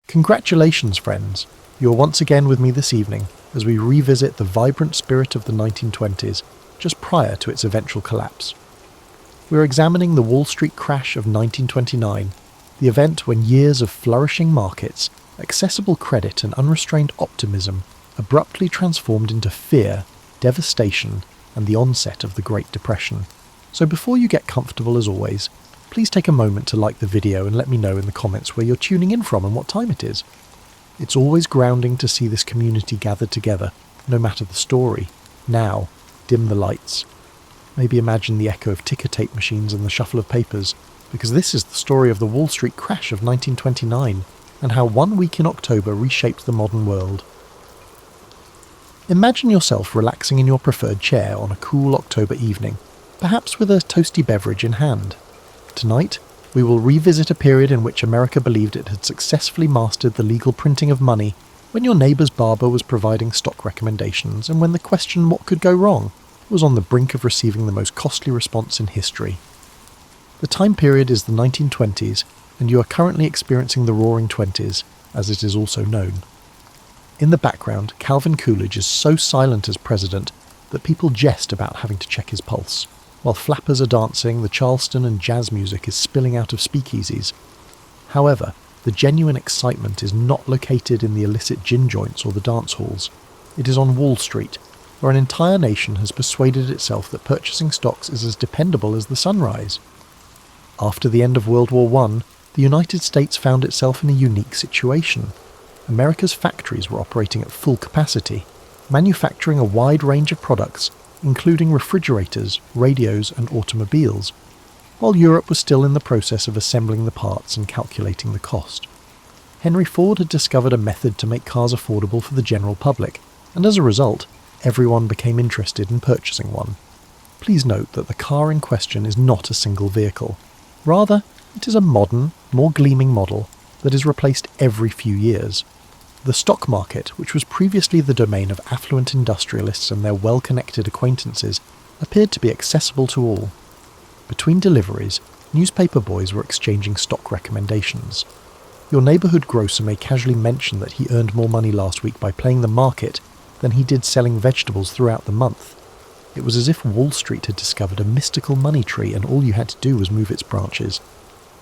Congratulations, friends! You are once again with me this evening as we revisit the vibrant spirit of the 1920s, just prior to its eventual collapse. We're examining the Wall Street crash of 1929, the event when years of flourishing markets, accessible credit and unrestrained optimism abruptly transformed into fear, devastation, and the onset of the Great Depression. So before you get comfortable as always, please take a moment to like the video and let me know in the comments where you're tuning in from and what time it is. It's always grounding to see this community gathered together, no matter the story. Now, dim the lights. Maybe imagine the echo of ticker tape machines and the shuffle of papers, because this is the story of the Wall Street crash of 1929 and how 1 week in October reshaped the modern world. Imagine yourself relaxing in your preferred chair on a cool October evening, perhaps with a toasty beverage in hand. Tonight, we will revisit a period in which America believed it had successfully mastered the legal printing of money, when your neighbour's barber was providing stock recommendations, and when the question what could go wrong was on the brink of receiving the most costly response in history. The time period is the 1920s, and you are currently experiencing the Roaring Twenties, as it is also known. In the background, Calvin Coolidge is so silent as president that people jest about having to check his pulse. While flappers are dancing, the Charleston and jazz music is spilling out of speakeasies. However, the genuine excitement is not located in the illicit gin joints or the dance halls. It is on Wall Street, where an entire nation has persuaded itself that purchasing stocks is as dependable as the sunrise. After the end of World War I, the United States found itself in a unique situation. America's factories were operating at full capacity, manufacturing a wide range of products, including refrigerators, radios and automobiles, while Europe was still in the process of assembling the parts and calculating the cost. Henry Ford had discovered a method to make cars affordable for the general public, and as a result, everyone became interested in purchasing one. Please note that the car in question is not a single vehicle. Rather, it is a modern, more gleaming model that is replaced every few years. The stock market, which was previously the domain of affluent industrialists and their well-connected acquaintances, appeared to be accessible to all. Between deliveries, newspaper boys were exchanging stock recommendations. Your neighbourhood grocer may casually mention that he earned more money last week by playing the market than he did selling vegetables throughout the month. It was as if Wall Street had discovered a mystical money tree and all you had to do was move its branches.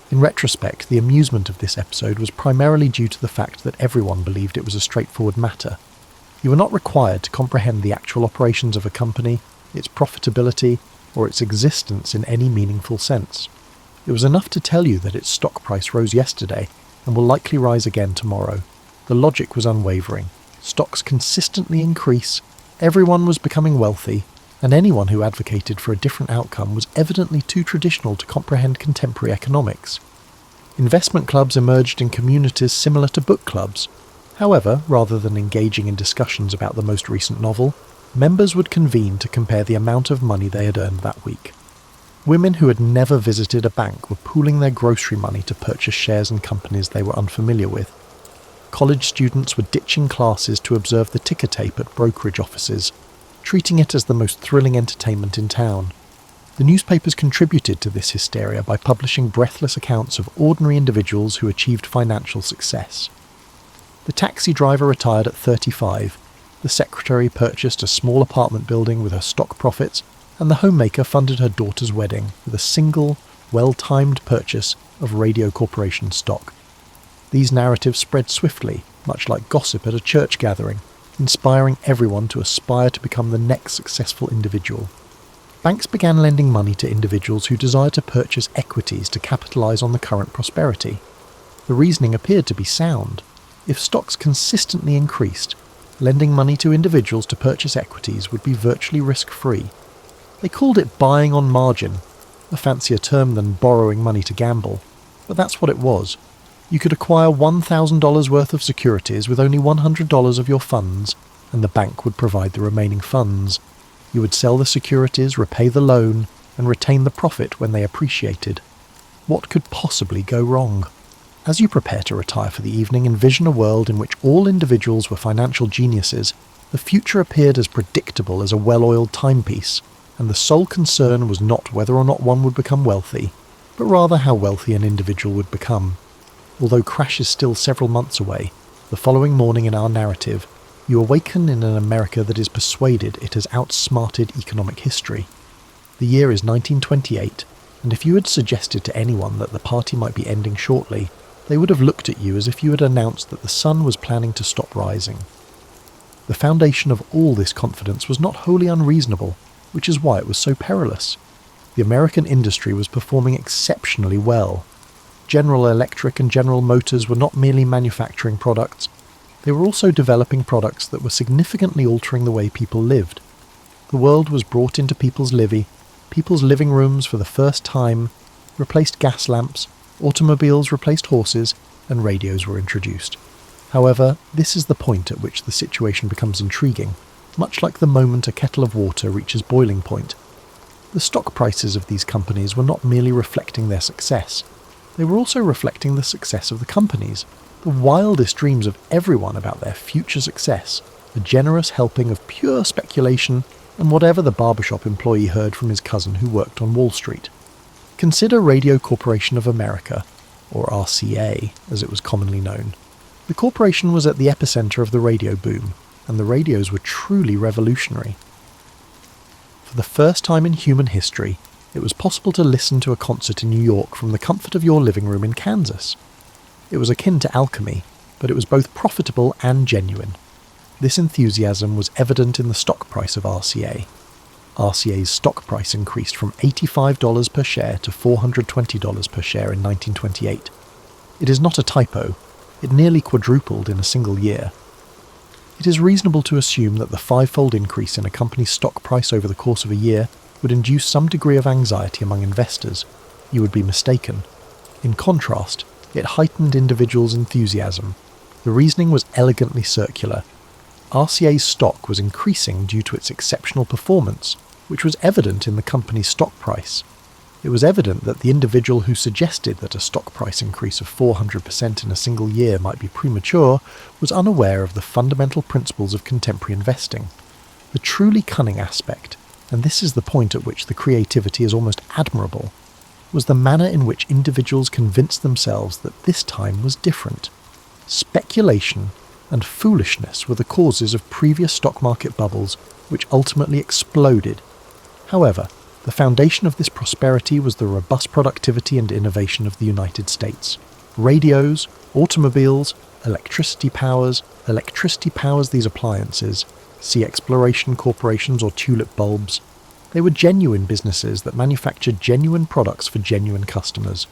In retrospect, the amusement of this episode was primarily due to the fact that everyone believed it was a straightforward matter. You were not required to comprehend the actual operations of a company, its profitability, or its existence in any meaningful sense. It was enough to tell you that its stock price rose yesterday and will likely rise again tomorrow. The logic was unwavering. Stocks consistently increase, everyone was becoming wealthy, and anyone who advocated for a different outcome was evidently too traditional to comprehend contemporary economics. Investment clubs emerged in communities similar to book clubs. However, rather than engaging in discussions about the most recent novel, members would convene to compare the amount of money they had earned that week. Women who had never visited a bank were pooling their grocery money to purchase shares in companies they were unfamiliar with. College students were ditching classes to observe the ticker tape at brokerage offices, treating it as the most thrilling entertainment in town. The newspapers contributed to this hysteria by publishing breathless accounts of ordinary individuals who achieved financial success. The taxi driver retired at 35, the secretary purchased a small apartment building with her stock profits, and the homemaker funded her daughter's wedding with a single, well-timed purchase of Radio Corporation stock. These narratives spread swiftly, much like gossip at a church gathering, inspiring everyone to aspire to become the next successful individual. Banks began lending money to individuals who desired to purchase equities to capitalise on the current prosperity. The reasoning appeared to be sound. If stocks consistently increased, lending money to individuals to purchase equities would be virtually risk-free. They called it buying on margin, a fancier term than borrowing money to gamble, but that's what it was. You could acquire $1,000 worth of securities with only $100 of your funds, and the bank would provide the remaining funds. You would sell the securities, repay the loan, and retain the profit when they appreciated. What could possibly go wrong? As you prepare to retire for the evening, envision a world in which all individuals were financial geniuses. The future appeared as predictable as a well-oiled timepiece, and the sole concern was not whether or not one would become wealthy, but rather how wealthy an individual would become. although crash is still several months away, the following morning in our narrative, you awaken in an America that is persuaded it has outsmarted economic history. The year is 1928, and if you had suggested to anyone that the party might be ending shortly, they would have looked at you as if you had announced that the sun was planning to stop rising. The foundation of all this confidence was not wholly unreasonable, which is why it was so perilous. The American industry was performing exceptionally well. General Electric and General Motors were not merely manufacturing products, they were also developing products that were significantly altering the way people lived. The world was brought into people's living rooms for the first time, replaced gas lamps, automobiles replaced horses, and radios were introduced. However, this is the point at which the situation becomes intriguing, much like the moment a kettle of water reaches boiling point. The stock prices of these companies were not merely reflecting their success, they were also reflecting the success of the companies, the wildest dreams of everyone about their future success, a generous helping of pure speculation and whatever the barbershop employee heard from his cousin who worked on Wall Street. Consider Radio Corporation of America, or RCA as it was commonly known. The corporation was at the epicenter of the radio boom, and the radios were truly revolutionary. For the first time in human history, it was possible to listen to a concert in New York from the comfort of your living room in Kansas. It was akin to alchemy, but it was both profitable and genuine. This enthusiasm was evident in the stock price of RCA. RCA's stock price increased from $85 per share to $420 per share in 1928. It is not a typo. It nearly quadrupled in a single year. It is reasonable to assume that the five-fold increase in a company's stock price over the course of a year would induce some degree of anxiety among investors. You would be mistaken. In contrast, it heightened individuals' enthusiasm. The reasoning was elegantly circular. RCA's stock was increasing due to its exceptional performance, which was evident in the company's stock price. It was evident that the individual who suggested that a stock price increase of 400% in a single year might be premature was unaware of the fundamental principles of contemporary investing. The truly cunning aspect, and this is the point at which the creativity is almost admirable, was the manner in which individuals convinced themselves that this time was different. Speculation and foolishness were the causes of previous stock market bubbles which ultimately exploded. However, the foundation of this prosperity was the robust productivity and innovation of the United States. Radios, automobiles, electricity powers these appliances, see exploration corporations or tulip bulbs. They were genuine businesses that manufactured genuine products for genuine customers.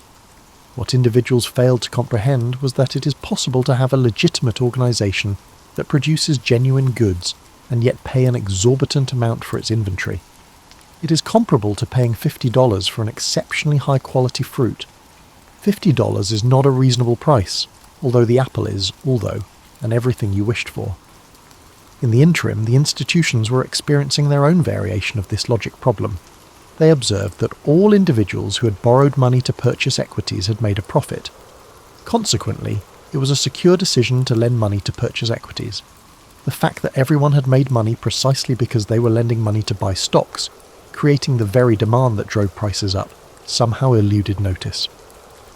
What individuals failed to comprehend was that it is possible to have a legitimate organization that produces genuine goods and yet pay an exorbitant amount for its inventory. It is comparable to paying $50 for an exceptionally high-quality fruit. $50 is not a reasonable price, although the apple is, and everything you wished for. In the interim, the institutions were experiencing their own variation of this logic problem. They observed that all individuals who had borrowed money to purchase equities had made a profit. Consequently, it was a secure decision to lend money to purchase equities. The fact that everyone had made money precisely because they were lending money to buy stocks, creating the very demand that drove prices up, somehow eluded notice.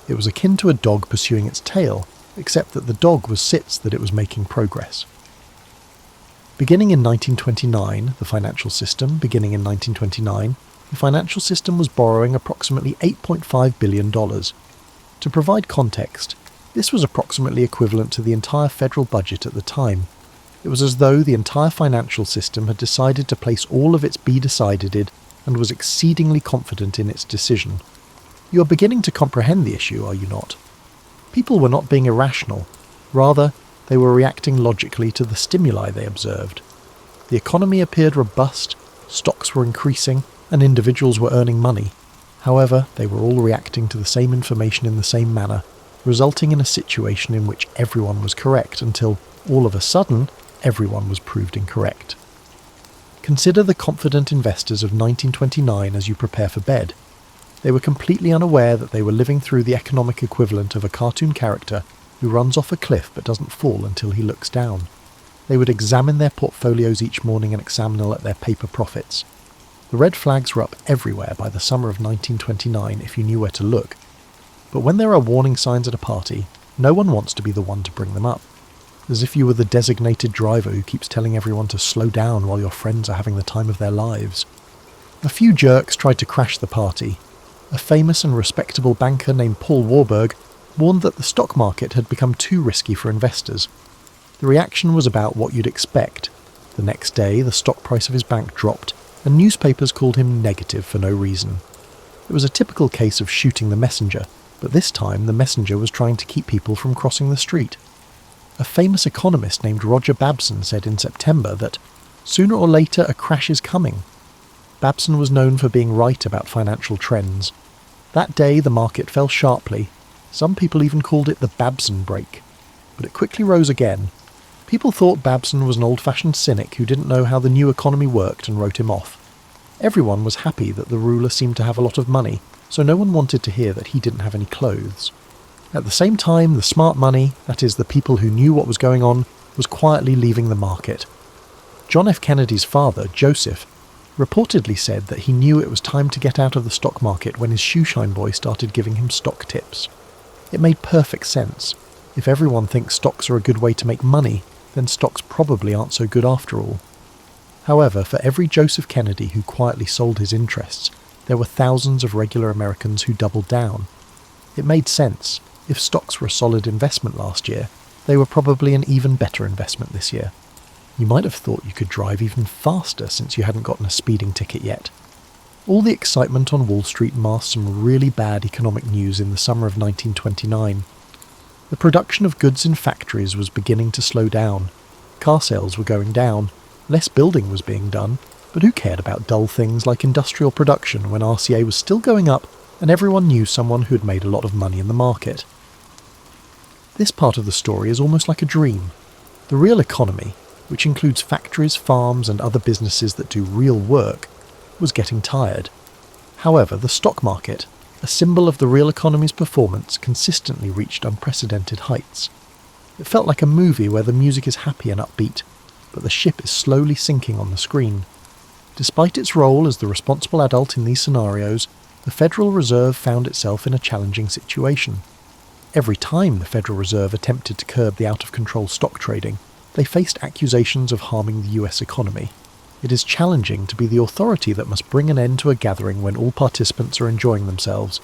It was akin to a dog pursuing its tail, except that the dog was sits that it was making progress. Beginning in 1929, the financial system was borrowing approximately $8.5 billion. To provide context, this was approximately equivalent to the entire federal budget at the time. It was as though the entire financial system had decided to place all of its be decided and was exceedingly confident in its decision. You are beginning to comprehend the issue, are you not? People were not being irrational. Rather, they were reacting logically to the stimuli they observed. The economy appeared robust, stocks were increasing, and individuals were earning money. However, they were all reacting to the same information in the same manner, resulting in a situation in which everyone was correct until, all of a sudden, everyone was proved incorrect. Consider the confident investors of 1929 as you prepare for bed. They were completely unaware that they were living through the economic equivalent of a cartoon character who runs off a cliff but doesn't fall until he looks down. They would examine their portfolios each morning and examine at their paper profits. The red flags were up everywhere by the summer of 1929 if you knew where to look. But when there are warning signs at a party, No one wants to be the one to bring them up. As if you were the designated driver who keeps telling everyone to slow down while your friends are having the time of their lives. A few jerks tried to crash the party. A famous and respectable banker named Paul Warburg warned that the stock market had become too risky for investors. The reaction was about what you'd expect. The next day, the stock price of his bank dropped, and newspapers called him negative for no reason. It was a typical case of shooting the messenger, but this time the messenger was trying to keep people from crossing the street. A famous economist named Roger Babson said in September that, "Sooner or later a crash is coming." Babson was known for being right about financial trends. That day the market fell sharply. Some people even called it the Babson break. But it quickly rose again. People thought Babson was an old-fashioned cynic who didn't know how the new economy worked and wrote him off. Everyone was happy that the ruler seemed to have a lot of money, so no one wanted to hear that he didn't have any clothes. At the same time, the smart money, that is, the people who knew what was going on, was quietly leaving the market. John F. Kennedy's father, Joseph, reportedly said that he knew it was time to get out of the stock market when his shoeshine boy started giving him stock tips. It made perfect sense. If everyone thinks stocks are a good way to make money, then stocks probably aren't so good after all. However, for every Joseph Kennedy who quietly sold his interests, there were thousands of regular Americans who doubled down. It made sense. If stocks were a solid investment last year, they were probably an even better investment this year. You might have thought you could drive even faster since you hadn't gotten a speeding ticket yet. All the excitement on Wall Street masked some really bad economic news in the summer of 1929. The production of goods in factories was beginning to slow down. Car sales were going down. Less building was being done, but who cared about dull things like industrial production when RCA was still going up and everyone knew someone who had made a lot of money in the market? This part of the story is almost like a dream. The real economy, which includes factories, farms, and other businesses that do real work, was getting tired. However, the stock market, a symbol of the real economy's performance, consistently reached unprecedented heights. It felt like a movie where the music is happy and upbeat, but the ship is slowly sinking on the screen. Despite its role as the responsible adult in these scenarios, the Federal Reserve found itself in a challenging situation. Every time the Federal Reserve attempted to curb the out-of-control stock trading, they faced accusations of harming the US economy. It is challenging to be the authority that must bring an end to a gathering when all participants are enjoying themselves.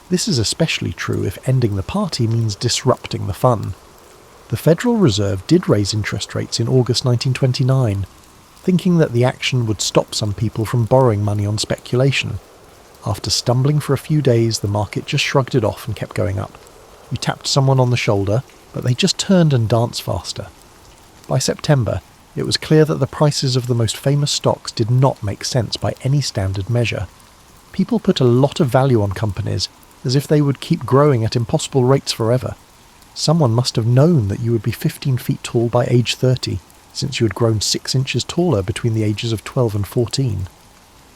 This is especially true if ending the party means disrupting the fun. The Federal Reserve did raise interest rates in August 1929, thinking that the action would stop some people from borrowing money on speculation. After stumbling for a few days, the market just shrugged it off and kept going up. You tapped someone on the shoulder, but they just turned and danced faster. By September, it was clear that the prices of the most famous stocks did not make sense by any standard measure. People put a lot of value on companies, as if they would keep growing at impossible rates forever. Someone must have known that you would be 15 feet tall by age 30, since you had grown 6 inches taller between the ages of 12 and 14.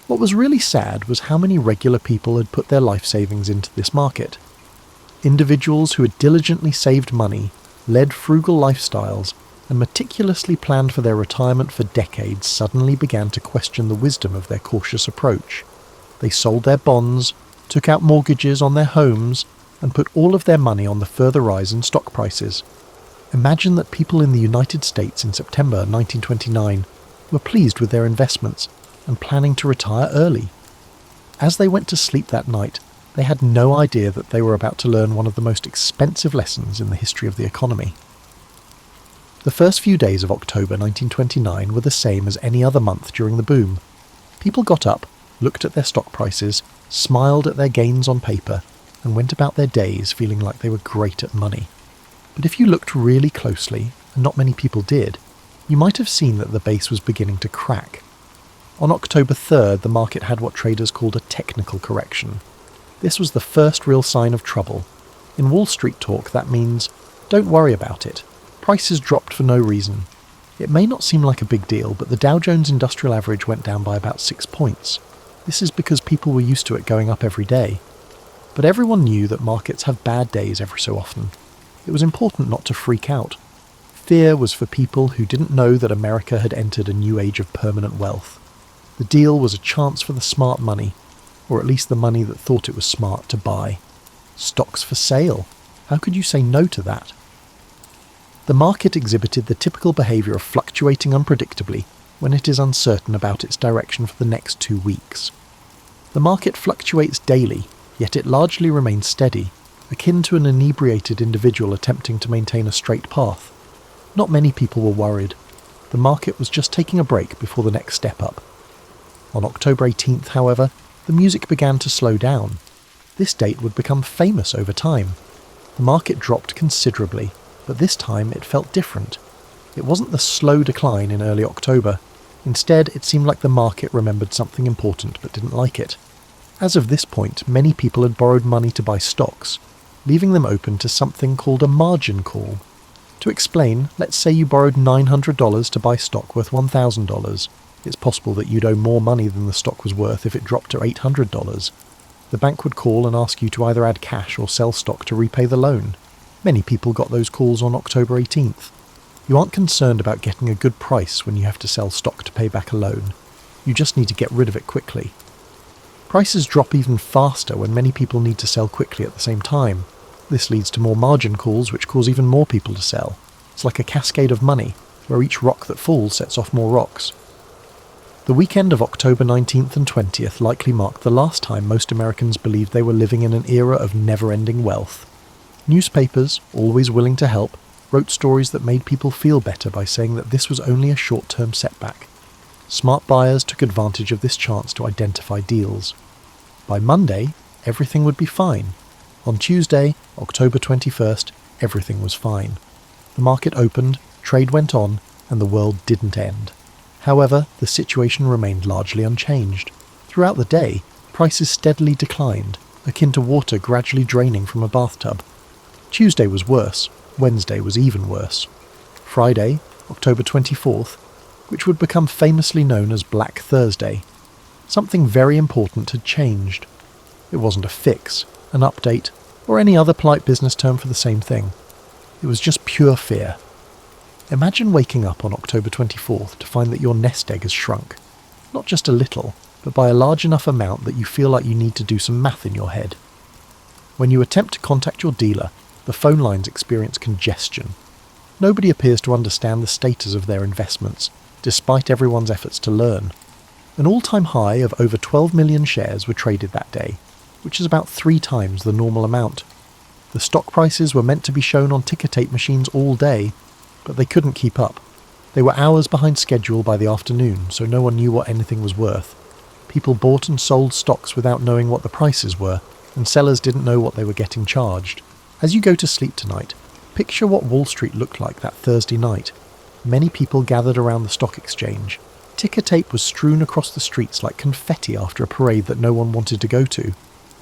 What was really sad was how many regular people had put their life savings into this market. Individuals who had diligently saved money, led frugal lifestyles, and meticulously planned for their retirement for decades suddenly began to question the wisdom of their cautious approach. They sold their bonds, took out mortgages on their homes, and put all of their money on the further rise in stock prices. Imagine that people in the United States in September 1929 were pleased with their investments and planning to retire early. As they went to sleep that night, they had no idea that they were about to learn one of the most expensive lessons in the history of the economy. The first few days of October 1929 were the same as any other month during the boom. People got up, looked at their stock prices, smiled at their gains on paper, and went about their days feeling like they were great at money. But if you looked really closely, and not many people did, you might have seen that the base was beginning to crack. On October 3rd, the market had what traders called a technical correction. This was the first real sign of trouble. In Wall Street talk, that means, don't worry about it. Prices dropped for no reason. It may not seem like a big deal, but the Dow Jones Industrial Average went down by about 6 points. This is because people were used to it going up every day. But everyone knew that markets have bad days every so often. It was important not to freak out. Fear was for people who didn't know that America had entered a new age of permanent wealth. The deal was a chance for the smart money, or at least the money that thought it was smart, to buy. Stocks for sale. How could you say no to that? The market exhibited the typical behaviour of fluctuating unpredictably when it is uncertain about its direction for the next 2 weeks. The market fluctuates daily, yet it largely remains steady, akin to an inebriated individual attempting to maintain a straight path. Not many people were worried. The market was just taking a break before the next step up. On October 18th, however, the music began to slow down. This date would become famous over time. The market dropped considerably, but this time it felt different. It wasn't the slow decline in early October. Instead, it seemed like the market remembered something important but didn't like it. As of this point, many people had borrowed money to buy stocks, leaving them open to something called a margin call. To explain, let's say you borrowed $900 to buy stock worth $1,000. It's possible that you'd owe more money than the stock was worth if it dropped to $800. The bank would call and ask you to either add cash or sell stock to repay the loan. Many people got those calls on October 18th. You aren't concerned about getting a good price when you have to sell stock to pay back a loan. You just need to get rid of it quickly. Prices drop even faster when many people need to sell quickly at the same time. This leads to more margin calls, which cause even more people to sell. It's like a cascade of money, where each rock that falls sets off more rocks. The weekend of October 19th and 20th likely marked the last time most Americans believed they were living in an era of never-ending wealth. Newspapers, always willing to help, wrote stories that made people feel better by saying that this was only a short-term setback. Smart buyers took advantage of this chance to identify deals. By Monday, everything would be fine. On Tuesday, October 21st, everything was fine. The market opened, trade went on, and the world didn't end. However, the situation remained largely unchanged. Throughout the day, prices steadily declined, akin to water gradually draining from a bathtub. Tuesday was worse. Wednesday was even worse. Friday, October 24th, which would become famously known as Black Thursday, something very important had changed. It wasn't a fix, an update, or any other polite business term for the same thing. It was just pure fear. Imagine waking up on October 24th to find that your nest egg has shrunk. Not just a little, but by a large enough amount that you feel like you need to do some math in your head. When you attempt to contact your dealer, the phone lines experience congestion. Nobody appears to understand the status of their investments, despite everyone's efforts to learn. An all-time high of over 12 million shares were traded that day, which is about 3 times the normal amount. The stock prices were meant to be shown on ticker tape machines all day, but they couldn't keep up. They were hours behind schedule by the afternoon, so no one knew what anything was worth. People bought and sold stocks without knowing what the prices were, and sellers didn't know what they were getting charged. As you go to sleep tonight, picture what Wall Street looked like that Thursday night. Many people gathered around the stock exchange. Ticker tape was strewn across the streets like confetti after a parade that no one wanted to go to,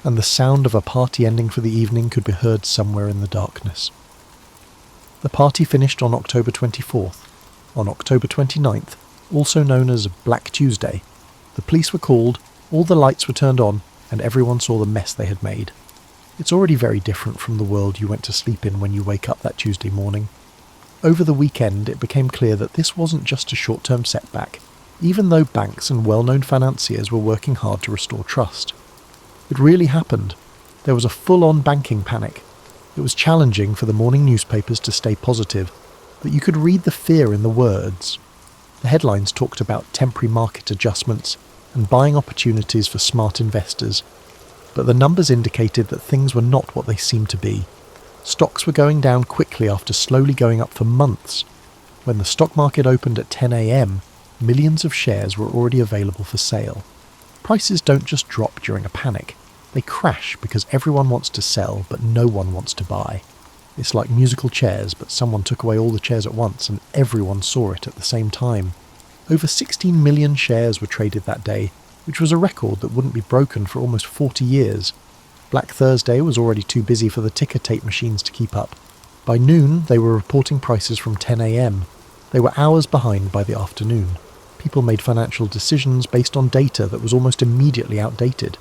and the sound of a party ending for the evening could be heard somewhere in the darkness. The party finished on October 24th. On October 29th, also known as Black Tuesday, the police were called, all the lights were turned on, and everyone saw the mess they had made. It's already very different from the world you went to sleep in when you wake up that Tuesday morning. Over the weekend, it became clear that this wasn't just a short-term setback, even though banks and well-known financiers were working hard to restore trust. It really happened. There was a full-on banking panic. It was challenging for the morning newspapers to stay positive, but you could read the fear in the words. The headlines talked about temporary market adjustments and buying opportunities for smart investors, but the numbers indicated that things were not what they seemed to be. Stocks were going down quickly after slowly going up for months. When the stock market opened at 10 a.m, millions of shares were already available for sale. Prices don't just drop during a panic. They crash because everyone wants to sell, but no one wants to buy. It's like musical chairs, but someone took away all the chairs at once and everyone saw it at the same time. Over 16 million shares were traded that day, which was a record that wouldn't be broken for almost 40 years. Black Thursday was already too busy for the ticker tape machines to keep up. By noon, they were reporting prices from 10 a.m. They were hours behind by the afternoon. People made financial decisions based on data that was almost immediately outdated.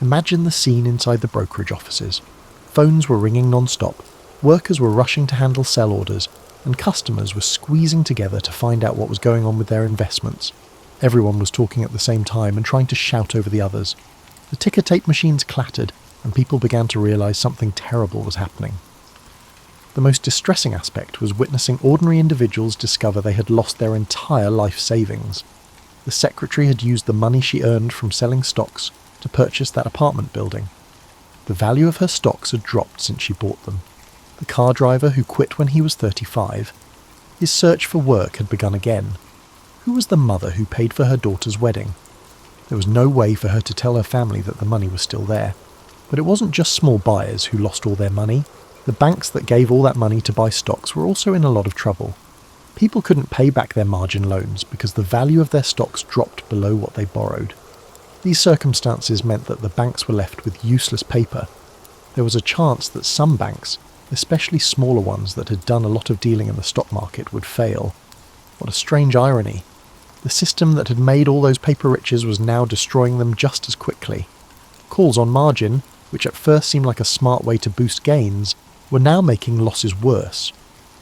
Imagine the scene inside the brokerage offices. Phones were ringing non-stop, workers were rushing to handle sell orders, and customers were squeezing together to find out what was going on with their investments. Everyone was talking at the same time and trying to shout over the others. The ticker tape machines clattered, and people began to realise something terrible was happening. The most distressing aspect was witnessing ordinary individuals discover they had lost their entire life savings. The secretary had used the money she earned from selling stocks to purchase that apartment building. The value of her stocks had dropped since she bought them. The car driver who quit when he was 35, his search for work had begun again. Who was the mother who paid for her daughter's wedding? There was no way for her to tell her family that the money was still there. But it wasn't just small buyers who lost all their money. The banks that gave all that money to buy stocks were also in a lot of trouble. People couldn't pay back their margin loans because the value of their stocks dropped below what they borrowed. These circumstances meant that the banks were left with useless paper. There was a chance that some banks, especially smaller ones that had done a lot of dealing in the stock market, would fail. What a strange irony. The system that had made all those paper riches was now destroying them just as quickly. Calls on margin, which at first seemed like a smart way to boost gains, were now making losses worse.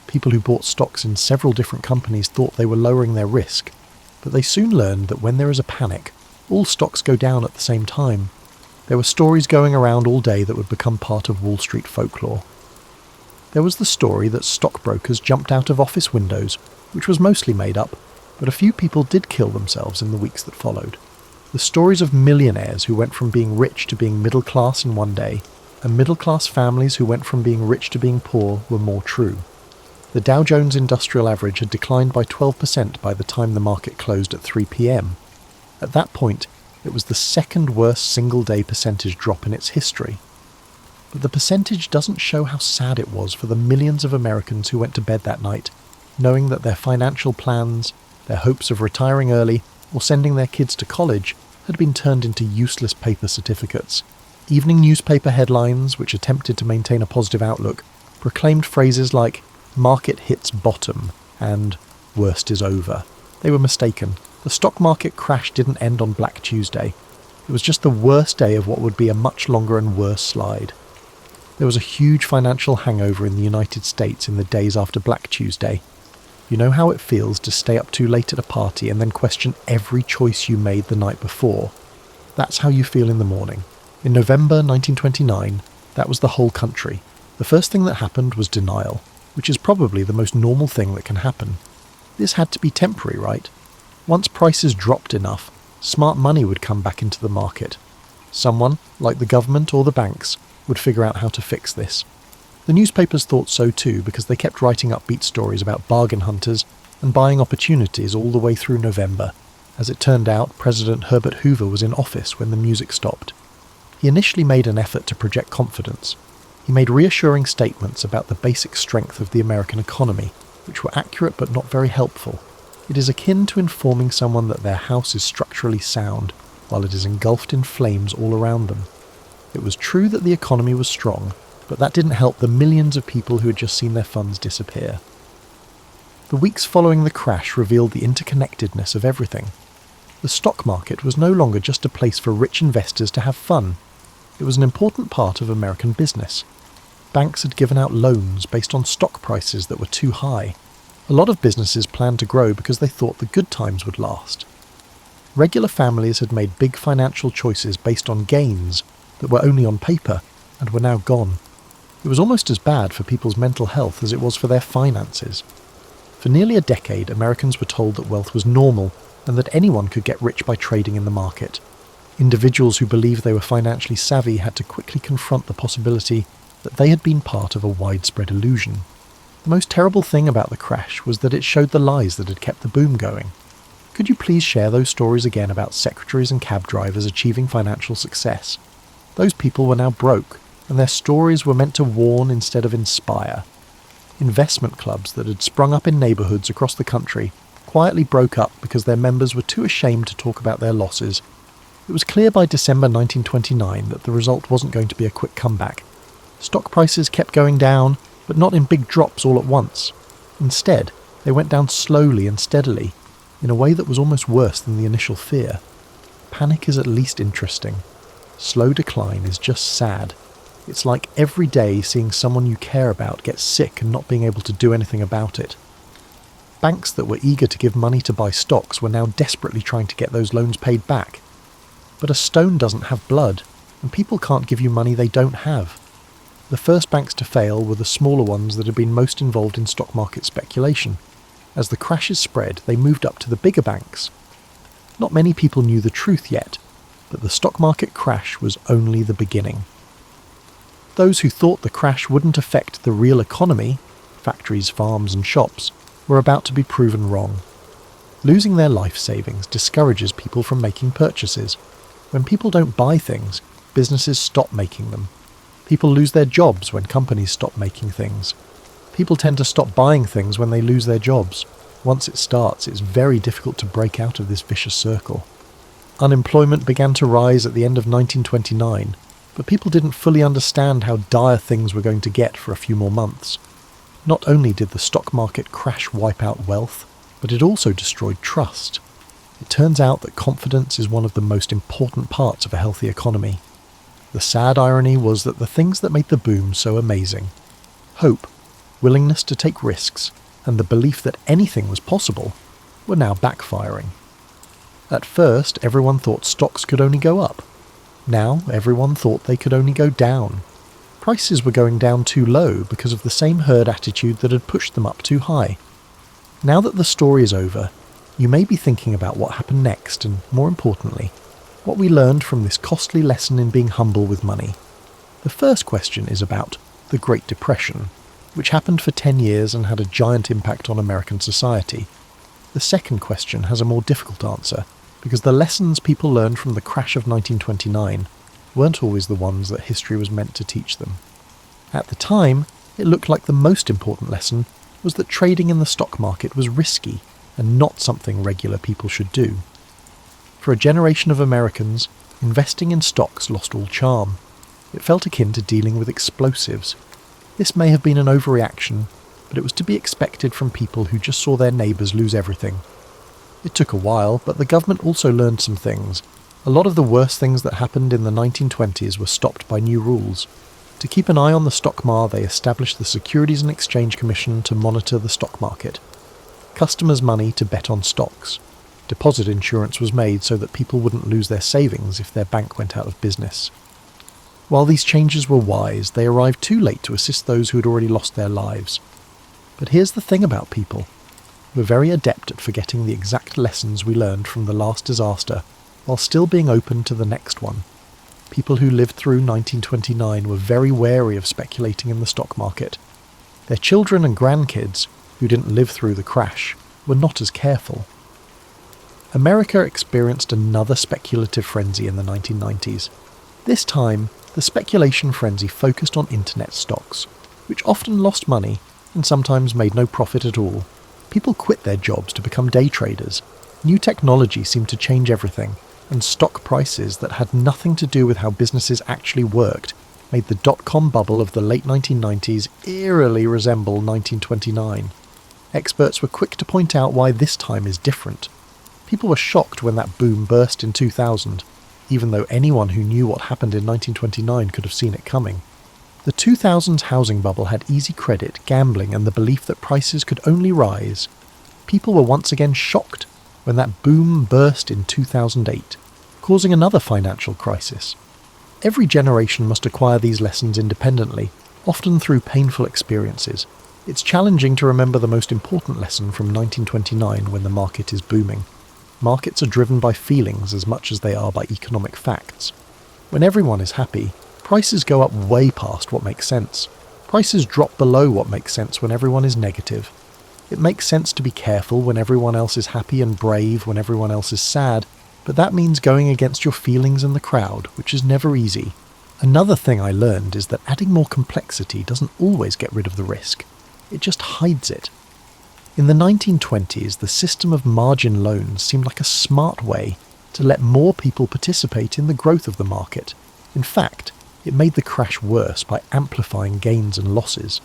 People who bought stocks in several different companies thought they were lowering their risk, but they soon learned that when there is a panic, all stocks go down at the same time. There were stories going around all day that would become part of Wall Street folklore. There was the story that stockbrokers jumped out of office windows, which was mostly made up, but a few people did kill themselves in the weeks that followed. The stories of millionaires who went from being rich to being middle class in one day, and middle-class families who went from being rich to being poor, were more true. The Dow Jones Industrial Average had declined by 12% by the time the market closed at 3 p.m. At that point, it was the second worst single-day percentage drop in its history. But the percentage doesn't show how sad it was for the millions of Americans who went to bed that night, knowing that their financial plans, their hopes of retiring early, or sending their kids to college, had been turned into useless paper certificates. Evening newspaper headlines, which attempted to maintain a positive outlook, proclaimed phrases like "market hits bottom" and "worst is over." They were mistaken. The stock market crash didn't end on Black Tuesday. It was just the worst day of what would be a much longer and worse slide. There was a huge financial hangover in the United States in the days after Black Tuesday. You know how it feels to stay up too late at a party and then question every choice you made the night before? That's how you feel in the morning. In November 1929, that was the whole country. The first thing that happened was denial, which is probably the most normal thing that can happen. This had to be temporary, right? Once prices dropped enough, smart money would come back into the market. Someone, like the government or the banks, would figure out how to fix this. The newspapers thought so too, because they kept writing upbeat stories about bargain hunters and buying opportunities all the way through November. As it turned out, President Herbert Hoover was in office when the music stopped. He initially made an effort to project confidence. He made reassuring statements about the basic strength of the American economy, which were accurate but not very helpful. It is akin to informing someone that their house is structurally sound, while it is engulfed in flames all around them. It was true that the economy was strong, but that didn't help the millions of people who had just seen their funds disappear. The weeks following the crash revealed the interconnectedness of everything. The stock market was no longer just a place for rich investors to have fun. It was an important part of American business. Banks had given out loans based on stock prices that were too high. A lot of businesses planned to grow because they thought the good times would last. Regular families had made big financial choices based on gains that were only on paper and were now gone. It was almost as bad for people's mental health as it was for their finances. For nearly a decade, Americans were told that wealth was normal and that anyone could get rich by trading in the market. Individuals who believed they were financially savvy had to quickly confront the possibility that they had been part of a widespread illusion. The most terrible thing about the crash was that it showed the lies that had kept the boom going. Could you please share those stories again about secretaries and cab drivers achieving financial success? Those people were now broke, and their stories were meant to warn instead of inspire. Investment clubs that had sprung up in neighbourhoods across the country quietly broke up because their members were too ashamed to talk about their losses. It was clear by December 1929 that the result wasn't going to be a quick comeback. Stock prices kept going down, but not in big drops all at once. Instead, they went down slowly and steadily, in a way that was almost worse than the initial fear. Panic is at least interesting. Slow decline is just sad. It's like every day seeing someone you care about get sick and not being able to do anything about it. Banks that were eager to give money to buy stocks were now desperately trying to get those loans paid back. But a stone doesn't have blood. and people can't give you money they don't have. The first banks to fail were the smaller ones that had been most involved in stock market speculation. As the crashes spread, they moved up to the bigger banks. Not many people knew the truth yet, but the stock market crash was only the beginning. Those who thought the crash wouldn't affect the real economy, factories, farms and shops, were about to be proven wrong. Losing their life savings discourages people from making purchases. When people don't buy things, businesses stop making them. People lose their jobs when companies stop making things. People tend to stop buying things when they lose their jobs. Once it starts, it's very difficult to break out of this vicious circle. Unemployment began to rise at the end of 1929, but people didn't fully understand how dire things were going to get for a few more months. Not only did the stock market crash wipe out wealth, but it also destroyed trust. It turns out that confidence is one of the most important parts of a healthy economy. The sad irony was that the things that made the boom so amazing, hope, willingness to take risks, and the belief that anything was possible, were now backfiring. At first, everyone thought stocks could only go up. Now, everyone thought they could only go down. Prices were going down too low because of the same herd attitude that had pushed them up too high. Now that the story is over, you may be thinking about what happened next and, more importantly, what we learned from this costly lesson in being humble with money. The first question is about the Great Depression, which happened for 10 years and had a giant impact on American society. The second question has a more difficult answer, because the lessons people learned from the crash of 1929 weren't always the ones that history was meant to teach them. At the time, it looked like the most important lesson was that trading in the stock market was risky and not something regular people should do. For a generation of Americans, investing in stocks lost all charm. It felt akin to dealing with explosives. This may have been an overreaction, but it was to be expected from people who just saw their neighbours lose everything. It took a while, but the government also learned some things. A lot of the worst things that happened in the 1920s were stopped by new rules. To keep an eye on the stock market, they established the Securities and Exchange Commission to monitor the stock market. Customers' money to bet on stocks. Deposit insurance was made so that people wouldn't lose their savings if their bank went out of business. While these changes were wise, they arrived too late to assist those who had already lost their lives. But here's the thing about people. We're very adept at forgetting the exact lessons we learned from the last disaster, while still being open to the next one. People who lived through 1929 were very wary of speculating in the stock market. Their children and grandkids, who didn't live through the crash, were not as careful. America experienced another speculative frenzy in the 1990s. This time, the speculation frenzy focused on internet stocks, which often lost money and sometimes made no profit at all. People quit their jobs to become day traders. New technology seemed to change everything, and stock prices that had nothing to do with how businesses actually worked made the dot-com bubble of the late 1990s eerily resemble 1929. Experts were quick to point out why this time is different. People were shocked when that boom burst in 2000, even though anyone who knew what happened in 1929 could have seen it coming. The 2000s housing bubble had easy credit, gambling, and the belief that prices could only rise. People were once again shocked when that boom burst in 2008, causing another financial crisis. Every generation must acquire these lessons independently, often through painful experiences. It's challenging to remember the most important lesson from 1929 when the market is booming. Markets are driven by feelings as much as they are by economic facts. When everyone is happy, prices go up way past what makes sense. Prices drop below what makes sense when everyone is negative. It makes sense to be careful when everyone else is happy and brave when everyone else is sad, but that means going against your feelings in the crowd, which is never easy. Another thing I learned is that adding more complexity doesn't always get rid of the risk. It just hides it. In the 1920s, the system of margin loans seemed like a smart way to let more people participate in the growth of the market. In fact, it made the crash worse by amplifying gains and losses.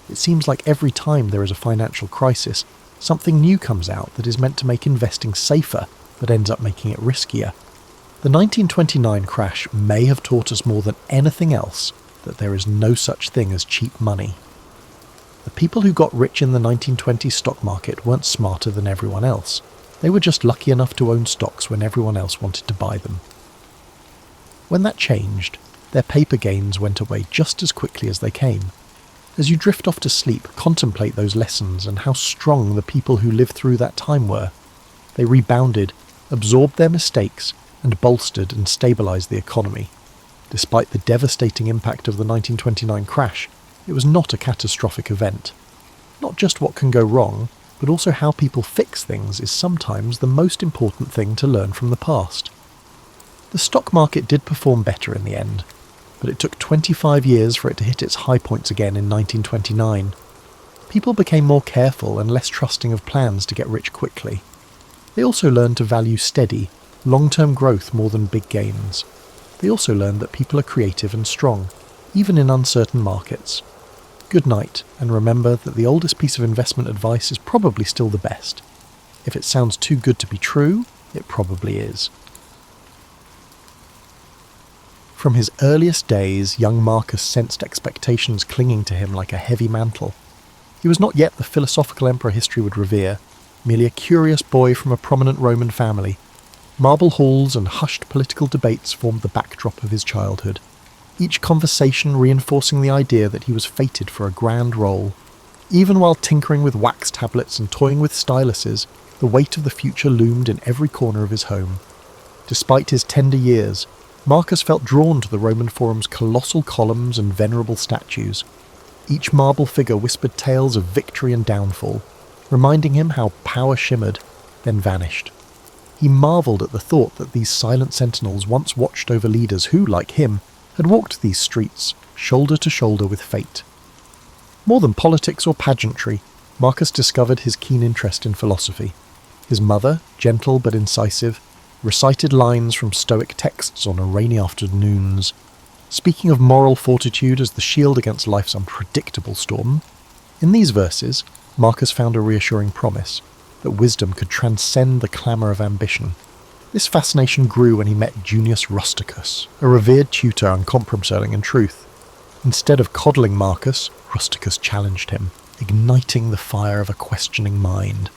It seems like every time there is a financial crisis, something new comes out that is meant to make investing safer, but ends up making it riskier. The 1929 crash may have taught us more than anything else that there is no such thing as cheap money. The people who got rich in the 1920s stock market weren't smarter than everyone else. They were just lucky enough to own stocks when everyone else wanted to buy them. When that changed, their paper gains went away just as quickly as they came. As you drift off to sleep, contemplate those lessons and how strong the people who lived through that time were. They rebounded, absorbed their mistakes, and bolstered and stabilized the economy. Despite the devastating impact of the 1929 crash, it was not a catastrophic event. Not just what can go wrong, but also how people fix things is sometimes the most important thing to learn from the past. The stock market did perform better in the end, but it took 25 years for it to hit its high points again in 1929. People became more careful and less trusting of plans to get rich quickly. They also learned to value steady, long-term growth more than big gains. They also learned that people are creative and strong, even in uncertain markets. Good night, and remember that the oldest piece of investment advice is probably still the best. If it sounds too good to be true, it probably is. From his earliest days, young Marcus sensed expectations clinging to him like a heavy mantle. He was not yet the philosophical emperor history would revere, merely a curious boy from a prominent Roman family. Marble halls and hushed political debates formed the backdrop of his childhood, each conversation reinforcing the idea that he was fated for a grand role. Even while tinkering with wax tablets and toying with styluses, the weight of the future loomed in every corner of his home. Despite his tender years, Marcus felt drawn to the Roman Forum's colossal columns and venerable statues. Each marble figure whispered tales of victory and downfall, reminding him how power shimmered, then vanished. He marvelled at the thought that these silent sentinels once watched over leaders who, like him, had walked these streets, shoulder to shoulder with fate. More than politics or pageantry, Marcus discovered his keen interest in philosophy. His mother, gentle but incisive, recited lines from Stoic texts on rainy afternoons, speaking of moral fortitude as the shield against life's unpredictable storm. In these verses, Marcus found a reassuring promise that wisdom could transcend the clamour of ambition. This fascination grew when he met Junius Rusticus, a revered tutor uncompromising in truth. Instead of coddling Marcus, Rusticus challenged him, igniting the fire of a questioning mind.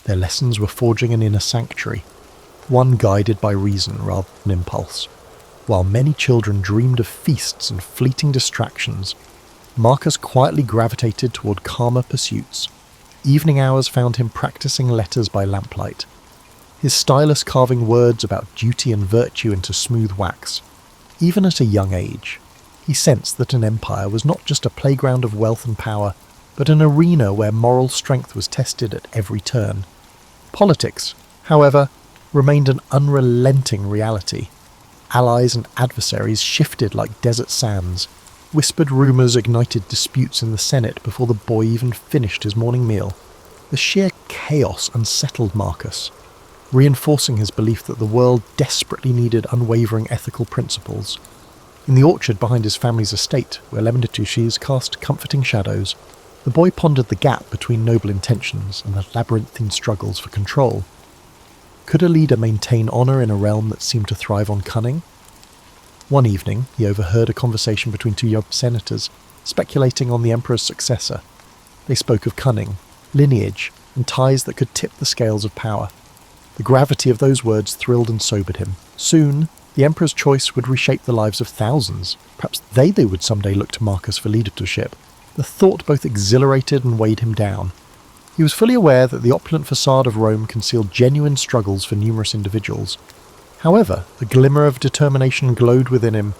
Their lessons were forging an inner sanctuary, one guided by reason rather than impulse. While many children dreamed of feasts and fleeting distractions, Marcus quietly gravitated toward calmer pursuits. Evening hours found him practicing letters by lamplight, his stylus carving words about duty and virtue into smooth wax. Even at a young age, he sensed that an empire was not just a playground of wealth and power, but an arena where moral strength was tested at every turn. Politics, however, remained an unrelenting reality. Allies and adversaries shifted like desert sands. Whispered rumours ignited disputes in the Senate before the boy even finished his morning meal. The sheer chaos unsettled Marcus, reinforcing his belief that the world desperately needed unwavering ethical principles. In the orchard behind his family's estate, where lemon trees cast comforting shadows, the boy pondered the gap between noble intentions and the labyrinthine struggles for control. Could a leader maintain honour in a realm that seemed to thrive on cunning? One evening, he overheard a conversation between two young senators, speculating on the emperor's successor. They spoke of cunning, lineage, and ties that could tip the scales of power. The gravity of those words thrilled and sobered him. Soon, the emperor's choice would reshape the lives of thousands. Perhaps they would someday look to Marcus for leadership. The thought both exhilarated and weighed him down. He was fully aware that the opulent facade of Rome concealed genuine struggles for numerous individuals. However, a glimmer of determination glowed within him.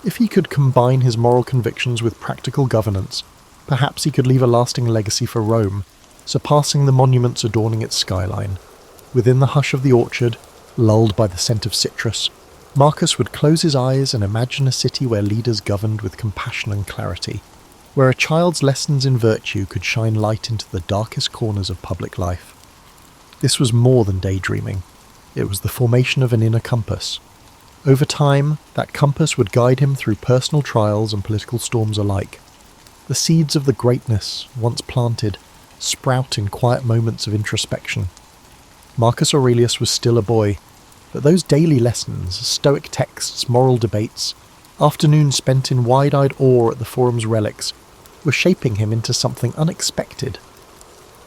If he could combine his moral convictions with practical governance, perhaps he could leave a lasting legacy for Rome, surpassing the monuments adorning its skyline. Within the hush of the orchard, lulled by the scent of citrus, Marcus would close his eyes and imagine a city where leaders governed with compassion and clarity, where a child's lessons in virtue could shine light into the darkest corners of public life. This was more than daydreaming. It was the formation of an inner compass. Over time, that compass would guide him through personal trials and political storms alike. The seeds of the greatness, once planted, sprout in quiet moments of introspection. Marcus Aurelius was still a boy, but those daily lessons, Stoic texts, moral debates, afternoons spent in wide-eyed awe at the Forum's relics, were shaping him into something unexpected.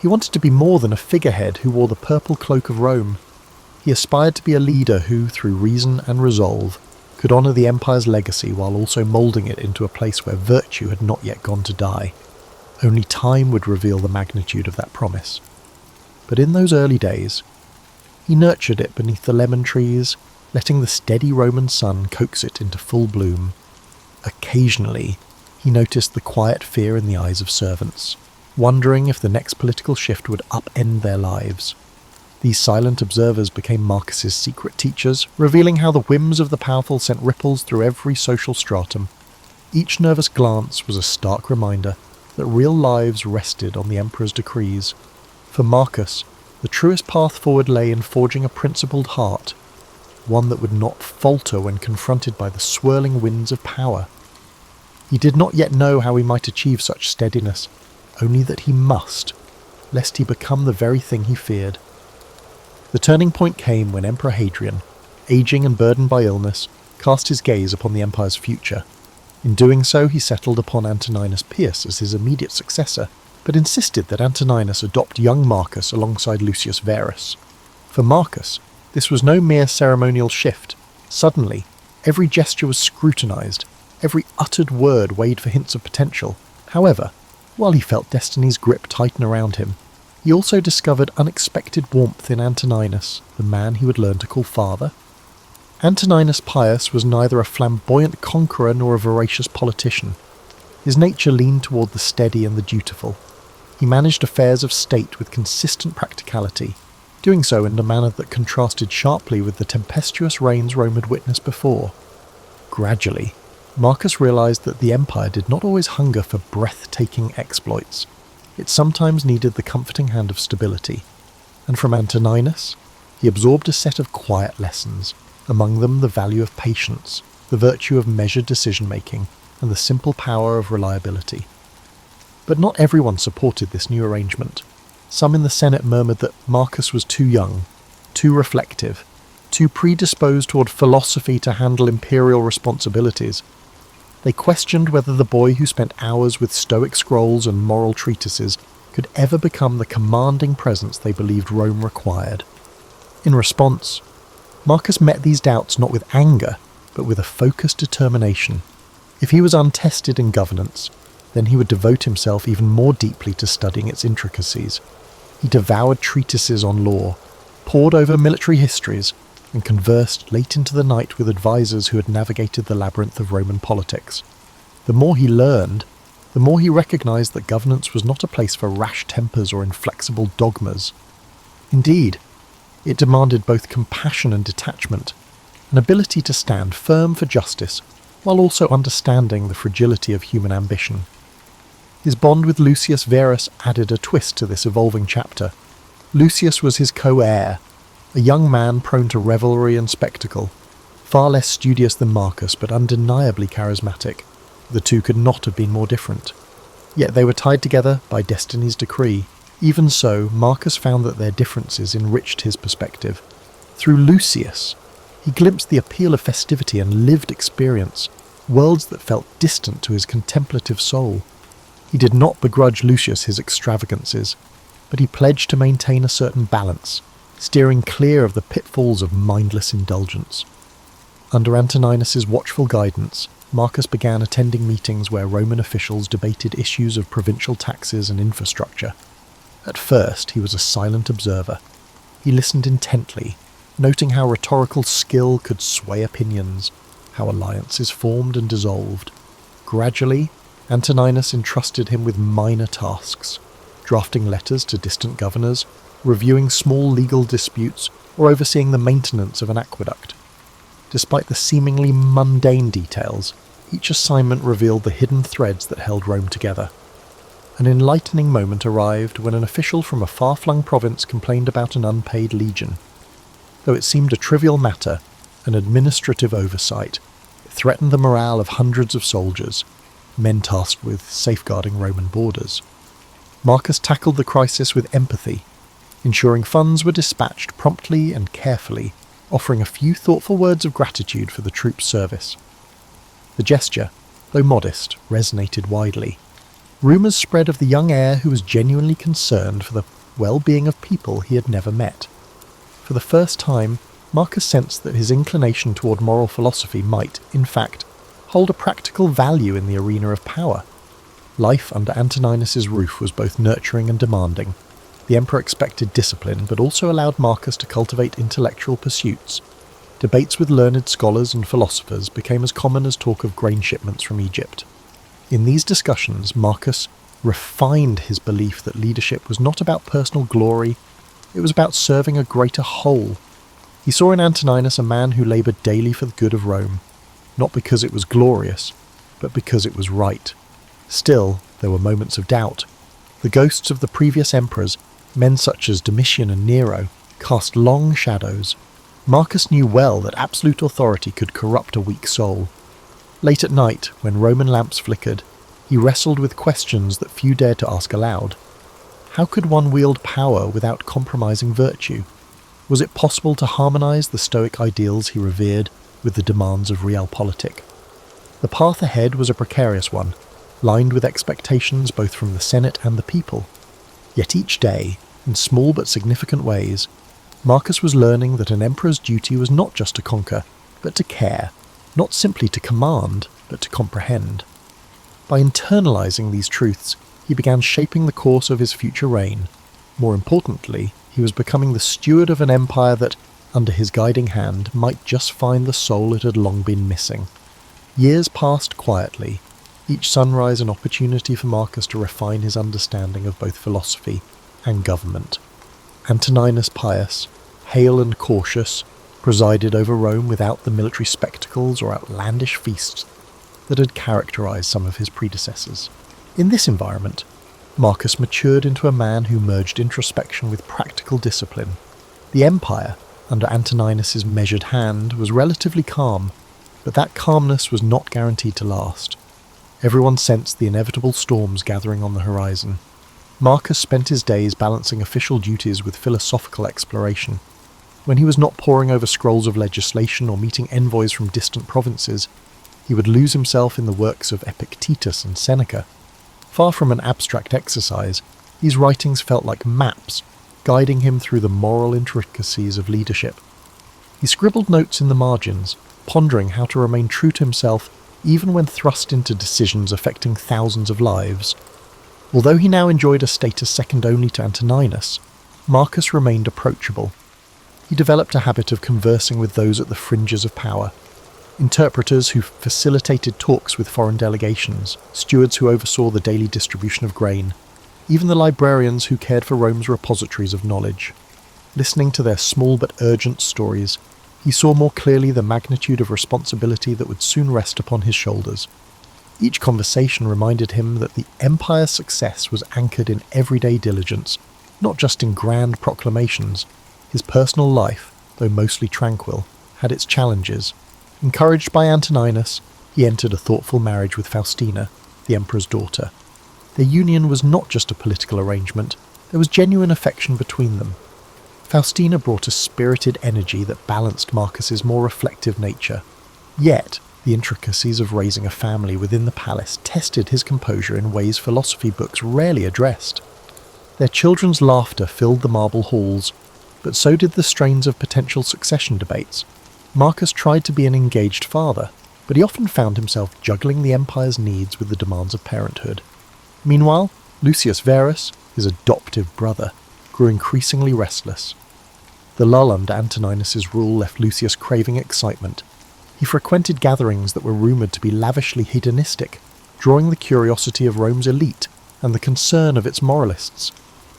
He wanted to be more than a figurehead who wore the purple cloak of Rome. He aspired to be a leader who, through reason and resolve, could honour the Empire's legacy while also moulding it into a place where virtue had not yet gone to die. Only time would reveal the magnitude of that promise. But in those early days, he nurtured it beneath the lemon trees, letting the steady Roman sun coax it into full bloom. Occasionally, he noticed the quiet fear in the eyes of servants, wondering if the next political shift would upend their lives. These silent observers became Marcus's secret teachers, revealing how the whims of the powerful sent ripples through every social stratum. Each nervous glance was a stark reminder that real lives rested on the emperor's decrees. For Marcus, the truest path forward lay in forging a principled heart, one that would not falter when confronted by the swirling winds of power. He did not yet know how he might achieve such steadiness, only that he must, lest he become the very thing he feared. The turning point came when Emperor Hadrian, aging and burdened by illness, cast his gaze upon the empire's future. In doing so, he settled upon Antoninus Pius as his immediate successor, but insisted that Antoninus adopt young Marcus alongside Lucius Verus. For Marcus, this was no mere ceremonial shift. Suddenly, every gesture was scrutinized, every uttered word weighed for hints of potential. However, while he felt destiny's grip tighten around him, he also discovered unexpected warmth in Antoninus, the man he would learn to call father. Antoninus Pius was neither a flamboyant conqueror nor a voracious politician. His nature leaned toward the steady and the dutiful. He managed affairs of state with consistent practicality, doing so in a manner that contrasted sharply with the tempestuous reigns Rome had witnessed before. Gradually, Marcus realized that the empire did not always hunger for breathtaking exploits. It sometimes needed the comforting hand of stability, and from Antoninus, he absorbed a set of quiet lessons, among them the value of patience, the virtue of measured decision-making, and the simple power of reliability. But not everyone supported this new arrangement. Some in the Senate murmured that Marcus was too young, too reflective, too predisposed toward philosophy to handle imperial responsibilities. They questioned whether the boy who spent hours with Stoic scrolls and moral treatises could ever become the commanding presence they believed Rome required. In response, Marcus met these doubts not with anger, but with a focused determination. If he was untested in governance, then he would devote himself even more deeply to studying its intricacies. He devoured treatises on law, pored over military histories, and conversed late into the night with advisors who had navigated the labyrinth of Roman politics. The more he learned, the more he recognized that governance was not a place for rash tempers or inflexible dogmas. Indeed, it demanded both compassion and detachment, an ability to stand firm for justice, while also understanding the fragility of human ambition. His bond with Lucius Verus added a twist to this evolving chapter. Lucius was his co-heir, a young man prone to revelry and spectacle, far less studious than Marcus but undeniably charismatic. The two could not have been more different. Yet they were tied together by destiny's decree. Even so, Marcus found that their differences enriched his perspective. Through Lucius, he glimpsed the appeal of festivity and lived experience, worlds that felt distant to his contemplative soul. He did not begrudge Lucius his extravagances, but he pledged to maintain a certain balance, steering clear of the pitfalls of mindless indulgence. Under Antoninus's watchful guidance, Marcus began attending meetings where Roman officials debated issues of provincial taxes and infrastructure. At first, he was a silent observer. He listened intently, noting how rhetorical skill could sway opinions, how alliances formed and dissolved. Gradually, Antoninus entrusted him with minor tasks, drafting letters to distant governors, reviewing small legal disputes, or overseeing the maintenance of an aqueduct. Despite the seemingly mundane details, each assignment revealed the hidden threads that held Rome together. An enlightening moment arrived when an official from a far-flung province complained about an unpaid legion. Though it seemed a trivial matter, an administrative oversight, it threatened the morale of hundreds of soldiers, men tasked with safeguarding Roman borders. Marcus tackled the crisis with empathy, ensuring funds were dispatched promptly and carefully, offering a few thoughtful words of gratitude for the troops' service. The gesture, though modest, resonated widely. Rumours spread of the young heir who was genuinely concerned for the well-being of people he had never met. For the first time, Marcus sensed that his inclination toward moral philosophy might, in fact, hold a practical value in the arena of power. Life under Antoninus's roof was both nurturing and demanding. The emperor expected discipline, but also allowed Marcus to cultivate intellectual pursuits. Debates with learned scholars and philosophers became as common as talk of grain shipments from Egypt. In these discussions, Marcus refined his belief that leadership was not about personal glory, it was about serving a greater whole. He saw in Antoninus a man who laboured daily for the good of Rome, not because it was glorious, but because it was right. Still, there were moments of doubt. The ghosts of the previous emperors, men such as Domitian and Nero, cast long shadows. Marcus knew well that absolute authority could corrupt a weak soul. Late at night, when Roman lamps flickered, he wrestled with questions that few dared to ask aloud. How could one wield power without compromising virtue? Was it possible to harmonise the Stoic ideals he revered with the demands of realpolitik? The path ahead was a precarious one, lined with expectations both from the Senate and the people. Yet each day, in small but significant ways, Marcus was learning that an emperor's duty was not just to conquer, but to care, not simply to command, but to comprehend. By internalising these truths, he began shaping the course of his future reign. More importantly, he was becoming the steward of an empire that, under his guiding hand, might just find the soul it had long been missing. Years passed quietly, each sunrise an opportunity for Marcus to refine his understanding of both philosophy and government. Antoninus Pius, hale and cautious, presided over Rome without the military spectacles or outlandish feasts that had characterized some of his predecessors. In this environment, Marcus matured into a man who merged introspection with practical discipline. The empire, under Antoninus's measured hand, was relatively calm, but that calmness was not guaranteed to last. Everyone sensed the inevitable storms gathering on the horizon. Marcus spent his days balancing official duties with philosophical exploration. When he was not poring over scrolls of legislation or meeting envoys from distant provinces, he would lose himself in the works of Epictetus and Seneca. Far from an abstract exercise, these writings felt like maps, guiding him through the moral intricacies of leadership. He scribbled notes in the margins, pondering how to remain true to himself even when thrust into decisions affecting thousands of lives. Although he now enjoyed a status second only to Antoninus, Marcus remained approachable. He developed a habit of conversing with those at the fringes of power. Interpreters who facilitated talks with foreign delegations, stewards who oversaw the daily distribution of grain, even the librarians who cared for Rome's repositories of knowledge. Listening to their small but urgent stories, he saw more clearly the magnitude of responsibility that would soon rest upon his shoulders. Each conversation reminded him that the empire's success was anchored in everyday diligence, not just in grand proclamations. His personal life, though mostly tranquil, had its challenges. Encouraged by Antoninus, he entered a thoughtful marriage with Faustina, the emperor's daughter. Their union was not just a political arrangement, there was genuine affection between them. Faustina brought a spirited energy that balanced Marcus's more reflective nature. Yet, the intricacies of raising a family within the palace tested his composure in ways philosophy books rarely addressed. Their children's laughter filled the marble halls, but so did the strains of potential succession debates. Marcus tried to be an engaged father, but he often found himself juggling the empire's needs with the demands of parenthood. Meanwhile, Lucius Verus, his adoptive brother, grew increasingly restless. The lull under Antoninus's rule left Lucius craving excitement. He frequented gatherings that were rumoured to be lavishly hedonistic, drawing the curiosity of Rome's elite and the concern of its moralists.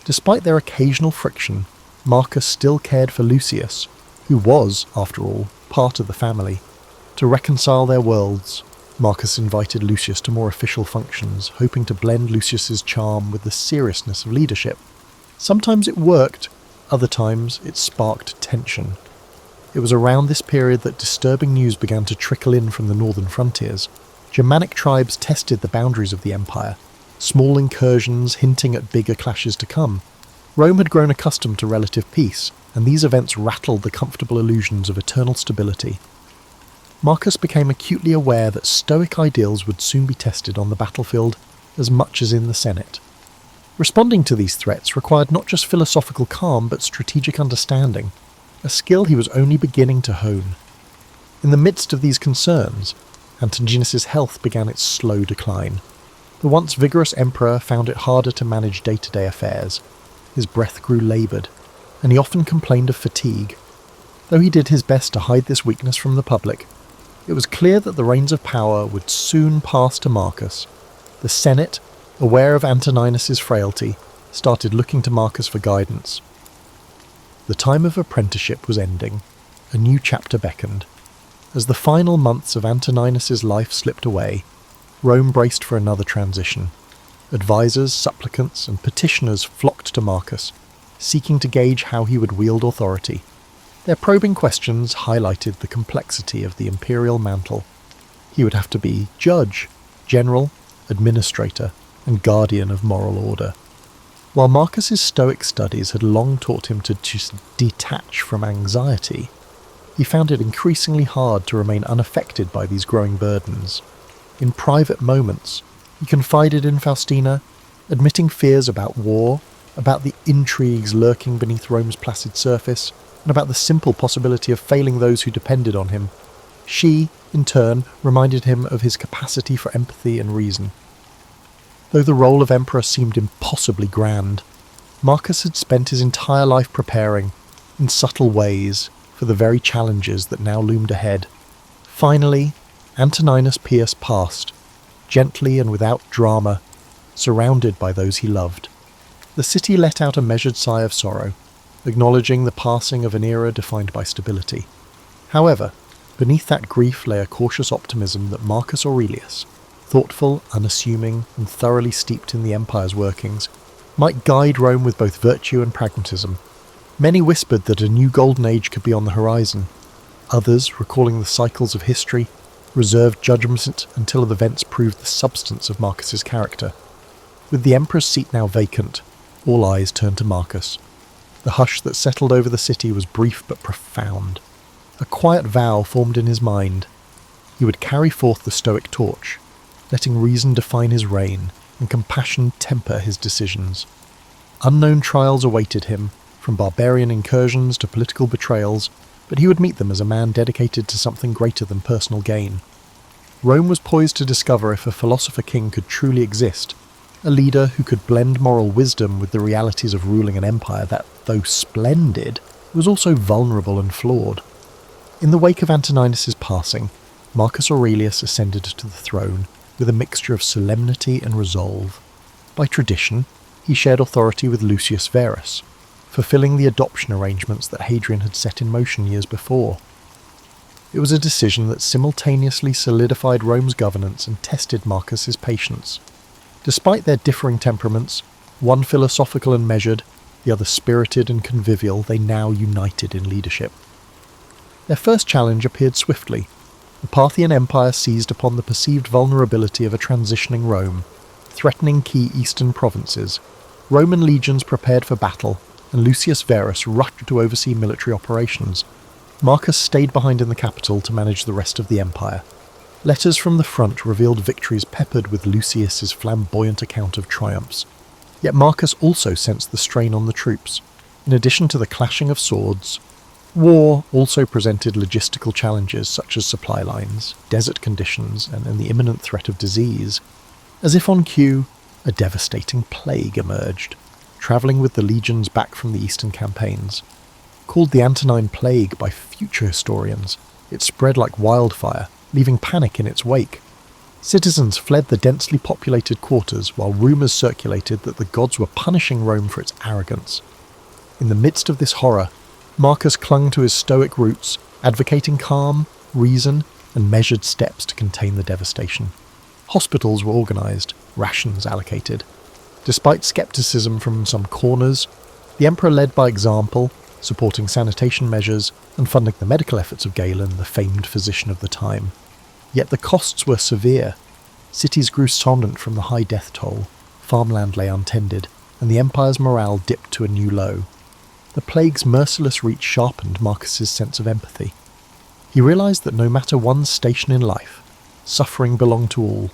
Despite their occasional friction, Marcus still cared for Lucius, who was, after all, part of the family. To reconcile their worlds, Marcus invited Lucius to more official functions, hoping to blend Lucius's charm with the seriousness of leadership. Sometimes it worked, other times it sparked tension. It was around this period that disturbing news began to trickle in from the northern frontiers. Germanic tribes tested the boundaries of the empire, small incursions hinting at bigger clashes to come. Rome had grown accustomed to relative peace, and these events rattled the comfortable illusions of eternal stability. Marcus became acutely aware that Stoic ideals would soon be tested on the battlefield as much as in the Senate. Responding to these threats required not just philosophical calm but strategic understanding. a skill he was only beginning to hone. In the midst of these concerns, Antigonus's health began its slow decline. The once vigorous emperor found it harder to manage day-to-day affairs. His breath grew laboured, and he often complained of fatigue. Though he did his best to hide this weakness from the public, it was clear that the reins of power would soon pass to Marcus. The Senate, aware of Antoninus's frailty, started looking to Marcus for guidance. The time of apprenticeship was ending. A new chapter beckoned. As the final months of Antoninus's life slipped away, Rome braced for another transition. Advisors, supplicants, and petitioners flocked to Marcus, seeking to gauge how he would wield authority. Their probing questions highlighted the complexity of the imperial mantle. He would have to be judge, general, administrator, and guardian of moral order. While Marcus's Stoic studies had long taught him to just detach from anxiety, he found it increasingly hard to remain unaffected by these growing burdens. In private moments, he confided in Faustina, admitting fears about war, about the intrigues lurking beneath Rome's placid surface, and about the simple possibility of failing those who depended on him. She, in turn, reminded him of his capacity for empathy and reason. Though the role of emperor seemed impossibly grand, Marcus had spent his entire life preparing, in subtle ways, for the very challenges that now loomed ahead. Finally, Antoninus Pius passed, gently and without drama, surrounded by those he loved. The city let out a measured sigh of sorrow, acknowledging the passing of an era defined by stability. However, beneath that grief lay a cautious optimism that Marcus Aurelius, thoughtful, unassuming, and thoroughly steeped in the empire's workings, might guide Rome with both virtue and pragmatism. Many whispered that a new golden age could be on the horizon. Others, recalling the cycles of history, reserved judgment until the events proved the substance of Marcus's character. With the emperor's seat now vacant, all eyes turned to Marcus. The hush that settled over the city was brief but profound. A quiet vow formed in his mind. He would carry forth the Stoic torch, letting reason define his reign and compassion temper his decisions. Unknown trials awaited him, from barbarian incursions to political betrayals, but he would meet them as a man dedicated to something greater than personal gain. Rome was poised to discover if a philosopher king could truly exist, a leader who could blend moral wisdom with the realities of ruling an empire that, though splendid, was also vulnerable and flawed. In the wake of Antoninus's passing, Marcus Aurelius ascended to the throne with a mixture of solemnity and resolve. By tradition, he shared authority with Lucius Verus, fulfilling the adoption arrangements that Hadrian had set in motion years before. It was a decision that simultaneously solidified Rome's governance and tested Marcus's patience. Despite their differing temperaments, one philosophical and measured, the other spirited and convivial, they now united in leadership. Their first challenge appeared swiftly. The Parthian Empire seized upon the perceived vulnerability of a transitioning Rome, threatening key eastern provinces. Roman legions prepared for battle, and Lucius Verus rushed to oversee military operations. Marcus stayed behind in the capital to manage the rest of the empire. Letters from the front revealed victories peppered with Lucius's flamboyant account of triumphs. Yet Marcus also sensed the strain on the troops. In addition to the clashing of swords, war also presented logistical challenges such as supply lines, desert conditions, and the imminent threat of disease. As if on cue, a devastating plague emerged, travelling with the legions back from the eastern campaigns. Called the Antonine Plague by future historians, it spread like wildfire, leaving panic in its wake. Citizens fled the densely populated quarters while rumours circulated that the gods were punishing Rome for its arrogance. In the midst of this horror, Marcus clung to his Stoic roots, advocating calm, reason, and measured steps to contain the devastation. Hospitals were organised, rations allocated. Despite scepticism from some corners, the emperor led by example, supporting sanitation measures and funding the medical efforts of Galen, the famed physician of the time. Yet the costs were severe. Cities grew somnant from the high death toll, farmland lay untended, and the empire's morale dipped to a new low. The plague's merciless reach sharpened Marcus's sense of empathy. He realised that no matter one's station in life, suffering belonged to all.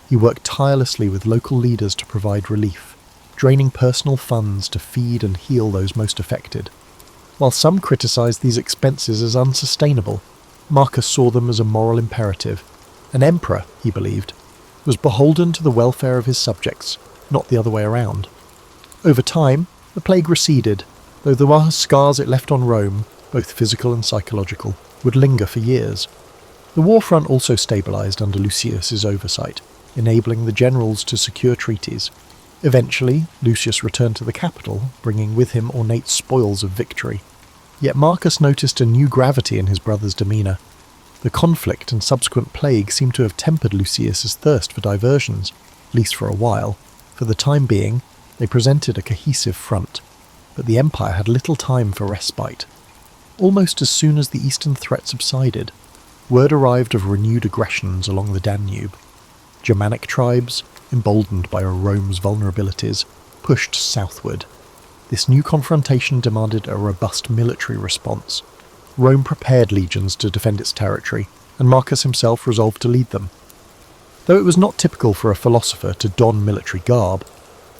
He worked tirelessly with local leaders to provide relief, draining personal funds to feed and heal those most affected. While some criticised these expenses as unsustainable, Marcus saw them as a moral imperative. An emperor, he believed, was beholden to the welfare of his subjects, not the other way around. Over time, the plague receded, though the scars it left on Rome, both physical and psychological, would linger for years. The war front also stabilised under Lucius's oversight, enabling the generals to secure treaties. Eventually, Lucius returned to the capital, bringing with him ornate spoils of victory. Yet Marcus noticed a new gravity in his brother's demeanour. The conflict and subsequent plague seemed to have tempered Lucius's thirst for diversions, at least for a while. For the time being, they presented a cohesive front, but the empire had little time for respite. Almost as soon as the eastern threat subsided, word arrived of renewed aggressions along the Danube. Germanic tribes, emboldened by Rome's vulnerabilities, pushed southward. This new confrontation demanded a robust military response. Rome prepared legions to defend its territory, and Marcus himself resolved to lead them. Though it was not typical for a philosopher to don military garb,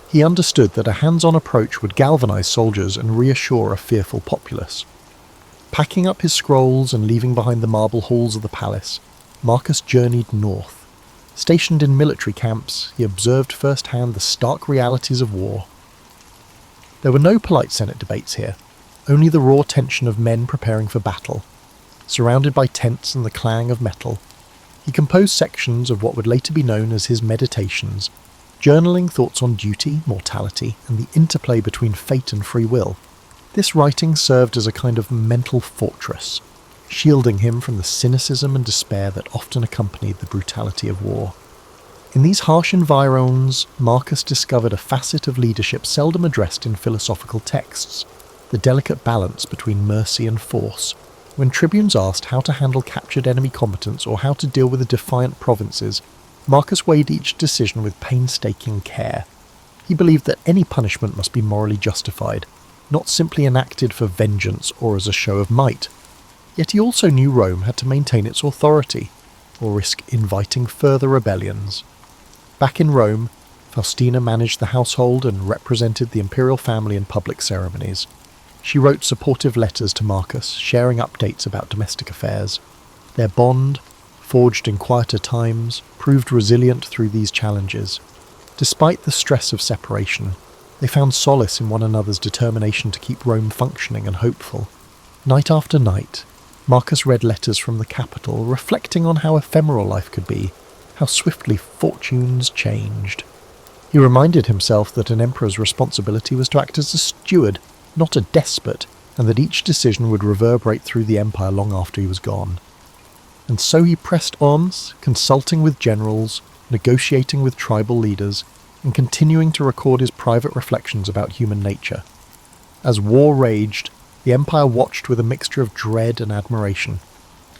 he understood that a hands-on approach would galvanise soldiers and reassure a fearful populace. Packing up his scrolls and leaving behind the marble halls of the palace, Marcus journeyed north. Stationed in military camps, he observed firsthand the stark realities of war. There were no polite Senate debates here, only the raw tension of men preparing for battle. Surrounded by tents and the clang of metal, he composed sections of what would later be known as his Meditations, journaling thoughts on duty, mortality, and the interplay between fate and free will. This writing served as a kind of mental fortress, shielding him from the cynicism and despair that often accompanied the brutality of war. In these harsh environs, Marcus discovered a facet of leadership seldom addressed in philosophical texts, the delicate balance between mercy and force. When tribunes asked how to handle captured enemy combatants or how to deal with the defiant provinces, Marcus weighed each decision with painstaking care. He believed that any punishment must be morally justified, not simply enacted for vengeance or as a show of might. Yet he also knew Rome had to maintain its authority, or risk inviting further rebellions. Back in Rome, Faustina managed the household and represented the imperial family in public ceremonies. She wrote supportive letters to Marcus, sharing updates about domestic affairs. Their bond, forged in quieter times, proved resilient through these challenges. Despite the stress of separation, they found solace in one another's determination to keep Rome functioning and hopeful. Night after night, Marcus read letters from the capital, reflecting on how ephemeral life could be, how swiftly fortunes changed. He reminded himself that an emperor's responsibility was to act as a steward, not a despot, and that each decision would reverberate through the empire long after he was gone. And so he pressed on, consulting with generals, negotiating with tribal leaders, and continuing to record his private reflections about human nature. As war raged, the empire watched with a mixture of dread and admiration.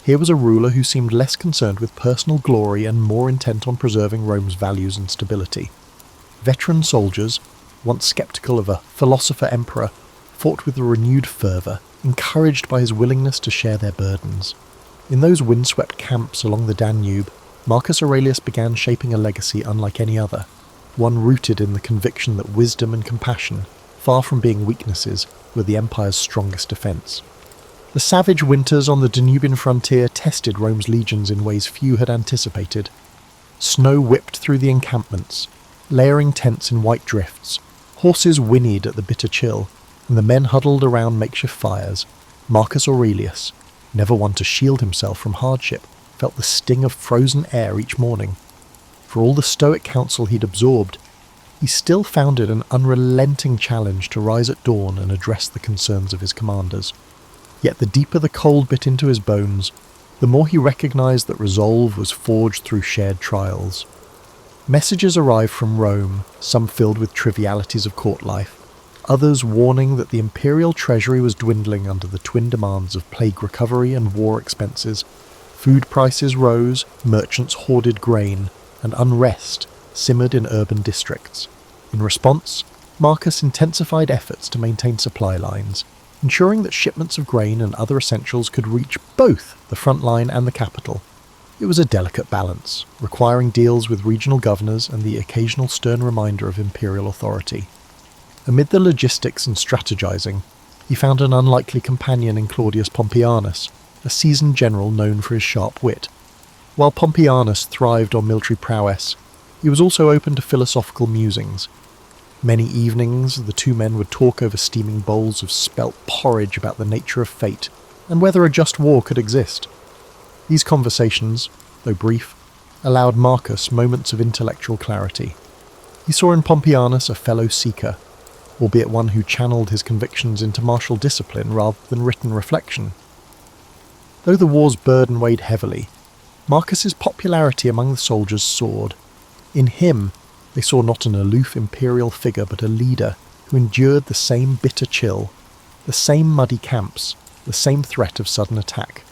Here was a ruler who seemed less concerned with personal glory and more intent on preserving Rome's values and stability. Veteran soldiers, once sceptical of a philosopher emperor, fought with a renewed fervour, encouraged by his willingness to share their burdens. In those windswept camps along the Danube, Marcus Aurelius began shaping a legacy unlike any other, one rooted in the conviction that wisdom and compassion, far from being weaknesses, were the empire's strongest defence. The savage winters on the Danubian frontier tested Rome's legions in ways few had anticipated. Snow whipped through the encampments, layering tents in white drifts. Horses whinnied at the bitter chill, and the men huddled around makeshift fires. Marcus Aurelius, never one to shield himself from hardship, felt the sting of frozen air each morning. For all the stoic counsel he'd absorbed, he still found it an unrelenting challenge to rise at dawn and address the concerns of his commanders. Yet the deeper the cold bit into his bones, the more he recognised that resolve was forged through shared trials. Messages arrived from Rome, some filled with trivialities of court life, others warning that the imperial treasury was dwindling under the twin demands of plague recovery and war expenses. Food prices rose, merchants hoarded grain, and unrest simmered in urban districts. In response, Marcus intensified efforts to maintain supply lines, ensuring that shipments of grain and other essentials could reach both the front line and the capital. It was a delicate balance, requiring deals with regional governors and the occasional stern reminder of imperial authority. Amid the logistics and strategizing, He found an unlikely companion in Claudius Pompeianus, a seasoned general known for his sharp wit. While Pompeianus thrived on military prowess, he was also open to philosophical musings. Many evenings the two men would talk over steaming bowls of spelt porridge about the nature of fate and whether a just war could exist. These conversations, though brief, allowed Marcus moments of intellectual clarity. He saw in Pompeianus a fellow seeker, albeit one who channeled his convictions into martial discipline rather than written reflection. Though the war's burden weighed heavily, Marcus's popularity among the soldiers soared. In him, they saw not an aloof imperial figure but a leader who endured the same bitter chill, the same muddy camps, the same threat of sudden attack.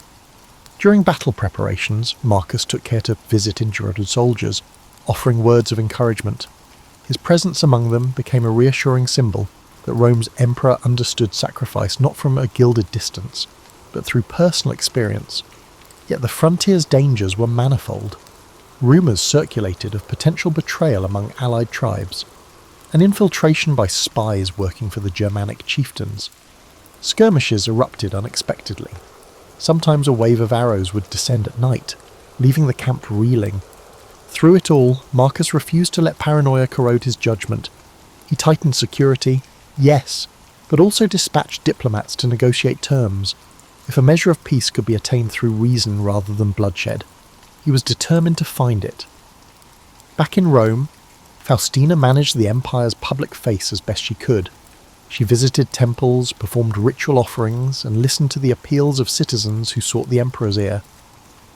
During battle preparations, Marcus took care to visit injured soldiers, offering words of encouragement. His presence among them became a reassuring symbol that Rome's emperor understood sacrifice not from a gilded distance, but through personal experience. Yet the frontier's dangers were manifold. Rumours circulated of potential betrayal among allied tribes, an infiltration by spies working for the Germanic chieftains. Skirmishes erupted unexpectedly. Sometimes a wave of arrows would descend at night, leaving the camp reeling. Through it all, Marcus refused to let paranoia corrode his judgment. He tightened security, yes, but also dispatched diplomats to negotiate terms. If a measure of peace could be attained through reason rather than bloodshed, he was determined to find it. Back in Rome, Faustina managed the empire's public face as best she could. She visited temples, performed ritual offerings, and listened to the appeals of citizens who sought the emperor's ear.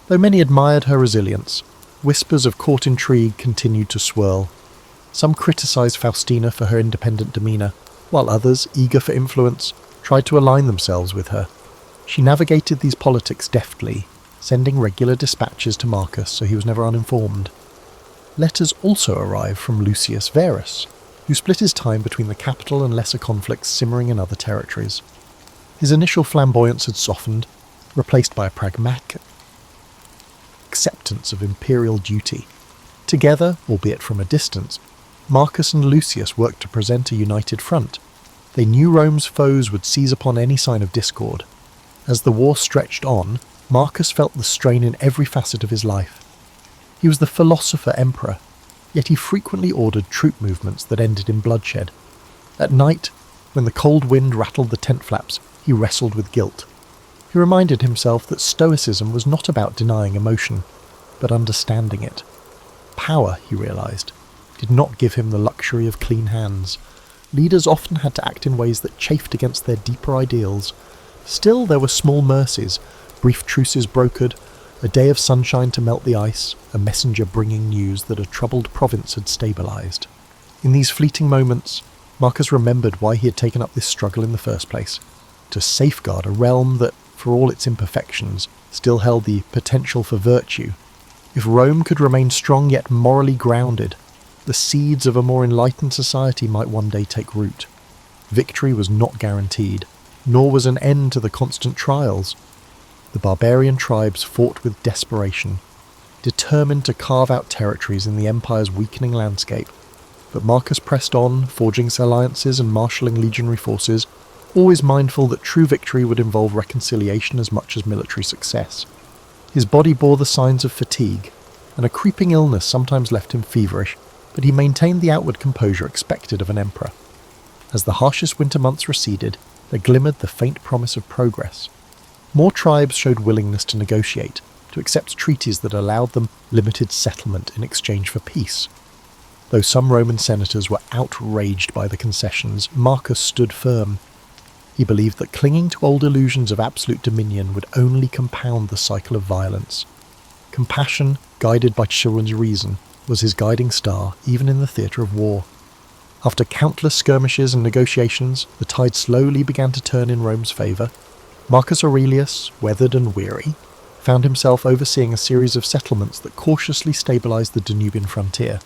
Though many admired her resilience, whispers of court intrigue continued to swirl. Some criticised Faustina for her independent demeanour, while others, eager for influence, tried to align themselves with her. She navigated these politics deftly, sending regular dispatches to Marcus so he was never uninformed. Letters also arrived from Lucius Verus, who split his time between the capital and lesser conflicts simmering in other territories. His initial flamboyance had softened, replaced by a pragmatic acceptance of imperial duty. Together, albeit from a distance, Marcus and Lucius worked to present a united front. They knew Rome's foes would seize upon any sign of discord. As the war stretched on, Marcus felt the strain in every facet of his life. He was the philosopher emperor, yet he frequently ordered troop movements that ended in bloodshed. At night, when the cold wind rattled the tent flaps, he wrestled with guilt. He reminded himself that stoicism was not about denying emotion, but understanding it. Power, he realized, did not give him the luxury of clean hands. Leaders often had to act in ways that chafed against their deeper ideals. Still, there were small mercies, brief truces brokered, a day of sunshine to melt the ice, a messenger bringing news that a troubled province had stabilized. In these fleeting moments, Marcus remembered why he had taken up this struggle in the first place, to safeguard a realm that, for all its imperfections, still held the potential for virtue. If Rome could remain strong yet morally grounded, the seeds of a more enlightened society might one day take root. Victory was not guaranteed, nor was an end to the constant trials. The barbarian tribes fought with desperation, determined to carve out territories in the empire's weakening landscape. But Marcus pressed on, forging alliances and marshalling legionary forces, always mindful that true victory would involve reconciliation as much as military success. His body bore the signs of fatigue, and a creeping illness sometimes left him feverish, but he maintained the outward composure expected of an emperor. As the harshest winter months receded, there glimmered the faint promise of progress. More tribes showed willingness to negotiate, to accept treaties that allowed them limited settlement in exchange for peace. Though some Roman senators were outraged by the concessions, Marcus stood firm. He believed that clinging to old illusions of absolute dominion would only compound the cycle of violence. Compassion, guided by children's reason, was his guiding star even in the theatre of war. After countless skirmishes and negotiations, the tide slowly began to turn in Rome's favour. Marcus Aurelius, weathered and weary, found himself overseeing a series of settlements that cautiously stabilised the Danubian frontier.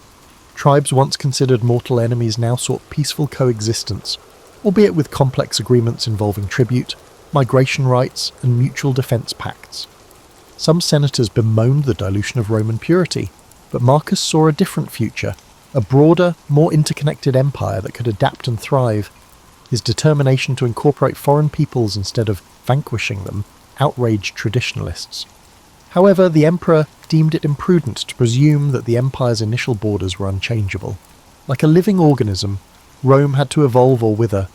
Tribes once considered mortal enemies now sought peaceful coexistence, albeit with complex agreements involving tribute, migration rights, and mutual defence pacts. Some senators bemoaned the dilution of Roman purity, but Marcus saw a different future, a broader, more interconnected empire that could adapt and thrive. His determination to incorporate foreign peoples instead of vanquishing them outraged traditionalists. However, the emperor deemed it imprudent to presume that the empire's initial borders were unchangeable. Like a living organism, Rome had to evolve or wither.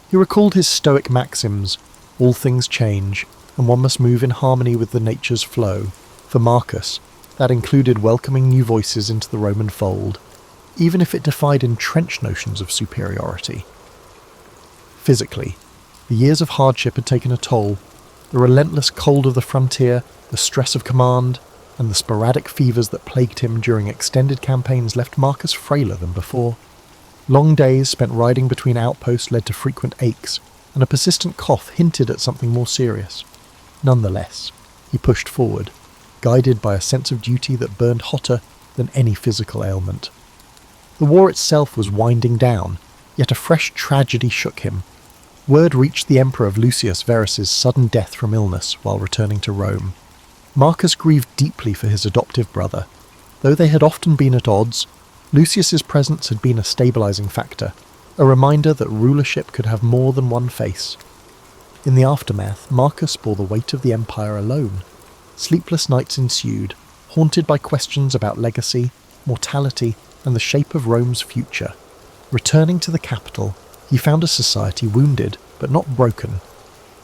He recalled his Stoic maxims: all things change, and one must move in harmony with the nature's flow. For Marcus, that included welcoming new voices into the Roman fold, even if it defied entrenched notions of superiority. Physically, the years of hardship had taken a toll. The relentless cold of the frontier, the stress of command, and the sporadic fevers that plagued him during extended campaigns left Marcus frailer than before. Long days spent riding between outposts led to frequent aches, and a persistent cough hinted at something more serious. Nonetheless, he pushed forward, guided by a sense of duty that burned hotter than any physical ailment. The war itself was winding down, yet a fresh tragedy shook him. Word reached the emperor of Lucius Verus's sudden death from illness while returning to Rome. Marcus grieved deeply for his adoptive brother. Though they had often been at odds, Lucius's presence had been a stabilizing factor, a reminder that rulership could have more than one face. In the aftermath, Marcus bore the weight of the empire alone. Sleepless nights ensued, haunted by questions about legacy, mortality, and the shape of Rome's future. Returning to the capital, he found a society wounded, but not broken.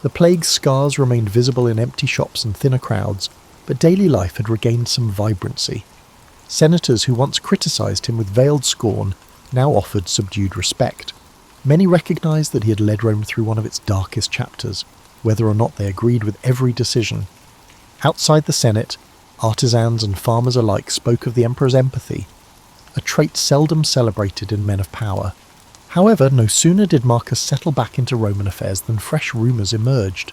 The plague's scars remained visible in empty shops and thinner crowds, but daily life had regained some vibrancy. Senators who once criticised him with veiled scorn now offered subdued respect. Many recognised that he had led Rome through one of its darkest chapters, whether or not they agreed with every decision. Outside the Senate, artisans and farmers alike spoke of the emperor's empathy, a trait seldom celebrated in men of power. However, no sooner did Marcus settle back into Roman affairs than fresh rumours emerged.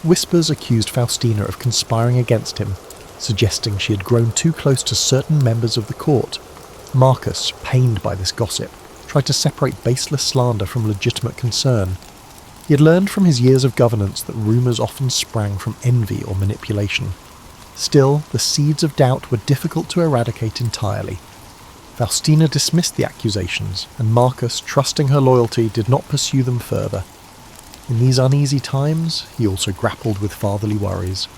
Whispers accused Faustina of conspiring against him, suggesting she had grown too close to certain members of the court. Marcus, pained by this gossip, tried to separate baseless slander from legitimate concern. He had learned from his years of governance that rumours often sprang from envy or manipulation. Still, the seeds of doubt were difficult to eradicate entirely. Faustina dismissed the accusations, and Marcus, trusting her loyalty, did not pursue them further. In these uneasy times, he also grappled with fatherly worries.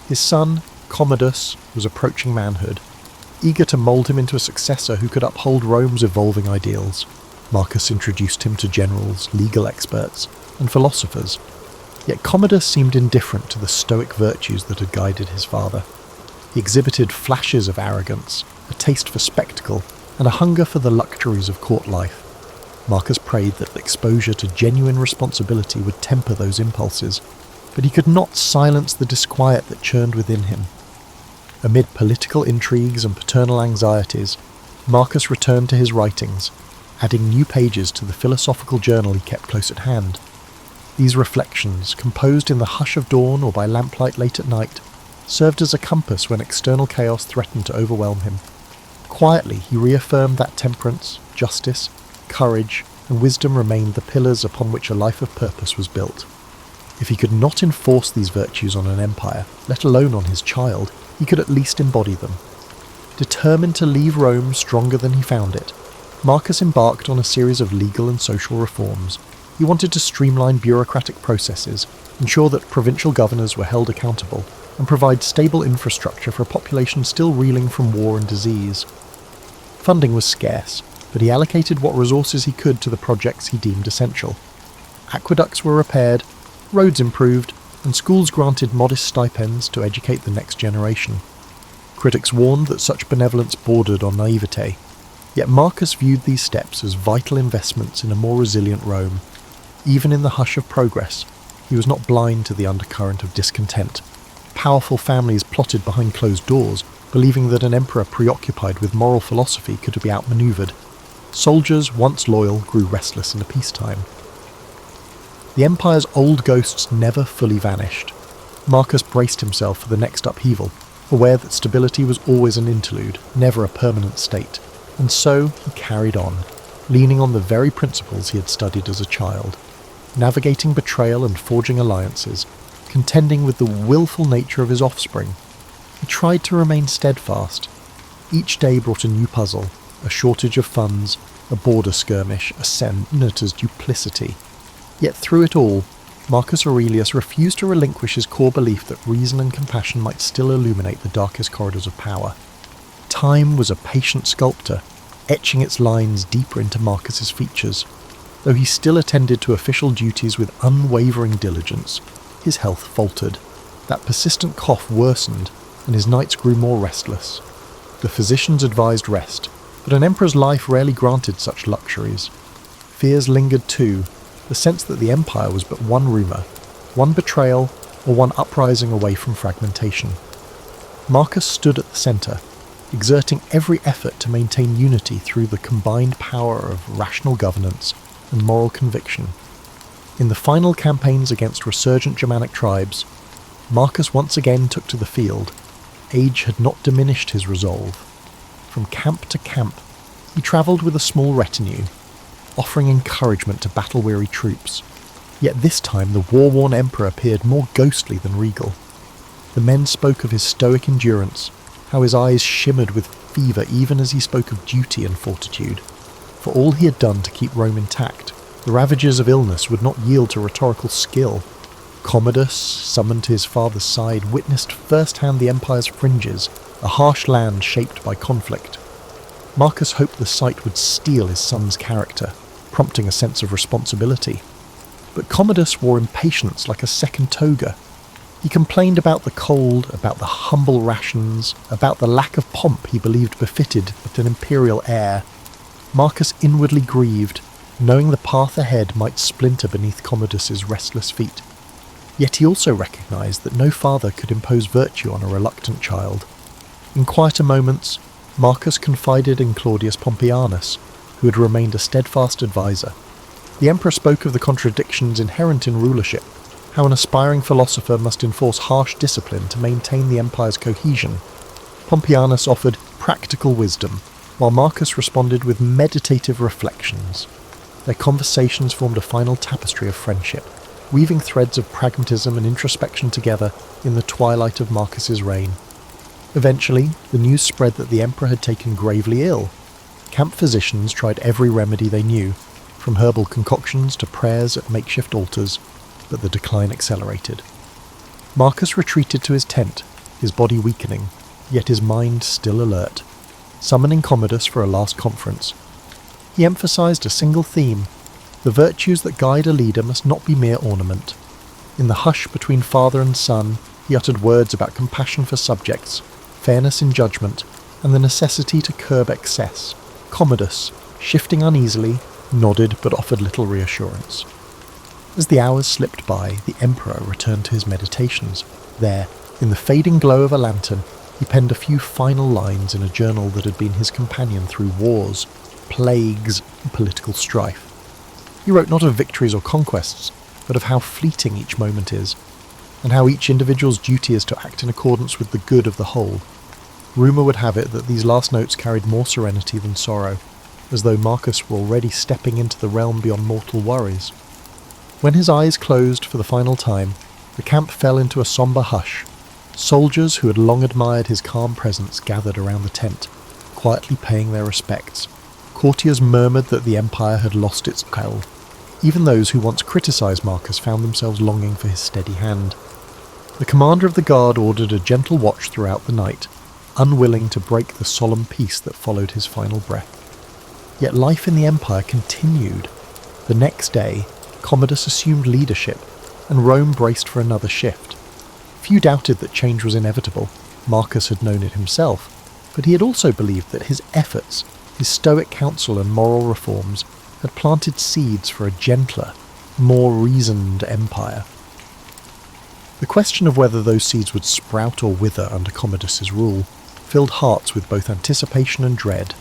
His son, Commodus, was approaching manhood, eager to mould him into a successor who could uphold Rome's evolving ideals. Marcus introduced him to generals, legal experts, and philosophers. Yet Commodus seemed indifferent to the stoic virtues that had guided his father. He exhibited flashes of arrogance, a taste for spectacle, and a hunger for the luxuries of court life. Marcus prayed that exposure to genuine responsibility would temper those impulses, but he could not silence the disquiet that churned within him. Amid political intrigues and paternal anxieties, Marcus returned to his writings, adding new pages to the philosophical journal he kept close at hand. These reflections, composed in the hush of dawn or by lamplight late at night, served as a compass when external chaos threatened to overwhelm him. Quietly, he reaffirmed that temperance, justice, courage, and wisdom remained the pillars upon which a life of purpose was built. If he could not enforce these virtues on an empire, let alone on his child, he could at least embody them. Determined to leave Rome stronger than he found it, Marcus embarked on a series of legal and social reforms. He wanted to streamline bureaucratic processes, ensure that provincial governors were held accountable, and provide stable infrastructure for a population still reeling from war and disease. Funding was scarce, but he allocated what resources he could to the projects he deemed essential. Aqueducts were repaired, roads improved, and schools granted modest stipends to educate the next generation. Critics warned that such benevolence bordered on naivete, yet Marcus viewed these steps as vital investments in a more resilient Rome. Even in the hush of progress, he was not blind to the undercurrent of discontent. Powerful families plotted behind closed doors, believing that an emperor preoccupied with moral philosophy could be outmaneuvered. Soldiers, once loyal, grew restless in peacetime. The empire's old ghosts never fully vanished. Marcus braced himself for the next upheaval, aware that stability was always an interlude, never a permanent state. And so he carried on, leaning on the very principles he had studied as a child, navigating betrayal and forging alliances, contending with the willful nature of his offspring. He tried to remain steadfast. Each day brought a new puzzle, a shortage of funds, a border skirmish, a senator's duplicity. Yet through it all, Marcus Aurelius refused to relinquish his core belief that reason and compassion might still illuminate the darkest corridors of power. Time was a patient sculptor, etching its lines deeper into Marcus's features. Though he still attended to official duties with unwavering diligence, his health faltered. That persistent cough worsened, and his nights grew more restless. The physicians advised rest, but an emperor's life rarely granted such luxuries. Fears lingered too, the sense that the empire was but one rumour, one betrayal, or one uprising away from fragmentation. Marcus stood at the centre, exerting every effort to maintain unity through the combined power of rational governance and moral conviction. In the final campaigns against resurgent Germanic tribes, Marcus once again took to the field. Age had not diminished his resolve. From camp to camp, he travelled with a small retinue, offering encouragement to battle-weary troops. Yet this time the war-worn emperor appeared more ghostly than regal. The men spoke of his stoic endurance, how his eyes shimmered with fever even as he spoke of duty and fortitude. For all he had done to keep Rome intact, the ravages of illness would not yield to rhetorical skill. Commodus, summoned to his father's side, witnessed firsthand the empire's fringes, a harsh land shaped by conflict. Marcus hoped the sight would steel his son's character, prompting a sense of responsibility. But Commodus wore impatience like a second toga. He complained about the cold, about the humble rations, about the lack of pomp he believed befitted an imperial heir. Marcus inwardly grieved, knowing the path ahead might splinter beneath Commodus's restless feet. Yet he also recognised that no father could impose virtue on a reluctant child. In quieter moments, Marcus confided in Claudius Pompeianus, who had remained a steadfast advisor. The emperor spoke of the contradictions inherent in rulership, how an aspiring philosopher must enforce harsh discipline to maintain the empire's cohesion. Pompeianus offered practical wisdom, while Marcus responded with meditative reflections. Their conversations formed a final tapestry of friendship, weaving threads of pragmatism and introspection together in the twilight of Marcus's reign. Eventually, the news spread that the emperor had taken gravely ill. Camp physicians tried every remedy they knew, from herbal concoctions to prayers at makeshift altars, but the decline accelerated. Marcus retreated to his tent, his body weakening, yet his mind still alert, summoning Commodus for a last conference. He emphasized a single theme: the virtues that guide a leader must not be mere ornament. In the hush between father and son, he uttered words about compassion for subjects, fairness in judgment, and the necessity to curb excess. Commodus, shifting uneasily, nodded but offered little reassurance. As the hours slipped by, the emperor returned to his meditations. There, in the fading glow of a lantern, he penned a few final lines in a journal that had been his companion through wars, plagues, and political strife. He wrote not of victories or conquests, but of how fleeting each moment is, and how each individual's duty is to act in accordance with the good of the whole. Rumour would have it that these last notes carried more serenity than sorrow, as though Marcus were already stepping into the realm beyond mortal worries. When his eyes closed for the final time, the camp fell into a sombre hush. Soldiers who had long admired his calm presence gathered around the tent, quietly paying their respects. Courtiers murmured that the empire had lost its quell. Even those who once criticised Marcus found themselves longing for his steady hand. The commander of the guard ordered a gentle watch throughout the night, unwilling to break the solemn peace that followed his final breath. Yet life in the empire continued. The next day, Commodus assumed leadership, and Rome braced for another shift. Few doubted that change was inevitable. Marcus had known it himself, but he had also believed that his efforts, his stoic counsel and moral reforms, had planted seeds for a gentler, more reasoned empire. The question of whether those seeds would sprout or wither under Commodus's rule filled hearts with both anticipation and dread.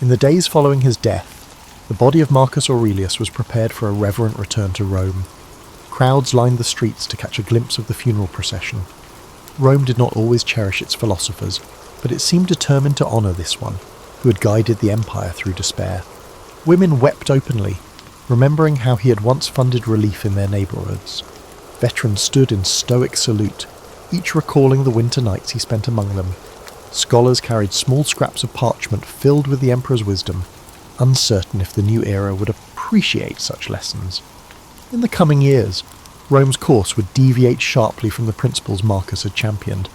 In the days following his death, the body of Marcus Aurelius was prepared for a reverent return to Rome. Crowds lined the streets to catch a glimpse of the funeral procession. Rome did not always cherish its philosophers, but it seemed determined to honour this one, who had guided the empire through despair. Women wept openly, remembering how he had once funded relief in their neighbourhoods. Veterans stood in stoic salute, each recalling the winter nights he spent among them. Scholars carried small scraps of parchment filled with the emperor's wisdom, uncertain if the new era would appreciate such lessons. In the coming years, Rome's course would deviate sharply from the principles Marcus had championed.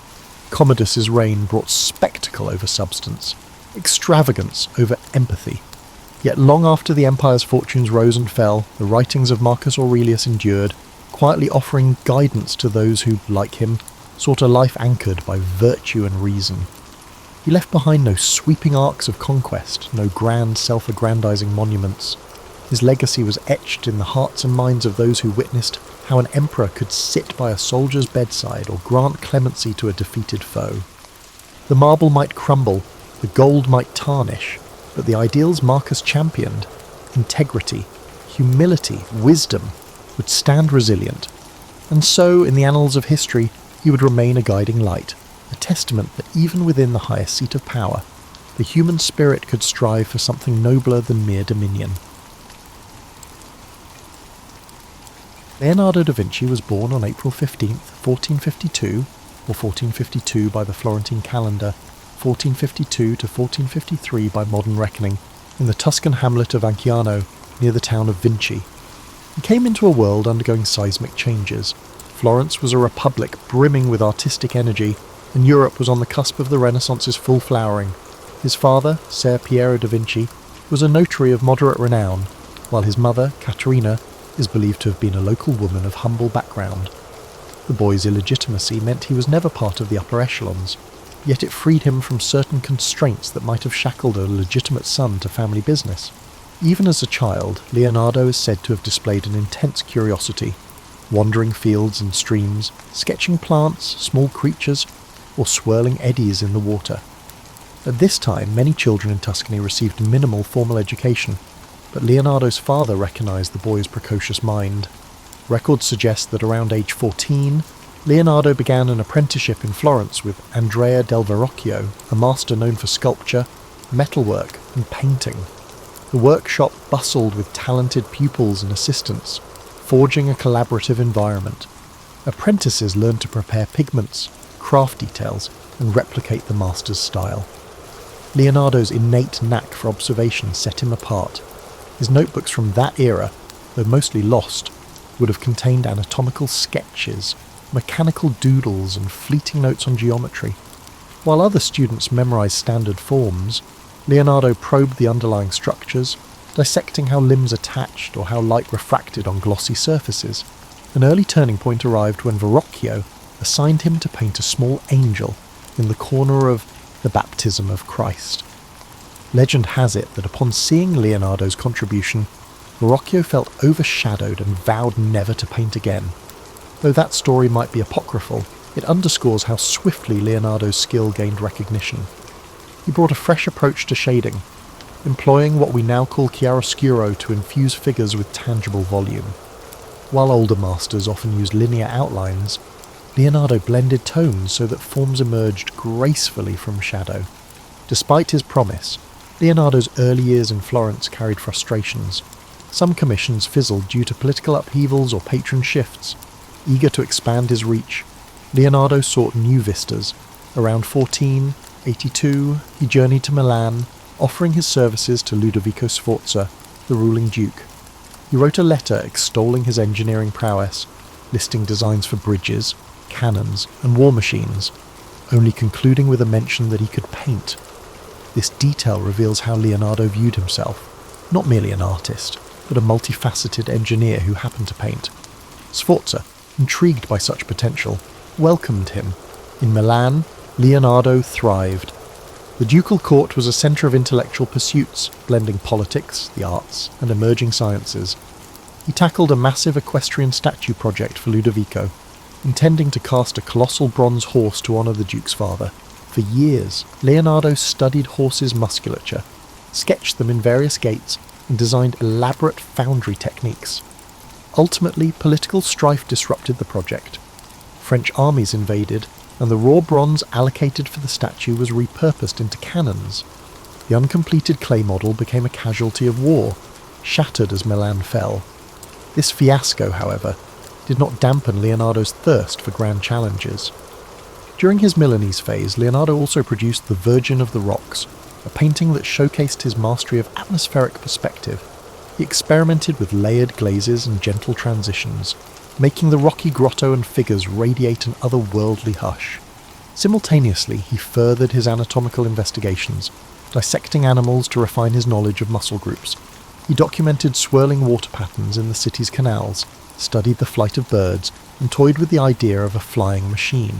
Commodus's reign brought spectacle over substance, extravagance over empathy. Yet long after the empire's fortunes rose and fell, the writings of Marcus Aurelius endured, quietly offering guidance to those who, like him, sought a life anchored by virtue and reason. He left behind no sweeping arcs of conquest, no grand self-aggrandizing monuments. His legacy was etched in the hearts and minds of those who witnessed how an emperor could sit by a soldier's bedside or grant clemency to a defeated foe. The marble might crumble, the gold might tarnish, but the ideals Marcus championed, integrity, humility, wisdom, would stand resilient. And so, in the annals of history, he would remain a guiding light, a testament that even within the highest seat of power, the human spirit could strive for something nobler than mere dominion. Leonardo da Vinci was born on April 15th, 1452, or 1452 by the Florentine calendar, 1452 to 1453 by modern reckoning, in the Tuscan hamlet of Anciano, near the town of Vinci. He came into a world undergoing seismic changes. Florence was a republic brimming with artistic energy, and Europe was on the cusp of the Renaissance's full flowering. His father, Ser Piero da Vinci, was a notary of moderate renown, while his mother, Caterina, is believed to have been a local woman of humble background. The boy's illegitimacy meant he was never part of the upper echelons, yet it freed him from certain constraints that might have shackled a legitimate son to family business. Even as a child, Leonardo is said to have displayed an intense curiosity, wandering fields and streams, sketching plants, small creatures, or swirling eddies in the water. At this time, many children in Tuscany received minimal formal education, but Leonardo's father recognised the boy's precocious mind. Records suggest that around age 14, Leonardo began an apprenticeship in Florence with Andrea del Verrocchio, a master known for sculpture, metalwork, and painting. The workshop bustled with talented pupils and assistants, forging a collaborative environment. Apprentices learned to prepare pigments, craft details, and replicate the master's style. Leonardo's innate knack for observation set him apart. His notebooks from that era, though mostly lost, would have contained anatomical sketches, mechanical doodles, and fleeting notes on geometry. While other students memorized standard forms, Leonardo probed the underlying structures, dissecting how limbs attached or how light refracted on glossy surfaces. An early turning point arrived when Verrocchio assigned him to paint a small angel in the corner of the Baptism of Christ. Legend has it that upon seeing Leonardo's contribution, Verrocchio felt overshadowed and vowed never to paint again. Though that story might be apocryphal, it underscores how swiftly Leonardo's skill gained recognition. He brought a fresh approach to shading, employing what we now call chiaroscuro to infuse figures with tangible volume. While older masters often used linear outlines, Leonardo blended tones so that forms emerged gracefully from shadow. Despite his promise, Leonardo's early years in Florence carried frustrations. Some commissions fizzled due to political upheavals or patron shifts. Eager to expand his reach, Leonardo sought new vistas. Around 1482, he journeyed to Milan, offering his services to Ludovico Sforza, the ruling duke. He wrote a letter extolling his engineering prowess, listing designs for bridges, cannons, and war machines, only concluding with a mention that he could paint. This detail reveals how Leonardo viewed himself, not merely an artist, but a multifaceted engineer who happened to paint. Sforza, intrigued by such potential, welcomed him. In Milan, Leonardo thrived. The ducal court was a centre of intellectual pursuits, blending politics, the arts, and emerging sciences. He tackled a massive equestrian statue project for Ludovico, intending to cast a colossal bronze horse to honour the duke's father. For years, Leonardo studied horses' musculature, sketched them in various gaits, and designed elaborate foundry techniques. Ultimately, political strife disrupted the project. French armies invaded, and the raw bronze allocated for the statue was repurposed into cannons. The uncompleted clay model became a casualty of war, shattered as Milan fell. This fiasco, however, did not dampen Leonardo's thirst for grand challenges. During his Milanese phase, Leonardo also produced The Virgin of the Rocks, a painting that showcased his mastery of atmospheric perspective. He experimented with layered glazes and gentle transitions, making the rocky grotto and figures radiate an otherworldly hush. Simultaneously, he furthered his anatomical investigations, dissecting animals to refine his knowledge of muscle groups. He documented swirling water patterns in the city's canals, studied the flight of birds, and toyed with the idea of a flying machine.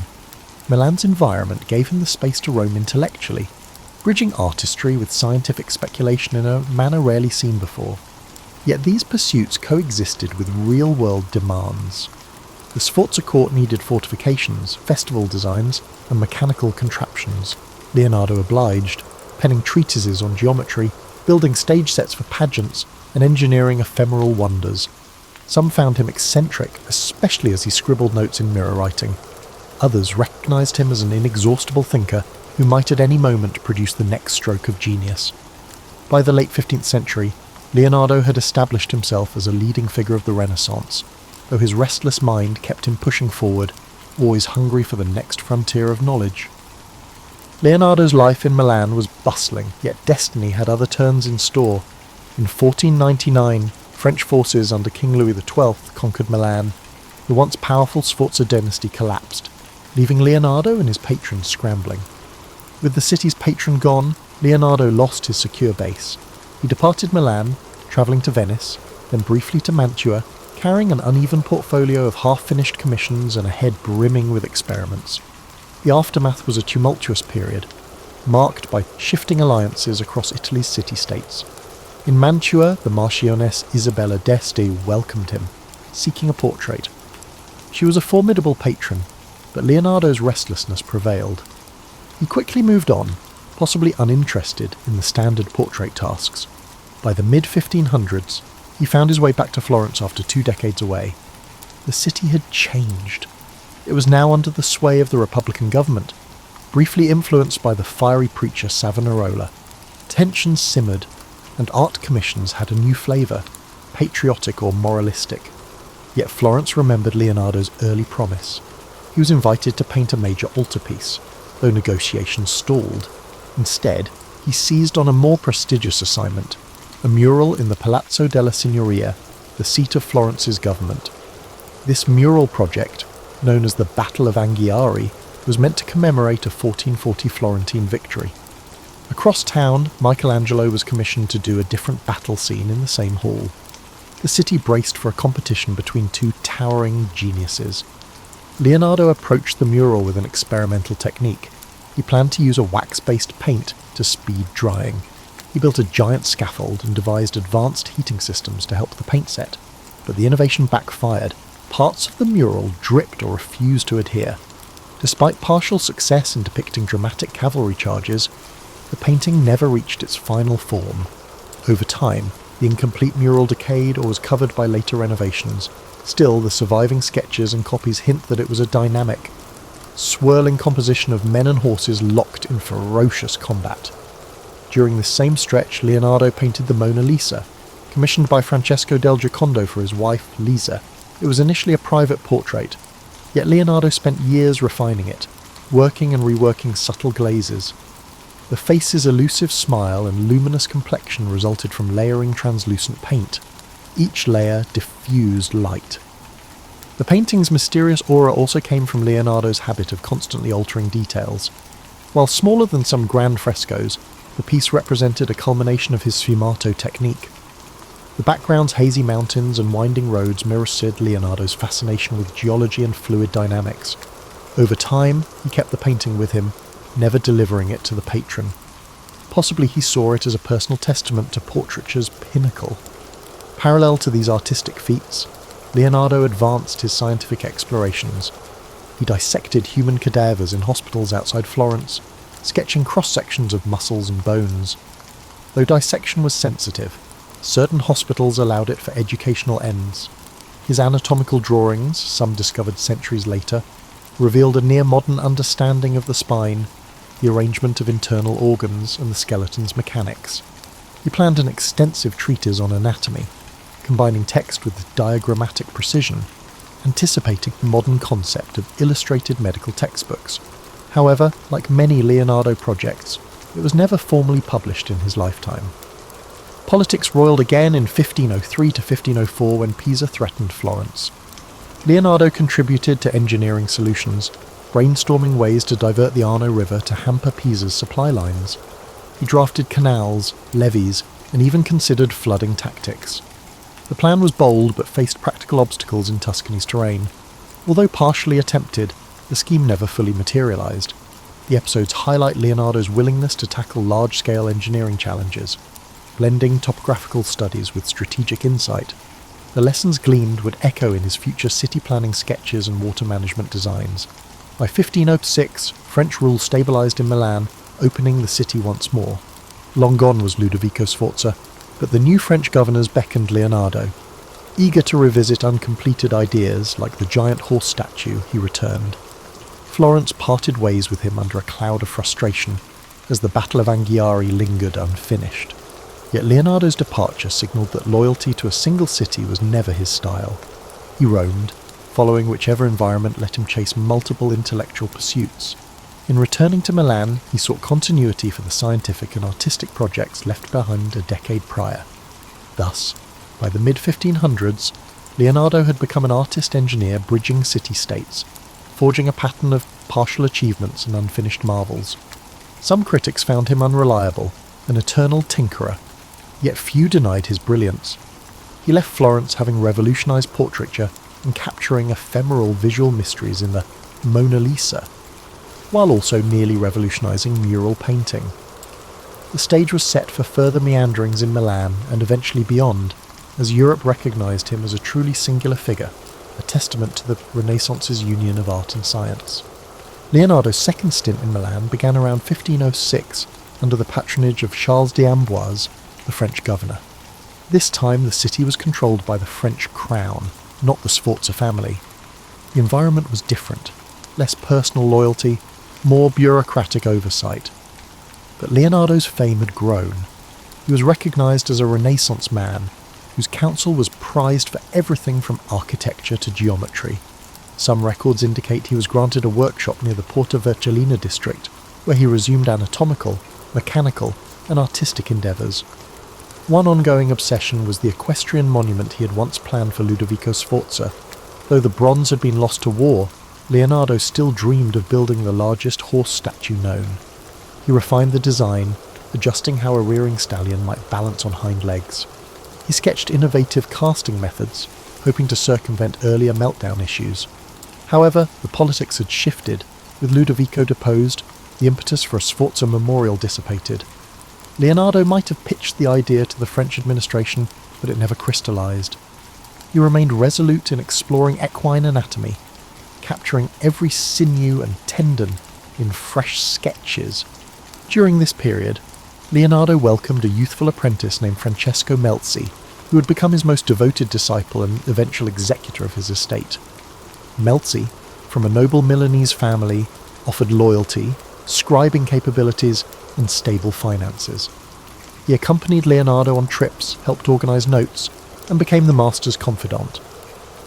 Milan's environment gave him the space to roam intellectually, bridging artistry with scientific speculation in a manner rarely seen before. Yet these pursuits coexisted with real-world demands. The Sforza court needed fortifications, festival designs, and mechanical contraptions. Leonardo obliged, penning treatises on geometry, building stage sets for pageants, and engineering ephemeral wonders. Some found him eccentric, especially as he scribbled notes in mirror writing. Others recognised him as an inexhaustible thinker who might at any moment produce the next stroke of genius. By the late 15th century, Leonardo had established himself as a leading figure of the Renaissance, though his restless mind kept him pushing forward, always hungry for the next frontier of knowledge. Leonardo's life in Milan was bustling, yet destiny had other turns in store. In 1499, French forces under King Louis XII conquered Milan. The once powerful Sforza dynasty collapsed, leaving Leonardo and his patrons scrambling. With the city's patron gone, Leonardo lost his secure base. He departed Milan, travelling to Venice, then briefly to Mantua, carrying an uneven portfolio of half-finished commissions and a head brimming with experiments. The aftermath was a tumultuous period, marked by shifting alliances across Italy's city-states. In Mantua, the Marchioness Isabella d'Este welcomed him, seeking a portrait. She was a formidable patron, but Leonardo's restlessness prevailed. He quickly moved on, possibly uninterested in the standard portrait tasks. By the mid-1500s, he found his way back to Florence after 2 decades away. The city had changed. It was now under the sway of the Republican government, briefly influenced by the fiery preacher Savonarola. Tensions simmered, and art commissions had a new flavour, patriotic or moralistic. Yet Florence remembered Leonardo's early promise. He was invited to paint a major altarpiece, though negotiations stalled. Instead, he seized on a more prestigious assignment, a mural in the Palazzo della Signoria, the seat of Florence's government. This mural project, known as the Battle of Anghiari, was meant to commemorate a 1440 Florentine victory. Across town, Michelangelo was commissioned to do a different battle scene in the same hall. The city braced for a competition between two towering geniuses. Leonardo approached the mural with an experimental technique. He planned to use a wax-based paint to speed drying. He built a giant scaffold and devised advanced heating systems to help the paint set, but the innovation backfired. Parts of the mural dripped or refused to adhere. Despite partial success in depicting dramatic cavalry charges, the painting never reached its final form. Over time, the incomplete mural decayed or was covered by later renovations. Still, the surviving sketches and copies hint that it was a dynamic, swirling composition of men and horses locked in ferocious combat. During this same stretch, Leonardo painted the Mona Lisa, commissioned by Francesco del Giocondo for his wife, Lisa. It was initially a private portrait, yet Leonardo spent years refining it, working and reworking subtle glazes. The face's elusive smile and luminous complexion resulted from layering translucent paint. Each layer diffused light. The painting's mysterious aura also came from Leonardo's habit of constantly altering details. While smaller than some grand frescoes, the piece represented a culmination of his sfumato technique. The background's hazy mountains and winding roads mirrored Leonardo's fascination with geology and fluid dynamics. Over time, he kept the painting with him, never delivering it to the patron. Possibly he saw it as a personal testament to portraiture's pinnacle. Parallel to these artistic feats, Leonardo advanced his scientific explorations. He dissected human cadavers in hospitals outside Florence, sketching cross-sections of muscles and bones. Though dissection was sensitive, certain hospitals allowed it for educational ends. His anatomical drawings, some discovered centuries later, revealed a near-modern understanding of the spine, the arrangement of internal organs, and the skeleton's mechanics. He planned an extensive treatise on anatomy, combining text with diagrammatic precision, anticipating the modern concept of illustrated medical textbooks. However, like many Leonardo projects, it was never formally published in his lifetime. Politics roiled again in 1503 to 1504 when Pisa threatened Florence. Leonardo contributed to engineering solutions, brainstorming ways to divert the Arno River to hamper Pisa's supply lines. He drafted canals, levees, and even considered flooding tactics. The plan was bold but faced practical obstacles in Tuscany's terrain. Although partially attempted, the scheme never fully materialised. The episodes highlight Leonardo's willingness to tackle large-scale engineering challenges, blending topographical studies with strategic insight. The lessons gleaned would echo in his future city planning sketches and water management designs. By 1506, French rule stabilised in Milan, opening the city once more. Long gone was Ludovico Sforza, but the new French governors beckoned Leonardo. Eager to revisit uncompleted ideas like the giant horse statue, he returned. Florence parted ways with him under a cloud of frustration as the Battle of Anghiari lingered unfinished. Yet Leonardo's departure signalled that loyalty to a single city was never his style. He roamed, following whichever environment let him chase multiple intellectual pursuits. In returning to Milan, he sought continuity for the scientific and artistic projects left behind a decade prior. Thus, by the mid-1500s, Leonardo had become an artist-engineer bridging city-states, forging a pattern of partial achievements and unfinished marvels. Some critics found him unreliable, an eternal tinkerer, yet few denied his brilliance. He left Florence having revolutionised portraiture and capturing ephemeral visual mysteries in the Mona Lisa, while also nearly revolutionising mural painting. The stage was set for further meanderings in Milan and eventually beyond, as Europe recognised him as a truly singular figure, a testament to the Renaissance's union of art and science. Leonardo's second stint in Milan began around 1506 under the patronage of Charles d'Amboise, the French governor. This time the city was controlled by the French crown, not the Sforza family. The environment was different, less personal loyalty, more bureaucratic oversight. But Leonardo's fame had grown. He was recognised as a Renaissance man, whose counsel was prized for everything from architecture to geometry. Some records indicate he was granted a workshop near the Porta Vercellina district, where he resumed anatomical, mechanical, and artistic endeavours. One ongoing obsession was the equestrian monument he had once planned for Ludovico Sforza. Though the bronze had been lost to war, Leonardo still dreamed of building the largest horse statue known. He refined the design, adjusting how a rearing stallion might balance on hind legs. He sketched innovative casting methods, hoping to circumvent earlier meltdown issues. However, the politics had shifted. With Ludovico deposed, the impetus for a Sforza memorial dissipated. Leonardo might have pitched the idea to the French administration, but it never crystallised. He remained resolute in exploring equine anatomy, capturing every sinew and tendon in fresh sketches. During this period, Leonardo welcomed a youthful apprentice named Francesco Melzi, who would become his most devoted disciple and eventual executor of his estate. Melzi, from a noble Milanese family, offered loyalty, scribing capabilities, and stable finances. He accompanied Leonardo on trips, helped organise notes, and became the master's confidant.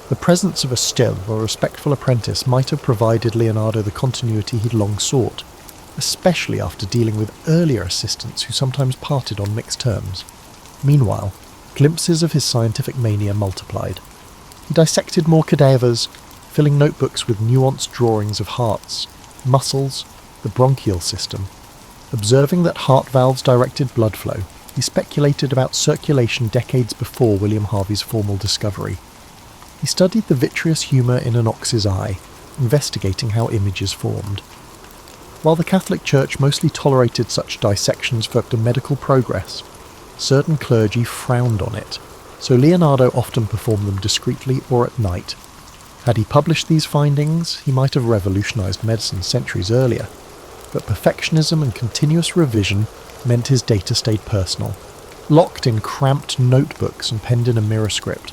The presence of a still or respectful apprentice might have provided Leonardo the continuity he'd long sought, especially after dealing with earlier assistants who sometimes parted on mixed terms. Meanwhile, glimpses of his scientific mania multiplied. He dissected more cadavers, filling notebooks with nuanced drawings of hearts, muscles, the bronchial system. Observing that heart valves directed blood flow, he speculated about circulation decades before William Harvey's formal discovery. He studied the vitreous humour in an ox's eye, investigating how images formed. While the Catholic Church mostly tolerated such dissections for medical progress, certain clergy frowned on it, so Leonardo often performed them discreetly or at night. Had he published these findings, he might have revolutionised medicine centuries earlier, but perfectionism and continuous revision meant his data stayed personal, locked in cramped notebooks and penned in a mirror script.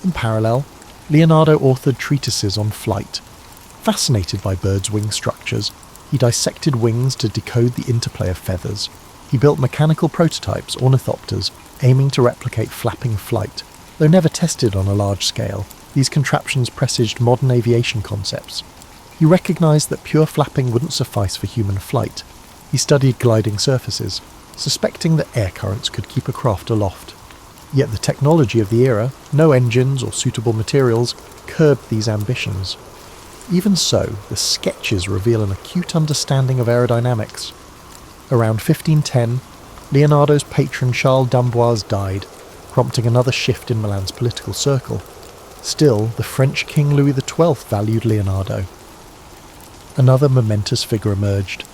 In parallel, Leonardo authored treatises on flight. Fascinated by birds' wing structures, he dissected wings to decode the interplay of feathers. He built mechanical prototypes, ornithopters, aiming to replicate flapping flight. Though never tested on a large scale, these contraptions presaged modern aviation concepts. He recognised that pure flapping wouldn't suffice for human flight. He studied gliding surfaces, suspecting that air currents could keep a craft aloft. Yet the technology of the era, no engines or suitable materials, curbed these ambitions. Even so, the sketches reveal an acute understanding of aerodynamics. Around 1510, Leonardo's patron Charles d'Amboise died, prompting another shift in Milan's political circle. Still, the French King Louis XII valued Leonardo. Another momentous figure emerged.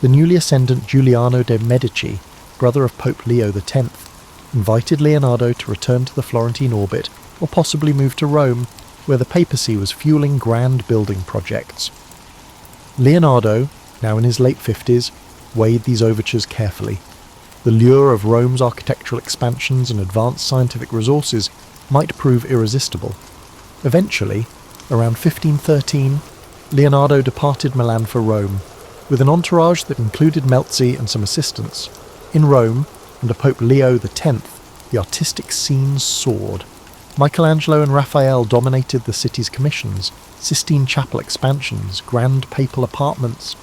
The newly ascendant Giuliano de' Medici, brother of Pope Leo X, invited Leonardo to return to the Florentine orbit or possibly move to Rome, where the papacy was fueling grand building projects. Leonardo, now in his late 50s, weighed these overtures carefully. The lure of Rome's architectural expansions and advanced scientific resources might prove irresistible. Eventually, around 1513, Leonardo departed Milan for Rome, with an entourage that included Melzi and some assistants. In Rome, under Pope Leo X, the artistic scene soared. Michelangelo and Raphael dominated the city's commissions, Sistine Chapel expansions, grand papal apartments.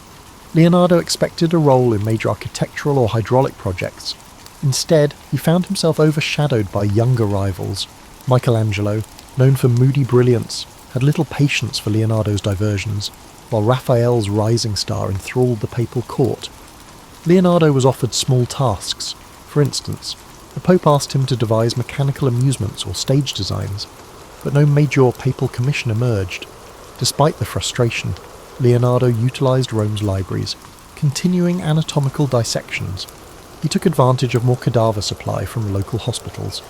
Leonardo expected a role in major architectural or hydraulic projects. Instead, he found himself overshadowed by younger rivals. Michelangelo, known for moody brilliance, had little patience for Leonardo's diversions, while Raphael's rising star enthralled the papal court. Leonardo was offered small tasks. For instance, the Pope asked him to devise mechanical amusements or stage designs, but no major papal commission emerged. Despite the frustration, Leonardo utilised Rome's libraries, continuing anatomical dissections. He took advantage of more cadaver supply from local hospitals.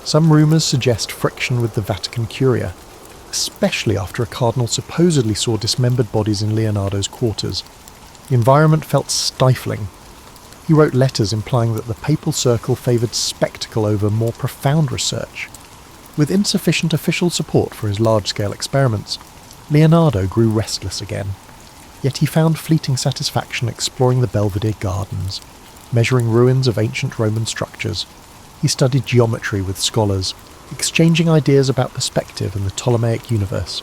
Some rumours suggest friction with the Vatican Curia, especially after a cardinal supposedly saw dismembered bodies in Leonardo's quarters. The environment felt stifling. He wrote letters implying that the papal circle favoured spectacle over more profound research. With insufficient official support for his large-scale experiments, Leonardo grew restless again. Yet he found fleeting satisfaction exploring the Belvedere Gardens, measuring ruins of ancient Roman structures. He studied geometry with scholars, exchanging ideas about perspective and the Ptolemaic universe.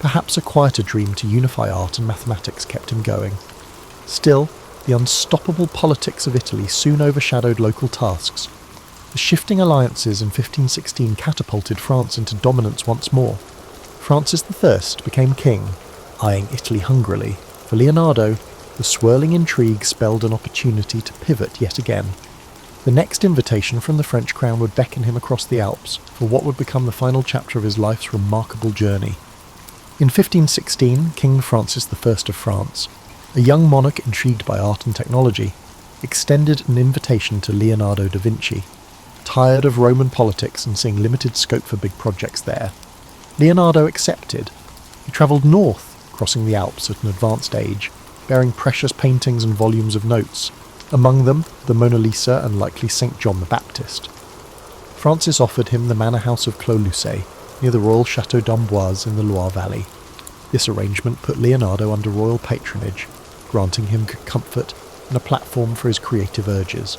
Perhaps a quieter dream to unify art and mathematics kept him going. Still, the unstoppable politics of Italy soon overshadowed local tasks. The shifting alliances in 1516 catapulted France into dominance once more. Francis I became king, eyeing Italy hungrily. For Leonardo, the swirling intrigue spelled an opportunity to pivot yet again. The next invitation from the French crown would beckon him across the Alps for what would become the final chapter of his life's remarkable journey. In 1516, King Francis I of France, a young monarch intrigued by art and technology, extended an invitation to Leonardo da Vinci. Tired of Roman politics and seeing limited scope for big projects there, Leonardo accepted. He travelled north, crossing the Alps at an advanced age, bearing precious paintings and volumes of notes, among them the Mona Lisa and likely St. John the Baptist. Francis offered him the manor house of Clos-Lucé, near the royal Château d'Amboise in the Loire Valley. This arrangement put Leonardo under royal patronage, granting him comfort and a platform for his creative urges.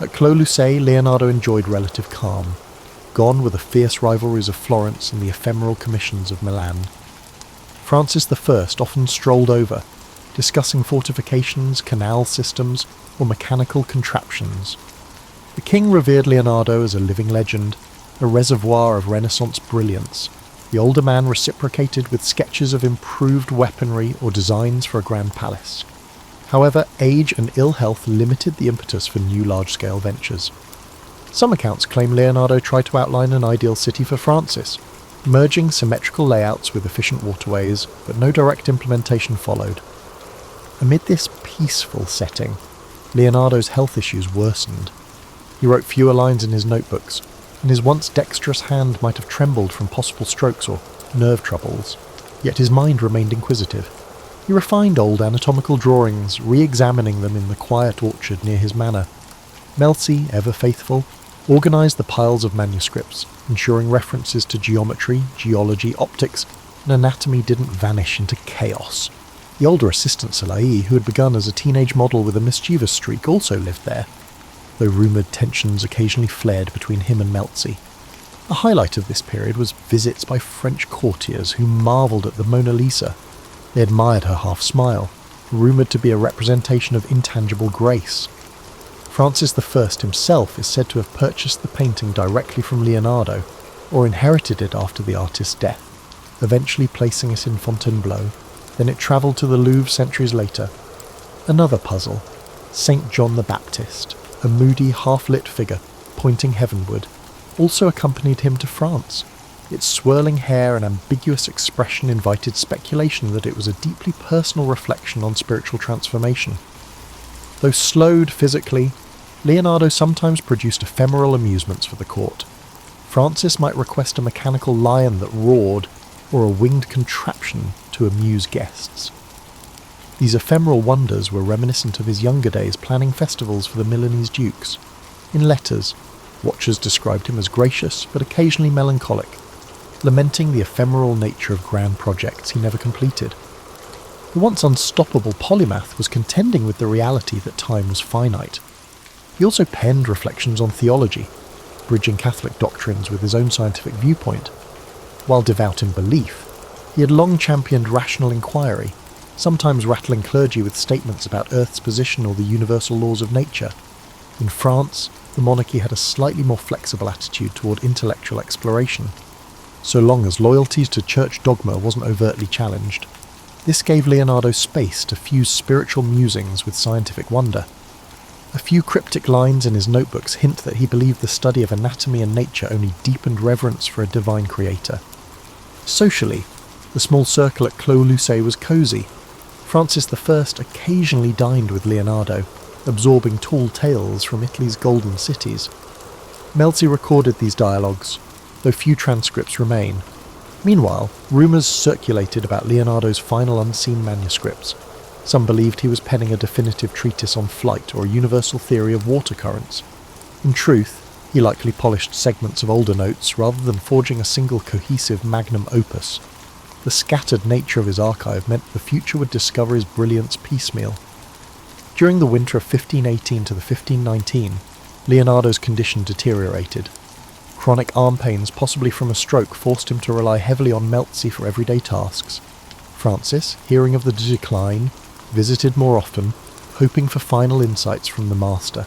At Clos-Lucé, Leonardo enjoyed relative calm, gone were the fierce rivalries of Florence and the ephemeral commissions of Milan. Francis I often strolled over, discussing fortifications, canal systems, or mechanical contraptions. The king revered Leonardo as a living legend, a reservoir of Renaissance brilliance. The older man reciprocated with sketches of improved weaponry or designs for a grand palace. However, age and ill health limited the impetus for new large-scale ventures. Some accounts claim Leonardo tried to outline an ideal city for Francis, merging symmetrical layouts with efficient waterways, but no direct implementation followed. Amid this peaceful setting, Leonardo's health issues worsened. He wrote fewer lines in his notebooks, and his once dexterous hand might have trembled from possible strokes or nerve troubles, yet his mind remained inquisitive. He refined old anatomical drawings, re-examining them in the quiet orchard near his manor. Melzi, ever faithful, organised the piles of manuscripts, ensuring references to geometry, geology, optics, and anatomy didn't vanish into chaos. The older assistant Salai, who had begun as a teenage model with a mischievous streak, also lived there, though rumoured tensions occasionally flared between him and Melzi. A highlight of this period was visits by French courtiers who marvelled at the Mona Lisa. They admired her half-smile, rumoured to be a representation of intangible grace. Francis I himself is said to have purchased the painting directly from Leonardo, or inherited it after the artist's death, eventually placing it in Fontainebleau. Then it travelled to the Louvre centuries later. Another puzzle, St. John the Baptist, a moody, half-lit figure pointing heavenward, also accompanied him to France. Its swirling hair and ambiguous expression invited speculation that it was a deeply personal reflection on spiritual transformation. Though slowed physically, Leonardo sometimes produced ephemeral amusements for the court. Francis might request a mechanical lion that roared, or a winged contraption to amuse guests. These ephemeral wonders were reminiscent of his younger days planning festivals for the Milanese dukes. In letters, watchers described him as gracious but occasionally melancholic, lamenting the ephemeral nature of grand projects he never completed. The once unstoppable polymath was contending with the reality that time was finite. He also penned reflections on theology, bridging Catholic doctrines with his own scientific viewpoint. While devout in belief, he had long championed rational inquiry, sometimes rattling clergy with statements about Earth's position or the universal laws of nature. In France, the monarchy had a slightly more flexible attitude toward intellectual exploration, so long as loyalty to church dogma wasn't overtly challenged. This gave Leonardo space to fuse spiritual musings with scientific wonder. A few cryptic lines in his notebooks hint that he believed the study of anatomy and nature only deepened reverence for a divine creator. Socially, the small circle at Clos Lucé was cosy. Francis I occasionally dined with Leonardo, absorbing tall tales from Italy's golden cities. Melzi recorded these dialogues, though few transcripts remain. Meanwhile, rumours circulated about Leonardo's final unseen manuscripts. Some believed he was penning a definitive treatise on flight or a universal theory of water currents. In truth, he likely polished segments of older notes rather than forging a single cohesive magnum opus. The scattered nature of his archive meant the future would discover his brilliance piecemeal. During the winter of 1518 to the 1519, Leonardo's condition deteriorated. Chronic arm pains, possibly from a stroke, forced him to rely heavily on Melzi for everyday tasks. Francis, hearing of the decline, visited more often, hoping for final insights from the master.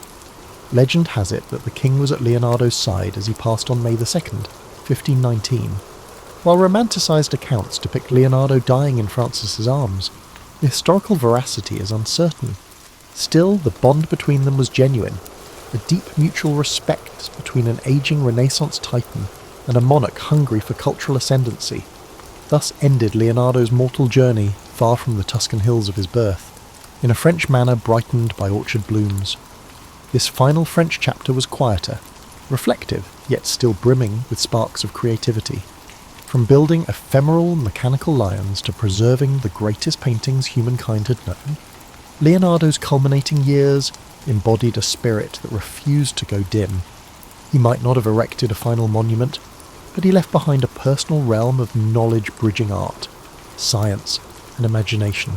Legend has it that the king was at Leonardo's side as he passed on May 2nd, 1519. While romanticised accounts depict Leonardo dying in Francis's arms, the historical veracity is uncertain. Still, the bond between them was genuine, a deep mutual respect between an ageing Renaissance titan and a monarch hungry for cultural ascendancy. Thus ended Leonardo's mortal journey far from the Tuscan hills of his birth, in a French manor brightened by orchard blooms. This final French chapter was quieter, reflective, yet still brimming with sparks of creativity. From building ephemeral mechanical lions to preserving the greatest paintings humankind had known, Leonardo's culminating years embodied a spirit that refused to go dim. He might not have erected a final monument, but he left behind a personal realm of knowledge-bridging art, science, and imagination,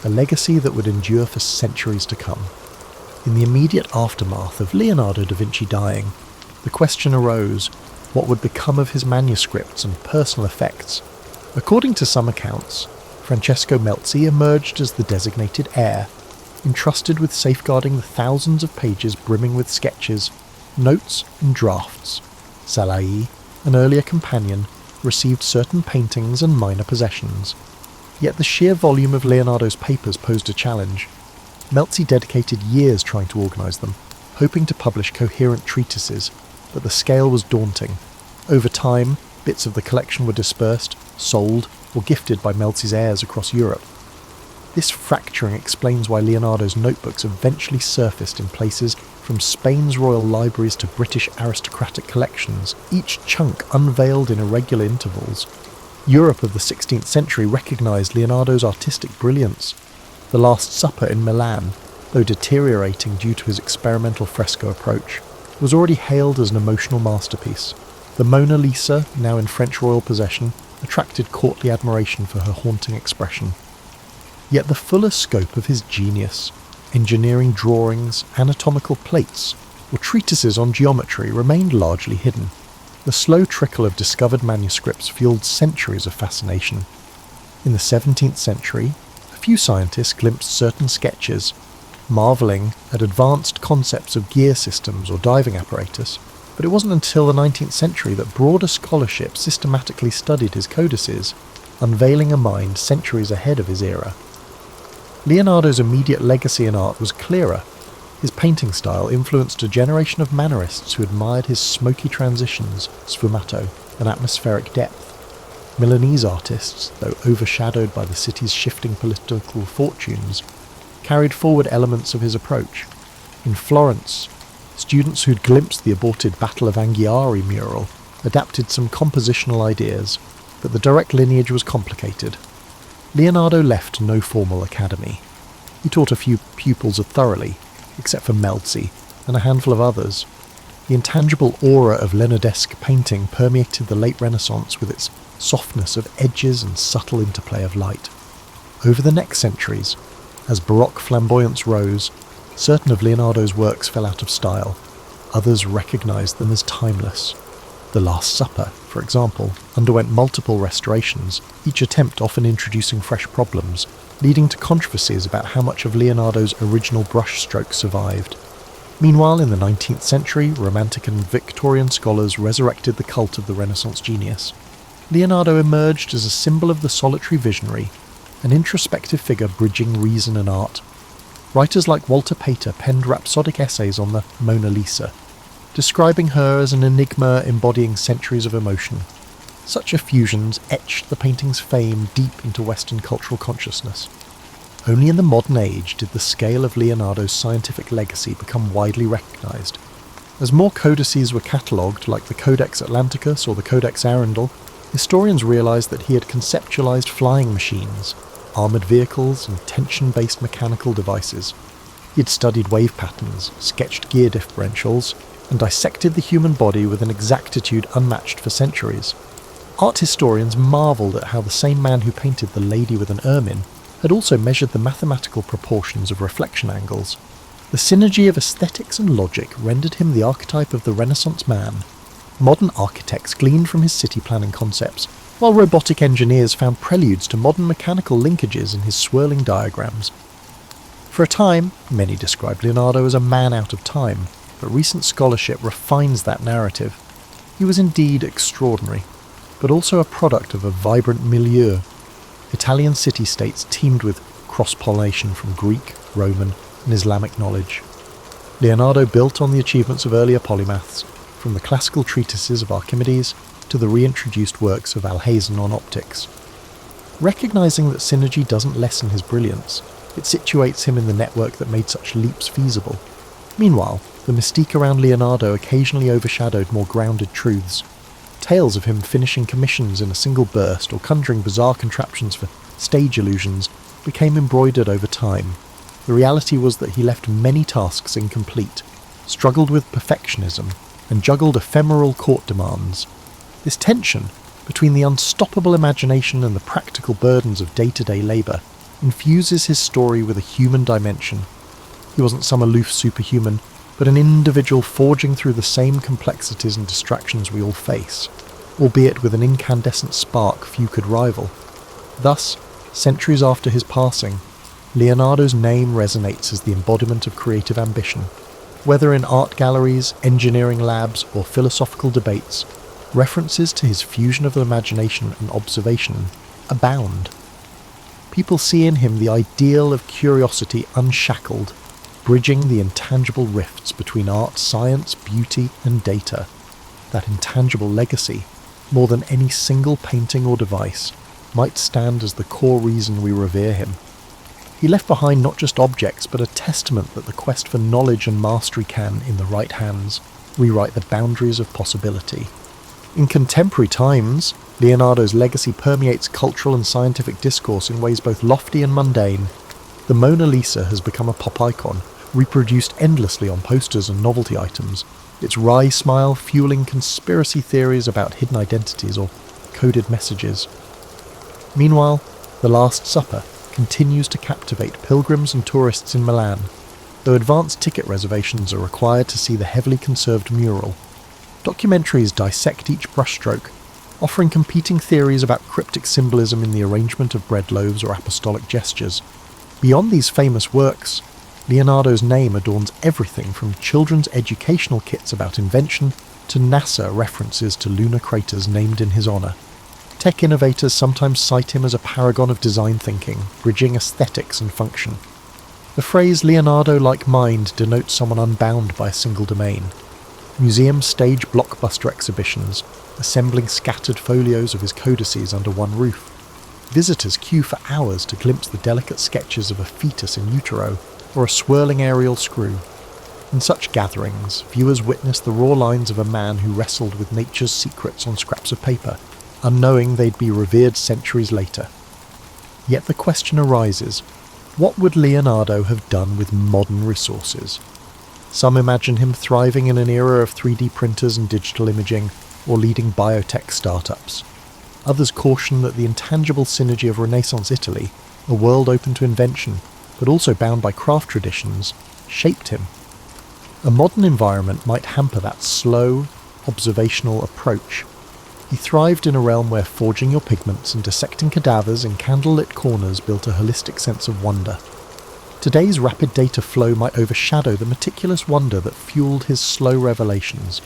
a legacy that would endure for centuries to come. In the immediate aftermath of Leonardo da Vinci dying, the question arose, what would become of his manuscripts and personal effects? According to some accounts, Francesco Melzi emerged as the designated heir, entrusted with safeguarding the thousands of pages brimming with sketches, notes and drafts. Salai, an earlier companion, received certain paintings and minor possessions. Yet the sheer volume of Leonardo's papers posed a challenge. Melzi dedicated years trying to organise them, hoping to publish coherent treatises, but the scale was daunting. Over time, bits of the collection were dispersed, sold, or gifted by Melzi's heirs across Europe. This fracturing explains why Leonardo's notebooks eventually surfaced in places from Spain's royal libraries to British aristocratic collections, each chunk unveiled in irregular intervals. Europe of the 16th century recognised Leonardo's artistic brilliance. The Last Supper in Milan, though deteriorating due to his experimental fresco approach, was already hailed as an emotional masterpiece. The Mona Lisa, now in French royal possession, attracted courtly admiration for her haunting expression. Yet the fuller scope of his genius, engineering drawings, anatomical plates, or treatises on geometry remained largely hidden. The slow trickle of discovered manuscripts fueled centuries of fascination. In the 17th century, a few scientists glimpsed certain sketches, marvelling at advanced concepts of gear systems or diving apparatus, but it wasn't until the 19th century that broader scholarship systematically studied his codices, unveiling a mind centuries ahead of his era. Leonardo's immediate legacy in art was clearer. His painting style influenced a generation of mannerists who admired his smoky transitions, sfumato, and atmospheric depth. Milanese artists, though overshadowed by the city's shifting political fortunes, carried forward elements of his approach. In Florence, students who'd glimpsed the aborted Battle of Anghiari mural adapted some compositional ideas, but the direct lineage was complicated. Leonardo left no formal academy. He taught a few pupils thoroughly, except for Melzi and a handful of others. The intangible aura of Leonardesque painting permeated the late Renaissance with its softness of edges and subtle interplay of light. Over the next centuries, as Baroque flamboyance rose, certain of Leonardo's works fell out of style. Others recognised them as timeless. The Last Supper, for example, underwent multiple restorations, each attempt often introducing fresh problems, leading to controversies about how much of Leonardo's original brushstroke survived. Meanwhile, in the 19th century, Romantic and Victorian scholars resurrected the cult of the Renaissance genius. Leonardo emerged as a symbol of the solitary visionary, an introspective figure bridging reason and art. Writers like Walter Pater penned rhapsodic essays on the Mona Lisa, describing her as an enigma embodying centuries of emotion. Such effusions etched the painting's fame deep into Western cultural consciousness. Only in the modern age did the scale of Leonardo's scientific legacy become widely recognised. As more codices were catalogued, like the Codex Atlanticus or the Codex Arundel, historians realised that he had conceptualised flying machines, armoured vehicles, and tension-based mechanical devices. He had studied wave patterns, sketched gear differentials, and dissected the human body with an exactitude unmatched for centuries. Art historians marvelled at how the same man who painted the lady with an ermine had also measured the mathematical proportions of reflection angles. The synergy of aesthetics and logic rendered him the archetype of the Renaissance man. Modern architects gleaned from his city planning concepts, while robotic engineers found preludes to modern mechanical linkages in his swirling diagrams. For a time, many described Leonardo as a man out of time, but recent scholarship refines that narrative. He was indeed extraordinary, but also a product of a vibrant milieu. Italian city-states teemed with cross-pollination from Greek, Roman, and Islamic knowledge. Leonardo built on the achievements of earlier polymaths, from the classical treatises of Archimedes to the reintroduced works of Alhazen on optics. Recognising that synergy doesn't lessen his brilliance, it situates him in the network that made such leaps feasible. Meanwhile, the mystique around Leonardo occasionally overshadowed more grounded truths. Tales of him finishing commissions in a single burst or conjuring bizarre contraptions for stage illusions became embroidered over time. The reality was that he left many tasks incomplete, struggled with perfectionism, and juggled ephemeral court demands. This tension between the unstoppable imagination and the practical burdens of day-to-day labour infuses his story with a human dimension. He wasn't some aloof superhuman, but an individual forging through the same complexities and distractions we all face, albeit with an incandescent spark few could rival. Thus, centuries after his passing, Leonardo's name resonates as the embodiment of creative ambition. Whether in art galleries, engineering labs, or philosophical debates, references to his fusion of imagination and observation abound. People see in him the ideal of curiosity unshackled, bridging the intangible rifts between art, science, beauty, and data. That intangible legacy, more than any single painting or device, might stand as the core reason we revere him. He left behind not just objects, but a testament that the quest for knowledge and mastery can, in the right hands, rewrite the boundaries of possibility. In contemporary times, Leonardo's legacy permeates cultural and scientific discourse in ways both lofty and mundane. The Mona Lisa has become a pop icon, reproduced endlessly on posters and novelty items, its wry smile fueling conspiracy theories about hidden identities or coded messages. Meanwhile, The Last Supper continues to captivate pilgrims and tourists in Milan, though advanced ticket reservations are required to see the heavily conserved mural. Documentaries dissect each brushstroke, offering competing theories about cryptic symbolism in the arrangement of bread loaves or apostolic gestures. Beyond these famous works, Leonardo's name adorns everything from children's educational kits about invention to NASA references to lunar craters named in his honour. Tech innovators sometimes cite him as a paragon of design thinking, bridging aesthetics and function. The phrase Leonardo-like mind denotes someone unbound by a single domain. Museums stage blockbuster exhibitions, assembling scattered folios of his codices under one roof. Visitors queue for hours to glimpse the delicate sketches of a fetus in utero or a swirling aerial screw. In such gatherings, viewers witness the raw lines of a man who wrestled with nature's secrets on scraps of paper, unknowing they'd be revered centuries later. Yet the question arises, what would Leonardo have done with modern resources? Some imagine him thriving in an era of 3D printers and digital imaging, or leading biotech startups. Others caution that the intangible synergy of Renaissance Italy, a world open to invention, but also bound by craft traditions, shaped him. A modern environment might hamper that slow, observational approach. He thrived in a realm where forging your pigments and dissecting cadavers in candlelit corners built a holistic sense of wonder. Today's rapid data flow might overshadow the meticulous wonder that fueled his slow revelations.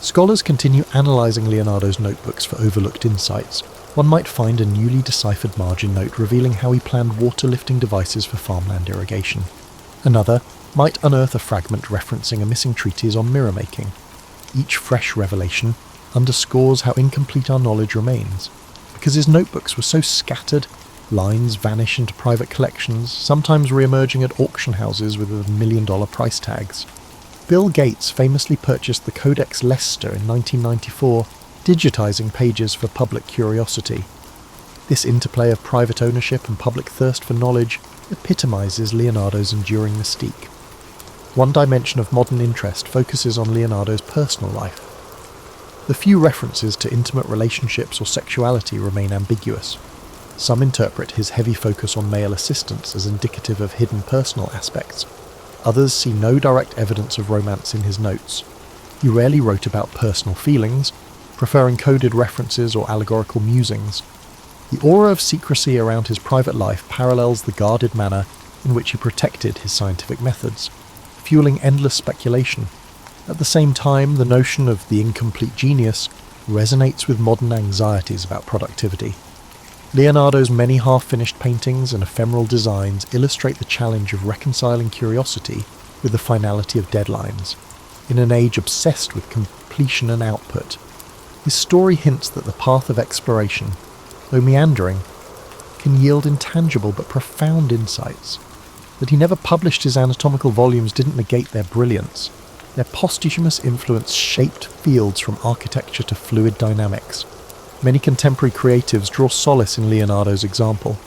Scholars continue analysing Leonardo's notebooks for overlooked insights. One might find a newly deciphered margin note revealing how he planned water-lifting devices for farmland irrigation. Another might unearth a fragment referencing a missing treatise on mirror making. Each fresh revelation underscores how incomplete our knowledge remains. Because his notebooks were so scattered, lines vanish into private collections, sometimes re-emerging at auction houses with $1 million price tags. Bill Gates famously purchased the Codex Leicester in 1994, digitizing pages for public curiosity. This interplay of private ownership and public thirst for knowledge epitomizes Leonardo's enduring mystique. One dimension of modern interest focuses on Leonardo's personal life. The few references to intimate relationships or sexuality remain ambiguous. Some interpret his heavy focus on male assistants as indicative of hidden personal aspects. Others see no direct evidence of romance in his notes. He rarely wrote about personal feelings, preferring coded references or allegorical musings. The aura of secrecy around his private life parallels the guarded manner in which he protected his scientific methods, fueling endless speculation. At the same time, the notion of the incomplete genius resonates with modern anxieties about productivity. Leonardo's many half-finished paintings and ephemeral designs illustrate the challenge of reconciling curiosity with the finality of deadlines. In an age obsessed with completion and output, his story hints that the path of exploration, though meandering, can yield intangible but profound insights. That he never published his anatomical volumes didn't negate their brilliance. Their posthumous influence shaped fields from architecture to fluid dynamics. Many contemporary creatives draw solace in Leonardo's example.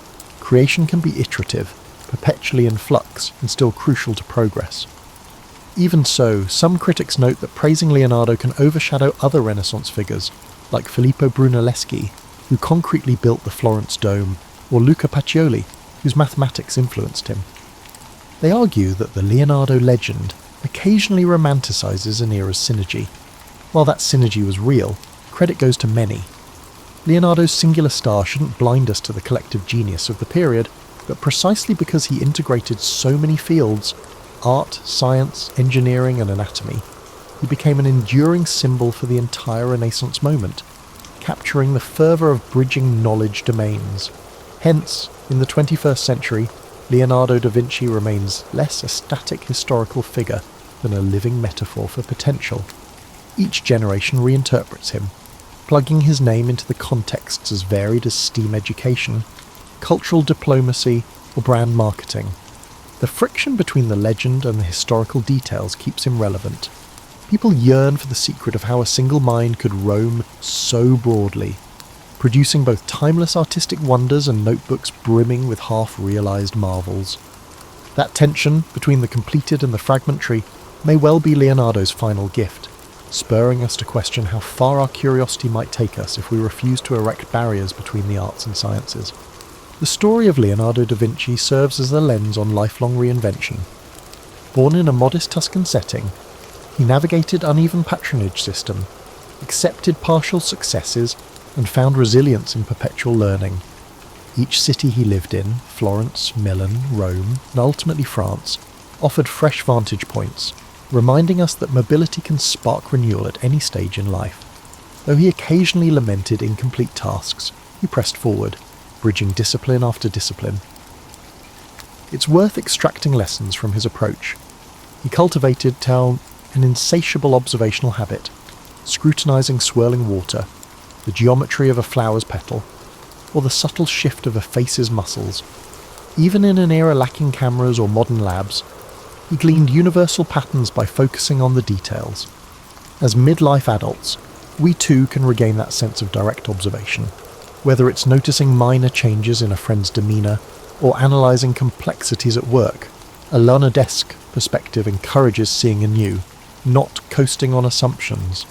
Creation can be iterative, perpetually in flux, and still crucial to progress. Even so, some critics note that praising Leonardo can overshadow other Renaissance figures, like Filippo Brunelleschi, who concretely built the Florence Dome, or Luca Pacioli, whose mathematics influenced him. They argue that the Leonardo legend occasionally romanticizes an era's synergy. While that synergy was real, credit goes to many. Leonardo's singular star shouldn't blind us to the collective genius of the period, but precisely because he integrated so many fields, art, science, engineering and anatomy, he became an enduring symbol for the entire Renaissance moment, capturing the fervour of bridging knowledge domains. Hence, in the 21st century, Leonardo da Vinci remains less a static historical figure than a living metaphor for potential. Each generation reinterprets him, plugging his name into the contexts as varied as STEAM education, cultural diplomacy, or brand marketing. The friction between the legend and the historical details keeps him relevant. People yearn for the secret of how a single mind could roam so broadly, producing both timeless artistic wonders and notebooks brimming with half-realised marvels. That tension between the completed and the fragmentary may well be Leonardo's final gift, spurring us to question how far our curiosity might take us if we refuse to erect barriers between the arts and sciences. The story of Leonardo da Vinci serves as a lens on lifelong reinvention. Born in a modest Tuscan setting, he navigated uneven patronage system, accepted partial successes, and found resilience in perpetual learning. Each city he lived in, Florence, Milan, Rome, and ultimately France, offered fresh vantage points, reminding us that mobility can spark renewal at any stage in life. Though he occasionally lamented incomplete tasks, he pressed forward, bridging discipline after discipline. It's worth extracting lessons from his approach. He cultivated an insatiable observational habit, scrutinizing swirling water, the geometry of a flower's petal, or the subtle shift of a face's muscles. Even in an era lacking cameras or modern labs, he gleaned universal patterns by focusing on the details. As midlife adults, we too can regain that sense of direct observation, whether it's noticing minor changes in a friend's demeanour or analysing complexities at work. A Leonardesque perspective encourages seeing anew, not coasting on assumptions.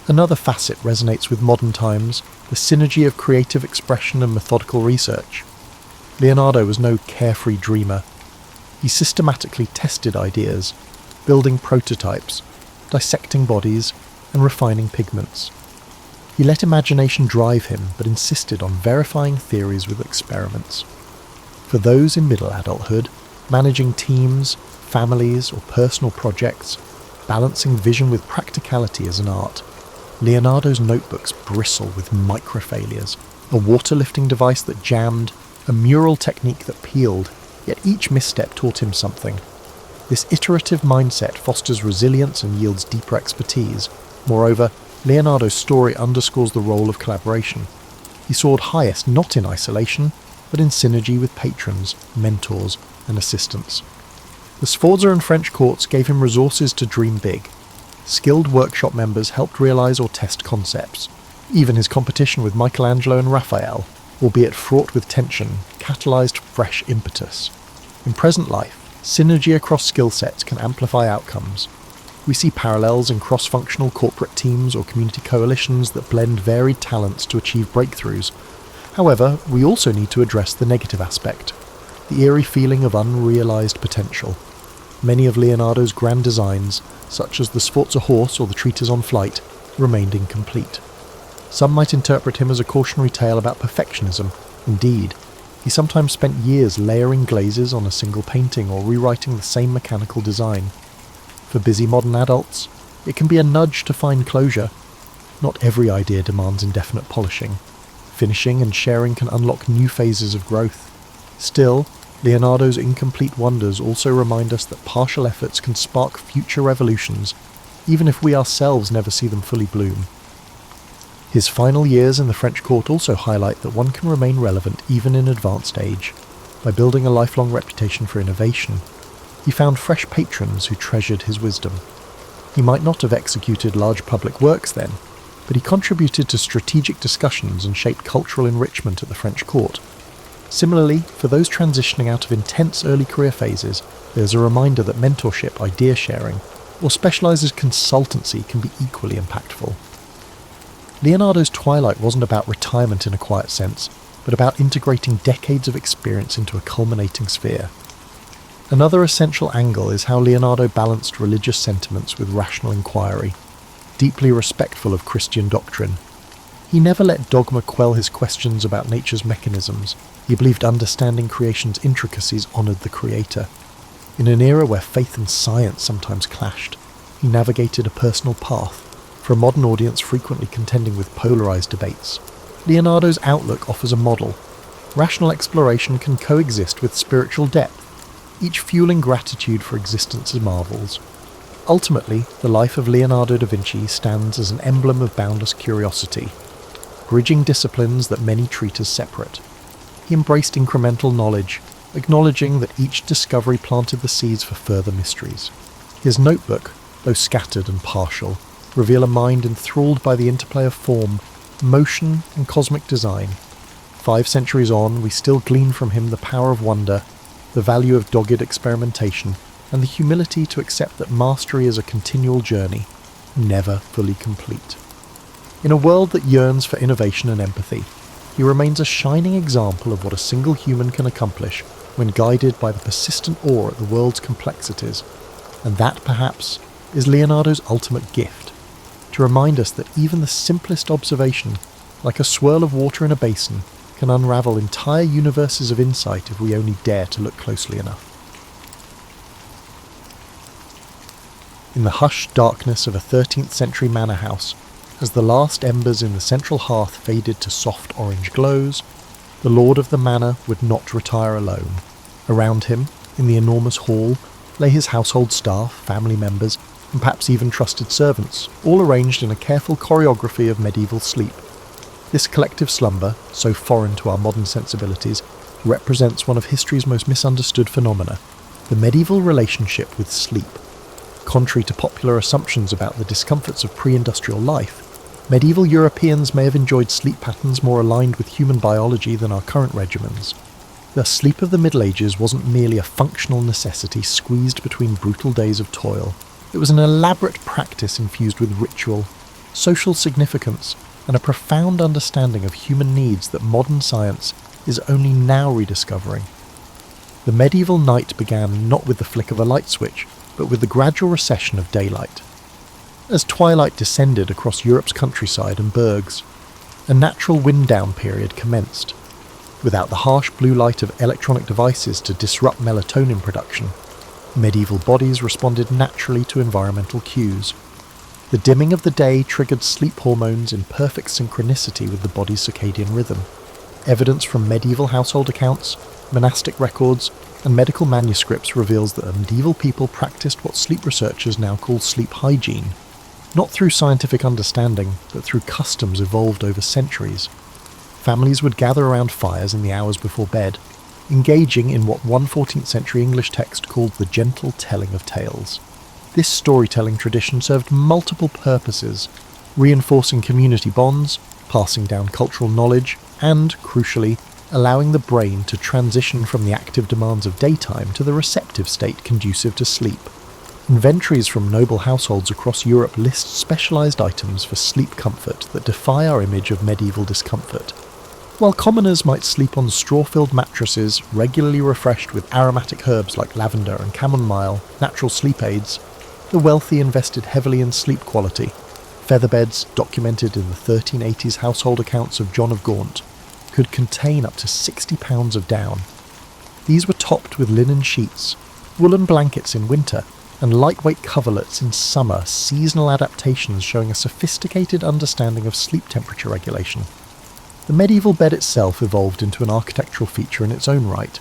Another facet resonates with modern times, the synergy of creative expression and methodical research. Leonardo was no carefree dreamer. He systematically tested ideas, building prototypes, dissecting bodies, and refining pigments. He let imagination drive him, but insisted on verifying theories with experiments. For those in middle adulthood, managing teams, families, or personal projects, balancing vision with practicality is an art. Leonardo's notebooks bristle with micro-failures, a water-lifting device that jammed, a mural technique that peeled, yet each misstep taught him something. This iterative mindset fosters resilience and yields deeper expertise. Moreover, Leonardo's story underscores the role of collaboration. He soared highest not in isolation, but in synergy with patrons, mentors, and assistants. The Sforza and French courts gave him resources to dream big. Skilled workshop members helped realise or test concepts. Even his competition with Michelangelo and Raphael, albeit fraught with tension, catalysed fresh impetus. In present life, synergy across skill sets can amplify outcomes. We see parallels in cross-functional corporate teams or community coalitions that blend varied talents to achieve breakthroughs. However, we also need to address the negative aspect, the eerie feeling of unrealised potential. Many of Leonardo's grand designs, such as the Sforza horse or the treatise on flight, remained incomplete. Some might interpret him as a cautionary tale about perfectionism. Indeed, he sometimes spent years layering glazes on a single painting or rewriting the same mechanical design. For busy modern adults, it can be a nudge to find closure. Not every idea demands indefinite polishing. Finishing and sharing can unlock new phases of growth. Still, Leonardo's incomplete wonders also remind us that partial efforts can spark future revolutions, even if we ourselves never see them fully bloom. His final years in the French court also highlight that one can remain relevant even in advanced age. By building a lifelong reputation for innovation, he found fresh patrons who treasured his wisdom. He might not have executed large public works then, but he contributed to strategic discussions and shaped cultural enrichment at the French court. Similarly, for those transitioning out of intense early career phases, there's a reminder that mentorship, idea sharing, or specialised consultancy can be equally impactful. Leonardo's twilight wasn't about retirement in a quiet sense, but about integrating decades of experience into a culminating sphere. Another essential angle is how Leonardo balanced religious sentiments with rational inquiry, deeply respectful of Christian doctrine. He never let dogma quell his questions about nature's mechanisms. He believed understanding creation's intricacies honoured the Creator. In an era where faith and science sometimes clashed, he navigated a personal path, for a modern audience frequently contending with polarised debates. Leonardo's outlook offers a model. Rational exploration can coexist with spiritual depth, each fueling gratitude for existence's marvels. Ultimately, the life of Leonardo da Vinci stands as an emblem of boundless curiosity, bridging disciplines that many treat as separate. He embraced incremental knowledge, acknowledging that each discovery planted the seeds for further mysteries. His notebook, though scattered and partial, reveal a mind enthralled by the interplay of form, motion, and cosmic design. 5 centuries on, we still glean from him the power of wonder, the value of dogged experimentation, and the humility to accept that mastery is a continual journey, never fully complete. In a world that yearns for innovation and empathy, he remains a shining example of what a single human can accomplish when guided by the persistent awe at the world's complexities, and that, perhaps, is Leonardo's ultimate gift, to remind us that even the simplest observation, like a swirl of water in a basin, can unravel entire universes of insight if we only dare to look closely enough. in the hushed darkness of a 13th century manor house, as the last embers in the central hearth faded to soft orange glows, the lord of the manor would not retire alone. Around him, in the enormous hall, lay his household staff, family members, and perhaps even trusted servants, all arranged in a careful choreography of medieval sleep. This collective slumber, so foreign to our modern sensibilities, represents one of history's most misunderstood phenomena, the medieval relationship with sleep. Contrary to popular assumptions about the discomforts of pre-industrial life, medieval Europeans may have enjoyed sleep patterns more aligned with human biology than our current regimens. The sleep of the Middle Ages wasn't merely a functional necessity squeezed between brutal days of toil. It was an elaborate practice infused with ritual, social significance, and a profound understanding of human needs that modern science is only now rediscovering. The medieval night began not with the flick of a light switch, but with the gradual recession of daylight. As twilight descended across Europe's countryside and bergs, a natural wind-down period commenced. Without the harsh blue light of electronic devices to disrupt melatonin production, medieval bodies responded naturally to environmental cues. The dimming of the day triggered sleep hormones in perfect synchronicity with the body's circadian rhythm. Evidence from medieval household accounts, monastic records, and medical manuscripts reveals that medieval people practiced what sleep researchers now call sleep hygiene, not through scientific understanding, but through customs evolved over centuries. Families would gather around fires in the hours before bed, engaging in what one 14th century English text called the gentle telling of tales. This storytelling tradition served multiple purposes, reinforcing community bonds, passing down cultural knowledge, and, crucially, allowing the brain to transition from the active demands of daytime to the receptive state conducive to sleep. Inventories from noble households across Europe list specialised items for sleep comfort that defy our image of medieval discomfort. While commoners might sleep on straw-filled mattresses regularly refreshed with aromatic herbs like lavender and chamomile, natural sleep aids, the wealthy invested heavily in sleep quality. Featherbeds, documented in the 1380s household accounts of John of Gaunt, could contain up to 60 pounds of down. These were topped with linen sheets, woolen blankets in winter, and lightweight coverlets in summer, seasonal adaptations showing a sophisticated understanding of sleep temperature regulation. The medieval bed itself evolved into an architectural feature in its own right.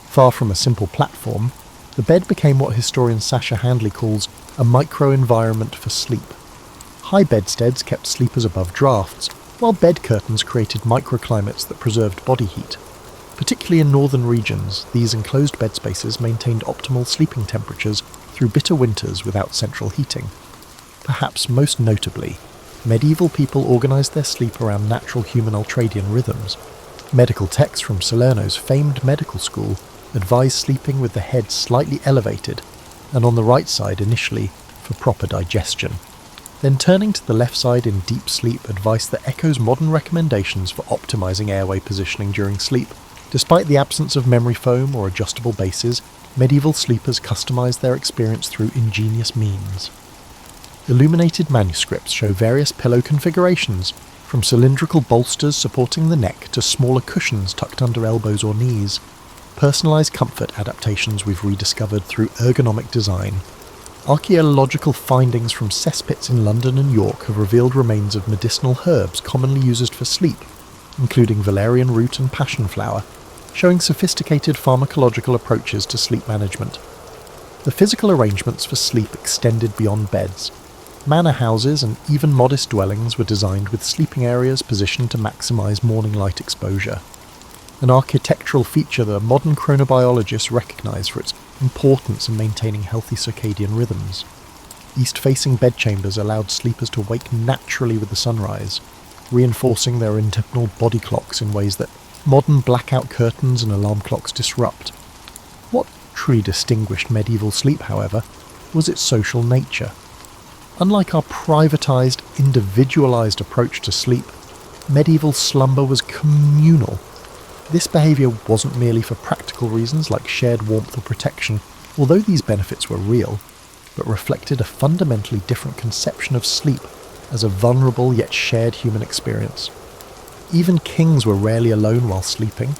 Far from a simple platform, the bed became what historian Sasha Handley calls a micro-environment for sleep. High bedsteads kept sleepers above drafts, while bed curtains created microclimates that preserved body heat. Particularly in northern regions, these enclosed bed spaces maintained optimal sleeping temperatures through bitter winters without central heating. Perhaps most notably, medieval people organised their sleep around natural human ultradian rhythms. Medical texts from Salerno's famed medical school advised sleeping with the head slightly elevated, and on the right side initially for proper digestion. Then turning to the left side in deep sleep advice that echoes modern recommendations for optimising airway positioning during sleep. Despite the absence of memory foam or adjustable bases, medieval sleepers customised their experience through ingenious means. Illuminated manuscripts show various pillow configurations, from cylindrical bolsters supporting the neck to smaller cushions tucked under elbows or knees. Personalised comfort adaptations we've rediscovered through ergonomic design. Archaeological findings from cesspits in London and York have revealed remains of medicinal herbs commonly used for sleep, including valerian root and passion flower, showing sophisticated pharmacological approaches to sleep management. The physical arrangements for sleep extended beyond beds. Manor houses and even modest dwellings were designed with sleeping areas positioned to maximise morning light exposure. An architectural feature that modern chronobiologists recognise for its importance in maintaining healthy circadian rhythms. East-facing bedchambers allowed sleepers to wake naturally with the sunrise, reinforcing their internal body clocks in ways that modern blackout curtains and alarm clocks disrupt. What truly distinguished medieval sleep, however, was its social nature. Unlike our privatised, individualised approach to sleep, medieval slumber was communal. This behaviour wasn't merely for practical reasons like shared warmth or protection, although these benefits were real, but reflected a fundamentally different conception of sleep as a vulnerable yet shared human experience. Even kings were rarely alone while sleeping,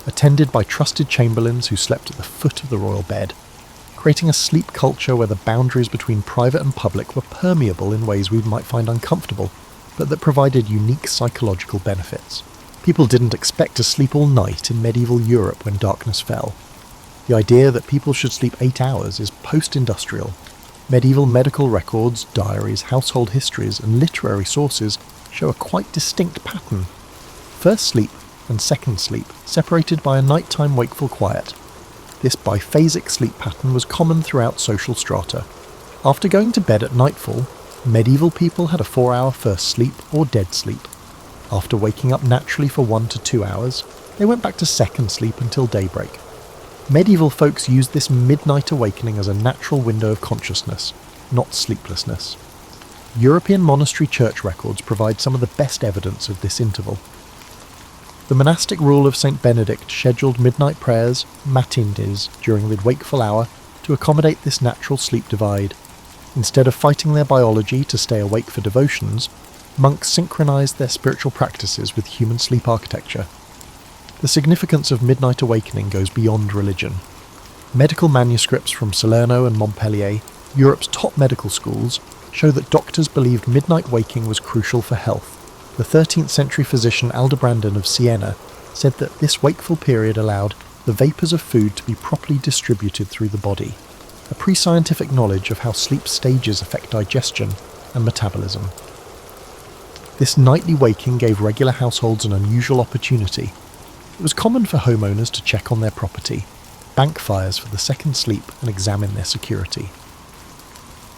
attended by trusted chamberlains who slept at the foot of the royal bed. creating a sleep culture where the boundaries between private and public were permeable in ways we might find uncomfortable, but that provided unique psychological benefits. People didn't expect to sleep all night in medieval Europe when darkness fell. The idea that people should sleep 8 hours is post-industrial. Medieval medical records, diaries, household histories, and literary sources show a quite distinct pattern. First sleep and second sleep, separated by a nighttime wakeful quiet. This biphasic sleep pattern was common throughout social strata. After going to bed at nightfall, medieval people had a 4-hour first sleep or dead sleep. After waking up naturally for 1 to 2 hours, they went back to second sleep until daybreak. Medieval folks used this midnight awakening as a natural window of consciousness, not sleeplessness. European monastery church records provide some of the best evidence of this interval. The monastic rule of St. Benedict scheduled midnight prayers, matins, during the wakeful hour to accommodate this natural sleep divide. Instead of fighting their biology to stay awake for devotions, monks synchronized their spiritual practices with human sleep architecture. The significance of midnight awakening goes beyond religion. Medical manuscripts from Salerno and Montpellier, Europe's top medical schools, show that doctors believed midnight waking was crucial for health. The 13th century physician Aldebrandon of Siena said that this wakeful period allowed the vapours of food to be properly distributed through the body, a pre-scientific knowledge of how sleep stages affect digestion and metabolism. This nightly waking gave regular households an unusual opportunity. It was common for homeowners to check on their property, bank fires for the second sleep, and examine their security.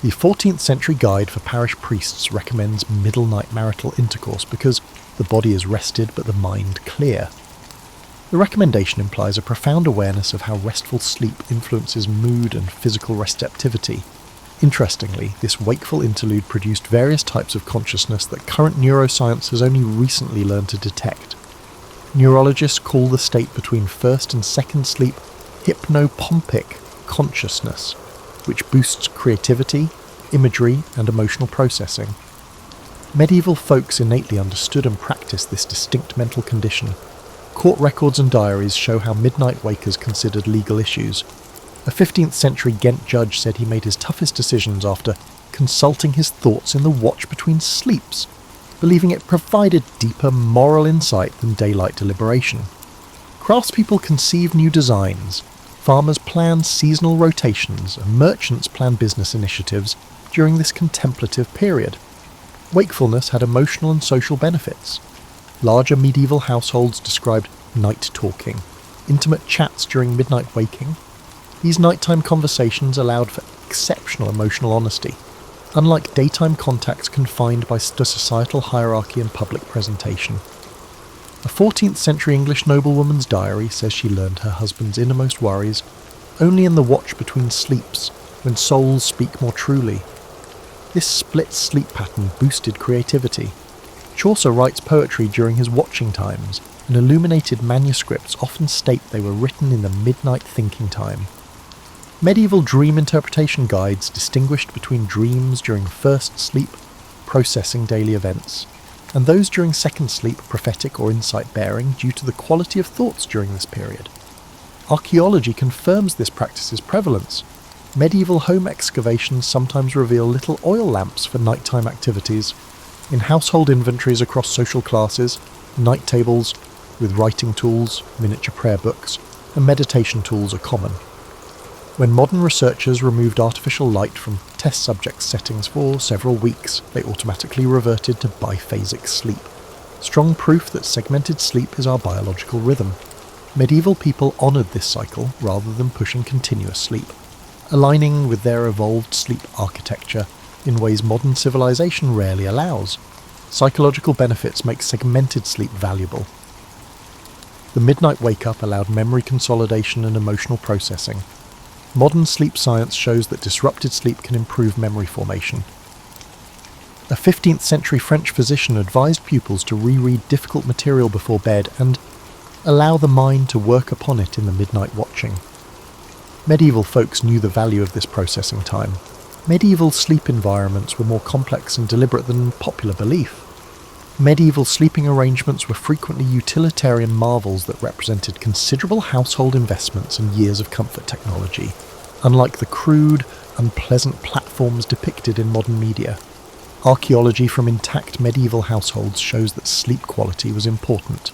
The 14th century guide for parish priests recommends middle night marital intercourse because the body is rested but the mind clear. The recommendation implies a profound awareness of how restful sleep influences mood and physical receptivity. Interestingly, this wakeful interlude produced various types of consciousness that current neuroscience has only recently learned to detect. Neurologists call the state between first and second sleep hypnopompic consciousness, which boosts creativity, imagery, and emotional processing. Medieval folks innately understood and practiced this distinct mental condition. Court records and diaries show how midnight wakers considered legal issues. A 15th century Ghent judge said he made his toughest decisions after consulting his thoughts in the watch between sleeps, believing it provided deeper moral insight than daylight deliberation. Craftspeople conceive new designs, farmers plan seasonal rotations, and merchants plan business initiatives during this contemplative period. Wakefulness had emotional and social benefits. Larger medieval households described night talking, intimate chats during midnight waking. These nighttime conversations allowed for exceptional emotional honesty, unlike daytime contacts confined by societal hierarchy and public presentation. A 14th century English noblewoman's diary says she learned her husband's innermost worries only in the watch between sleeps, when souls speak more truly. This split sleep pattern boosted creativity. Chaucer writes poetry during his watching times, and illuminated manuscripts often state they were written in the midnight thinking time. Medieval dream interpretation guides distinguished between dreams during first sleep, processing daily events, and those during second sleep, prophetic or insight-bearing, due to the quality of thoughts during this period. Archaeology confirms this practice's prevalence. Medieval home excavations sometimes reveal little oil lamps for nighttime activities. In household inventories across social classes, night tables with writing tools, miniature prayer books, and meditation tools are common. When modern researchers removed artificial light from test subject settings for several weeks, they automatically reverted to biphasic sleep. Strong proof that segmented sleep is our biological rhythm. Medieval people honoured this cycle rather than pushing continuous sleep, aligning with their evolved sleep architecture in ways modern civilization rarely allows. Psychological benefits make segmented sleep valuable. The midnight wake-up allowed memory consolidation and emotional processing. Modern sleep science shows that disrupted sleep can improve memory formation. A 15th century French physician advised pupils to reread difficult material before bed and allow the mind to work upon it in the midnight watching. Medieval folks knew the value of this processing time. Medieval sleep environments were more complex and deliberate than popular belief. Medieval sleeping arrangements were frequently utilitarian marvels that represented considerable household investments and years of comfort technology. unlike the crude, unpleasant platforms depicted in modern media. Archaeology from intact medieval households shows that sleep quality was important.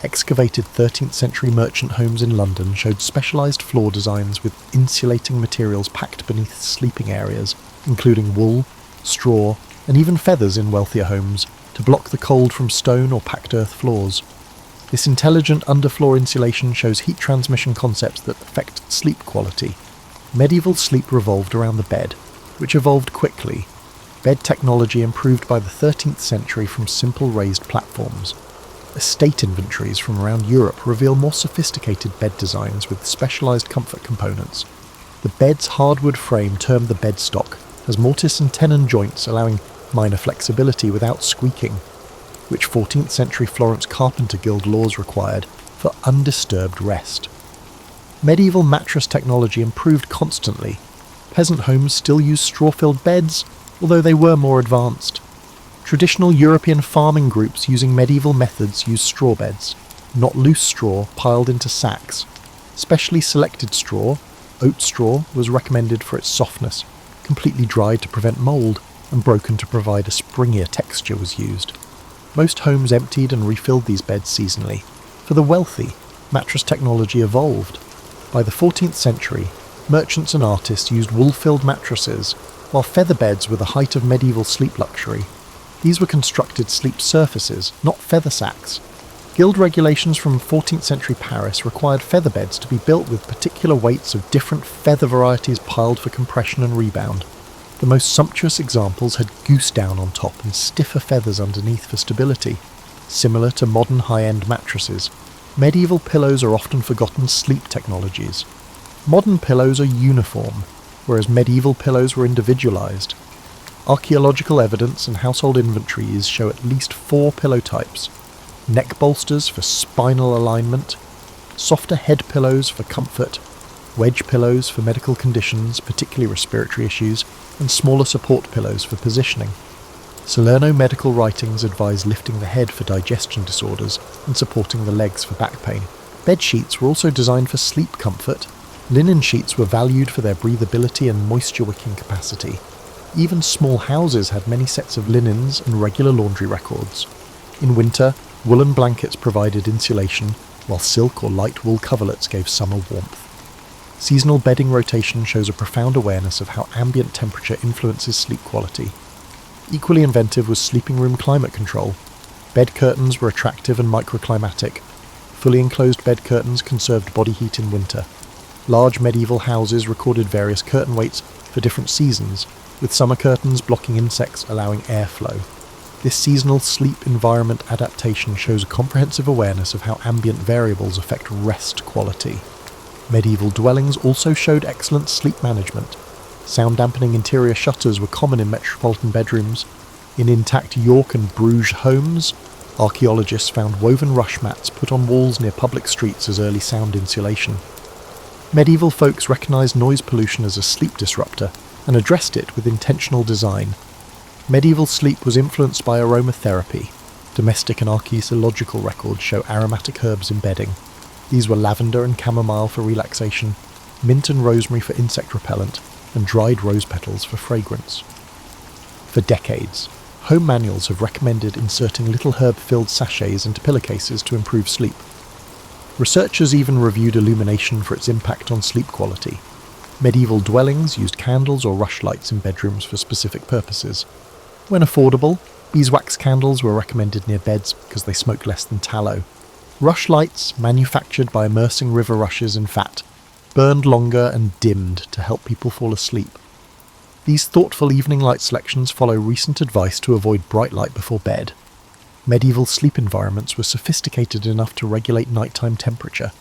Excavated 13th century merchant homes in London showed specialised floor designs with insulating materials packed beneath sleeping areas, including wool, straw, and even feathers in wealthier homes, to block the cold from stone or packed earth floors. This intelligent underfloor insulation shows heat transmission concepts that affect sleep quality. Medieval sleep revolved around the bed, which evolved quickly. Bed technology improved by the 13th century from simple raised platforms. Estate inventories from around Europe reveal more sophisticated bed designs with specialised comfort components. The bed's hardwood frame, termed the bedstock, has mortise and tenon joints allowing minor flexibility without squeaking, which 14th century Florence Carpenter Guild laws required for undisturbed rest. Medieval mattress technology improved constantly. Peasant homes still used straw-filled beds, although they were more advanced. Traditional European farming groups using medieval methods used straw beds, not loose straw piled into sacks. Specially selected straw, oat straw, was recommended for its softness. Completely dried to prevent mould and broken to provide a springier texture was used. Most homes emptied and refilled these beds seasonally. For the wealthy, mattress technology evolved. By the 14th century, merchants and artists used wool-filled mattresses, while feather beds were the height of medieval sleep luxury. These were constructed sleep surfaces, not feather sacks. Guild regulations from 14th century Paris required feather beds to be built with particular weights of different feather varieties piled for compression and rebound. The most sumptuous examples had goose down on top and stiffer feathers underneath for stability, similar to modern high-end mattresses. Medieval pillows are often forgotten sleep technologies. Modern pillows are uniform, whereas medieval pillows were individualized. Archaeological evidence and household inventories show at least 4 pillow types: neck bolsters for spinal alignment, softer head pillows for comfort, wedge pillows for medical conditions, particularly respiratory issues, and smaller support pillows for positioning. Salerno medical writings advise lifting the head for digestion disorders and supporting the legs for back pain. Bed sheets were also designed for sleep comfort. Linen sheets were valued for their breathability and moisture-wicking capacity. Even small houses had many sets of linens and regular laundry records. In winter, woolen blankets provided insulation, while silk or light wool coverlets gave summer warmth. Seasonal bedding rotation shows a profound awareness of how ambient temperature influences sleep quality. Equally inventive was sleeping room climate control. Bed curtains were attractive and microclimatic. Fully enclosed bed curtains conserved body heat in winter. Large medieval houses recorded various curtain weights for different seasons, with summer curtains blocking insects, allowing airflow. This seasonal sleep environment adaptation shows a comprehensive awareness of how ambient variables affect rest quality. Medieval dwellings also showed excellent sleep management. Sound-dampening interior shutters were common in metropolitan bedrooms. In intact York and Bruges homes, archaeologists found woven rush mats put on walls near public streets as early sound insulation. Medieval folks recognised noise pollution as a sleep disruptor and addressed it with intentional design. Medieval sleep was influenced by aromatherapy. Domestic and archaeological records show aromatic herbs in bedding. These were lavender and chamomile for relaxation, mint and rosemary for insect repellent, and dried rose petals for fragrance. For decades, home manuals have recommended inserting little herb-filled sachets into pillowcases to improve sleep. Researchers even reviewed illumination for its impact on sleep quality. Medieval dwellings used candles or rushlights in bedrooms for specific purposes. When affordable, beeswax candles were recommended near beds because they smoke less than tallow. Rushlights, manufactured by immersing river rushes in fat, burned longer and dimmed to help people fall asleep. These thoughtful evening light selections follow recent advice to avoid bright light before bed. Medieval sleep environments were sophisticated enough to regulate nighttime temperature.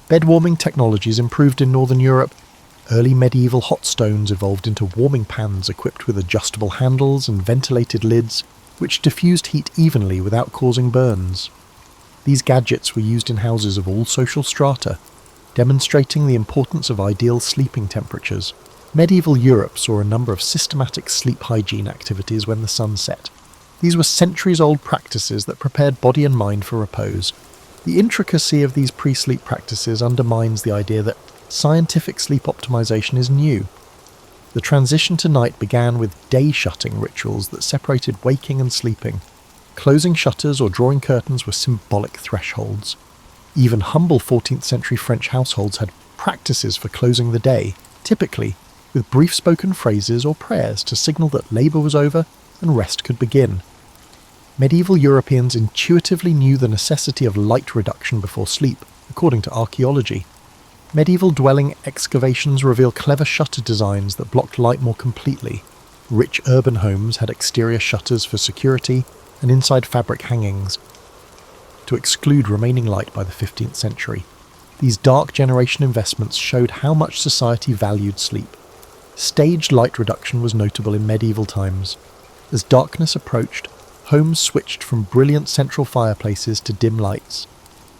Bed warming technologies improved in Northern Europe. Early medieval hot stones evolved into warming pans equipped with adjustable handles and ventilated lids, which diffused heat evenly without causing burns. These gadgets were used in houses of all social strata, demonstrating the importance of ideal sleeping temperatures. Medieval Europe saw a number of systematic sleep hygiene activities when the sun set. These were centuries-old practices that prepared body and mind for repose. The intricacy of these pre-sleep practices undermines the idea that scientific sleep optimization is new. The transition to night began with day-shutting rituals that separated waking and sleeping. Closing shutters or drawing curtains were symbolic thresholds. Even humble 14th century French households had practices for closing the day, typically with brief spoken phrases or prayers to signal that labour was over and rest could begin. Medieval Europeans intuitively knew the necessity of light reduction before sleep, according to archaeology. Medieval dwelling excavations reveal clever shutter designs that blocked light more completely. Rich urban homes had exterior shutters for security and inside fabric hangings to exclude remaining light by the 15th century. These dark generation investments showed how much society valued sleep. Staged light reduction was notable in medieval times. As darkness approached, homes switched from brilliant central fireplaces to dim lights.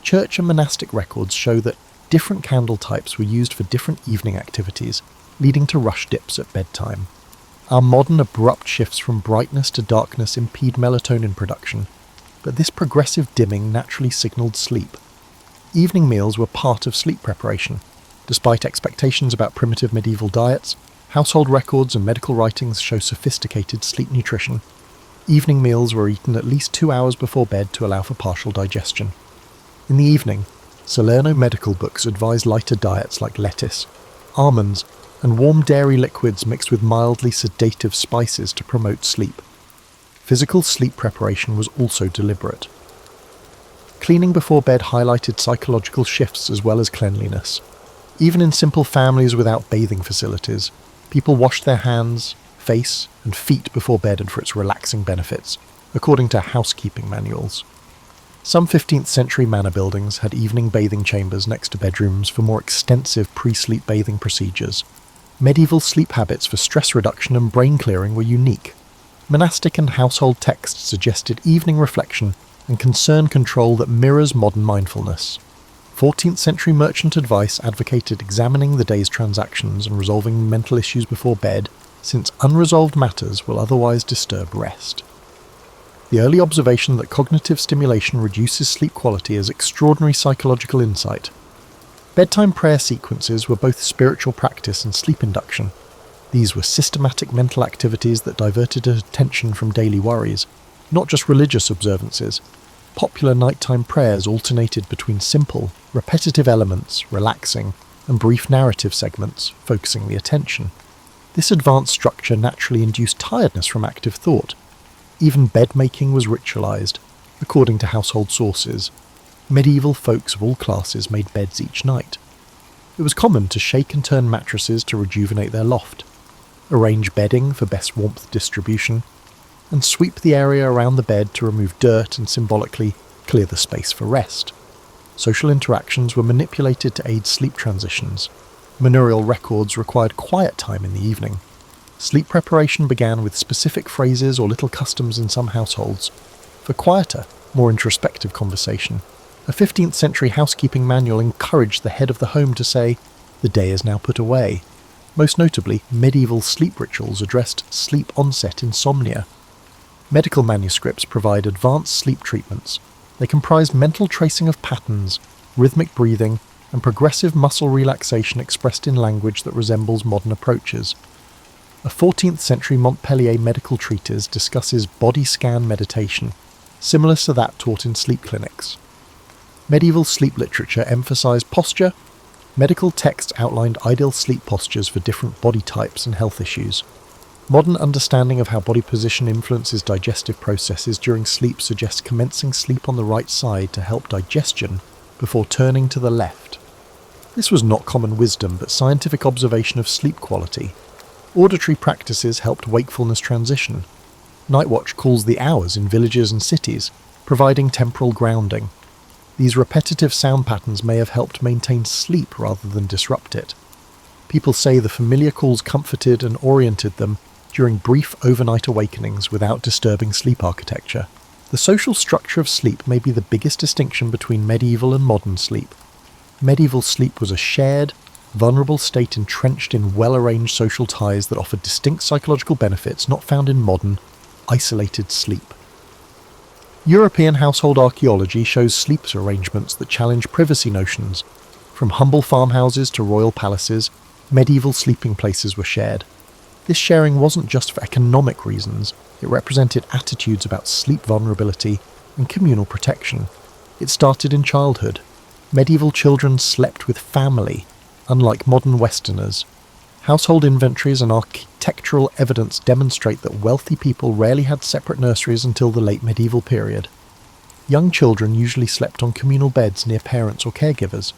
Church and monastic records show that different candle types were used for different evening activities, leading to rush dips at bedtime. Our modern abrupt shifts from brightness to darkness impede melatonin production, but this progressive dimming naturally signalled sleep. Evening meals were part of sleep preparation. Despite expectations about primitive medieval diets, household records and medical writings show sophisticated sleep nutrition. Evening meals were eaten at least 2 hours before bed to allow for partial digestion. In the evening, Salerno medical books advise lighter diets like lettuce, almonds, and warm dairy liquids mixed with mildly sedative spices to promote sleep. Physical sleep preparation was also deliberate. Cleaning before bed highlighted psychological shifts as well as cleanliness. Even in simple families without bathing facilities, people washed their hands, face, and feet before bed and for its relaxing benefits, according to housekeeping manuals. Some 15th century manor buildings had evening bathing chambers next to bedrooms for more extensive pre-sleep bathing procedures. Medieval sleep habits for stress reduction and brain clearing were unique. Monastic and household texts suggested evening reflection and concern control that mirrors modern mindfulness. 14th century merchant advice advocated examining the day's transactions and resolving mental issues before bed, since unresolved matters will otherwise disturb rest. The early observation that cognitive stimulation reduces sleep quality is extraordinary psychological insight. Bedtime prayer sequences were both spiritual practice and sleep induction. These were systematic mental activities that diverted attention from daily worries, not just religious observances. Popular nighttime prayers alternated between simple, repetitive elements, relaxing, and brief narrative segments, focusing the attention. This advanced structure naturally induced tiredness from active thought. Even bed-making was ritualized, according to household sources. Medieval folks of all classes made beds each night. It was common to shake and turn mattresses to rejuvenate their loft, arrange bedding for best warmth distribution, and sweep the area around the bed to remove dirt and symbolically clear the space for rest. Social interactions were manipulated to aid sleep transitions. Manorial records required quiet time in the evening. Sleep preparation began with specific phrases or little customs in some households. For quieter, more introspective conversation, a 15th century housekeeping manual encouraged the head of the home to say, "The day is now put away." Most notably, medieval sleep rituals addressed sleep onset insomnia. Medical manuscripts provide advanced sleep treatments. They comprised mental tracing of patterns, rhythmic breathing, and progressive muscle relaxation expressed in language that resembles modern approaches. A 14th century Montpellier medical treatise discusses body scan meditation, similar to that taught in sleep clinics. Medieval sleep literature emphasized posture. Medical texts outlined ideal sleep postures for different body types and health issues. Modern understanding of how body position influences digestive processes during sleep suggests commencing sleep on the right side to help digestion before turning to the left. This was not common wisdom, but scientific observation of sleep quality. Auditory practices helped wakefulness transition. Night watch calls the hours in villages and cities, providing temporal grounding. These repetitive sound patterns may have helped maintain sleep rather than disrupt it. People say the familiar calls comforted and oriented them during brief overnight awakenings without disturbing sleep architecture. The social structure of sleep may be the biggest distinction between medieval and modern sleep. Medieval sleep was a shared, vulnerable state entrenched in well-arranged social ties that offered distinct psychological benefits not found in modern, isolated sleep. European household archaeology shows sleep arrangements that challenge privacy notions. From humble farmhouses to royal palaces, medieval sleeping places were shared. This sharing wasn't just for economic reasons, it represented attitudes about sleep vulnerability and communal protection. It started in childhood. Medieval children slept with family, unlike modern Westerners. Household inventories and architectural evidence demonstrate that wealthy people rarely had separate nurseries until the late medieval period. Young children usually slept on communal beds near parents or caregivers.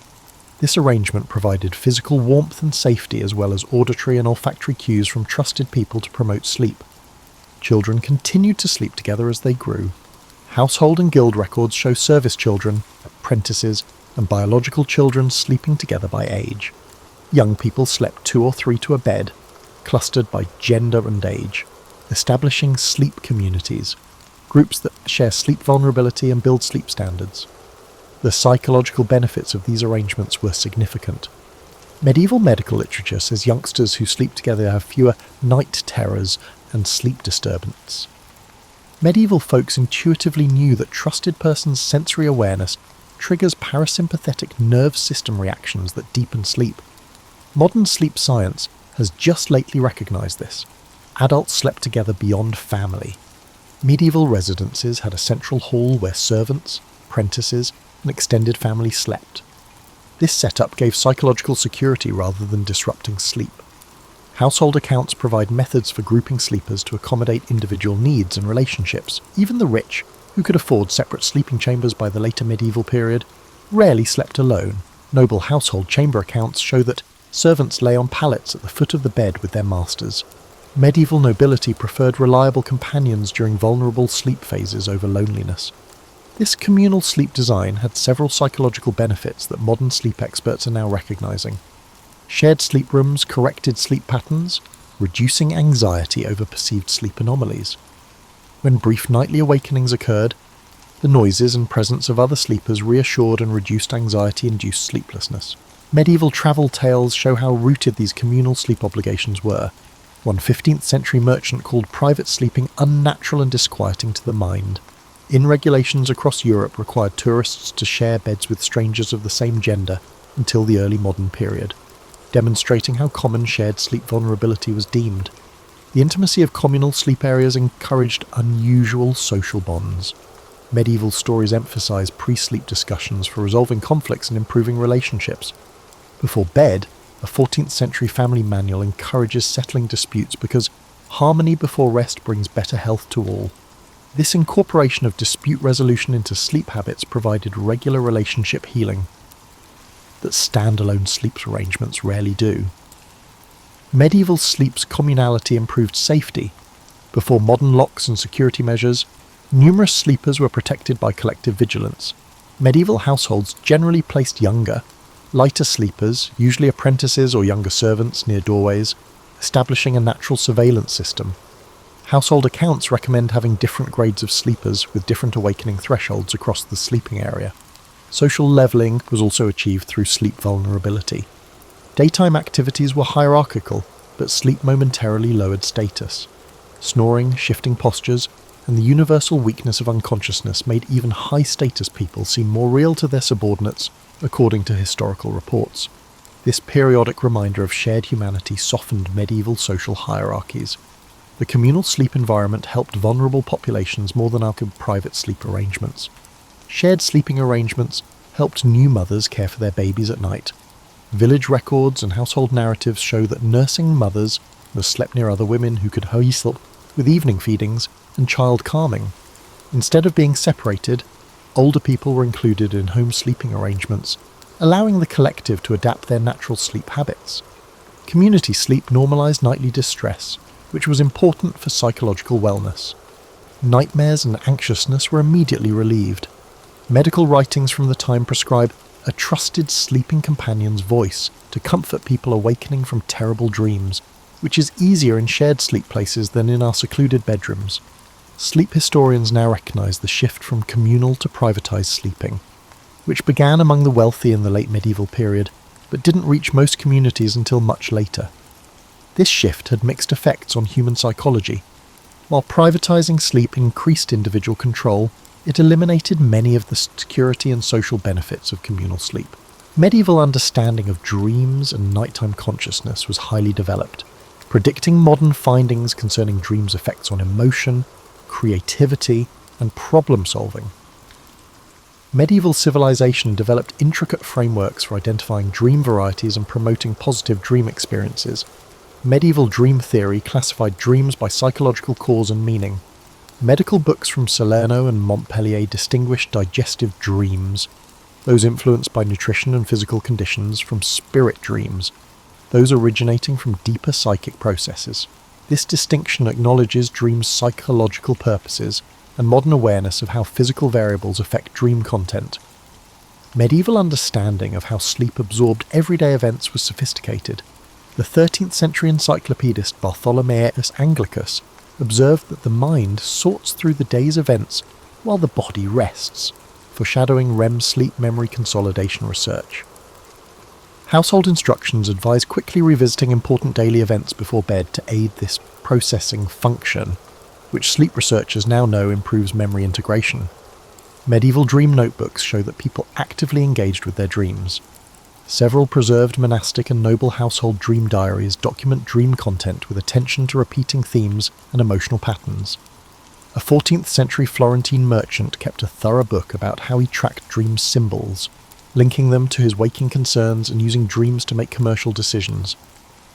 This arrangement provided physical warmth and safety as well as auditory and olfactory cues from trusted people to promote sleep. Children continued to sleep together as they grew. Household and guild records show service children, apprentices, and biological children sleeping together by age. Young people slept 2 or 3 to a bed, clustered by gender and age, establishing sleep communities, groups that share sleep vulnerability and build sleep standards. The psychological benefits of these arrangements were significant. Medieval medical literature says youngsters who sleep together have fewer night terrors and sleep disturbance. Medieval folks intuitively knew that trusted persons' sensory awareness triggers parasympathetic nerve system reactions that deepen sleep. Modern sleep science has just lately recognised this. Adults slept together beyond family. Medieval residences had a central hall where servants, apprentices, and extended family slept. This setup gave psychological security rather than disrupting sleep. Household accounts provide methods for grouping sleepers to accommodate individual needs and relationships. Even the rich, who could afford separate sleeping chambers by the later medieval period, rarely slept alone. Noble household chamber accounts show that servants lay on pallets at the foot of the bed with their masters. Medieval nobility preferred reliable companions during vulnerable sleep phases over loneliness. This communal sleep design had several psychological benefits that modern sleep experts are now recognizing. Shared sleep rooms corrected sleep patterns, reducing anxiety over perceived sleep anomalies. When brief nightly awakenings occurred, the noises and presence of other sleepers reassured and reduced anxiety-induced sleeplessness. Medieval travel tales show how rooted these communal sleep obligations were. One 15th century merchant called private sleeping unnatural and disquieting to the mind. Inn regulations across Europe required tourists to share beds with strangers of the same gender until the early modern period, demonstrating how common shared sleep vulnerability was deemed. The intimacy of communal sleep areas encouraged unusual social bonds. Medieval stories emphasize pre-sleep discussions for resolving conflicts and improving relationships. Before bed, a 14th century family manual encourages settling disputes because harmony before rest brings better health to all. This incorporation of dispute resolution into sleep habits provided regular relationship healing that standalone sleep arrangements rarely do. Medieval sleep's communality improved safety. Before modern locks and security measures, numerous sleepers were protected by collective vigilance. Medieval households generally placed younger, lighter sleepers, usually apprentices or younger servants, near doorways, establishing a natural surveillance system. Household accounts recommend having different grades of sleepers with different awakening thresholds across the sleeping area. Social levelling was also achieved through sleep vulnerability. Daytime activities were hierarchical, but sleep momentarily lowered status. Snoring, shifting postures, and the universal weakness of unconsciousness made even high-status people seem more real to their subordinates, according to historical reports. This periodic reminder of shared humanity softened medieval social hierarchies. The communal sleep environment helped vulnerable populations more than our private sleep arrangements. Shared sleeping arrangements helped new mothers care for their babies at night. Village records and household narratives show that nursing mothers were slept near other women who could help with evening feedings and child calming. Instead of being separated, older people were included in home sleeping arrangements, allowing the collective to adapt their natural sleep habits. Community sleep normalized nightly distress, which was important for psychological wellness. Nightmares and anxiousness were immediately relieved. Medical writings from the time prescribe a trusted sleeping companion's voice to comfort people awakening from terrible dreams, which is easier in shared sleep places than in our secluded bedrooms. Sleep historians now recognize the shift from communal to privatized sleeping, which began among the wealthy in the late medieval period, but didn't reach most communities until much later. This shift had mixed effects on human psychology. While privatizing sleep increased individual control, it eliminated many of the security and social benefits of communal sleep. Medieval understanding of dreams and nighttime consciousness was highly developed, predicting modern findings concerning dreams' effects on emotion, creativity, and problem-solving. Medieval civilization developed intricate frameworks for identifying dream varieties and promoting positive dream experiences. Medieval dream theory classified dreams by psychological cause and meaning. Medical books from Salerno and Montpellier distinguished digestive dreams, those influenced by nutrition and physical conditions, from spirit dreams, those originating from deeper psychic processes. This distinction acknowledges dreams' psychological purposes and modern awareness of how physical variables affect dream content. Medieval understanding of how sleep absorbed everyday events was sophisticated. The 13th century encyclopedist Bartholomeus Anglicus observed that the mind sorts through the day's events while the body rests, foreshadowing REM sleep memory consolidation research. Household instructions advise quickly revisiting important daily events before bed to aid this processing function, which sleep researchers now know improves memory integration. Medieval dream notebooks show that people actively engaged with their dreams. Several preserved monastic and noble household dream diaries document dream content with attention to repeating themes and emotional patterns. A 14th century Florentine merchant kept a thorough book about how he tracked dream symbols, linking them to his waking concerns and using dreams to make commercial decisions.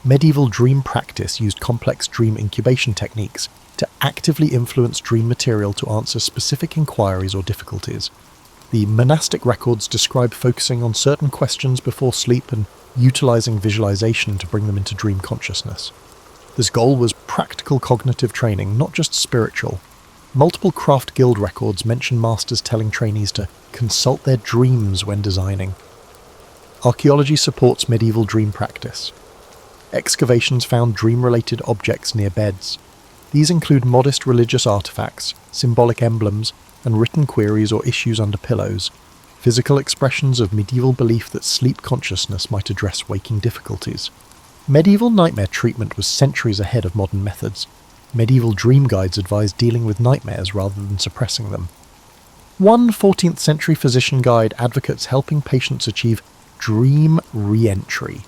Medieval dream practice used complex dream incubation techniques to actively influence dream material to answer specific inquiries or difficulties. The monastic records describe focusing on certain questions before sleep and utilizing visualization to bring them into dream consciousness. This goal was practical cognitive training, not just spiritual. Multiple craft guild records mention masters telling trainees to consult their dreams when designing. Archaeology supports medieval dream practice. Excavations found dream-related objects near beds. These include modest religious artifacts, symbolic emblems, and written queries or issues under pillows, physical expressions of medieval belief that sleep consciousness might address waking difficulties. Medieval nightmare treatment was centuries ahead of modern methods. Medieval dream guides advised dealing with nightmares rather than suppressing them. One 14th century physician guide advocates helping patients achieve dream re-entry,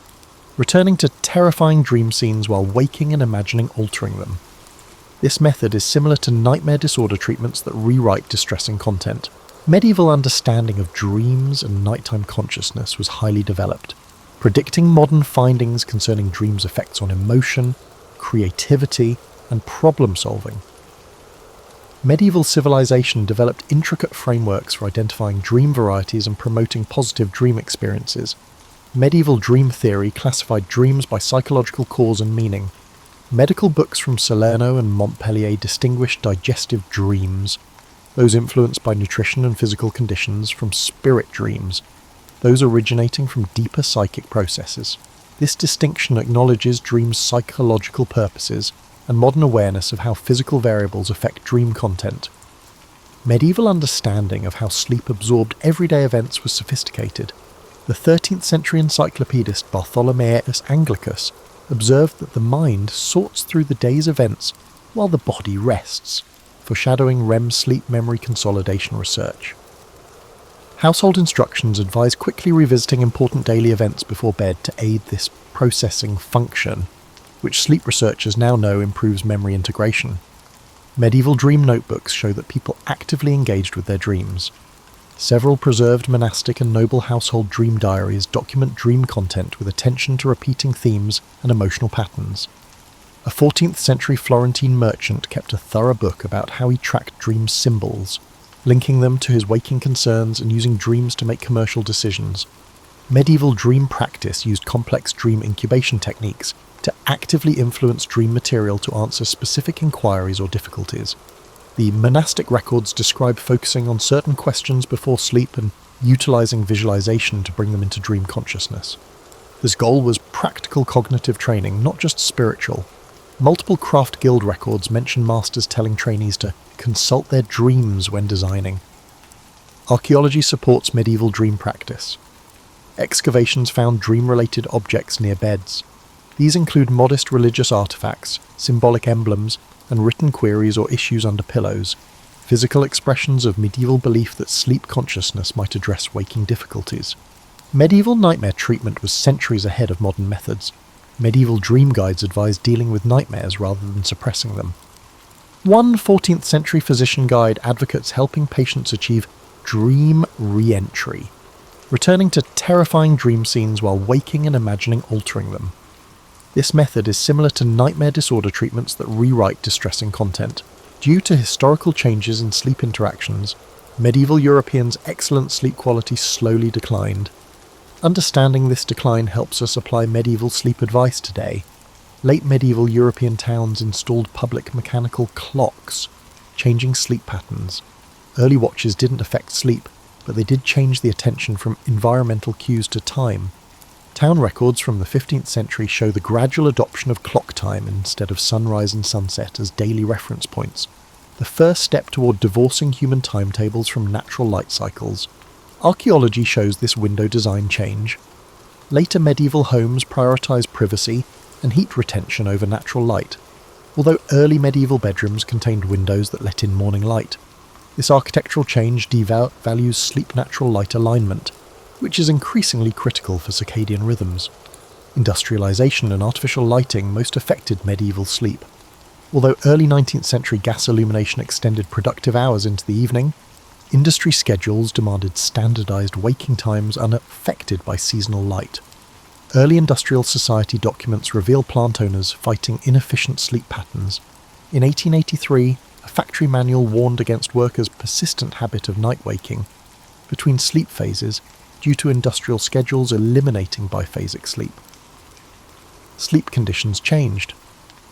returning to terrifying dream scenes while waking and imagining altering them. This method is similar to nightmare disorder treatments that rewrite distressing content. Medieval understanding of dreams and nighttime consciousness was highly developed, predicting modern findings concerning dreams' effects on emotion, creativity, and problem-solving. Medieval civilization developed intricate frameworks for identifying dream varieties and promoting positive dream experiences. Medieval dream theory classified dreams by psychological cause and meaning. Medical books from Salerno and Montpellier distinguished digestive dreams, those influenced by nutrition and physical conditions, from spirit dreams, those originating from deeper psychic processes. This distinction acknowledges dreams' psychological purposes and modern awareness of how physical variables affect dream content. Medieval understanding of how sleep absorbed everyday events was sophisticated. The 13th century encyclopedist Bartholomeus Anglicus observed that the mind sorts through the day's events while the body rests, foreshadowing REM sleep memory consolidation research. Household instructions advise quickly revisiting important daily events before bed to aid this processing function, which sleep researchers now know improves memory integration. Medieval dream notebooks show that people actively engaged with their dreams. Several preserved monastic and noble household dream diaries document dream content with attention to repeating themes and emotional patterns. A 14th century Florentine merchant kept a thorough book about how he tracked dream symbols, linking them to his waking concerns and using dreams to make commercial decisions. Medieval dream practice used complex dream incubation techniques to actively influence dream material to answer specific inquiries or difficulties. The monastic records describe focusing on certain questions before sleep and utilizing visualization to bring them into dream consciousness. This goal was practical cognitive training, not just spiritual. Multiple craft guild records mention masters telling trainees to consult their dreams when designing. Archaeology supports medieval dream practice. Excavations found dream-related objects near beds. These include modest religious artifacts, symbolic emblems, and written queries or issues under pillows, physical expressions of medieval belief that sleep consciousness might address waking difficulties. Medieval nightmare treatment was centuries ahead of modern methods. Medieval dream guides advised dealing with nightmares rather than suppressing them. One 14th century physician guide advocates helping patients achieve dream re-entry, returning to terrifying dream scenes while waking and imagining altering them. This method is similar to nightmare disorder treatments that rewrite distressing content. Due to historical changes in sleep interactions, medieval Europeans' excellent sleep quality slowly declined. Understanding this decline helps us apply medieval sleep advice today. Late medieval European towns installed public mechanical clocks, changing sleep patterns. Early watches didn't affect sleep, but they did change the attention from environmental cues to time. Town records from the 15th century show the gradual adoption of clock time instead of sunrise and sunset as daily reference points, the first step toward divorcing human timetables from natural light cycles. Archaeology shows this window design change. Later medieval homes prioritised privacy and heat retention over natural light, although early medieval bedrooms contained windows that let in morning light. This architectural change devalues sleep-natural light alignment, which is increasingly critical for circadian rhythms. Industrialization and artificial lighting most affected medieval sleep. Although early 19th century gas illumination extended productive hours into the evening, industry schedules demanded standardized waking times unaffected by seasonal light. Early industrial society documents reveal plant owners fighting inefficient sleep patterns. In 1883, a factory manual warned against workers' persistent habit of night waking between sleep phases due to industrial schedules eliminating biphasic sleep. Sleep conditions changed.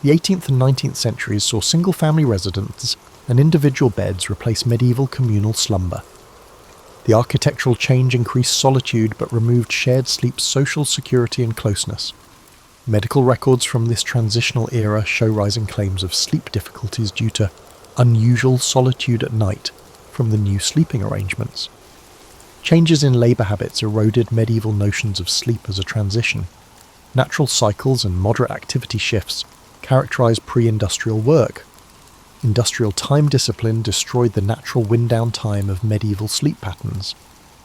The 18th and 19th centuries saw single-family residents and individual beds replace medieval communal slumber. The architectural change increased solitude but removed shared sleep's social security and closeness. Medical records from this transitional era show rising claims of sleep difficulties due to unusual solitude at night from the new sleeping arrangements. Changes in labour habits eroded medieval notions of sleep as a transition. Natural cycles and moderate activity shifts characterised pre-industrial work. Industrial time discipline destroyed the natural wind-down time of medieval sleep patterns.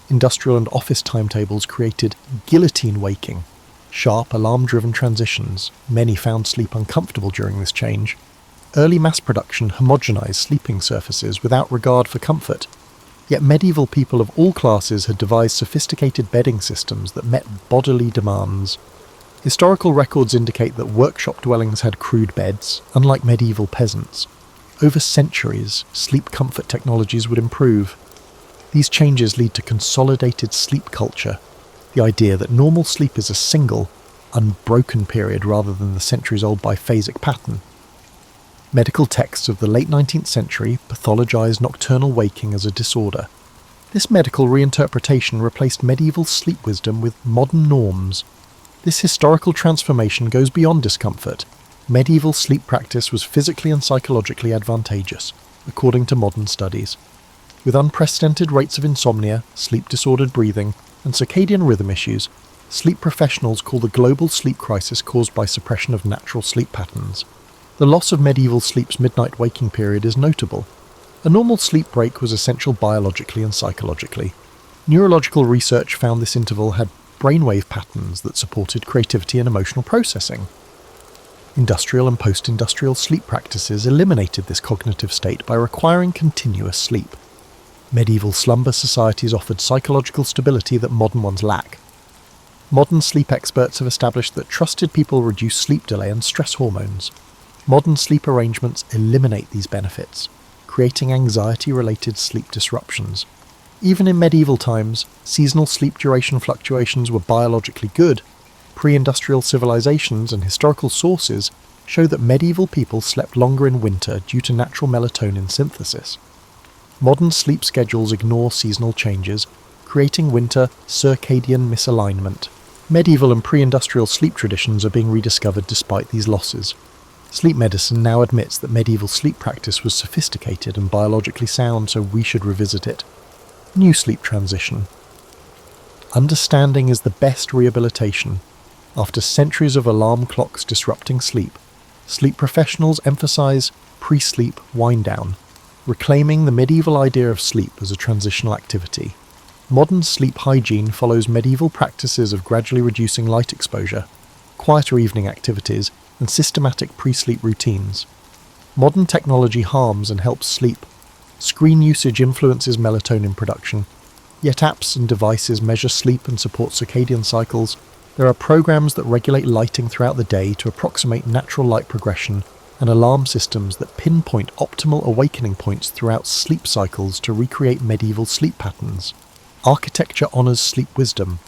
Industrial and office timetables created guillotine waking, sharp, alarm-driven transitions. Many found sleep uncomfortable during this change. Early mass production homogenized sleeping surfaces without regard for comfort. Yet medieval people of all classes had devised sophisticated bedding systems that met bodily demands. Historical records indicate that workshop dwellings had crude beds, unlike medieval peasants. Over centuries, sleep comfort technologies would improve. These changes lead to consolidated sleep culture, the idea that normal sleep is a single, unbroken period rather than the centuries-old biphasic pattern. Medical texts of the late 19th century pathologized nocturnal waking as a disorder. This medical reinterpretation replaced medieval sleep wisdom with modern norms. This historical transformation goes beyond discomfort. Medieval sleep practice was physically and psychologically advantageous, according to modern studies. With unprecedented rates of insomnia, sleep-disordered breathing, and circadian rhythm issues, sleep professionals call the global sleep crisis caused by suppression of natural sleep patterns. The loss of medieval sleep's midnight waking period is notable. A normal sleep break was essential biologically and psychologically. Neurological research found this interval had brainwave patterns that supported creativity and emotional processing. Industrial and post-industrial sleep practices eliminated this cognitive state by requiring continuous sleep. Medieval slumber societies offered psychological stability that modern ones lack. Modern sleep experts have established that trusted people reduce sleep delay and stress hormones. Modern sleep arrangements eliminate these benefits, creating anxiety-related sleep disruptions. Even in medieval times, seasonal sleep duration fluctuations were biologically good. Pre-industrial civilizations and historical sources show that medieval people slept longer in winter due to natural melatonin synthesis. Modern sleep schedules ignore seasonal changes, creating winter circadian misalignment. Medieval and pre-industrial sleep traditions are being rediscovered despite these losses. Sleep medicine now admits that medieval sleep practice was sophisticated and biologically sound, so we should revisit it. New sleep transition. Understanding is the best rehabilitation. After centuries of alarm clocks disrupting sleep, sleep professionals emphasize pre-sleep wind-down, reclaiming the medieval idea of sleep as a transitional activity. Modern sleep hygiene follows medieval practices of gradually reducing light exposure, quieter evening activities, and systematic pre-sleep routines. Modern technology harms and helps sleep. Screen usage influences melatonin production, yet apps and devices measure sleep and support circadian cycles. There are programs that regulate lighting throughout the day to approximate natural light progression, and alarm systems that pinpoint optimal awakening points throughout sleep cycles to recreate medieval sleep patterns. Architecture honours sleep wisdom.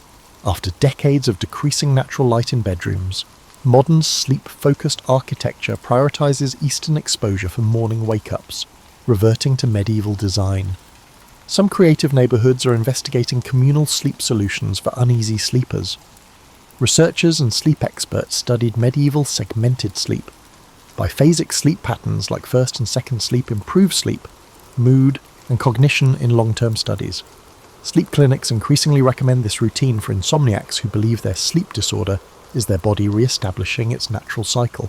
After decades of decreasing natural light in bedrooms, modern sleep-focused architecture prioritises eastern exposure for morning wake-ups, reverting to medieval design. Some creative neighbourhoods are investigating communal sleep solutions for uneasy sleepers. Researchers and sleep experts studied medieval segmented sleep. Biphasic sleep patterns like first and second sleep improve sleep, mood, and cognition in long-term studies. Sleep clinics increasingly recommend this routine for insomniacs who believe their sleep disorder is their body re-establishing its natural cycle.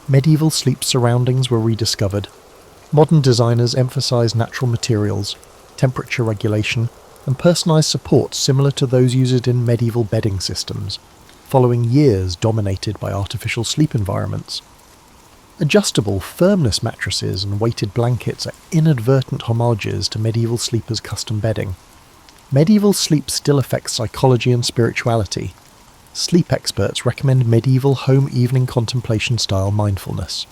Medieval sleep surroundings were rediscovered. Modern designers emphasize natural materials, temperature regulation, and personalized support similar to those used in medieval bedding systems, following years dominated by artificial sleep environments. Adjustable firmness mattresses and weighted blankets are inadvertent homages to medieval sleepers' custom bedding. Medieval sleep still affects psychology and spirituality. Sleep experts recommend medieval home evening contemplation style mindfulness.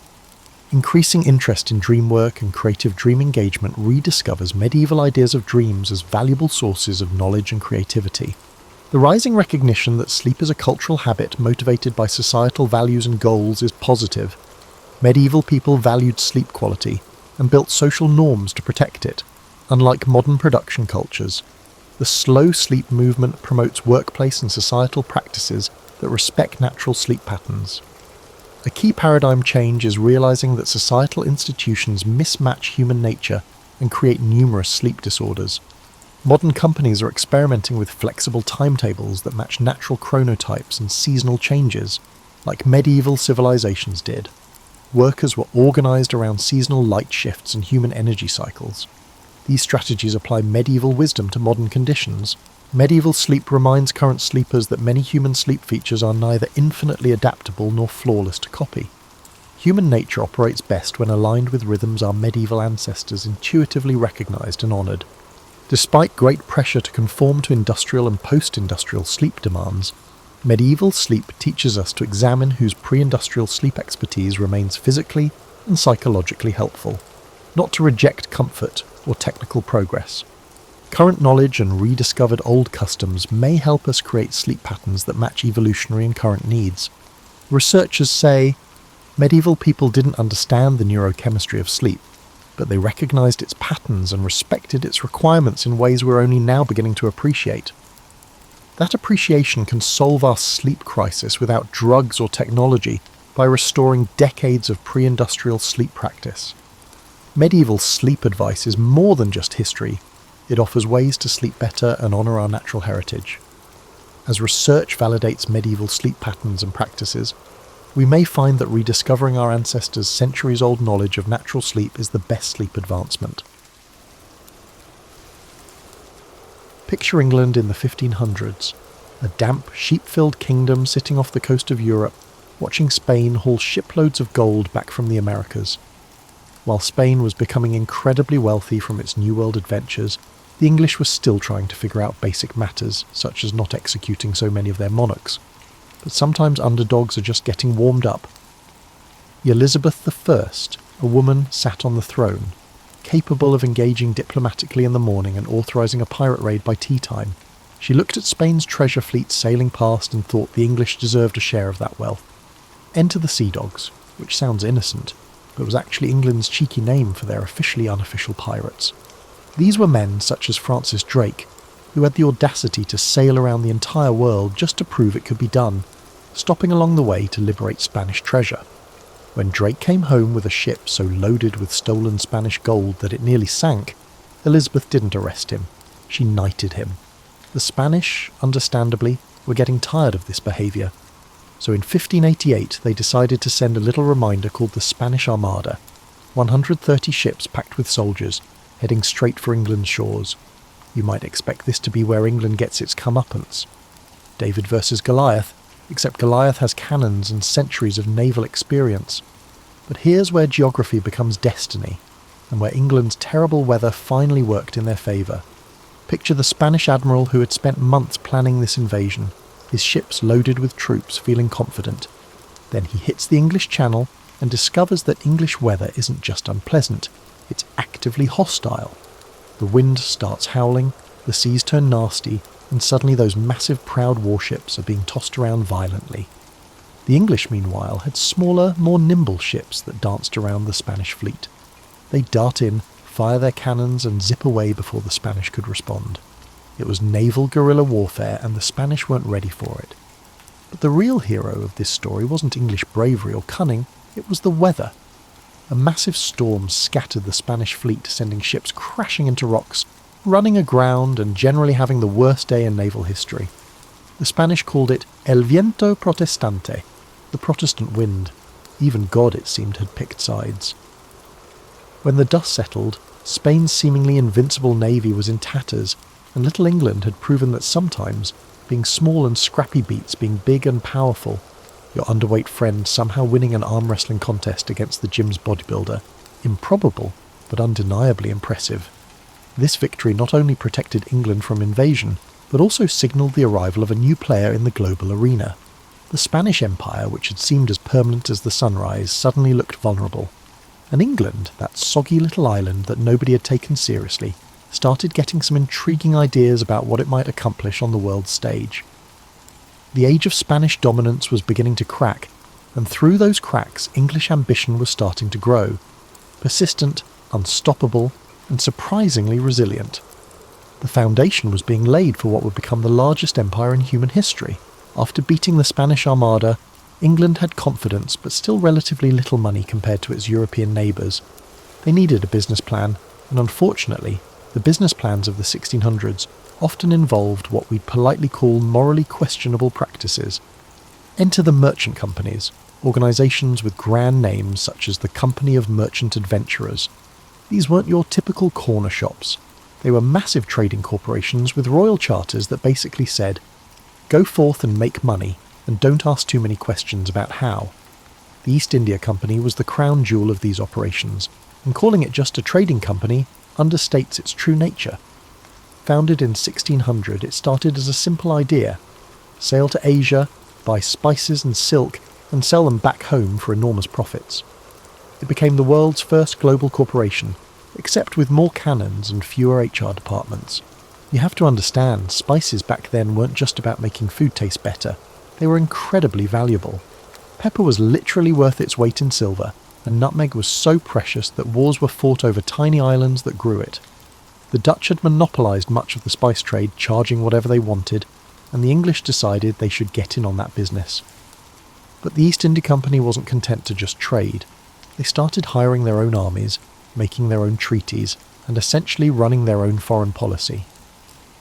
Increasing interest in dream work and creative dream engagement rediscovers medieval ideas of dreams as valuable sources of knowledge and creativity. The rising recognition that sleep is a cultural habit motivated by societal values and goals is positive. Medieval people valued sleep quality and built social norms to protect it, unlike modern production cultures. The slow sleep movement promotes workplace and societal practices that respect natural sleep patterns. A key paradigm change is realizing that societal institutions mismatch human nature and create numerous sleep disorders. Modern companies are experimenting with flexible timetables that match natural chronotypes and seasonal changes, like medieval civilizations did. Workers were organized around seasonal light shifts and human energy cycles. These strategies apply medieval wisdom to modern conditions. Medieval sleep reminds current sleepers that many human sleep features are neither infinitely adaptable nor flawless to copy. Human nature operates best when aligned with rhythms our medieval ancestors intuitively recognized and honored. Despite great pressure to conform to industrial and post-industrial sleep demands, medieval sleep teaches us to examine whose pre-industrial sleep expertise remains physically and psychologically helpful, not to reject comfort or technical progress. Current knowledge and rediscovered old customs may help us create sleep patterns that match evolutionary and current needs. Researchers say medieval people didn't understand the neurochemistry of sleep, but they recognized its patterns and respected its requirements in ways we're only now beginning to appreciate. That appreciation can solve our sleep crisis without drugs or technology by restoring decades of pre-industrial sleep practice. Medieval sleep advice is more than just history. It offers ways to sleep better and honour our natural heritage. As research validates medieval sleep patterns and practices, we may find that rediscovering our ancestors' centuries-old knowledge of natural sleep is the best sleep advancement. Picture England in the 1500s, a damp, sheep-filled kingdom sitting off the coast of Europe, watching Spain haul shiploads of gold back from the Americas. While Spain was becoming incredibly wealthy from its New World adventures, the English were still trying to figure out basic matters, such as not executing so many of their monarchs. But sometimes underdogs are just getting warmed up. Elizabeth I, a woman, sat on the throne, capable of engaging diplomatically in the morning and authorising a pirate raid by tea time. She looked at Spain's treasure fleet sailing past and thought the English deserved a share of that wealth. Enter the Sea Dogs, which sounds innocent, but was actually England's cheeky name for their officially unofficial pirates. These were men such as Francis Drake, who had the audacity to sail around the entire world just to prove it could be done, stopping along the way to liberate Spanish treasure. When Drake came home with a ship so loaded with stolen Spanish gold that it nearly sank, Elizabeth didn't arrest him. She knighted him. The Spanish, understandably, were getting tired of this behaviour. So in 1588 they decided to send a little reminder called the Spanish Armada, 130 ships packed with soldiers, heading straight for England's shores. You might expect this to be where England gets its comeuppance. David versus Goliath, except Goliath has cannons and centuries of naval experience. But here's where geography becomes destiny, and where England's terrible weather finally worked in their favour. Picture the Spanish admiral who had spent months planning this invasion, his ships loaded with troops, feeling confident. Then he hits the English Channel and discovers that English weather isn't just unpleasant, it's actively hostile. The wind starts howling, the seas turn nasty, and suddenly those massive proud warships are being tossed around violently. The English, meanwhile, had smaller, more nimble ships that danced around the Spanish fleet. They dart in, fire their cannons, and zip away before the Spanish could respond. It was naval guerrilla warfare, and the Spanish weren't ready for it. But the real hero of this story wasn't English bravery or cunning, it was the weather. A massive storm scattered the Spanish fleet, sending ships crashing into rocks, running aground, and generally having the worst day in naval history. The Spanish called it El Viento Protestante, the Protestant wind. Even God, it seemed, had picked sides. When the dust settled, Spain's seemingly invincible navy was in tatters, and little England had proven that sometimes, being small and scrappy beats being big and powerful, your underweight friend somehow winning an arm wrestling contest against the gym's bodybuilder, improbable, but undeniably impressive. This victory not only protected England from invasion, but also signalled the arrival of a new player in the global arena. The Spanish Empire, which had seemed as permanent as the sunrise, suddenly looked vulnerable. And England, that soggy little island that nobody had taken seriously, started getting some intriguing ideas about what it might accomplish on the world stage. The age of Spanish dominance was beginning to crack, and through those cracks English ambition was starting to grow. Persistent, unstoppable, and surprisingly resilient. The foundation was being laid for what would become the largest empire in human history. After beating the Spanish Armada, England had confidence but still relatively little money compared to its European neighbours. They needed a business plan, and unfortunately, the business plans of the 1600s often involved what we'd politely call morally questionable practices. Enter the merchant companies, organisations with grand names such as the Company of Merchant Adventurers. These weren't your typical corner shops. They were massive trading corporations with royal charters that basically said, go forth and make money, and don't ask too many questions about how. The East India Company was the crown jewel of these operations, and calling it just a trading company understates its true nature. Founded in 1600, it started as a simple idea: sail to Asia, buy spices and silk, and sell them back home for enormous profits. It became the world's first global corporation, except with more cannons and fewer HR departments. You have to understand, spices back then weren't just about making food taste better, they were incredibly valuable. Pepper was literally worth its weight in silver, and nutmeg was so precious that wars were fought over tiny islands that grew it. The Dutch had monopolised much of the spice trade, charging whatever they wanted, and the English decided they should get in on that business. But the East India Company wasn't content to just trade. They started hiring their own armies, making their own treaties, and essentially running their own foreign policy.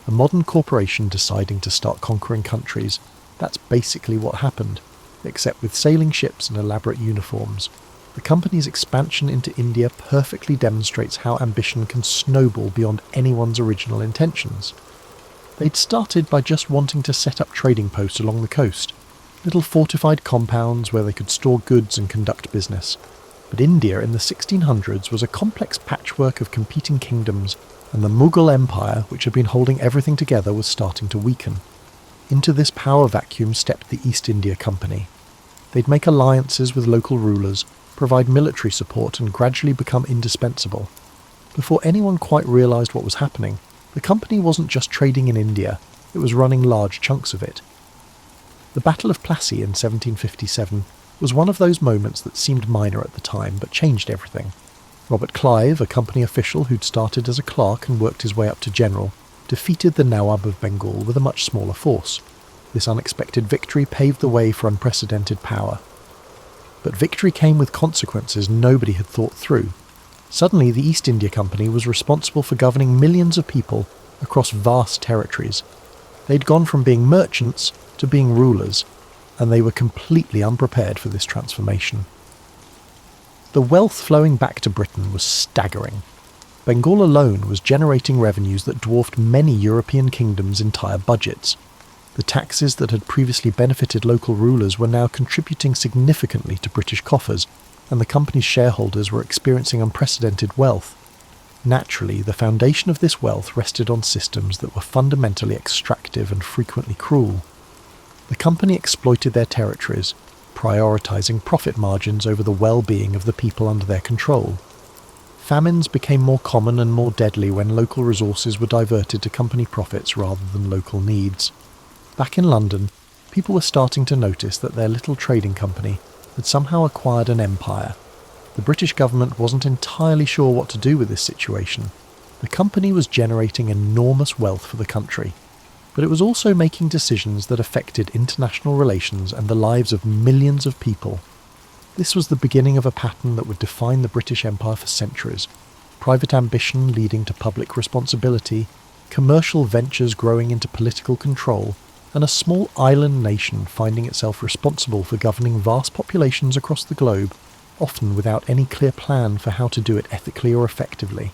A modern corporation deciding to start conquering countries, that's basically what happened, except with sailing ships and elaborate uniforms. The company's expansion into India perfectly demonstrates how ambition can snowball beyond anyone's original intentions. They'd started by just wanting to set up trading posts along the coast, little fortified compounds where they could store goods and conduct business. But India in the 1600s was a complex patchwork of competing kingdoms, and the Mughal Empire, which had been holding everything together, was starting to weaken. Into this power vacuum stepped the East India Company. They'd make alliances with local rulers, provide military support, and gradually become indispensable. Before anyone quite realised what was happening, the company wasn't just trading in India, it was running large chunks of it. The Battle of Plassey in 1757 was one of those moments that seemed minor at the time, but changed everything. Robert Clive, a company official who'd started as a clerk and worked his way up to general, defeated the Nawab of Bengal with a much smaller force. This unexpected victory paved the way for unprecedented power. But victory came with consequences nobody had thought through. Suddenly, the East India Company was responsible for governing millions of people across vast territories. They'd gone from being merchants to being rulers, and they were completely unprepared for this transformation. The wealth flowing back to Britain was staggering. Bengal alone was generating revenues that dwarfed many European kingdoms' entire budgets. The taxes that had previously benefited local rulers were now contributing significantly to British coffers, and the company's shareholders were experiencing unprecedented wealth. Naturally, the foundation of this wealth rested on systems that were fundamentally extractive and frequently cruel. The company exploited their territories, prioritising profit margins over the well-being of the people under their control. Famines became more common and more deadly when local resources were diverted to company profits rather than local needs. Back in London, people were starting to notice that their little trading company had somehow acquired an empire. The British government wasn't entirely sure what to do with this situation. The company was generating enormous wealth for the country, but it was also making decisions that affected international relations and the lives of millions of people. This was the beginning of a pattern that would define the British Empire for centuries: private ambition leading to public responsibility, commercial ventures growing into political control, and a small island nation finding itself responsible for governing vast populations across the globe, often without any clear plan for how to do it ethically or effectively.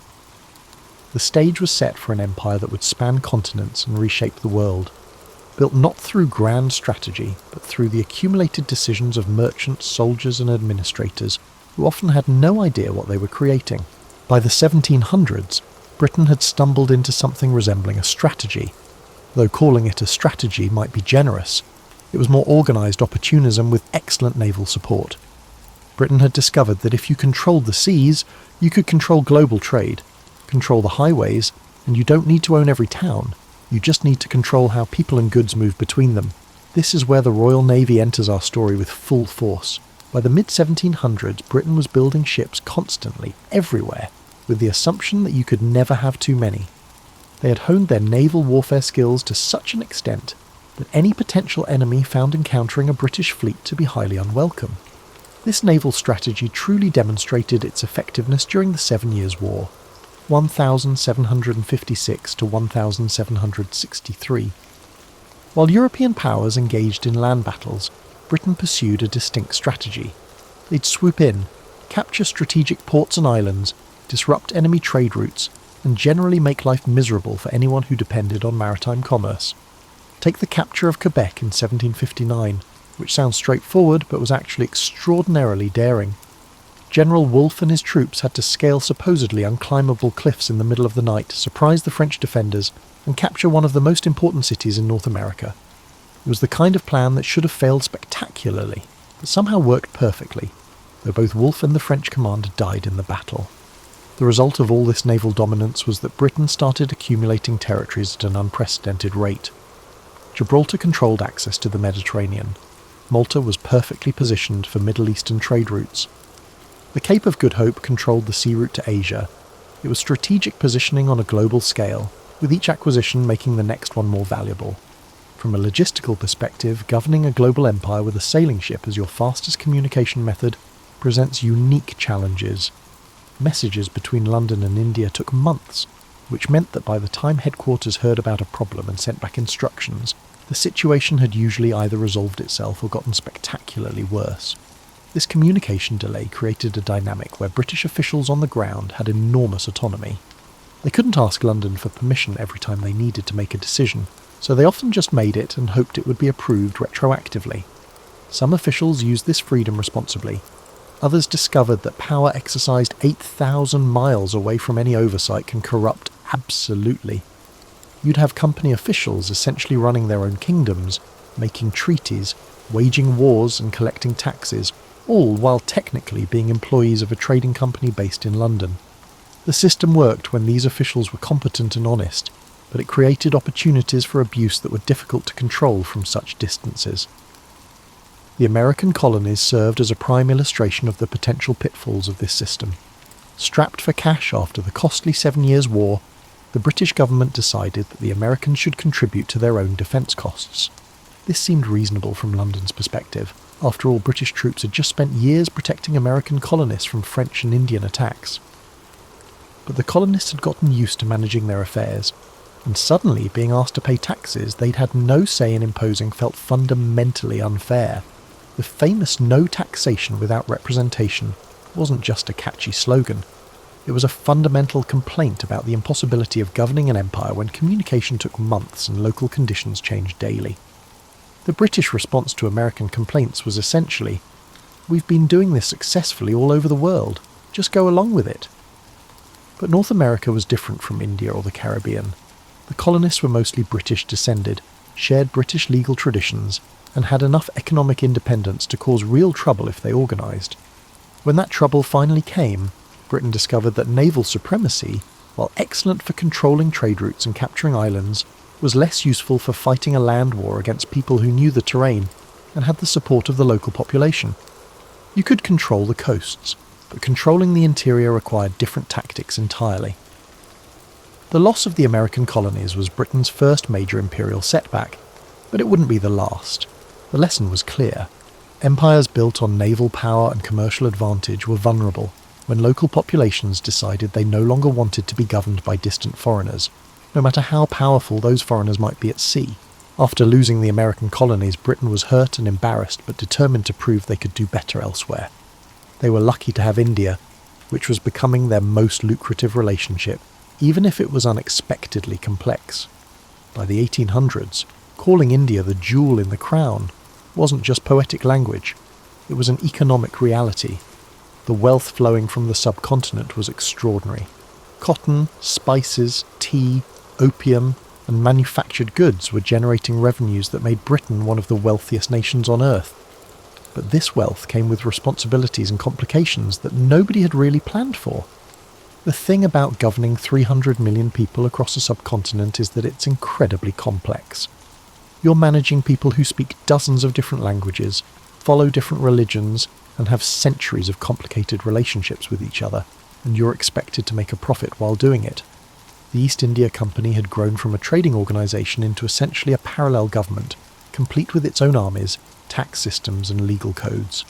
The stage was set for an empire that would span continents and reshape the world, built not through grand strategy, but through the accumulated decisions of merchants, soldiers and administrators who often had no idea what they were creating. By the 1700s, Britain had stumbled into something resembling a strategy. Though calling it a strategy might be generous, it was more organised opportunism with excellent naval support. Britain had discovered that if you controlled the seas, you could control global trade, control the highways, and you don't need to own every town. You just need to control how people and goods move between them. This is where the Royal Navy enters our story with full force. By the mid-1700s, Britain was building ships constantly, everywhere, with the assumption that you could never have too many. They had honed their naval warfare skills to such an extent that any potential enemy found encountering a British fleet to be highly unwelcome. This naval strategy truly demonstrated its effectiveness during the 7 Years' War, 1756 to 1763. While European powers engaged in land battles, Britain pursued a distinct strategy. They'd swoop in, capture strategic ports and islands, disrupt enemy trade routes, and generally make life miserable for anyone who depended on maritime commerce. Take the capture of Quebec in 1759, which sounds straightforward but was actually extraordinarily daring. General Wolfe and his troops had to scale supposedly unclimbable cliffs in the middle of the night, surprise the French defenders, and capture one of the most important cities in North America. It was the kind of plan that should have failed spectacularly, but somehow worked perfectly, though both Wolfe and the French commander died in the battle. The result of all this naval dominance was that Britain started accumulating territories at an unprecedented rate. Gibraltar controlled access to the Mediterranean. Malta was perfectly positioned for Middle Eastern trade routes. The Cape of Good Hope controlled the sea route to Asia. It was strategic positioning on a global scale, with each acquisition making the next one more valuable. From a logistical perspective, governing a global empire with a sailing ship as your fastest communication method presents unique challenges. Messages between London and India took months, which meant that by the time headquarters heard about a problem and sent back instructions, the situation had usually either resolved itself or gotten spectacularly worse. This communication delay created a dynamic where British officials on the ground had enormous autonomy. They couldn't ask London for permission every time they needed to make a decision, so they often just made it and hoped it would be approved retroactively. Some officials used this freedom responsibly. Others discovered that power exercised 8,000 miles away from any oversight can corrupt absolutely. You'd have company officials essentially running their own kingdoms, making treaties, waging wars and collecting taxes, all while technically being employees of a trading company based in London. The system worked when these officials were competent and honest, but it created opportunities for abuse that were difficult to control from such distances. The American colonies served as a prime illustration of the potential pitfalls of this system. Strapped for cash after the costly 7 Years' War, the British government decided that the Americans should contribute to their own defence costs. This seemed reasonable from London's perspective. After all, British troops had just spent years protecting American colonists from French and Indian attacks. But the colonists had gotten used to managing their affairs, and suddenly being asked to pay taxes they'd had no say in imposing felt fundamentally unfair. The famous no taxation without representation wasn't just a catchy slogan. It was a fundamental complaint about the impossibility of governing an empire when communication took months and local conditions changed daily. The British response to American complaints was essentially, "We've been doing this successfully all over the world. Just go along with it." But North America was different from India or the Caribbean. The colonists were mostly British descended, shared British legal traditions, and had enough economic independence to cause real trouble if they organised. When that trouble finally came, Britain discovered that naval supremacy, while excellent for controlling trade routes and capturing islands, was less useful for fighting a land war against people who knew the terrain and had the support of the local population. You could control the coasts, but controlling the interior required different tactics entirely. The loss of the American colonies was Britain's first major imperial setback, but it wouldn't be the last. The lesson was clear. Empires built on naval power and commercial advantage were vulnerable when local populations decided they no longer wanted to be governed by distant foreigners, no matter how powerful those foreigners might be at sea. After losing the American colonies, Britain was hurt and embarrassed, but determined to prove they could do better elsewhere. They were lucky to have India, which was becoming their most lucrative relationship, even if it was unexpectedly complex. By the 1800s, calling India the jewel in the crown wasn't just poetic language, it was an economic reality. The wealth flowing from the subcontinent was extraordinary. Cotton, spices, tea, opium, and manufactured goods were generating revenues that made Britain one of the wealthiest nations on earth. But this wealth came with responsibilities and complications that nobody had really planned for. The thing about governing 300 million people across a subcontinent is that it's incredibly complex. You're managing people who speak dozens of different languages, follow different religions, and have centuries of complicated relationships with each other, and you're expected to make a profit while doing it. The East India Company had grown from a trading organisation into essentially a parallel government, complete with its own armies, tax systems and legal codes.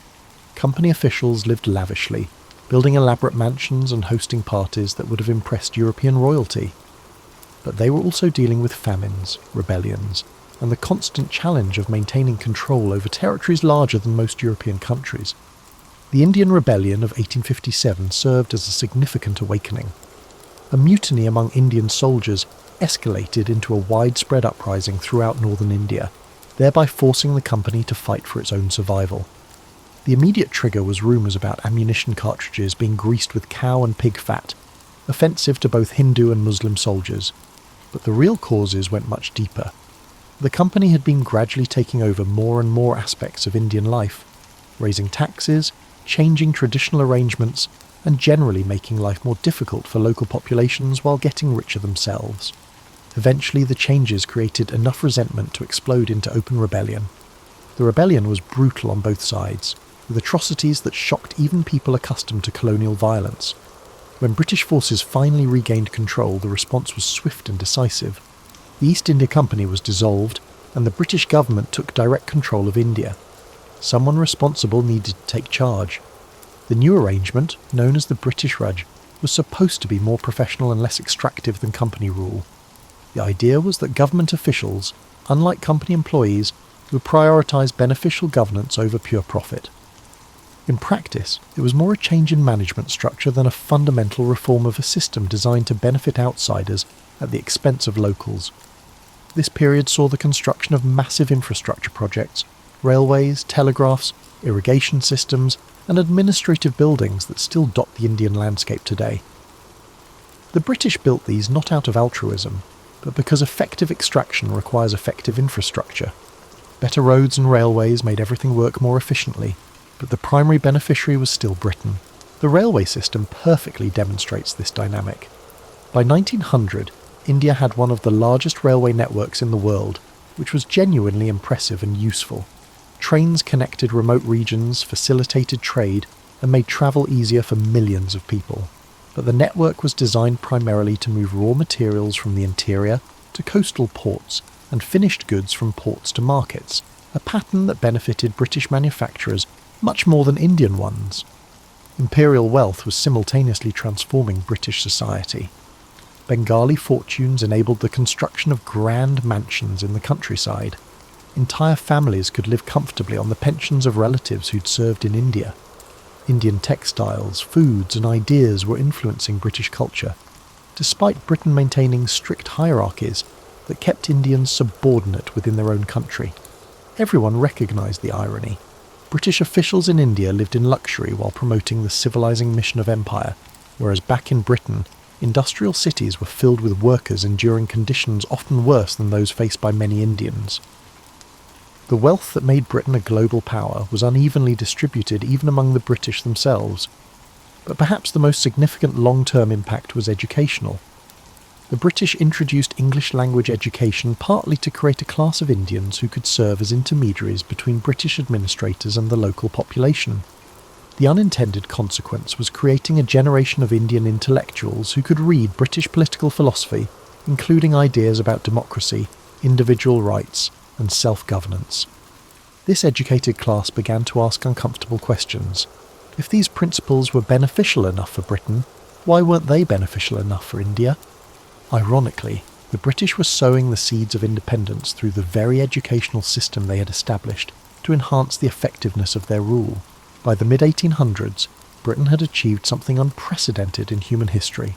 Company officials lived lavishly, building elaborate mansions and hosting parties that would have impressed European royalty. But they were also dealing with famines, rebellions, and the constant challenge of maintaining control over territories larger than most European countries. The Indian Rebellion of 1857 served as a significant awakening. A mutiny among Indian soldiers escalated into a widespread uprising throughout northern India, thereby forcing the company to fight for its own survival. The immediate trigger was rumours about ammunition cartridges being greased with cow and pig fat, offensive to both Hindu and Muslim soldiers. But the real causes went much deeper. The company had been gradually taking over more and more aspects of Indian life, raising taxes, changing traditional arrangements, and generally making life more difficult for local populations while getting richer themselves. Eventually, the changes created enough resentment to explode into open rebellion. The rebellion was brutal on both sides, with atrocities that shocked even people accustomed to colonial violence. When British forces finally regained control, the response was swift and decisive. The East India Company was dissolved, and the British government took direct control of India. Someone responsible needed to take charge. The new arrangement, known as the British Raj, was supposed to be more professional and less extractive than company rule. The idea was that government officials, unlike company employees, would prioritise beneficial governance over pure profit. In practice, it was more a change in management structure than a fundamental reform of a system designed to benefit outsiders at the expense of locals. This period saw the construction of massive infrastructure projects, railways, telegraphs, irrigation systems, and administrative buildings that still dot the Indian landscape today. The British built these not out of altruism, but because effective extraction requires effective infrastructure. Better roads and railways made everything work more efficiently, but the primary beneficiary was still Britain. The railway system perfectly demonstrates this dynamic. By 1900, India had one of the largest railway networks in the world, which was genuinely impressive and useful. Trains connected remote regions, facilitated trade, and made travel easier for millions of people. But the network was designed primarily to move raw materials from the interior to coastal ports and finished goods from ports to markets, a pattern that benefited British manufacturers much more than Indian ones. Imperial wealth was simultaneously transforming British society. Bengali fortunes enabled the construction of grand mansions in the countryside. Entire families could live comfortably on the pensions of relatives who'd served in India. Indian textiles, foods and ideas were influencing British culture, despite Britain maintaining strict hierarchies that kept Indians subordinate within their own country. Everyone recognised the irony. British officials in India lived in luxury while promoting the civilising mission of empire, whereas back in Britain, industrial cities were filled with workers enduring conditions often worse than those faced by many Indians. The wealth that made Britain a global power was unevenly distributed even among the British themselves, but perhaps the most significant long-term impact was educational. The British introduced English language education partly to create a class of Indians who could serve as intermediaries between British administrators and the local population. The unintended consequence was creating a generation of Indian intellectuals who could read British political philosophy, including ideas about democracy, individual rights, and self-governance. This educated class began to ask uncomfortable questions. If these principles were beneficial enough for Britain, why weren't they beneficial enough for India? Ironically, the British were sowing the seeds of independence through the very educational system they had established to enhance the effectiveness of their rule. By the mid-1800s, Britain had achieved something unprecedented in human history.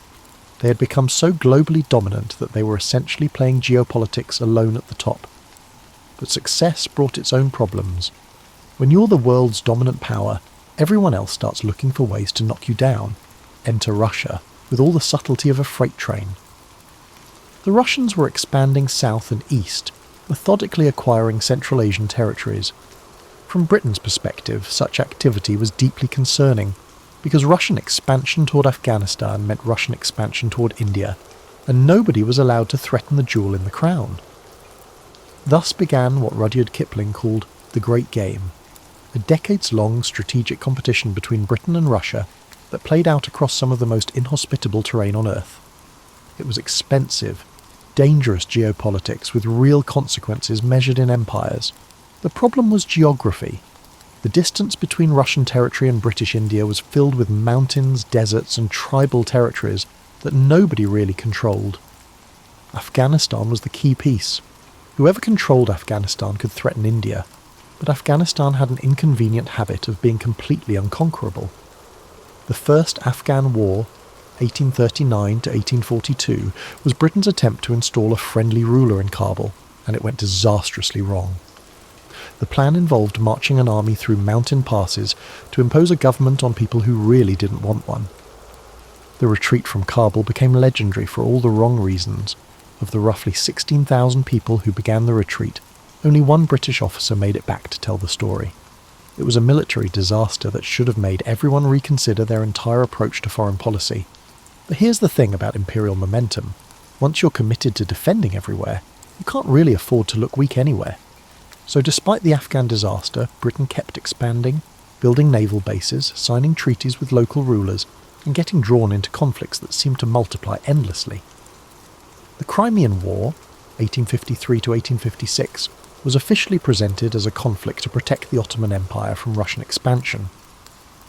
They had become so globally dominant that they were essentially playing geopolitics alone at the top. But success brought its own problems. When you're the world's dominant power, everyone else starts looking for ways to knock you down. Enter Russia, with all the subtlety of a freight train. The Russians were expanding south and east, methodically acquiring Central Asian territories. From Britain's perspective, such activity was deeply concerning, because Russian expansion toward Afghanistan meant Russian expansion toward India, and nobody was allowed to threaten the jewel in the crown. Thus began what Rudyard Kipling called the Great Game, a decades-long strategic competition between Britain and Russia that played out across some of the most inhospitable terrain on Earth. It was expensive, dangerous geopolitics with real consequences measured in empires. The problem was geography. The distance between Russian territory and British India was filled with mountains, deserts and tribal territories that nobody really controlled. Afghanistan was the key piece. Whoever controlled Afghanistan could threaten India, but Afghanistan had an inconvenient habit of being completely unconquerable. The First Afghan War, 1839 to 1842, was Britain's attempt to install a friendly ruler in Kabul, and it went disastrously wrong. The plan involved marching an army through mountain passes to impose a government on people who really didn't want one. The retreat from Kabul became legendary for all the wrong reasons. Of the roughly 16,000 people who began the retreat, only one British officer made it back to tell the story. It was a military disaster that should have made everyone reconsider their entire approach to foreign policy. But here's the thing about imperial momentum. Once you're committed to defending everywhere, you can't really afford to look weak anywhere. So despite the Afghan disaster, Britain kept expanding, building naval bases, signing treaties with local rulers, and getting drawn into conflicts that seemed to multiply endlessly. The Crimean War, 1853 to 1856, was officially presented as a conflict to protect the Ottoman Empire from Russian expansion.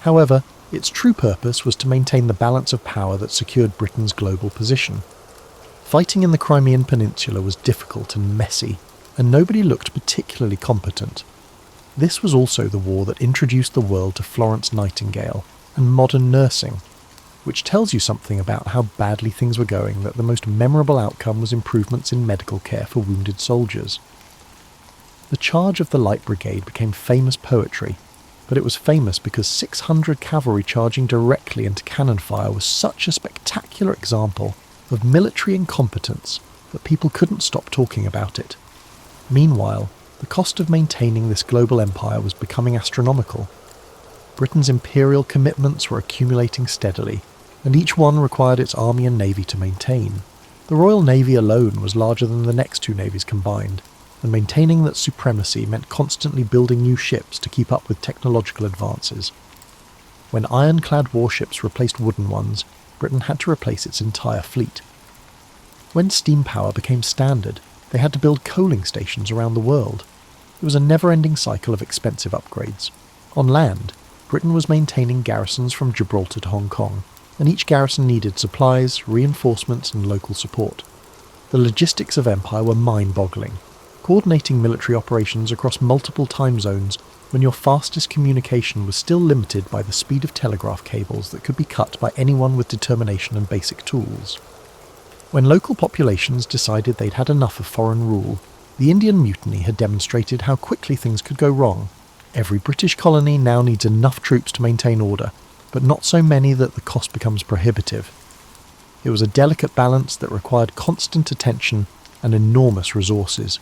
However, its true purpose was to maintain the balance of power that secured Britain's global position. Fighting in the Crimean Peninsula was difficult and messy, and nobody looked particularly competent. This was also the war that introduced the world to Florence Nightingale and modern nursing, which tells you something about how badly things were going, that the most memorable outcome was improvements in medical care for wounded soldiers. The charge of the Light Brigade became famous poetry, but it was famous because 600 cavalry charging directly into cannon fire was such a spectacular example of military incompetence that people couldn't stop talking about it. Meanwhile, the cost of maintaining this global empire was becoming astronomical. Britain's imperial commitments were accumulating steadily, and each one required its army and navy to maintain. The Royal Navy alone was larger than the next two navies combined, and maintaining that supremacy meant constantly building new ships to keep up with technological advances. When ironclad warships replaced wooden ones, Britain had to replace its entire fleet. When steam power became standard, they had to build coaling stations around the world. It was a never-ending cycle of expensive upgrades. On land, Britain was maintaining garrisons from Gibraltar to Hong Kong, and each garrison needed supplies, reinforcements and local support. The logistics of empire were mind-boggling. coordinating military operations across multiple time zones when your fastest communication was still limited by the speed of telegraph cables that could be cut by anyone with determination and basic tools. When local populations decided they'd had enough of foreign rule, the Indian Mutiny had demonstrated how quickly things could go wrong. Every British colony now needs enough troops to maintain order, but not so many that the cost becomes prohibitive. It was a delicate balance that required constant attention and enormous resources.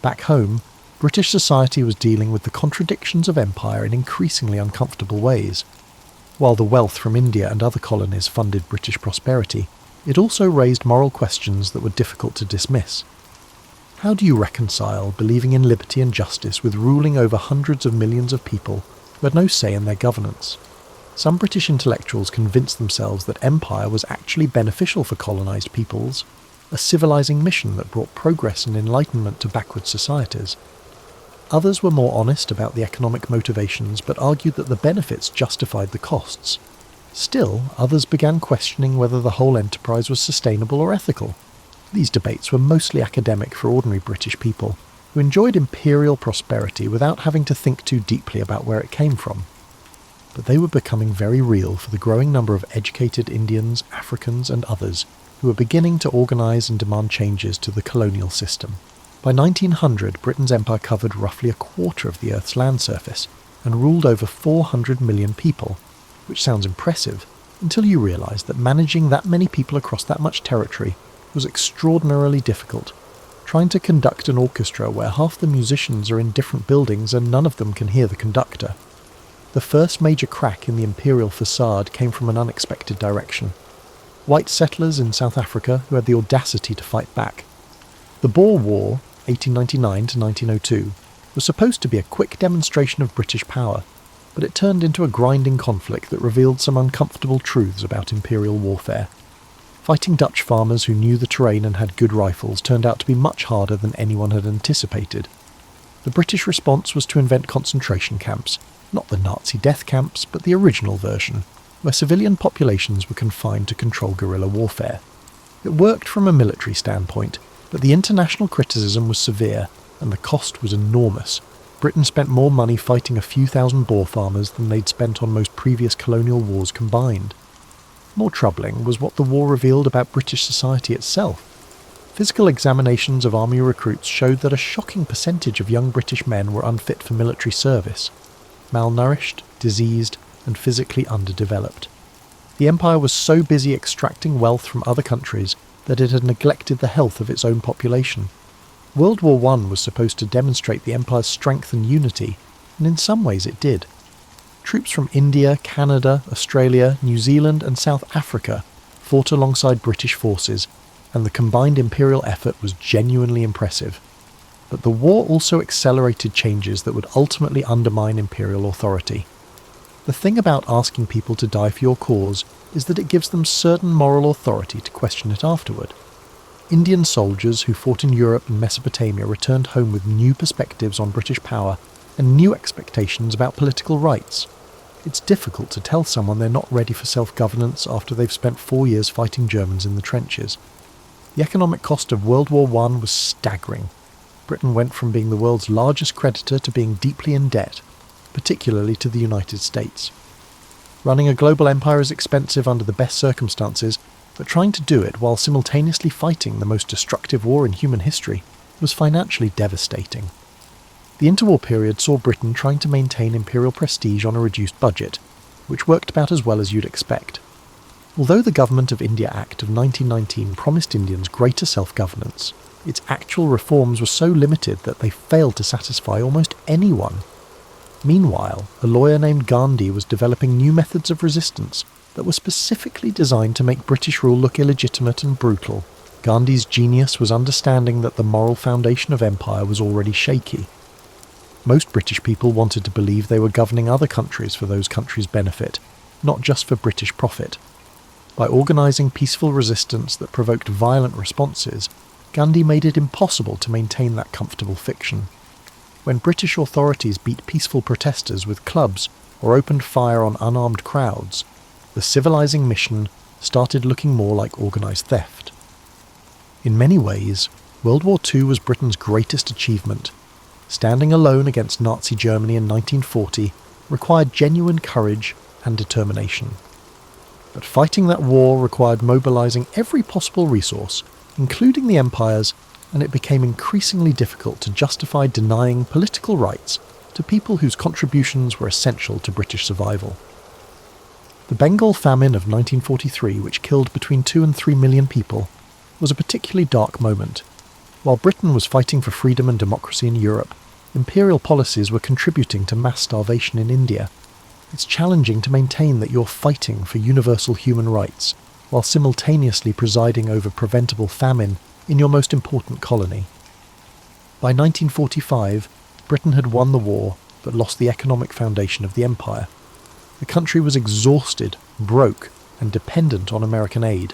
Back home, British society was dealing with the contradictions of empire in increasingly uncomfortable ways. While the wealth from India and other colonies funded British prosperity, it also raised moral questions that were difficult to dismiss. How do you reconcile believing in liberty and justice with ruling over hundreds of millions of people who had no say in their governance? Some British intellectuals convinced themselves that empire was actually beneficial for colonised peoples, a civilising mission that brought progress and enlightenment to backward societies. Others were more honest about the economic motivations but argued that the benefits justified the costs. Still, others began questioning whether the whole enterprise was sustainable or ethical. These debates were mostly academic for ordinary British people, who enjoyed imperial prosperity without having to think too deeply about where it came from. But they were becoming very real for the growing number of educated Indians, Africans and others who were beginning to organise and demand changes to the colonial system. By 1900, Britain's empire covered roughly a quarter of the Earth's land surface and ruled over 400 million people, which sounds impressive until you realise that managing that many people across that much territory was extraordinarily difficult. Trying to conduct an orchestra where half the musicians are in different buildings and none of them can hear the conductor. The first major crack in the imperial facade came from an unexpected direction. White settlers in South Africa who had the audacity to fight back. The Boer War, 1899 to 1902, was supposed to be a quick demonstration of British power, but it turned into a grinding conflict that revealed some uncomfortable truths about imperial warfare. Fighting Dutch farmers who knew the terrain and had good rifles turned out to be much harder than anyone had anticipated. The British response was to invent concentration camps, not the Nazi death camps, but the original version, where civilian populations were confined to control guerrilla warfare. It worked from a military standpoint, but the international criticism was severe, and the cost was enormous. Britain spent more money fighting a few thousand Boer farmers than they'd spent on most previous colonial wars combined. More troubling was what the war revealed about British society itself. Physical examinations of army recruits showed that a shocking percentage of young British men were unfit for military service, malnourished, diseased, and physically underdeveloped. The empire was so busy extracting wealth from other countries that it had neglected the health of its own population. World War I was supposed to demonstrate the empire's strength and unity, and in some ways it did. Troops from India, Canada, Australia, New Zealand and South Africa fought alongside British forces, and the combined imperial effort was genuinely impressive. But the war also accelerated changes that would ultimately undermine imperial authority. The thing about asking people to die for your cause is that it gives them certain moral authority to question it afterward. Indian soldiers who fought in Europe and Mesopotamia returned home with new perspectives on British power and new expectations about political rights. It's difficult to tell someone they're not ready for self-governance after they've spent 4 years fighting Germans in the trenches. The economic cost of World War I was staggering. Britain went from being the world's largest creditor to being deeply in debt, particularly to the United States. Running a global empire is expensive under the best circumstances, but trying to do it while simultaneously fighting the most destructive war in human history was financially devastating. The interwar period saw Britain trying to maintain imperial prestige on a reduced budget, which worked about as well as you'd expect. Although the Government of India Act of 1919 promised Indians greater self-governance, its actual reforms were so limited that they failed to satisfy almost anyone. Meanwhile, a lawyer named Gandhi was developing new methods of resistance that were specifically designed to make British rule look illegitimate and brutal. Gandhi's genius was understanding that the moral foundation of empire was already shaky. Most British people wanted to believe they were governing other countries for those countries' benefit, not just for British profit. By organising peaceful resistance that provoked violent responses, Gandhi made it impossible to maintain that comfortable fiction. When British authorities beat peaceful protesters with clubs or opened fire on unarmed crowds, the civilising mission started looking more like organised theft. In many ways, World War II was Britain's greatest achievement. Standing alone against Nazi Germany in 1940 required genuine courage and determination. But fighting that war required mobilising every possible resource, including the empires, and it became increasingly difficult to justify denying political rights to people whose contributions were essential to British survival. The Bengal famine of 1943, which killed between 2 and 3 million people, was a particularly dark moment. While Britain was fighting for freedom and democracy in Europe, imperial policies were contributing to mass starvation in India. It's challenging to maintain that you're fighting for universal human rights, while simultaneously presiding over preventable famine in your most important colony. By 1945, Britain had won the war, but lost the economic foundation of the empire. The country was exhausted, broke, and dependent on American aid.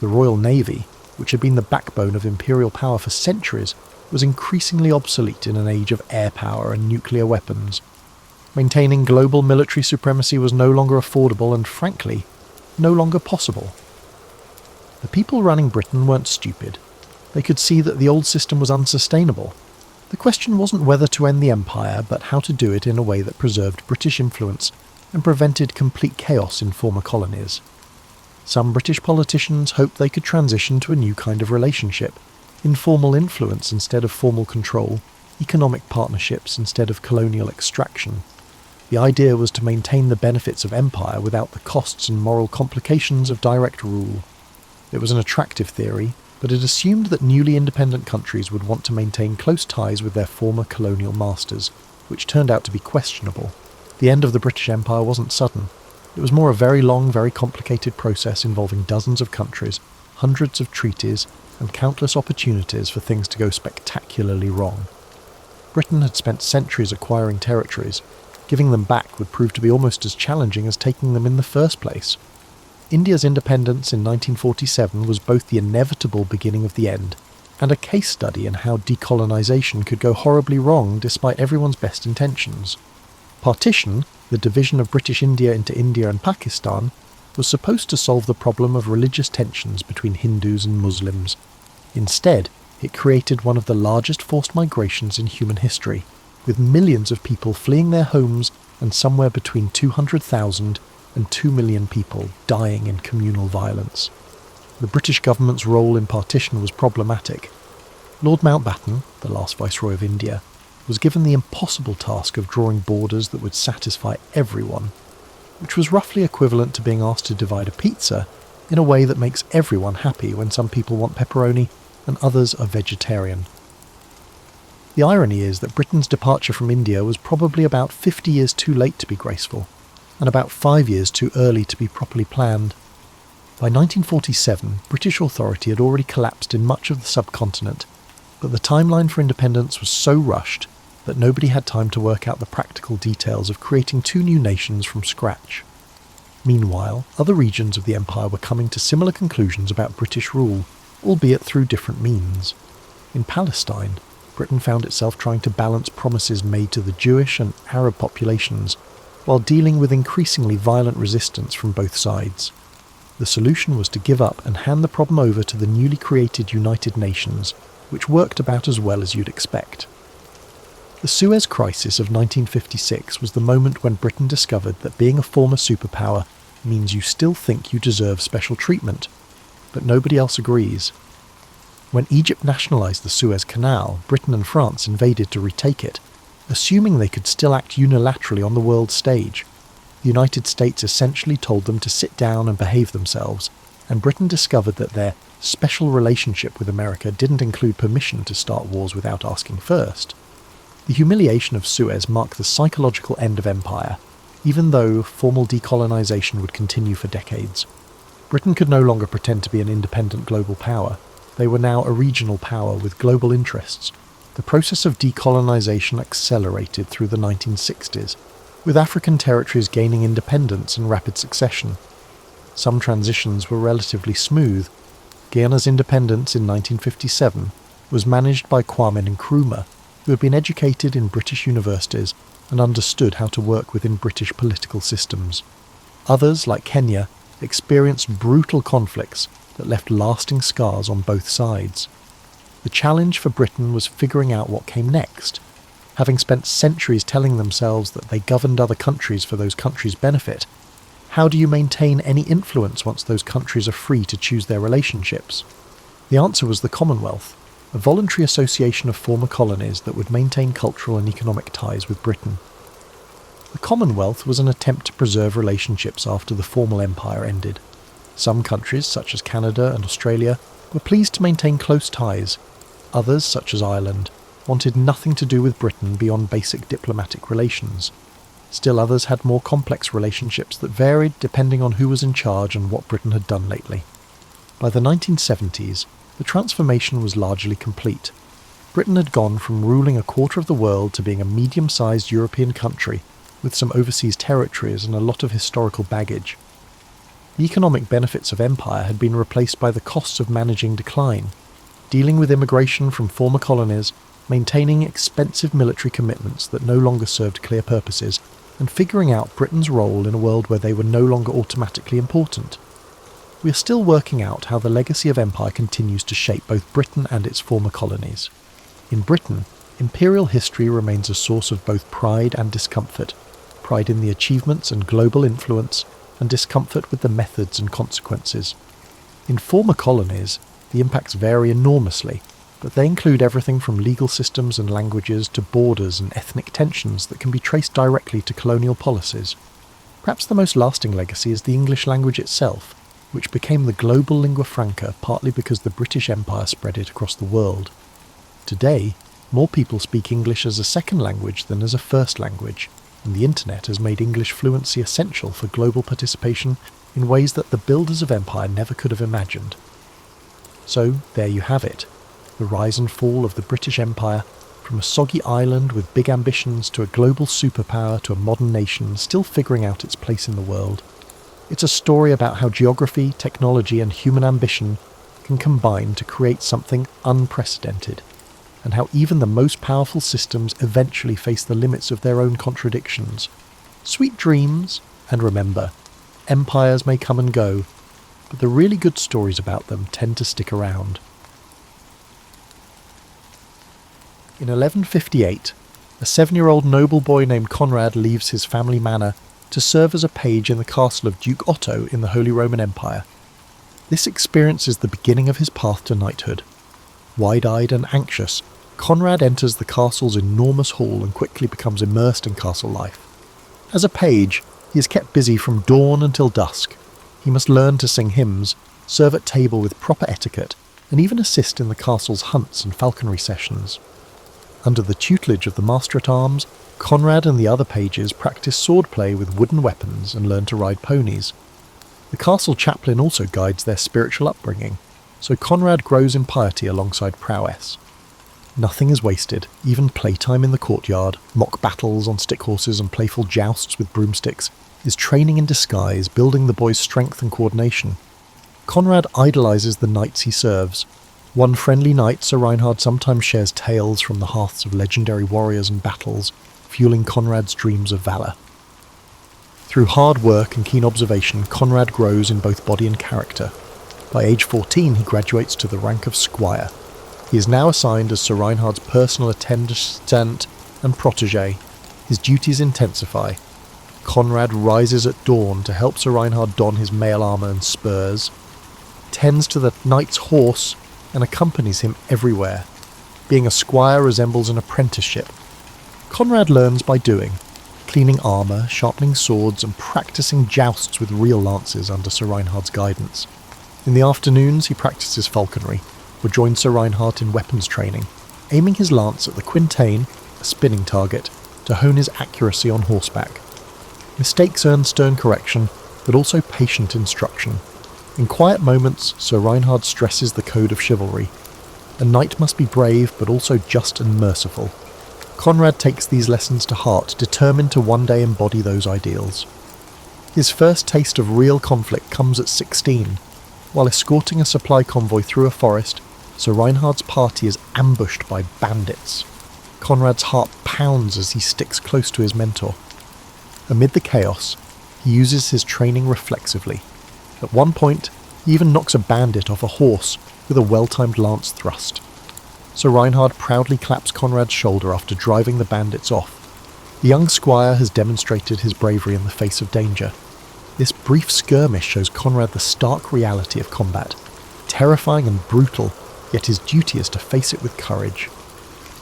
The Royal Navy, which had been the backbone of imperial power for centuries, was increasingly obsolete in an age of air power and nuclear weapons. Maintaining global military supremacy was no longer affordable and, frankly, no longer possible. The people running Britain weren't stupid. They could see that the old system was unsustainable. The question wasn't whether to end the empire, but how to do it in a way that preserved British influence and prevented complete chaos in former colonies. Some British politicians hoped they could transition to a new kind of relationship, informal influence instead of formal control, economic partnerships instead of colonial extraction. The idea was to maintain the benefits of empire without the costs and moral complications of direct rule. It was an attractive theory, but it assumed that newly independent countries would want to maintain close ties with their former colonial masters, which turned out to be questionable. The end of the British Empire wasn't sudden. It was more a very long, very complicated process involving dozens of countries, hundreds of treaties, and countless opportunities for things to go spectacularly wrong. Britain had spent centuries acquiring territories. Giving them back would prove to be almost as challenging as taking them in the first place. India's independence in 1947 was both the inevitable beginning of the end and a case study in how decolonisation could go horribly wrong despite everyone's best intentions. Partition, the division of British India into India and Pakistan, was supposed to solve the problem of religious tensions between Hindus and Muslims. Instead, it created one of the largest forced migrations in human history, with millions of people fleeing their homes and somewhere between 200,000 and 2 million people dying in communal violence. The British government's role in partition was problematic. Lord Mountbatten, the last Viceroy of India, was given the impossible task of drawing borders that would satisfy everyone, which was roughly equivalent to being asked to divide a pizza in a way that makes everyone happy when some people want pepperoni and others are vegetarian. The irony is that Britain's departure from India was probably about 50 years too late to be graceful, and about 5 years too early to be properly planned. By 1947, British authority had already collapsed in much of the subcontinent, but the timeline for independence was so rushed that nobody had time to work out the practical details of creating 2 new nations from scratch. Meanwhile, other regions of the empire were coming to similar conclusions about British rule, albeit through different means. In Palestine, Britain found itself trying to balance promises made to the Jewish and Arab populations, while dealing with increasingly violent resistance from both sides. The solution was to give up and hand the problem over to the newly created United Nations, which worked about as well as you'd expect. The Suez Crisis of 1956 was the moment when Britain discovered that being a former superpower means you still think you deserve special treatment, but nobody else agrees. When Egypt nationalised the Suez Canal, Britain and France invaded to retake it, assuming they could still act unilaterally on the world stage. The United States essentially told them to sit down and behave themselves, and Britain discovered that their special relationship with America didn't include permission to start wars without asking first. The humiliation of Suez marked the psychological end of empire, even though formal decolonisation would continue for decades. Britain could no longer pretend to be an independent global power. They were now a regional power with global interests. The process of decolonisation accelerated through the 1960s, with African territories gaining independence in rapid succession. Some transitions were relatively smooth. Guyana's independence in 1957 was managed by Kwame Nkrumah, who had been educated in British universities and understood how to work within British political systems. Others, like Kenya, experienced brutal conflicts that left lasting scars on both sides. The challenge for Britain was figuring out what came next. Having spent centuries telling themselves that they governed other countries for those countries' benefit, how do you maintain any influence once those countries are free to choose their relationships? The answer was the Commonwealth, a voluntary association of former colonies that would maintain cultural and economic ties with Britain. The Commonwealth was an attempt to preserve relationships after the formal empire ended. Some countries, such as Canada and Australia, were pleased to maintain close ties. Others, such as Ireland, wanted nothing to do with Britain beyond basic diplomatic relations. Still others had more complex relationships that varied depending on who was in charge and what Britain had done lately. By the 1970s, the transformation was largely complete. Britain had gone from ruling a quarter of the world to being a medium-sized European country with some overseas territories and a lot of historical baggage. The economic benefits of empire had been replaced by the costs of managing decline, dealing with immigration from former colonies, maintaining expensive military commitments that no longer served clear purposes, and figuring out Britain's role in a world where they were no longer automatically important. We are still working out how the legacy of empire continues to shape both Britain and its former colonies. In Britain, imperial history remains a source of both pride and discomfort, pride in the achievements and global influence, and discomfort with the methods and consequences. In former colonies, the impacts vary enormously, but they include everything from legal systems and languages to borders and ethnic tensions that can be traced directly to colonial policies. Perhaps the most lasting legacy is the English language itself, which became the global lingua franca partly because the British Empire spread it across the world. Today, more people speak English as a second language than as a first language, and the internet has made English fluency essential for global participation in ways that the builders of empire never could have imagined. So, there you have it. The rise and fall of the British Empire, from a soggy island with big ambitions to a global superpower to a modern nation still figuring out its place in the world. It's a story about how geography, technology and human ambition can combine to create something unprecedented, and how even the most powerful systems eventually face the limits of their own contradictions. Sweet dreams, and remember, empires may come and go, but the really good stories about them tend to stick around. In 1158, a 7-year-old noble boy named Conrad leaves his family manor to serve as a page in the castle of Duke Otto in the Holy Roman Empire. This experience is the beginning of his path to knighthood. Wide-eyed and anxious, Conrad enters the castle's enormous hall and quickly becomes immersed in castle life. As a page, he is kept busy from dawn until dusk. He must learn to sing hymns, serve at table with proper etiquette, and even assist in the castle's hunts and falconry sessions. Under the tutelage of the Master-at-Arms, Conrad and the other pages practice swordplay with wooden weapons and learn to ride ponies. The castle chaplain also guides their spiritual upbringing, so Conrad grows in piety alongside prowess. Nothing is wasted, even playtime in the courtyard, mock battles on stick horses and playful jousts with broomsticks, is training in disguise, building the boy's strength and coordination. Conrad idolises the knights he serves. One friendly knight, Sir Reinhard, sometimes shares tales from the hearths of legendary warriors and battles, fueling Conrad's dreams of valour. Through hard work and keen observation, Conrad grows in both body and character. By age 14, he graduates to the rank of squire. He is now assigned as Sir Reinhard's personal attendant and protégé. His duties intensify. Conrad rises at dawn to help Sir Reinhard don his mail armour and spurs, tends to the knight's horse, and accompanies him everywhere. Being a squire resembles an apprenticeship. Conrad learns by doing, cleaning armour, sharpening swords, and practising jousts with real lances under Sir Reinhard's guidance. In the afternoons he practices falconry, or joins Sir Reinhard in weapons training, aiming his lance at the quintain, a spinning target, to hone his accuracy on horseback. Mistakes earn stern correction, but also patient instruction. In quiet moments, Sir Reinhard stresses the code of chivalry. A knight must be brave, but also just and merciful. Conrad takes these lessons to heart, determined to one day embody those ideals. His first taste of real conflict comes at 16. While escorting a supply convoy through a forest, Sir Reinhard's party is ambushed by bandits. Conrad's heart pounds as he sticks close to his mentor. Amid the chaos, he uses his training reflexively. At one point, he even knocks a bandit off a horse with a well-timed lance thrust. Sir Reinhard proudly claps Conrad's shoulder after driving the bandits off. The young squire has demonstrated his bravery in the face of danger. This brief skirmish shows Conrad the stark reality of combat. Terrifying and brutal, yet his duty is to face it with courage.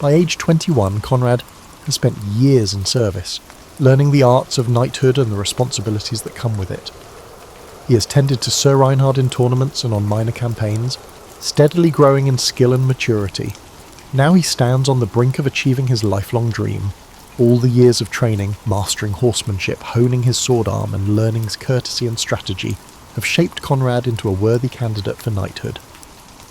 By age 21, Conrad has spent years in service, learning the arts of knighthood and the responsibilities that come with it. He has tended to Sir Reinhard in tournaments and on minor campaigns, steadily growing in skill and maturity. Now he stands on the brink of achieving his lifelong dream. All the years of training, mastering horsemanship, honing his sword arm and learning courtesy and strategy have shaped Conrad into a worthy candidate for knighthood.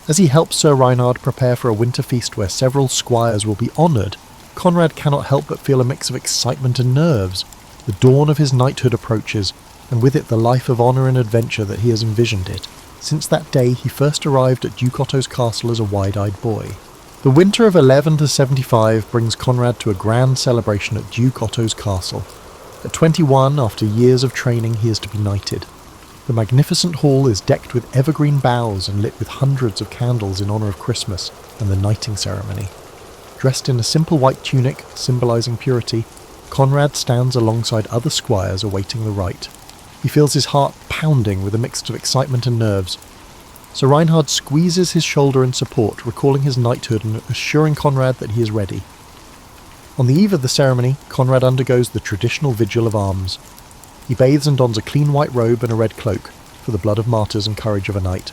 As he helps Sir Reinhard prepare for a winter feast where several squires will be honoured, Conrad cannot help but feel a mix of excitement and nerves. The dawn of his knighthood approaches, and with it the life of honour and adventure that he has envisioned it, since that day he first arrived at Duke Otto's castle as a wide-eyed boy. The winter of 11 to 75 brings Conrad to a grand celebration at Duke Otto's castle. At 21, after years of training, he is to be knighted. The magnificent hall is decked with evergreen boughs and lit with hundreds of candles in honour of Christmas and the knighting ceremony. Dressed in a simple white tunic, symbolising purity, Conrad stands alongside other squires awaiting the rite. He feels his heart pounding with a mix of excitement and nerves. Sir Reinhard squeezes his shoulder in support, recalling his knighthood and assuring Conrad that he is ready. On the eve of the ceremony, Conrad undergoes the traditional vigil of arms. He bathes and dons a clean white robe and a red cloak, for the blood of martyrs and courage of a knight.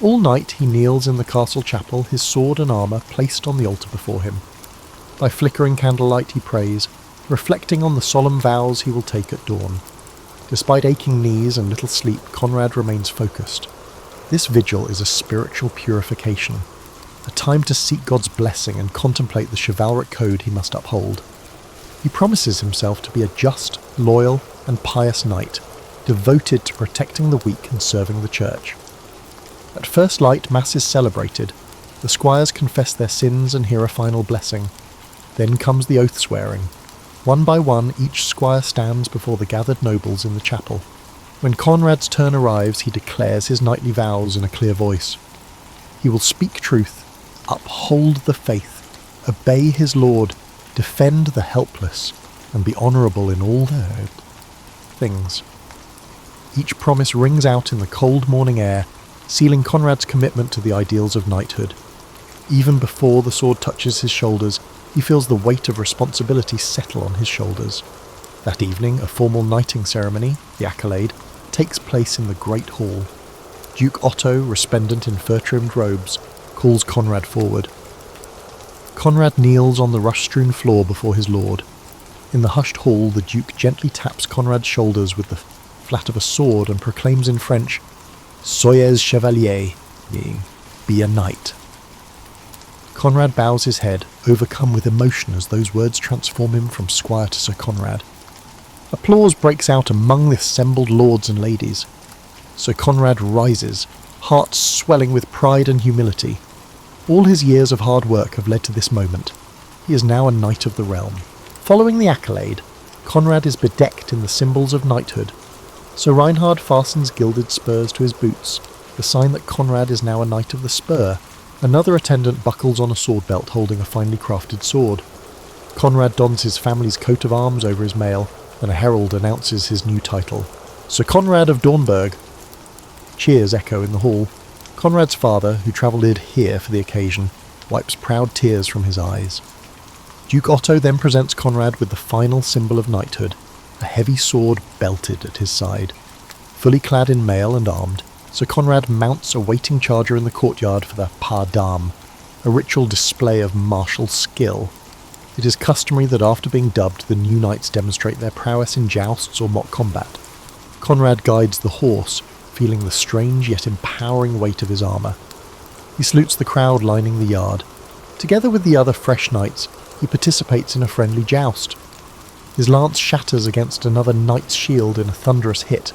All night he kneels in the castle chapel, his sword and armour placed on the altar before him. By flickering candlelight he prays, reflecting on the solemn vows he will take at dawn. Despite aching knees and little sleep, Conrad remains focused. This vigil is a spiritual purification, a time to seek God's blessing and contemplate the chivalric code he must uphold. He promises himself to be a just, loyal, and pious knight, devoted to protecting the weak and serving the church. At first light, Mass is celebrated. The squires confess their sins and hear a final blessing. Then comes the oath swearing. One by one, each squire stands before the gathered nobles in the chapel. When Conrad's turn arrives, he declares his knightly vows in a clear voice. He will speak truth, uphold the faith, obey his lord, defend the helpless, and be honourable in all their things. Each promise rings out in the cold morning air, sealing Conrad's commitment to the ideals of knighthood. Even before the sword touches his shoulders, he feels the weight of responsibility settle on his shoulders. That evening, a formal knighting ceremony, the accolade, takes place in the great hall. Duke Otto, resplendent in fur-trimmed robes, calls Conrad forward. Conrad kneels on the rush-strewn floor before his lord. In the hushed hall, the Duke gently taps Conrad's shoulders with the flat of a sword and proclaims in French, "Soyez chevalier," meaning, "Be a knight." Conrad bows his head, overcome with emotion as those words transform him from squire to Sir Conrad. Applause breaks out among the assembled lords and ladies. Sir Conrad rises, heart swelling with pride and humility. All his years of hard work have led to this moment. He is now a knight of the realm. Following the accolade, Conrad is bedecked in the symbols of knighthood. Sir Reinhard fastens gilded spurs to his boots, the sign that Conrad is now a knight of the spur. Another attendant buckles on a sword belt holding a finely crafted sword. Conrad dons his family's coat of arms over his mail, and a herald announces his new title, Sir Conrad of Dornburg. Cheers echo in the hall. Conrad's father, who travelled here for the occasion, wipes proud tears from his eyes. Duke Otto then presents Conrad with the final symbol of knighthood, a heavy sword belted at his side. Fully clad in mail and armed, Sir Conrad mounts a waiting charger in the courtyard for the pas d'armes, a ritual display of martial skill. It is customary that after being dubbed, the new knights demonstrate their prowess in jousts or mock combat. Conrad guides the horse, feeling the strange yet empowering weight of his armour. He salutes the crowd lining the yard. Together with the other fresh knights, he participates in a friendly joust. His lance shatters against another knight's shield in a thunderous hit,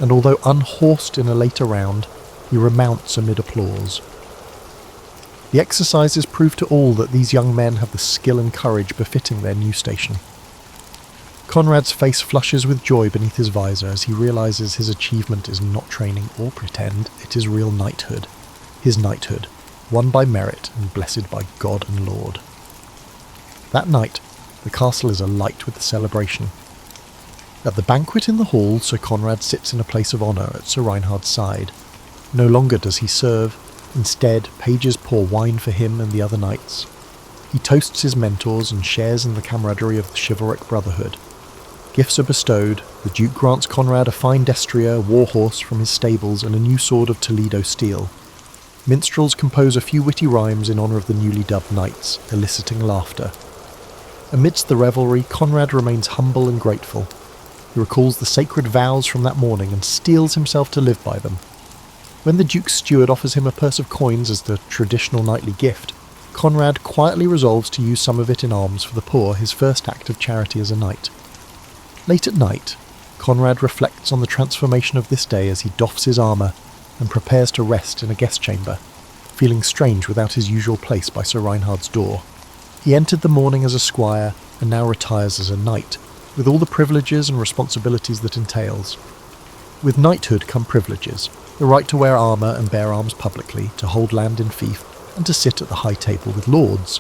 and although unhorsed in a later round, he remounts amid applause. The exercises prove to all that these young men have the skill and courage befitting their new station. Conrad's face flushes with joy beneath his visor as he realises his achievement is not training or pretend, it is real knighthood. His knighthood. won by merit and blessed by God and Lord. That night, the castle is alight with the celebration. At the banquet in the hall, Sir Conrad sits in a place of honour at Sir Reinhard's side. No longer does he serve. Instead, pages pour wine for him and the other knights. He toasts his mentors and shares in the camaraderie of the chivalric brotherhood. Gifts are bestowed. The Duke grants Conrad a fine destrier, war horse from his stables, and a new sword of Toledo steel. Minstrels compose a few witty rhymes in honour of the newly dubbed knights, eliciting laughter. Amidst the revelry, Conrad remains humble and grateful. He recalls the sacred vows from that morning and steels himself to live by them. When the Duke's steward offers him a purse of coins as the traditional knightly gift, Conrad quietly resolves to use some of it in alms for the poor, his first act of charity as a knight. Late at night, Conrad reflects on the transformation of this day as he doffs his armour and prepares to rest in a guest chamber, feeling strange without his usual place by Sir Reinhard's door. He entered the morning as a squire and now retires as a knight, with all the privileges and responsibilities that entails. With knighthood come privileges, the right to wear armour and bear arms publicly, to hold land in fief, and to sit at the high table with lords.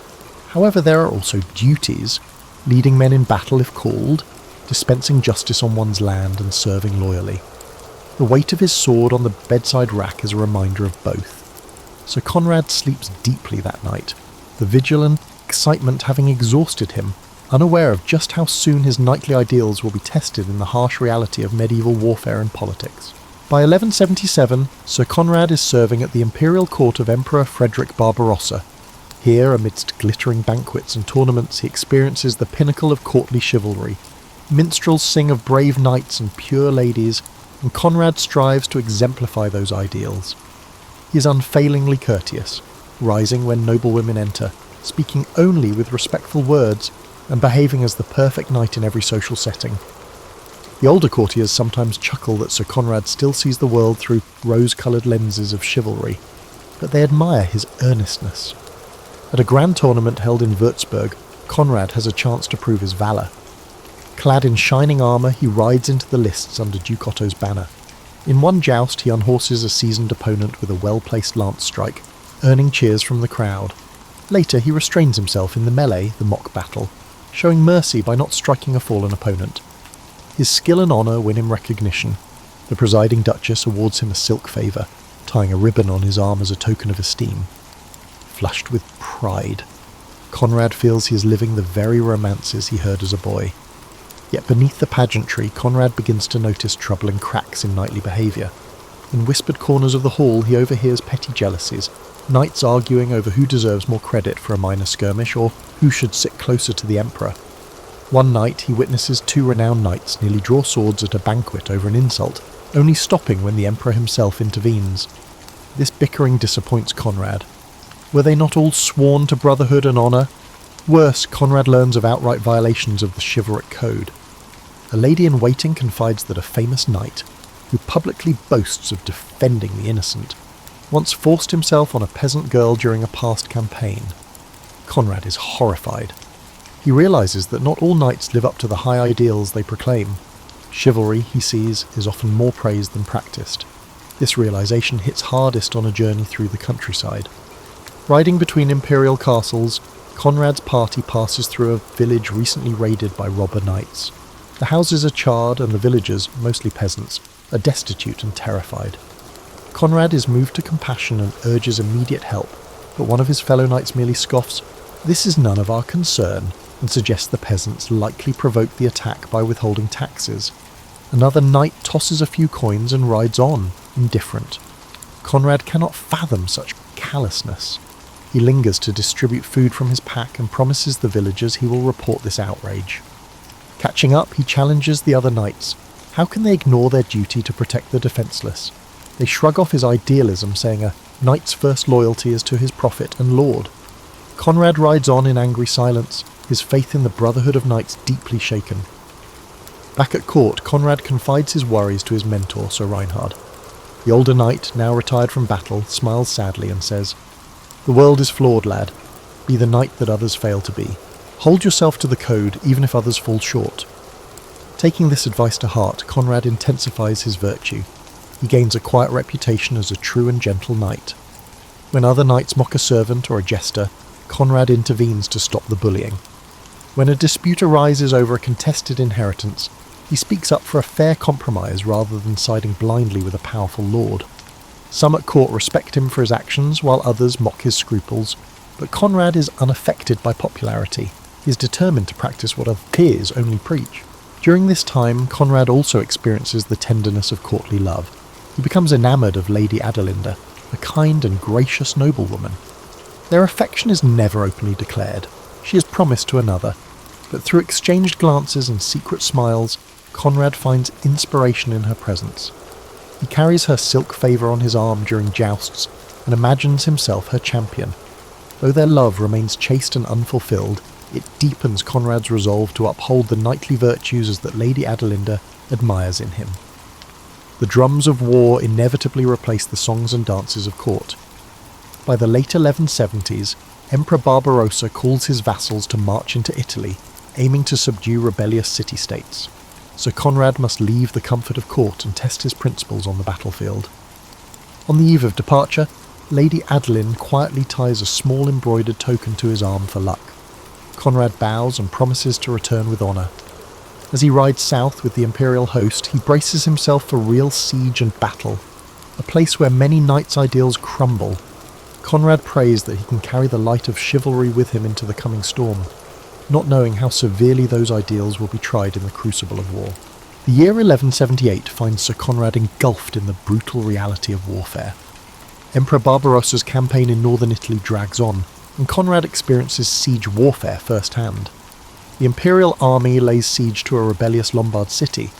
However, there are also duties, leading men in battle if called, dispensing justice on one's land and serving loyally. The weight of his sword on the bedside rack is a reminder of both. Sir Conrad sleeps deeply that night, the vigil and excitement having exhausted him, unaware of just how soon his knightly ideals will be tested in the harsh reality of medieval warfare and politics. By 1177, Sir Conrad is serving at the imperial court of Emperor Frederick Barbarossa. Here, amidst glittering banquets and tournaments, he experiences the pinnacle of courtly chivalry. Minstrels sing of brave knights and pure ladies, and Conrad strives to exemplify those ideals. He is unfailingly courteous, rising when noble women enter, speaking only with respectful words, and behaving as the perfect knight in every social setting. The older courtiers sometimes chuckle that Sir Conrad still sees the world through rose-coloured lenses of chivalry, but they admire his earnestness. At a grand tournament held in Würzburg, Conrad has a chance to prove his valour. Clad in shining armour, he rides into the lists under Duke Otto's banner. In one joust, he unhorses a seasoned opponent with a well-placed lance strike, earning cheers from the crowd. Later, he restrains himself in the melee, the mock battle, showing mercy by not striking a fallen opponent. His skill and honour win him recognition. The presiding duchess awards him a silk favour, tying a ribbon on his arm as a token of esteem. Flushed with pride, Conrad feels he is living the very romances he heard as a boy. Yet beneath the pageantry, Conrad begins to notice troubling cracks in knightly behaviour. In whispered corners of the hall, he overhears petty jealousies, knights arguing over who deserves more credit for a minor skirmish or who should sit closer to the emperor. One night, he witnesses two renowned knights nearly draw swords at a banquet over an insult, only stopping when the emperor himself intervenes. This bickering disappoints Conrad. Were they not all sworn to brotherhood and honour? Worse, Conrad learns of outright violations of the chivalric code. A lady-in-waiting confides that a famous knight, who publicly boasts of defending the innocent, once forced himself on a peasant girl during a past campaign. Conrad is horrified. He realises that not all knights live up to the high ideals they proclaim. Chivalry, he sees, is often more praised than practised. This realisation hits hardest on a journey through the countryside. Riding between imperial castles, Conrad's party passes through a village recently raided by robber knights. The houses are charred and the villagers, mostly peasants, are destitute and terrified. Conrad is moved to compassion and urges immediate help, but one of his fellow knights merely scoffs, "This is none of our concern," and suggests the peasants likely provoked the attack by withholding taxes. Another knight tosses a few coins and rides on, indifferent. Conrad cannot fathom such callousness. He lingers to distribute food from his pack and promises the villagers he will report this outrage. Catching up, he challenges the other knights. How can they ignore their duty to protect the defenceless? They shrug off his idealism, saying a knight's first loyalty is to his prophet and lord. Conrad rides on in angry silence, his faith in the brotherhood of knights deeply shaken. Back at court, Conrad confides his worries to his mentor, Sir Reinhard. The older knight, now retired from battle, smiles sadly and says, "The world is flawed, lad. Be the knight that others fail to be. Hold yourself to the code, even if others fall short." Taking this advice to heart, Conrad intensifies his virtue. He gains a quiet reputation as a true and gentle knight. When other knights mock a servant or a jester, Conrad intervenes to stop the bullying. When a dispute arises over a contested inheritance, he speaks up for a fair compromise rather than siding blindly with a powerful lord. Some at court respect him for his actions, while others mock his scruples, but Conrad is unaffected by popularity. He is determined to practice what other peers only preach. During this time, Conrad also experiences the tenderness of courtly love. He becomes enamoured of Lady Adelinda, a kind and gracious noblewoman. Their affection is never openly declared. She is promised to another, but through exchanged glances and secret smiles, Conrad finds inspiration in her presence. He carries her silk favour on his arm during jousts and imagines himself her champion. Though their love remains chaste and unfulfilled, it deepens Conrad's resolve to uphold the knightly virtues that Lady Adelinda admires in him. The drums of war inevitably replace the songs and dances of court. By the late 1170s, Emperor Barbarossa calls his vassals to march into Italy, aiming to subdue rebellious city-states. So Conrad must leave the comfort of court and test his principles on the battlefield. On the eve of departure, Lady Adeline quietly ties a small embroidered token to his arm for luck. Conrad bows and promises to return with honour. As he rides south with the imperial host, he braces himself for real siege and battle, a place where many knights' ideals crumble. Conrad prays that he can carry the light of chivalry with him into the coming storm, not knowing how severely those ideals will be tried in the crucible of war. The year 1178 finds Sir Conrad engulfed in the brutal reality of warfare. Emperor Barbarossa's campaign in northern Italy drags on, and Conrad experiences siege warfare firsthand. The imperial army lays siege to a rebellious Lombard city,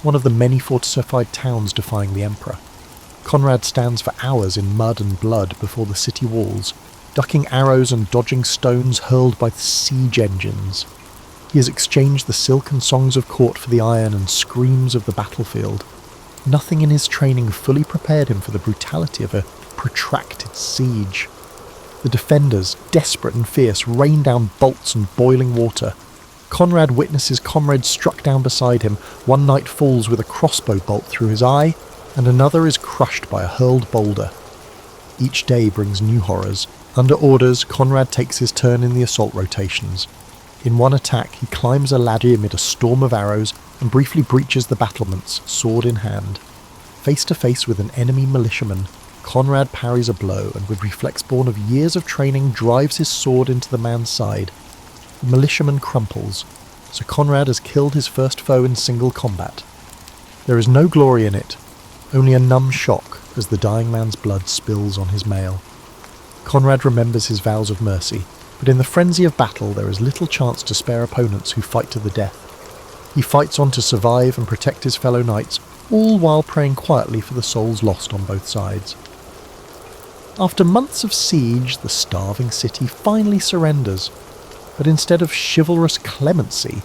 one of the many fortified towns defying the emperor. Conrad stands for hours in mud and blood before the city walls, ducking arrows and dodging stones hurled by the siege engines. He has exchanged the silken songs of court for the iron and screams of the battlefield. Nothing in his training fully prepared him for the brutality of a protracted siege. The defenders, desperate and fierce, rain down bolts and boiling water. Conrad witnesses comrades struck down beside him. One knight falls with a crossbow bolt through his eye, and another is crushed by a hurled boulder. Each day brings new horrors. Under orders, Conrad takes his turn in the assault rotations. In one attack, he climbs a ladder amid a storm of arrows and briefly breaches the battlements, sword in hand. Face to face with an enemy militiaman, Conrad parries a blow and with reflex born of years of training drives his sword into the man's side. The militiaman crumples, so Conrad has killed his first foe in single combat. There is no glory in it, only a numb shock as the dying man's blood spills on his mail. Conrad remembers his vows of mercy, but in the frenzy of battle there is little chance to spare opponents who fight to the death. He fights on to survive and protect his fellow knights, all while praying quietly for the souls lost on both sides. After months of siege, the starving city finally surrenders, but instead of chivalrous clemency,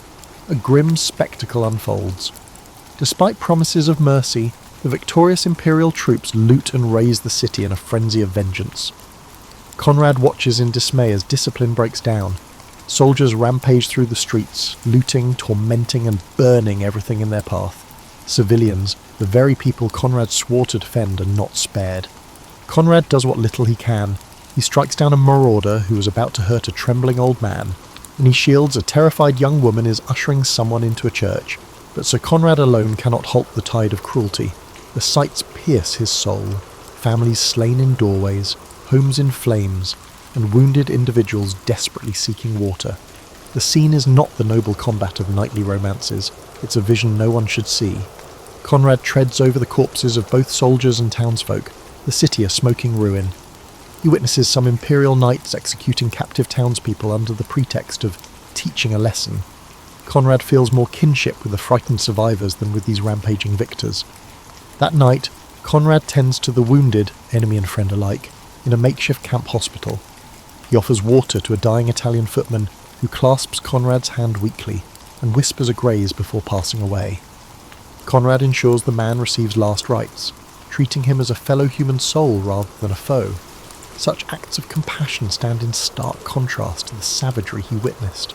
a grim spectacle unfolds. Despite promises of mercy, the victorious imperial troops loot and raze the city in a frenzy of vengeance. Conrad watches in dismay as discipline breaks down. Soldiers rampage through the streets, looting, tormenting and burning everything in their path. Civilians, the very people Conrad swore to defend, are not spared. Conrad does what little he can. He strikes down a marauder who is about to hurt a trembling old man, and he shields a terrified young woman is ushering someone into a church. But Sir Conrad alone cannot halt the tide of cruelty. The sights pierce his soul. Families slain in doorways, homes in flames, and wounded individuals desperately seeking water. The scene is not the noble combat of knightly romances. It's a vision no one should see. Conrad treads over the corpses of both soldiers and townsfolk, the city a smoking ruin. He witnesses some imperial knights executing captive townspeople under the pretext of teaching a lesson. Conrad feels more kinship with the frightened survivors than with these rampaging victors. That night, Conrad tends to the wounded, enemy and friend alike, in a makeshift camp hospital. He offers water to a dying Italian footman who clasps Conrad's hand weakly and whispers a graze before passing away. Conrad ensures the man receives last rites, treating him as a fellow human soul rather than a foe. Such acts of compassion stand in stark contrast to the savagery he witnessed.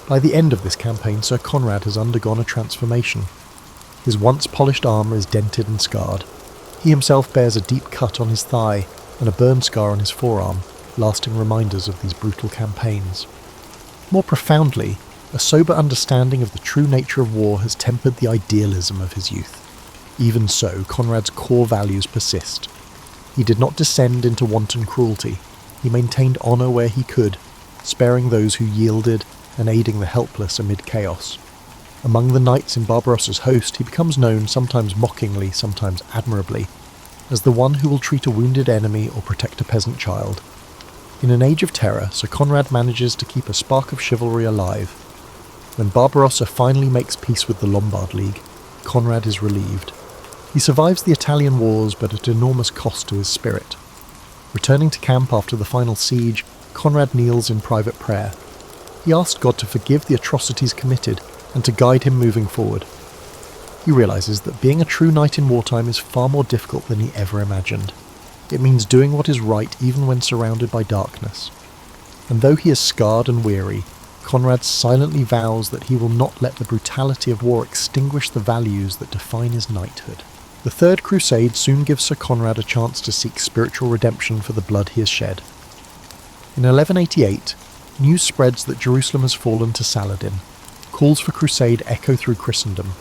By the end of this campaign, Sir Conrad has undergone a transformation. His once polished armour is dented and scarred. He himself bears a deep cut on his thigh, and a burn scar on his forearm, lasting reminders of these brutal campaigns. More profoundly, a sober understanding of the true nature of war has tempered the idealism of his youth. Even so, Conrad's core values persist. He did not descend into wanton cruelty. He maintained honour where he could, sparing those who yielded and aiding the helpless amid chaos. Among the knights in Barbarossa's host, he becomes known, sometimes mockingly, sometimes admirably, as the one who will treat a wounded enemy or protect a peasant child. In an age of terror, Sir Conrad manages to keep a spark of chivalry alive. When Barbarossa finally makes peace with the Lombard League, Conrad is relieved. He survives the Italian wars, but at enormous cost to his spirit. Returning to camp after the final siege, Conrad kneels in private prayer. He asks God to forgive the atrocities committed and to guide him moving forward. He realises that being a true knight in wartime is far more difficult than he ever imagined. It means doing what is right even when surrounded by darkness. And though he is scarred and weary, Conrad silently vows that he will not let the brutality of war extinguish the values that define his knighthood. The Third Crusade soon gives Sir Conrad a chance to seek spiritual redemption for the blood he has shed. In 1188, news spreads that Jerusalem has fallen to Saladin. Calls for crusade echo through Christendom.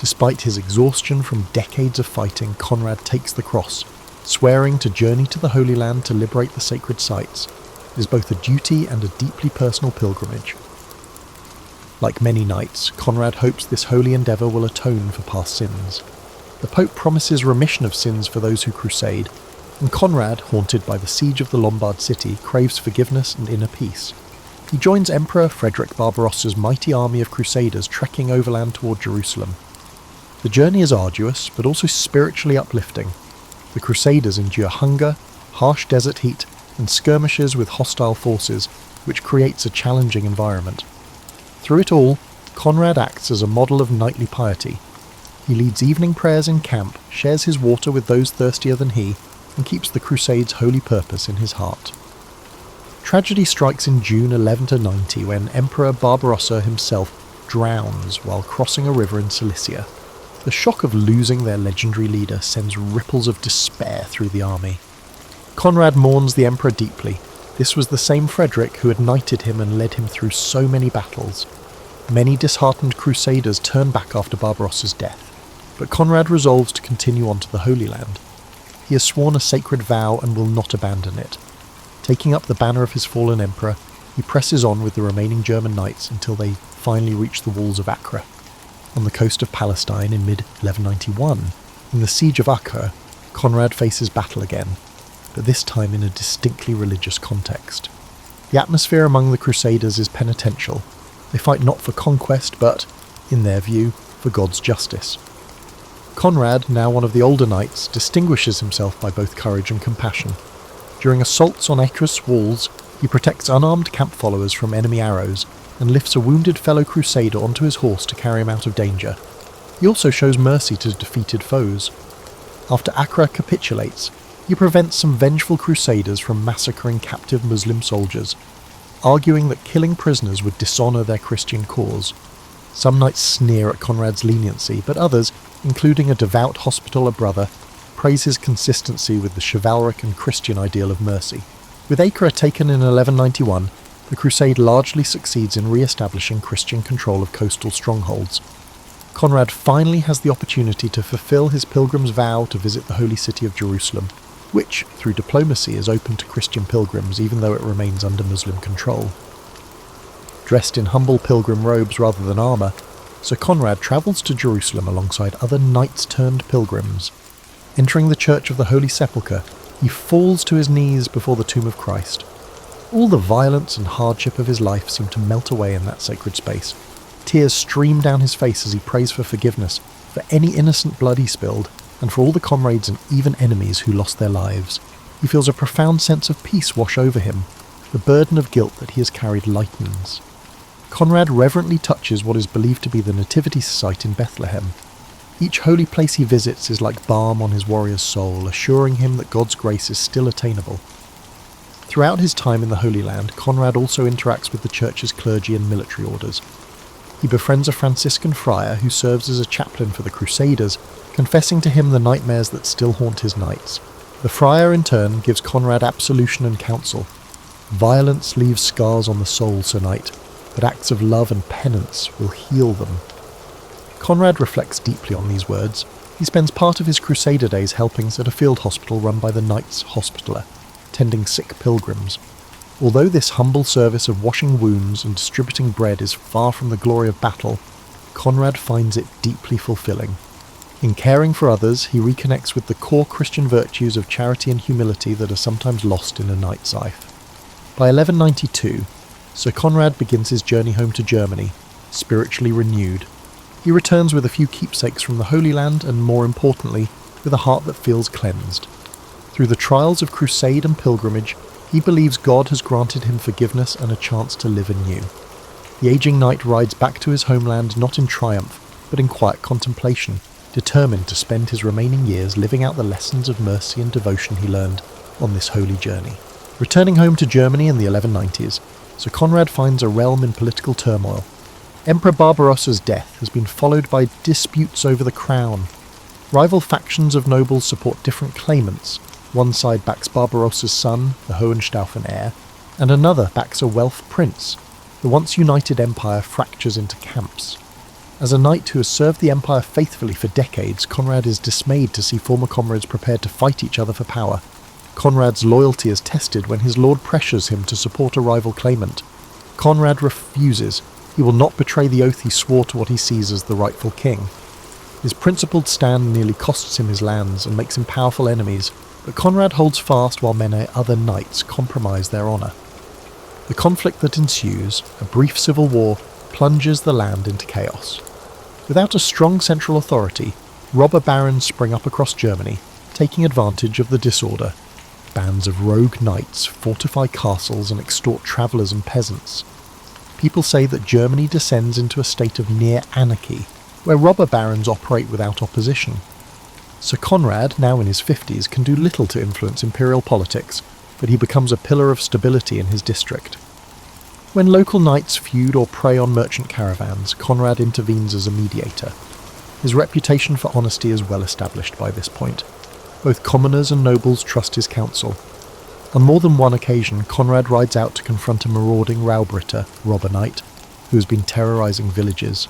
Despite his exhaustion from decades of fighting, Conrad takes the cross, swearing to journey to the Holy Land to liberate the sacred sites. It is both a duty and a deeply personal pilgrimage. Like many knights, Conrad hopes this holy endeavour will atone for past sins. The Pope promises remission of sins for those who crusade, and Conrad, haunted by the siege of the Lombard city, craves forgiveness and inner peace. He joins Emperor Frederick Barbarossa's mighty army of crusaders trekking overland toward Jerusalem. The journey is arduous, but also spiritually uplifting. The crusaders endure hunger, harsh desert heat, and skirmishes with hostile forces, which creates a challenging environment. Through it all, Conrad acts as a model of knightly piety. He leads evening prayers in camp, shares his water with those thirstier than he, and keeps the Crusade's holy purpose in his heart. Tragedy strikes in June 1190 when Emperor Barbarossa himself drowns while crossing a river in Cilicia. The shock of losing their legendary leader sends ripples of despair through the army. Conrad mourns the emperor deeply. This was the same Frederick who had knighted him and led him through so many battles. Many disheartened crusaders turn back after Barbarossa's death, but Conrad resolves to continue on to the Holy Land. He has sworn a sacred vow and will not abandon it. Taking up the banner of his fallen emperor, he presses on with the remaining German knights until they finally reach the walls of Acre. On the coast of Palestine in mid-1191, in the siege of Acre, Conrad faces battle again, but this time in a distinctly religious context. The atmosphere among the Crusaders is penitential. They fight not for conquest, but, in their view, for God's justice. Conrad, now one of the older knights, distinguishes himself by both courage and compassion. During assaults on Acre's walls, he protects unarmed camp followers from enemy arrows, and lifts a wounded fellow crusader onto his horse to carry him out of danger. He also shows mercy to defeated foes. After Acre capitulates, he prevents some vengeful crusaders from massacring captive Muslim soldiers, arguing that killing prisoners would dishonour their Christian cause. Some knights sneer at Conrad's leniency, but others, including a devout Hospitaller brother, praise his consistency with the chivalric and Christian ideal of mercy. With Acre taken in 1191, the crusade largely succeeds in re-establishing Christian control of coastal strongholds. Conrad finally has the opportunity to fulfill his pilgrim's vow to visit the holy city of Jerusalem, which, through diplomacy, is open to Christian pilgrims even though it remains under Muslim control. Dressed in humble pilgrim robes rather than armour, Sir Conrad travels to Jerusalem alongside other knights-turned-pilgrims. Entering the Church of the Holy Sepulchre, he falls to his knees before the tomb of Christ. All the violence and hardship of his life seem to melt away in that sacred space. Tears stream down his face as he prays for forgiveness for any innocent blood he spilled, and for all the comrades and even enemies who lost their lives. He feels a profound sense of peace wash over him. The burden of guilt that he has carried lightens. Conrad reverently touches what is believed to be the nativity site in Bethlehem. Each holy place he visits is like balm on his warrior's soul, assuring him that God's grace is still attainable. Throughout his time in the Holy Land, Conrad also interacts with the church's clergy and military orders. He befriends a Franciscan friar who serves as a chaplain for the Crusaders, confessing to him the nightmares that still haunt his knights. The friar in turn gives Conrad absolution and counsel. Violence leaves scars on the soul, Sir Knight, but acts of love and penance will heal them. Conrad reflects deeply on these words. He spends part of his Crusader days helping at a field hospital run by the Knights Hospitaller, tending sick pilgrims. Although this humble service of washing wounds and distributing bread is far from the glory of battle, Conrad finds it deeply fulfilling. In caring for others, he reconnects with the core Christian virtues of charity and humility that are sometimes lost in a knight's life. By 1192, Sir Conrad begins his journey home to Germany, spiritually renewed. He returns with a few keepsakes from the Holy Land and, more importantly, with a heart that feels cleansed. Through the trials of crusade and pilgrimage, he believes God has granted him forgiveness and a chance to live anew. The aging knight rides back to his homeland not in triumph, but in quiet contemplation, determined to spend his remaining years living out the lessons of mercy and devotion he learned on this holy journey. Returning home to Germany in the 1190s, Sir Conrad finds a realm in political turmoil. Emperor Barbarossa's death has been followed by disputes over the crown. Rival factions of nobles support different claimants. One side backs Barbarossa's son, the Hohenstaufen heir, and another backs a Welf prince. The once united empire fractures into camps. As a knight who has served the empire faithfully for decades, Conrad is dismayed to see former comrades prepared to fight each other for power. Conrad's loyalty is tested when his lord pressures him to support a rival claimant. Conrad refuses. He will not betray the oath he swore to what he sees as the rightful king. His principled stand nearly costs him his lands and makes him powerful enemies, but Conrad holds fast while many other knights compromise their honour. The conflict that ensues, a brief civil war, plunges the land into chaos. Without a strong central authority, robber barons spring up across Germany, taking advantage of the disorder. Bands of rogue knights fortify castles and extort travellers and peasants. People say that Germany descends into a state of near anarchy, where robber barons operate without opposition. Sir Conrad, now in his 50s, can do little to influence imperial politics, but he becomes a pillar of stability in his district. When local knights feud or prey on merchant caravans, Conrad intervenes as a mediator. His reputation for honesty is well established by this point. Both commoners and nobles trust his counsel. On more than one occasion, Conrad rides out to confront a marauding Raubritter, robber knight, who has been terrorising villages.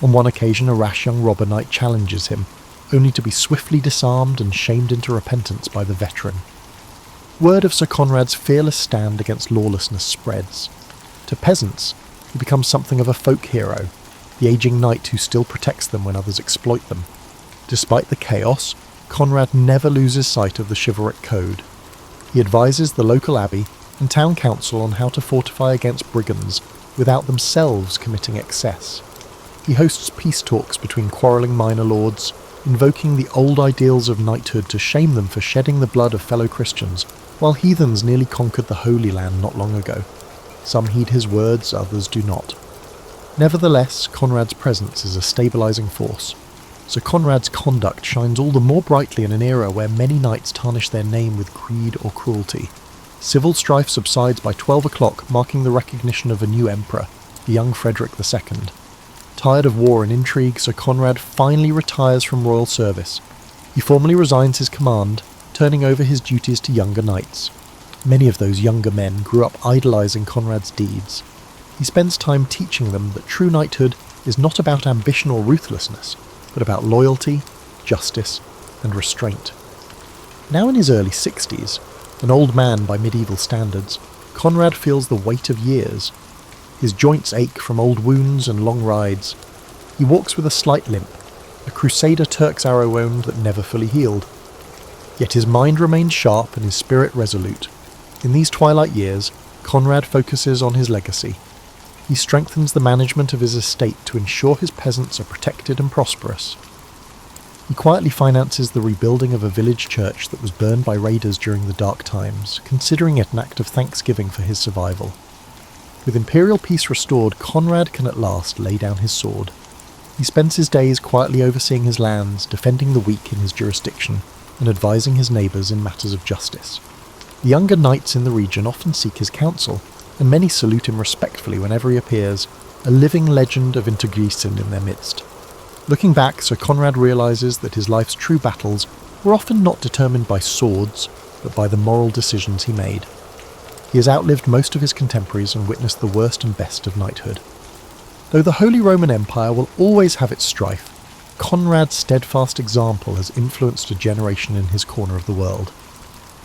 On one occasion, a rash young robber knight challenges him, only to be swiftly disarmed and shamed into repentance by the veteran. Word of Sir Conrad's fearless stand against lawlessness spreads. To peasants, he becomes something of a folk hero, the ageing knight who still protects them when others exploit them. Despite the chaos, Conrad never loses sight of the chivalric code. He advises the local abbey and town council on how to fortify against brigands without themselves committing excess. He hosts peace talks between quarrelling minor lords, invoking the old ideals of knighthood to shame them for shedding the blood of fellow Christians, while heathens nearly conquered the Holy Land not long ago. Some heed his words, others do not. Nevertheless, Conrad's presence is a stabilising force. Sir Conrad's conduct shines all the more brightly in an era where many knights tarnish their name with greed or cruelty. Civil strife subsides by 12 o'clock, marking the recognition of a new emperor, the young Frederick II. Tired of war and intrigue, Sir Conrad finally retires from royal service. He formally resigns his command, turning over his duties to younger knights. Many of those younger men grew up idolising Conrad's deeds. He spends time teaching them that true knighthood is not about ambition or ruthlessness, but about loyalty, justice, and restraint. Now in his early 60s, an old man by medieval standards, Conrad feels the weight of years. His joints ache from old wounds and long rides. He walks with a slight limp, a Crusader Turk's arrow wound that never fully healed. Yet his mind remains sharp and his spirit resolute. In these twilight years, Conrad focuses on his legacy. He strengthens the management of his estate to ensure his peasants are protected and prosperous. He quietly finances the rebuilding of a village church that was burned by raiders during the dark times, considering it an act of thanksgiving for his survival. With imperial peace restored, Conrad can at last lay down his sword. He spends his days quietly overseeing his lands, defending the weak in his jurisdiction, and advising his neighbours in matters of justice. The younger knights in the region often seek his counsel, and many salute him respectfully whenever he appears, a living legend of Intergriechen in their midst. Looking back, Sir Conrad realises that his life's true battles were often not determined by swords, but by the moral decisions he made. He has outlived most of his contemporaries and witnessed the worst and best of knighthood. Though the Holy Roman Empire will always have its strife, Conrad's steadfast example has influenced a generation in his corner of the world.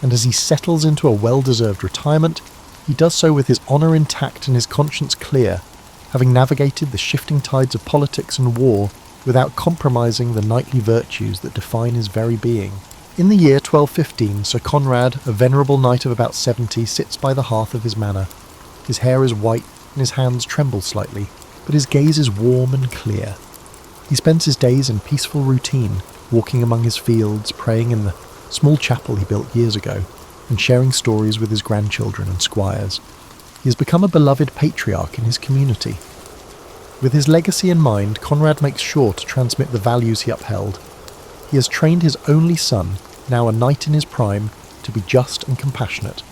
And as he settles into a well-deserved retirement, he does so with his honour intact and his conscience clear, having navigated the shifting tides of politics and war without compromising the knightly virtues that define his very being. In the year 1215, Sir Conrad, a venerable knight of about 70, sits by the hearth of his manor. His hair is white and his hands tremble slightly, but his gaze is warm and clear. He spends his days in peaceful routine, walking among his fields, praying in the small chapel he built years ago, and sharing stories with his grandchildren and squires. He has become a beloved patriarch in his community. With his legacy in mind, Conrad makes sure to transmit the values he upheld. He has trained his only son, now a knight in his prime, to be just and compassionate.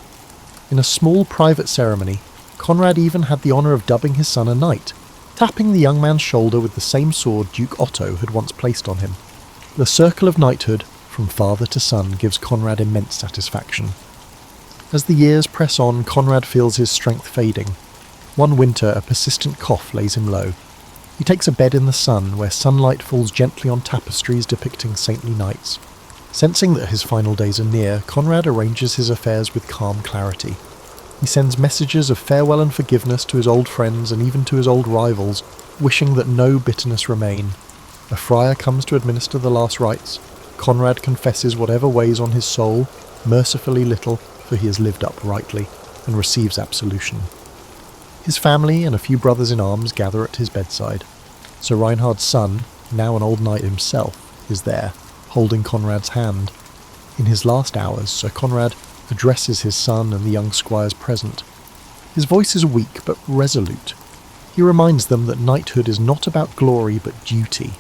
In a small private ceremony, Conrad even had the honour of dubbing his son a knight, tapping the young man's shoulder with the same sword Duke Otto had once placed on him. The circle of knighthood, from father to son, gives Conrad immense satisfaction. As the years press on, Conrad feels his strength fading. One winter, a persistent cough lays him low. He takes a bed in the sun, where sunlight falls gently on tapestries depicting saintly knights. Sensing that his final days are near, Conrad arranges his affairs with calm clarity. He sends messages of farewell and forgiveness to his old friends and even to his old rivals, wishing that no bitterness remain. A friar comes to administer the last rites. Conrad confesses whatever weighs on his soul, mercifully little, for he has lived uprightly, and receives absolution. His family and a few brothers-in-arms gather at his bedside. Sir Reinhard's son, now an old knight himself, is there, holding Conrad's hand. In his last hours, Sir Conrad addresses his son and the young squires present. His voice is weak but resolute. He reminds them that knighthood is not about glory but duty.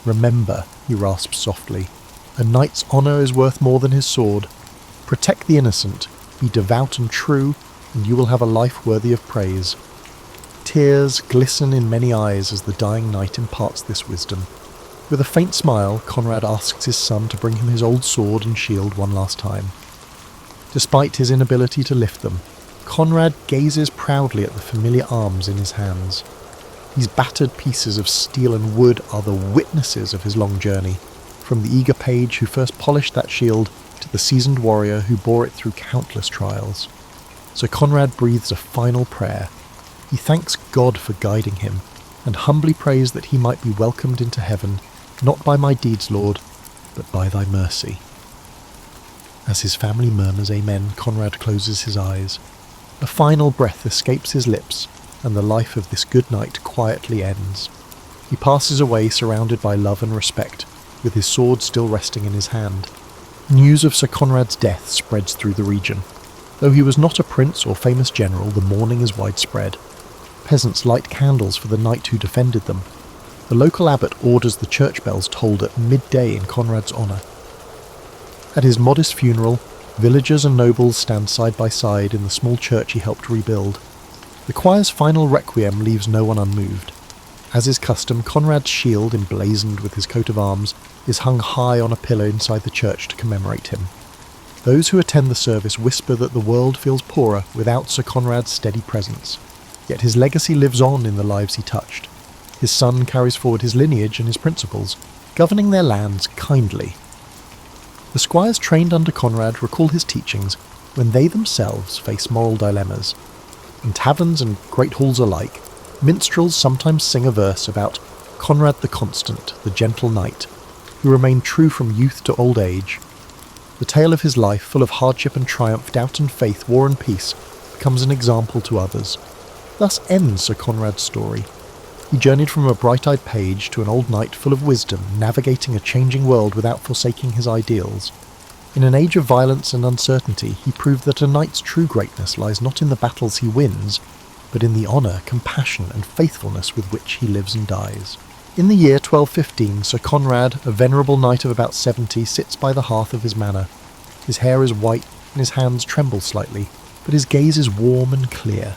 "Remember," he rasps softly, "a knight's honour is worth more than his sword. Protect the innocent, be devout and true, and you will have a life worthy of praise." Tears glisten in many eyes as the dying knight imparts this wisdom. With a faint smile, Conrad asks his son to bring him his old sword and shield one last time. Despite his inability to lift them, Conrad gazes proudly at the familiar arms in his hands. These battered pieces of steel and wood are the witnesses of his long journey, from the eager page who first polished that shield to the seasoned warrior who bore it through countless trials. So Conrad breathes a final prayer. He thanks God for guiding him, and humbly prays that he might be welcomed into heaven, not by my deeds, Lord, but by thy mercy. As his family murmurs amen, Conrad closes his eyes. A final breath escapes his lips, and the life of this good knight quietly ends. He passes away surrounded by love and respect, with his sword still resting in his hand. News of Sir Conrad's death spreads through the region. Though he was not a prince or famous general, the mourning is widespread. Peasants light candles for the knight who defended them. The local abbot orders the church bells tolled at midday in Conrad's honour. At his modest funeral, villagers and nobles stand side by side in the small church he helped rebuild. The choir's final requiem leaves no one unmoved. As is custom, Conrad's shield, emblazoned with his coat of arms, is hung high on a pillar inside the church to commemorate him. Those who attend the service whisper that the world feels poorer without Sir Conrad's steady presence. Yet his legacy lives on in the lives he touched. His son carries forward his lineage and his principles, governing their lands kindly. The squires trained under Conrad recall his teachings when they themselves face moral dilemmas. In taverns and great halls alike, minstrels sometimes sing a verse about Conrad the Constant, the gentle knight, who remained true from youth to old age. The tale of his life, full of hardship and triumph, doubt and faith, war and peace, becomes an example to others. Thus ends Sir Conrad's story. He journeyed from a bright-eyed page to an old knight full of wisdom, navigating a changing world without forsaking his ideals. In an age of violence and uncertainty, he proved that a knight's true greatness lies not in the battles he wins, but in the honour, compassion and faithfulness with which he lives and dies. In the year 1215, Sir Conrad, a venerable knight of about 70, sits by the hearth of his manor. His hair is white and his hands tremble slightly, but his gaze is warm and clear.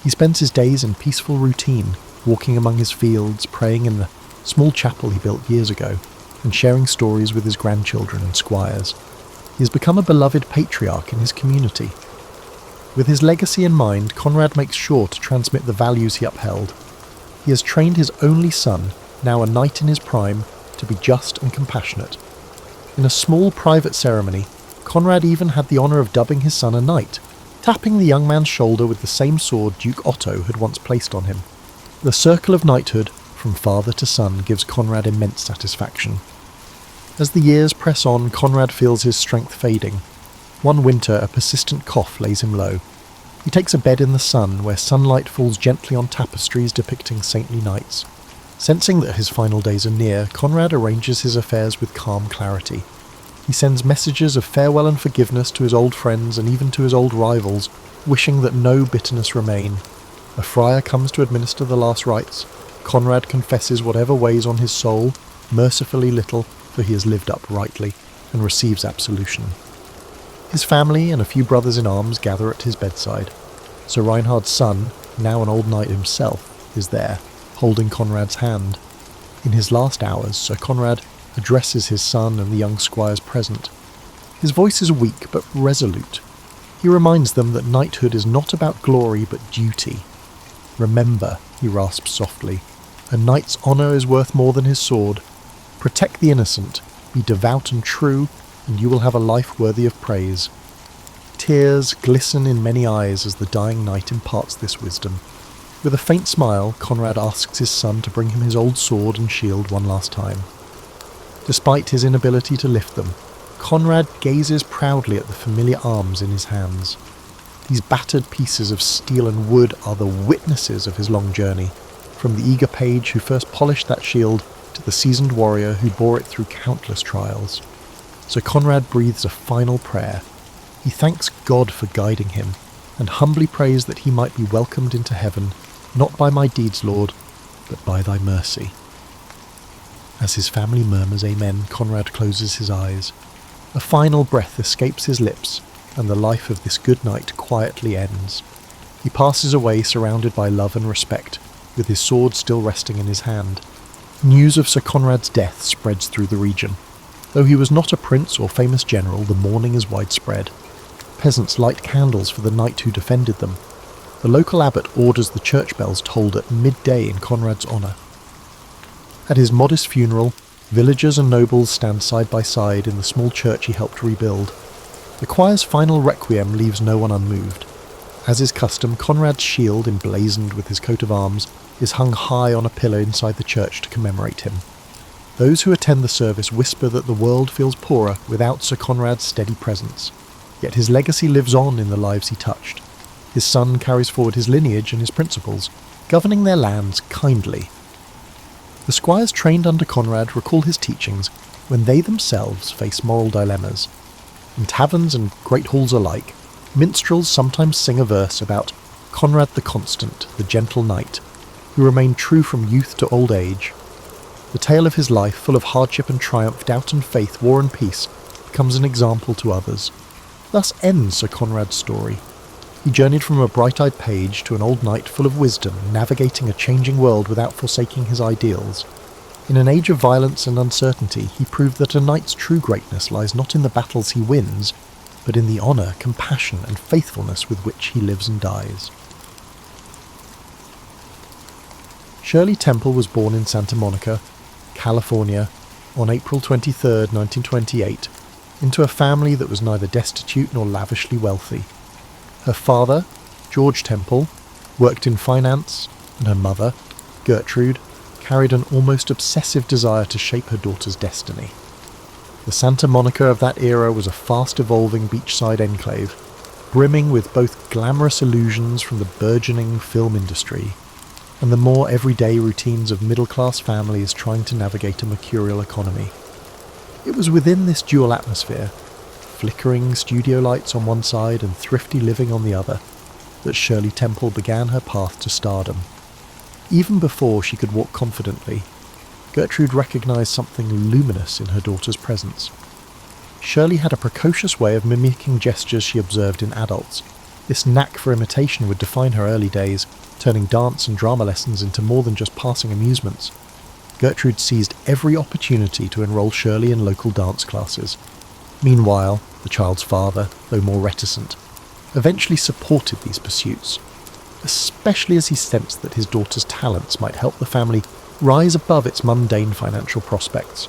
He spends his days in peaceful routine, walking among his fields, praying in the small chapel he built years ago, and sharing stories with his grandchildren and squires. He has become a beloved patriarch in his community. With his legacy in mind, Conrad makes sure to transmit the values he upheld. He has trained his only son, now a knight in his prime, to be just and compassionate. In a small private ceremony, Conrad even had the honour of dubbing his son a knight, tapping the young man's shoulder with the same sword Duke Otto had once placed on him. The circle of knighthood, from father to son, gives Conrad immense satisfaction. As the years press on, Conrad feels his strength fading. One winter, a persistent cough lays him low. He takes a bed in the sun, where sunlight falls gently on tapestries depicting saintly knights. Sensing that his final days are near, Conrad arranges his affairs with calm clarity. He sends messages of farewell and forgiveness to his old friends and even to his old rivals, wishing that no bitterness remain. A friar comes to administer the last rites. Conrad confesses whatever weighs on his soul, mercifully little, for he has lived uprightly, and receives absolution. His family and a few brothers-in-arms gather at his bedside. Sir Reinhard's son, now an old knight himself, is there, holding Conrad's hand. In his last hours, Sir Conrad addresses his son and the young squires present. His voice is weak but resolute. He reminds them that knighthood is not about glory but duty. Remember, he rasps softly, a knight's honour is worth more than his sword. Protect the innocent, be devout and true, and you will have a life worthy of praise. Tears glisten in many eyes as the dying knight imparts this wisdom. With a faint smile, Conrad asks his son to bring him his old sword and shield one last time. Despite his inability to lift them, Conrad gazes proudly at the familiar arms in his hands. These battered pieces of steel and wood are the witnesses of his long journey, from the eager page who first polished that shield to the seasoned warrior who bore it through countless trials. So Conrad breathes a final prayer. He thanks God for guiding him, and humbly prays that he might be welcomed into heaven, not by my deeds, Lord, but by thy mercy. As his family murmurs amen, Conrad closes his eyes. A final breath escapes his lips, and the life of this good knight quietly ends. He passes away surrounded by love and respect, with his sword still resting in his hand. News of Sir Conrad's death spreads through the region. Though he was not a prince or famous general, the mourning is widespread. Peasants light candles for the knight who defended them. The local abbot orders the church bells tolled at midday in Conrad's honour. At his modest funeral, villagers and nobles stand side by side in the small church he helped rebuild. The choir's final requiem leaves no one unmoved. As is custom, Conrad's shield, emblazoned with his coat of arms, is hung high on a pillar inside the church to commemorate him. Those who attend the service whisper that the world feels poorer without Sir Conrad's steady presence. Yet his legacy lives on in the lives he touched. His son carries forward his lineage and his principles, governing their lands kindly. The squires trained under Conrad recall his teachings when they themselves face moral dilemmas. In taverns and great halls alike, minstrels sometimes sing a verse about Conrad the Constant, the gentle knight, who remained true from youth to old age. The tale of his life, full of hardship and triumph, doubt and faith, war and peace, becomes an example to others. Thus ends Sir Conrad's story. He journeyed from a bright-eyed page to an old knight full of wisdom, navigating a changing world without forsaking his ideals. In an age of violence and uncertainty, he proved that a knight's true greatness lies not in the battles he wins, but in the honour, compassion and faithfulness with which he lives and dies. Shirley Temple was born in Santa Monica, California, on April 23, 1928, into a family that was neither destitute nor lavishly wealthy. Her father, George Temple, worked in finance, and her mother, Gertrude, carried an almost obsessive desire to shape her daughter's destiny. The Santa Monica of that era was a fast-evolving beachside enclave, brimming with both glamorous illusions from the burgeoning film industry and the more everyday routines of middle-class families trying to navigate a mercurial economy. It was within this dual atmosphere, flickering studio lights on one side and thrifty living on the other, that Shirley Temple began her path to stardom. Even before she could walk confidently, Gertrude recognised something luminous in her daughter's presence. Shirley had a precocious way of mimicking gestures she observed in adults. This knack for imitation would define her early days, turning dance and drama lessons into more than just passing amusements. Gertrude seized every opportunity to enroll Shirley in local dance classes. Meanwhile, the child's father, though more reticent, eventually supported these pursuits, especially as he sensed that his daughter's talents might help the family rise above its mundane financial prospects.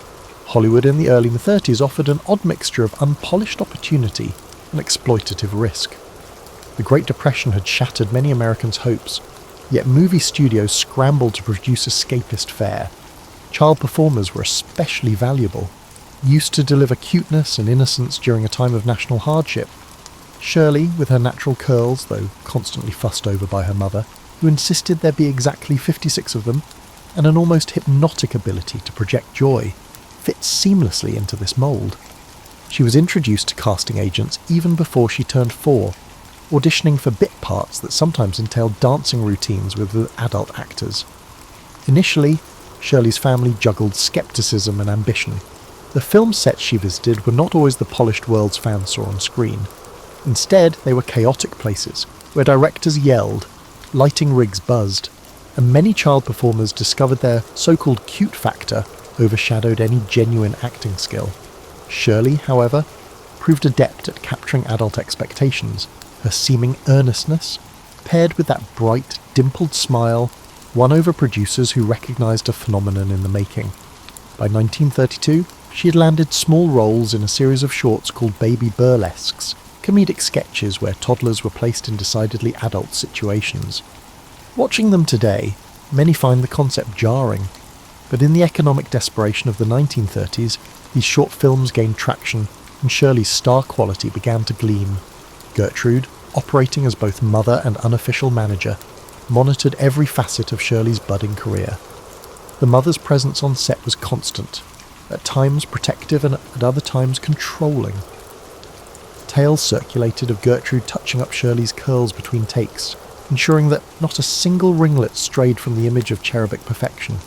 Hollywood in the early 30s offered an odd mixture of unpolished opportunity and exploitative risk. The Great Depression had shattered many Americans' hopes, yet movie studios scrambled to produce escapist fare. Child performers were especially valuable, used to deliver cuteness and innocence during a time of national hardship. Shirley, with her natural curls, though constantly fussed over by her mother, who insisted there be exactly 56 of them, and an almost hypnotic ability to project joy, fit seamlessly into this mould. She was introduced to casting agents even before she turned 4, auditioning for bit parts that sometimes entailed dancing routines with adult actors. Initially, Shirley's family juggled skepticism and ambition. The film sets she visited were not always the polished worlds fans saw on screen. Instead, they were chaotic places, where directors yelled, lighting rigs buzzed, and many child performers discovered their so-called cute factor overshadowed any genuine acting skill. Shirley, however, proved adept at capturing adult expectations. Her seeming earnestness, paired with that bright, dimpled smile, won over producers who recognised a phenomenon in the making. By 1932, she had landed small roles in a series of shorts called Baby Burlesques, comedic sketches where toddlers were placed in decidedly adult situations. Watching them today, many find the concept jarring, but in the economic desperation of the 1930s, these short films gained traction and Shirley's star quality began to gleam. Gertrude, operating as both mother and unofficial manager, monitored every facet of Shirley's budding career. The mother's presence on set was constant, at times protective and at other times controlling. Tales circulated of Gertrude touching up Shirley's curls between takes, ensuring that not a single ringlet strayed from the image of cherubic perfection.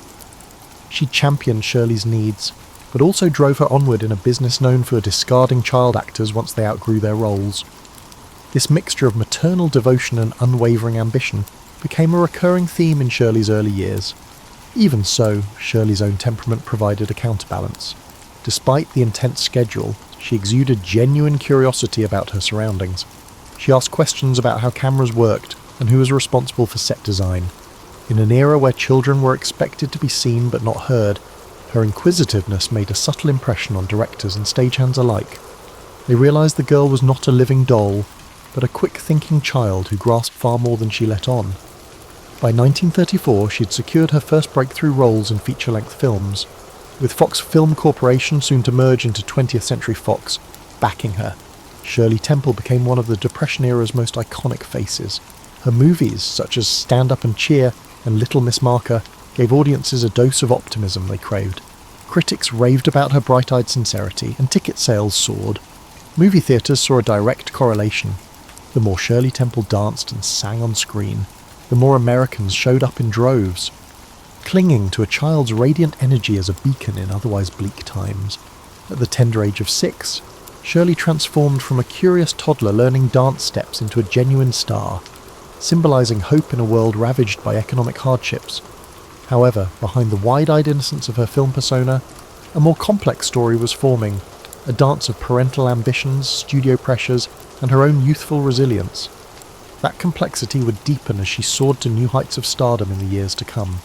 She championed Shirley's needs, but also drove her onward in a business known for discarding child actors once they outgrew their roles. This mixture of maternal devotion and unwavering ambition became a recurring theme in Shirley's early years. Even so, Shirley's own temperament provided a counterbalance. Despite the intense schedule, she exuded genuine curiosity about her surroundings. She asked questions about how cameras worked and who was responsible for set design. In an era where children were expected to be seen but not heard, her inquisitiveness made a subtle impression on directors and stagehands alike. They realised the girl was not a living doll, but a quick-thinking child who grasped far more than she let on. By 1934, she had secured her first breakthrough roles in feature-length films, with Fox Film Corporation, soon to merge into 20th Century Fox, backing her. Shirley Temple became one of the Depression-era's most iconic faces. Her movies, such as Stand Up and Cheer and Little Miss Marker, gave audiences a dose of optimism they craved. Critics raved about her bright-eyed sincerity, and ticket sales soared. Movie theatres saw a direct correlation. The more Shirley Temple danced and sang on screen, the more Americans showed up in droves, clinging to a child's radiant energy as a beacon in otherwise bleak times. At the tender age of 6, Shirley transformed from a curious toddler learning dance steps into a genuine star, symbolising hope in a world ravaged by economic hardships. However, behind the wide-eyed innocence of her film persona, a more complex story was forming, a dance of parental ambitions, studio pressures, and her own youthful resilience. That complexity would deepen as she soared to new heights of stardom in the years to come.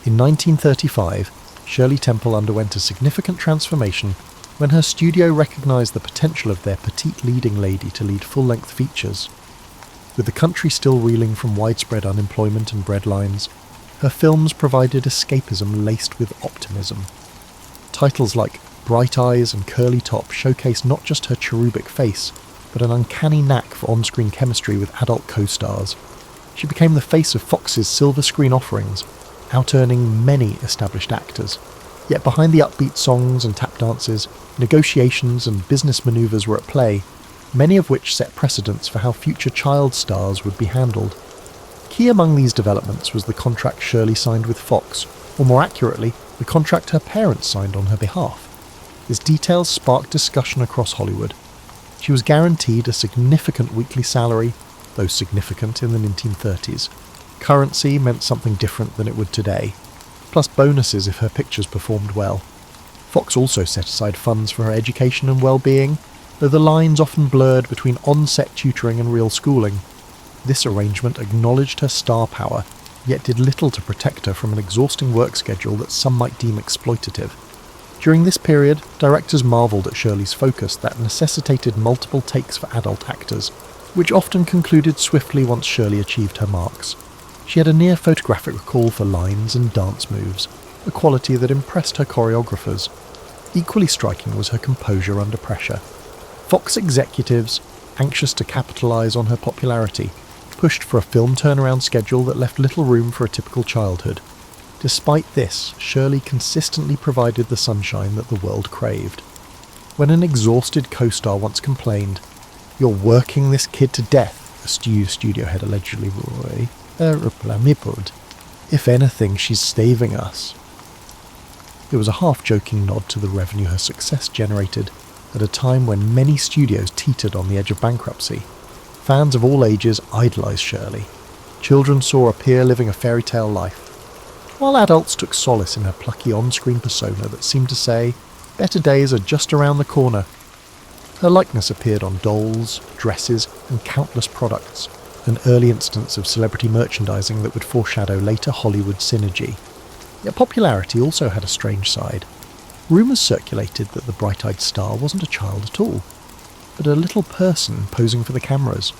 In 1935, Shirley Temple underwent a significant transformation when her studio recognised the potential of their petite leading lady to lead full-length features. With the country still reeling from widespread unemployment and breadlines, her films provided escapism laced with optimism. Titles like Bright Eyes and Curly Top showcased not just her cherubic face, but an uncanny knack for on-screen chemistry with adult co-stars. She became the face of Fox's silver screen offerings, out-earning many established actors. Yet behind the upbeat songs and tap dances, negotiations and business manoeuvres were at play, many of which set precedents for how future child stars would be handled. Key among these developments was the contract Shirley signed with Fox, or more accurately, the contract her parents signed on her behalf. Its details sparked discussion across Hollywood. She was guaranteed a significant weekly salary, though significant in the 1930s. Currency meant something different than it would today. plus bonuses if her pictures performed well. Fox also set aside funds for her education and well-being, though the lines often blurred between on-set tutoring and real schooling. This arrangement acknowledged her star power, yet did little to protect her from an exhausting work schedule that some might deem exploitative. During this period, directors marvelled at Shirley's focus that necessitated multiple takes for adult actors, which often concluded swiftly once Shirley achieved her marks. She had a near photographic recall for lines and dance moves, a quality that impressed her choreographers. Equally striking was her composure under pressure. Fox executives, anxious to capitalise on her popularity, pushed for a film turnaround schedule that left little room for a typical childhood. Despite this, Shirley consistently provided the sunshine that the world craved. When an exhausted co-star once complained, "You're working this kid to death," a studio head allegedly Roy, "If anything, she's staving us." It was a half-joking nod to the revenue her success generated at a time when many studios teetered on the edge of bankruptcy. Fans of all ages idolised Shirley. Children saw a peer living a fairy tale life, while adults took solace in her plucky on-screen persona that seemed to say, better days are just around the corner. Her likeness appeared on dolls, dresses, and countless products, an early instance of celebrity merchandising that would foreshadow later Hollywood synergy. Yet popularity also had a strange side. Rumours circulated that the bright-eyed star wasn't a child at all, but a little person posing for the cameras.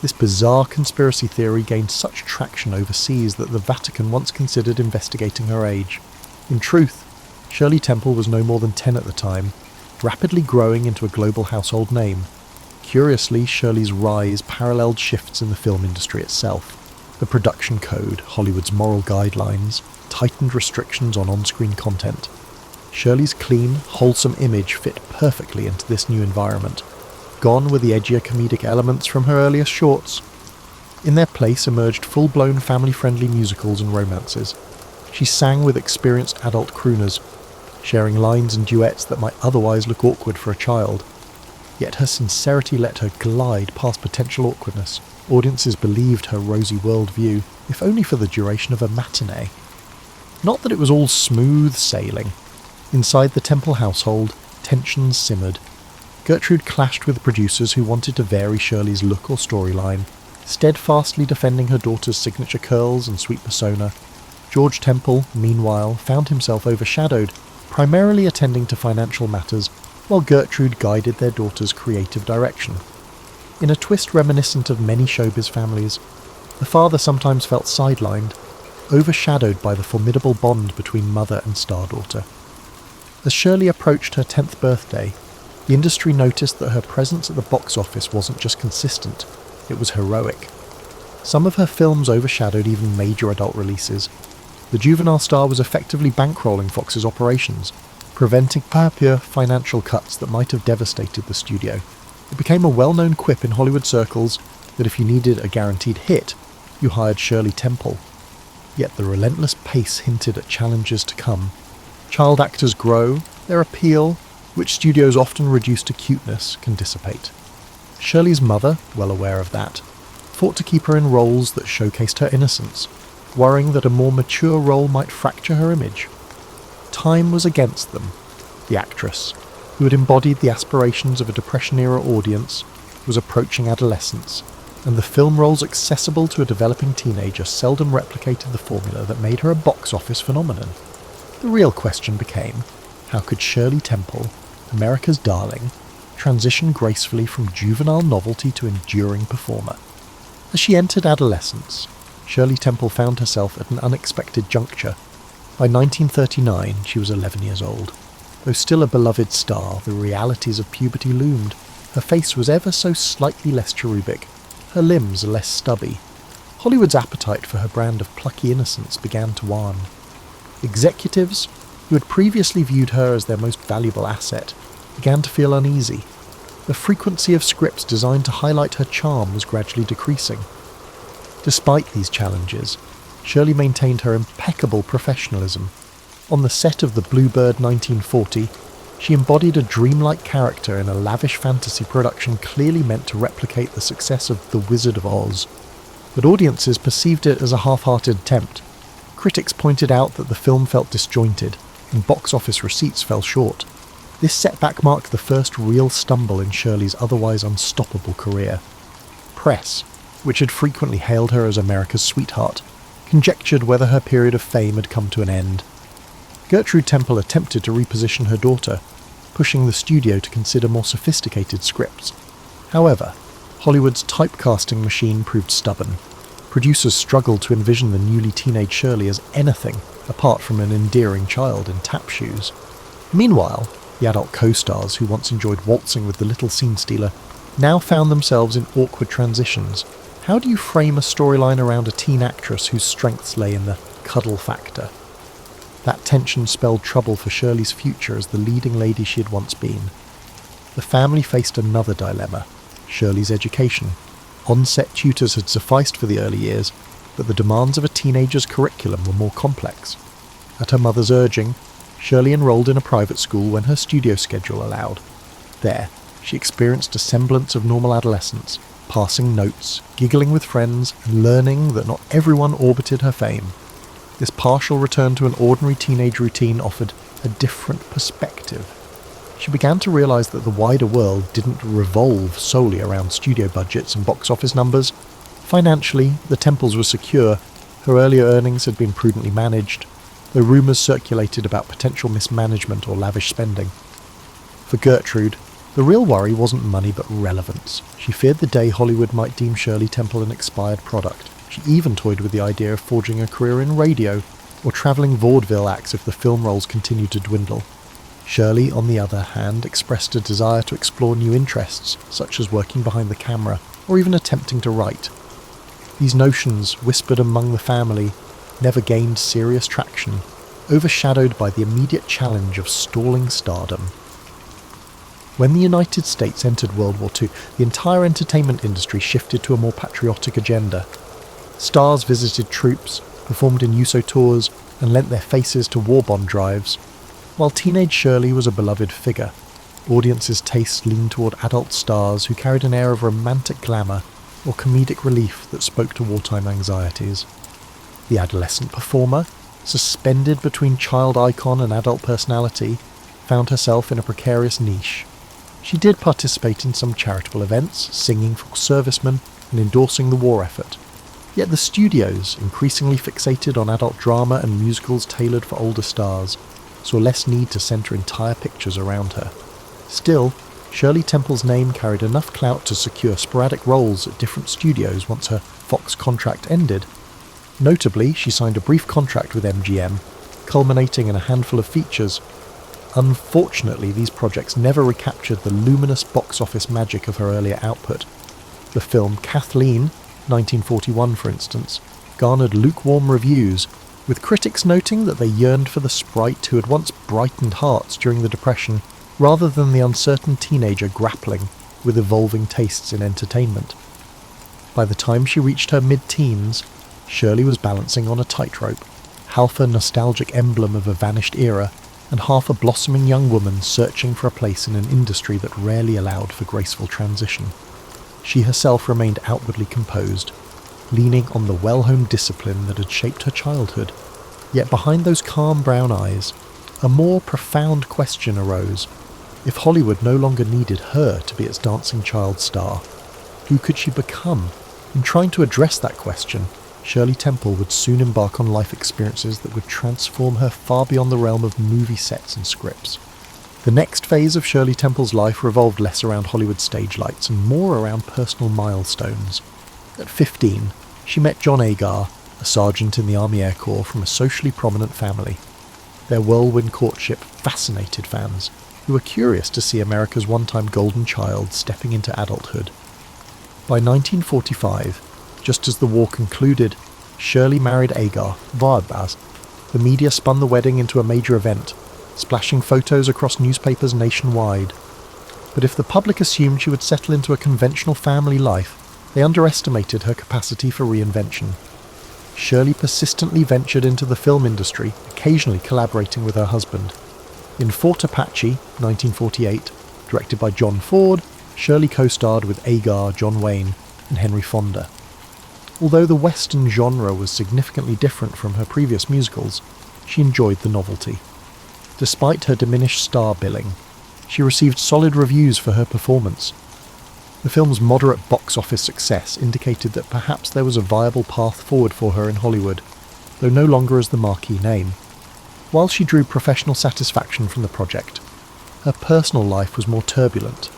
This bizarre conspiracy theory gained such traction overseas that the Vatican once considered investigating her age. In truth, Shirley Temple was no more than 10 at the time, rapidly growing into a global household name. Curiously, Shirley's rise paralleled shifts in the film industry itself. The production code, Hollywood's moral guidelines, tightened restrictions on on-screen content. Shirley's clean, wholesome image fit perfectly into this new environment. Gone were the edgier comedic elements from her earliest shorts. In their place emerged full-blown family-friendly musicals and romances. She sang with experienced adult crooners, sharing lines and duets that might otherwise look awkward for a child. Yet her sincerity let her glide past potential awkwardness. Audiences believed her rosy worldview, if only for the duration of a matinee. Not that it was all smooth sailing. Inside the Temple household, tensions simmered. Gertrude clashed with producers who wanted to vary Shirley's look or storyline, steadfastly defending her daughter's signature curls and sweet persona. George Temple, meanwhile, found himself overshadowed, primarily attending to financial matters, while Gertrude guided their daughter's creative direction. In a twist reminiscent of many showbiz families, the father sometimes felt sidelined, overshadowed by the formidable bond between mother and star-daughter. As Shirley approached her 10th birthday, the industry noticed that her presence at the box office wasn't just consistent, it was heroic. Some of her films overshadowed even major adult releases. The juvenile star was effectively bankrolling Fox's operations, preventing pure financial cuts that might have devastated the studio. It became a well-known quip in Hollywood circles that if you needed a guaranteed hit, you hired Shirley Temple. Yet the relentless pace hinted at challenges to come. Child actors grow, their appeal, which studios often reduce to cuteness, can dissipate. Shirley's mother, well aware of that, fought to keep her in roles that showcased her innocence, worrying that a more mature role might fracture her image. Time was against them. The actress, who had embodied the aspirations of a Depression-era audience, was approaching adolescence, and the film roles accessible to a developing teenager seldom replicated the formula that made her a box office phenomenon. The real question became, how could Shirley Temple, America's darling, transition gracefully from juvenile novelty to enduring performer? As she entered adolescence, Shirley Temple found herself at an unexpected juncture. By 1939, she was 11 years old. Though still a beloved star, the realities of puberty loomed. Her face was ever so slightly less cherubic, her limbs less stubby. Hollywood's appetite for her brand of plucky innocence began to wane. Executives, who had previously viewed her as their most valuable asset, began to feel uneasy. The frequency of scripts designed to highlight her charm was gradually decreasing. Despite these challenges, Shirley maintained her impeccable professionalism. On the set of The Bluebird 1940, she embodied a dreamlike character in a lavish fantasy production clearly meant to replicate the success of The Wizard of Oz. But audiences perceived it as a half-hearted attempt. Critics pointed out that the film felt disjointed, and box office receipts fell short. This setback marked the first real stumble in Shirley's otherwise unstoppable career. Press, which had frequently hailed her as America's sweetheart, conjectured whether her period of fame had come to an end. Gertrude Temple attempted to reposition her daughter, pushing the studio to consider more sophisticated scripts. However, Hollywood's typecasting machine proved stubborn. Producers struggled to envision the newly teenage Shirley as anything apart from an endearing child in tap shoes. Meanwhile, the adult co-stars who once enjoyed waltzing with the little scene stealer now found themselves in awkward transitions. How do you frame a storyline around a teen actress whose strengths lay in the cuddle factor? That tension spelled trouble for Shirley's future as the leading lady she had once been. The family faced another dilemma: Shirley's education. On-set tutors had sufficed for the early years, but the demands of a teenager's curriculum were more complex. At her mother's urging, Shirley enrolled in a private school when her studio schedule allowed. There, she experienced a semblance of normal adolescence, passing notes, giggling with friends, and learning that not everyone orbited her fame. This partial return to an ordinary teenage routine offered a different perspective. She began to realise that the wider world didn't revolve solely around studio budgets and box office numbers. Financially, the Temples were secure. Her earlier earnings had been prudently managed, though rumours circulated about potential mismanagement or lavish spending. For Gertrude, the real worry wasn't money but relevance. She feared the day Hollywood might deem Shirley Temple an expired product. She even toyed with the idea of forging a career in radio or travelling vaudeville acts if the film roles continued to dwindle. Shirley, on the other hand, expressed a desire to explore new interests, such as working behind the camera or even attempting to write. These notions, whispered among the family, never gained serious traction, overshadowed by the immediate challenge of stalling stardom. When the United States entered World War II, the entire entertainment industry shifted to a more patriotic agenda. Stars visited troops, performed in USO tours, and lent their faces to war bond drives. While teenage Shirley was a beloved figure, audiences' tastes leaned toward adult stars who carried an air of romantic glamour or comedic relief that spoke to wartime anxieties. The adolescent performer, suspended between child icon and adult personality, found herself in a precarious niche. She did participate in some charitable events, singing for servicemen and endorsing the war effort. Yet the studios, increasingly fixated on adult drama and musicals tailored for older stars, saw less need to centre entire pictures around her. Still, Shirley Temple's name carried enough clout to secure sporadic roles at different studios once her Fox contract ended. Notably, she signed a brief contract with MGM, culminating in a handful of features. Unfortunately, these projects never recaptured the luminous box office magic of her earlier output. The film Kathleen, 1941 for instance, garnered lukewarm reviews, with critics noting that they yearned for the sprite who had once brightened hearts during the Depression, rather than the uncertain teenager grappling with evolving tastes in entertainment. By the time she reached her mid-teens, Shirley was balancing on a tightrope, half a nostalgic emblem of a vanished era, and half a blossoming young woman searching for a place in an industry that rarely allowed for graceful transition. She herself remained outwardly composed, leaning on the well-honed discipline that had shaped her childhood. Yet behind those calm brown eyes, a more profound question arose. If Hollywood no longer needed her to be its dancing child star, who could she become? In trying to address that question, Shirley Temple would soon embark on life experiences that would transform her far beyond the realm of movie sets and scripts. The next phase of Shirley Temple's life revolved less around Hollywood stage lights and more around personal milestones. At 15, she met John Agar, a sergeant in the Army Air Corps from a socially prominent family. Their whirlwind courtship fascinated fans, who were curious to see America's one-time golden child stepping into adulthood. By 1945, just as the war concluded, Shirley married Agar, Vardbaz. The media spun the wedding into a major event, splashing photos across newspapers nationwide. But if the public assumed she would settle into a conventional family life, they underestimated her capacity for reinvention. Shirley persistently ventured into the film industry, occasionally collaborating with her husband. In Fort Apache, 1948, directed by John Ford, Shirley co-starred with Agar, John Wayne, and Henry Fonda. Although the Western genre was significantly different from her previous musicals, she enjoyed the novelty. Despite her diminished star billing, she received solid reviews for her performance. The film's moderate box office success indicated that perhaps there was a viable path forward for her in Hollywood, though no longer as the marquee name. While she drew professional satisfaction from the project, her personal life was more turbulent.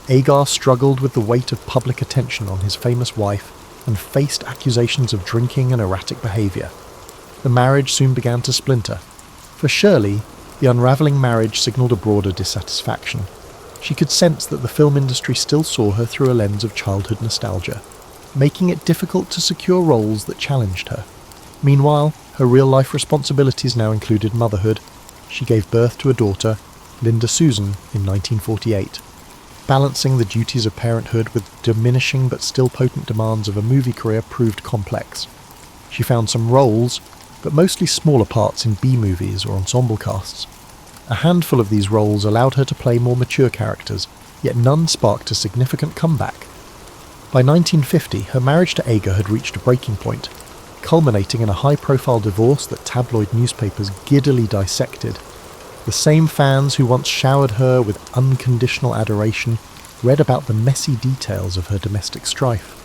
Agar struggled with the weight of public attention on his famous wife and faced accusations of drinking and erratic behaviour. The marriage soon began to splinter. For Shirley, the unravelling marriage signalled a broader dissatisfaction. She could sense that the film industry still saw her through a lens of childhood nostalgia, making it difficult to secure roles that challenged her. Meanwhile, her real-life responsibilities now included motherhood. She gave birth to a daughter, Linda Susan, in 1948. Balancing the duties of parenthood with diminishing but still potent demands of a movie career proved complex. She found some roles, but mostly smaller parts in B-movies or ensemble casts. A handful of these roles allowed her to play more mature characters, yet none sparked a significant comeback. By 1950, her marriage to Agar had reached a breaking point, culminating in a high-profile divorce that tabloid newspapers giddily dissected. The same fans who once showered her with unconditional adoration read about the messy details of her domestic strife.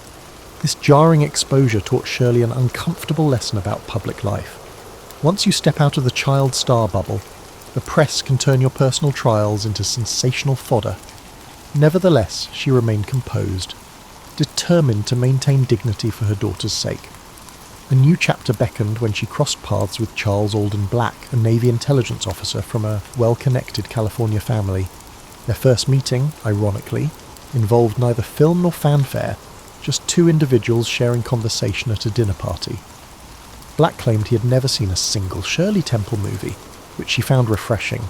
This jarring exposure taught Shirley an uncomfortable lesson about public life. Once you step out of the child star bubble, the press can turn your personal trials into sensational fodder. Nevertheless, she remained composed, determined to maintain dignity for her daughter's sake. A new chapter beckoned when she crossed paths with Charles Alden Black, a Navy intelligence officer from a well-connected California family. Their first meeting, ironically, involved neither film nor fanfare, just two individuals sharing conversation at a dinner party. Black claimed he had never seen a single Shirley Temple movie, which she found refreshing.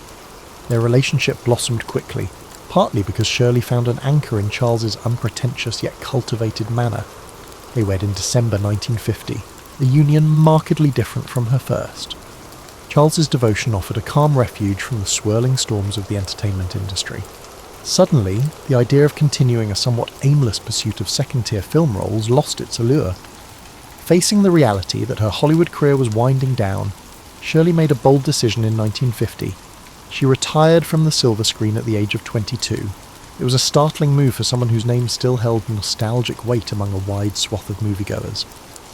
Their relationship blossomed quickly, partly because Shirley found an anchor in Charles's unpretentious yet cultivated manner. They wed in December 1950, a union markedly different from her first. Charles's devotion offered a calm refuge from the swirling storms of the entertainment industry. Suddenly, the idea of continuing a somewhat aimless pursuit of second-tier film roles lost its allure. Facing the reality that her Hollywood career was winding down, Shirley made a bold decision in 1950. She retired from the silver screen at the age of 22. It was a startling move for someone whose name still held nostalgic weight among a wide swath of moviegoers.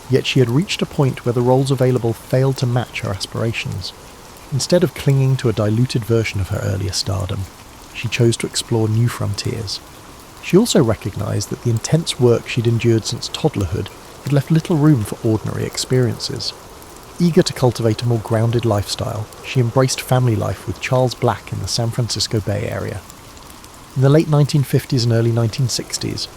Yet she had reached a point where the roles available failed to match her aspirations. Instead of clinging to a diluted version of her earlier stardom, she chose to explore new frontiers. She also recognised that the intense work she'd endured since toddlerhood had left little room for ordinary experiences. Eager to cultivate a more grounded lifestyle, she embraced family life with Charles Black in the San Francisco Bay Area. In the late 1950s and early 1960s,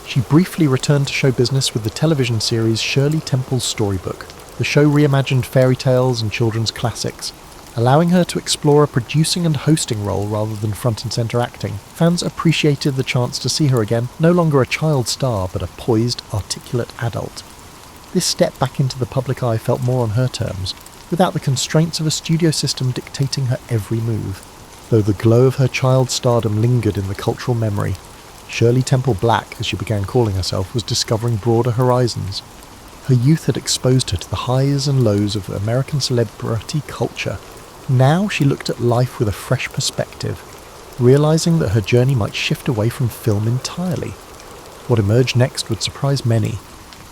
she briefly returned to show business with the television series Shirley Temple's Storybook. The show reimagined fairy tales and children's classics, allowing her to explore a producing and hosting role rather than front and centre acting. Fans appreciated the chance to see her again, no longer a child star but a poised, articulate adult. This step back into the public eye felt more on her terms, without the constraints of a studio system dictating her every move. Though the glow of her child stardom lingered in the cultural memory, Shirley Temple Black, as she began calling herself, was discovering broader horizons. Her youth had exposed her to the highs and lows of American celebrity culture. Now she looked at life with a fresh perspective, realising that her journey might shift away from film entirely. What emerged next would surprise many.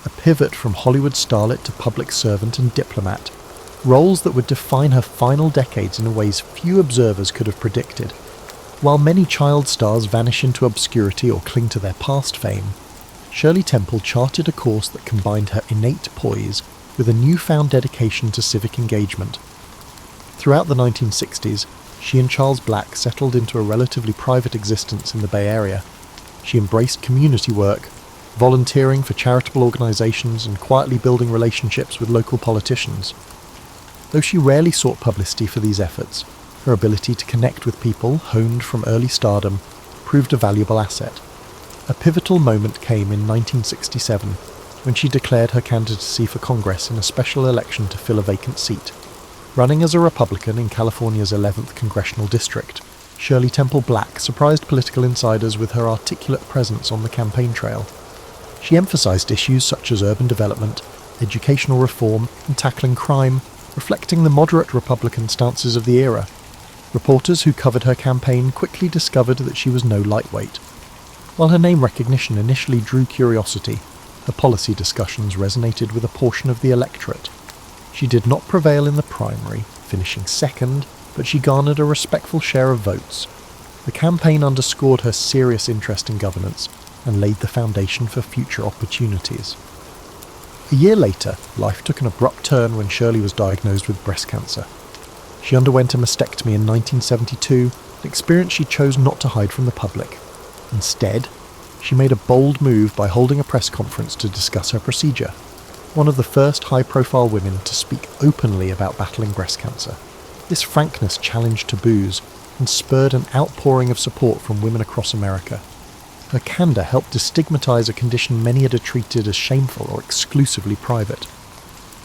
A pivot from Hollywood starlet to public servant and diplomat, roles that would define her final decades in ways few observers could have predicted. While many child stars vanish into obscurity or cling to their past fame, Shirley Temple charted a course that combined her innate poise with a newfound dedication to civic engagement. Throughout the 1960s, she and Charles Black settled into a relatively private existence in the Bay Area. She embraced community work, volunteering for charitable organisations and quietly building relationships with local politicians. Though she rarely sought publicity for these efforts, her ability to connect with people, honed from early stardom, proved a valuable asset. A pivotal moment came in 1967, when she declared her candidacy for Congress in a special election to fill a vacant seat. Running as a Republican in California's 11th congressional district, Shirley Temple Black surprised political insiders with her articulate presence on the campaign trail. She emphasised issues such as urban development, educational reform, and tackling crime, reflecting the moderate Republican stances of the era. Reporters who covered her campaign quickly discovered that she was no lightweight. While her name recognition initially drew curiosity, her policy discussions resonated with a portion of the electorate. She did not prevail in the primary, finishing second, but she garnered a respectful share of votes. The campaign underscored her serious interest in governance and laid the foundation for future opportunities. A year later, life took an abrupt turn when Shirley was diagnosed with breast cancer. She underwent a mastectomy in 1972, an experience she chose not to hide from the public. Instead, she made a bold move by holding a press conference to discuss her procedure, one of the first high-profile women to speak openly about battling breast cancer. This frankness challenged taboos and spurred an outpouring of support from women across America. Her candour helped destigmatise a condition many had treated as shameful or exclusively private.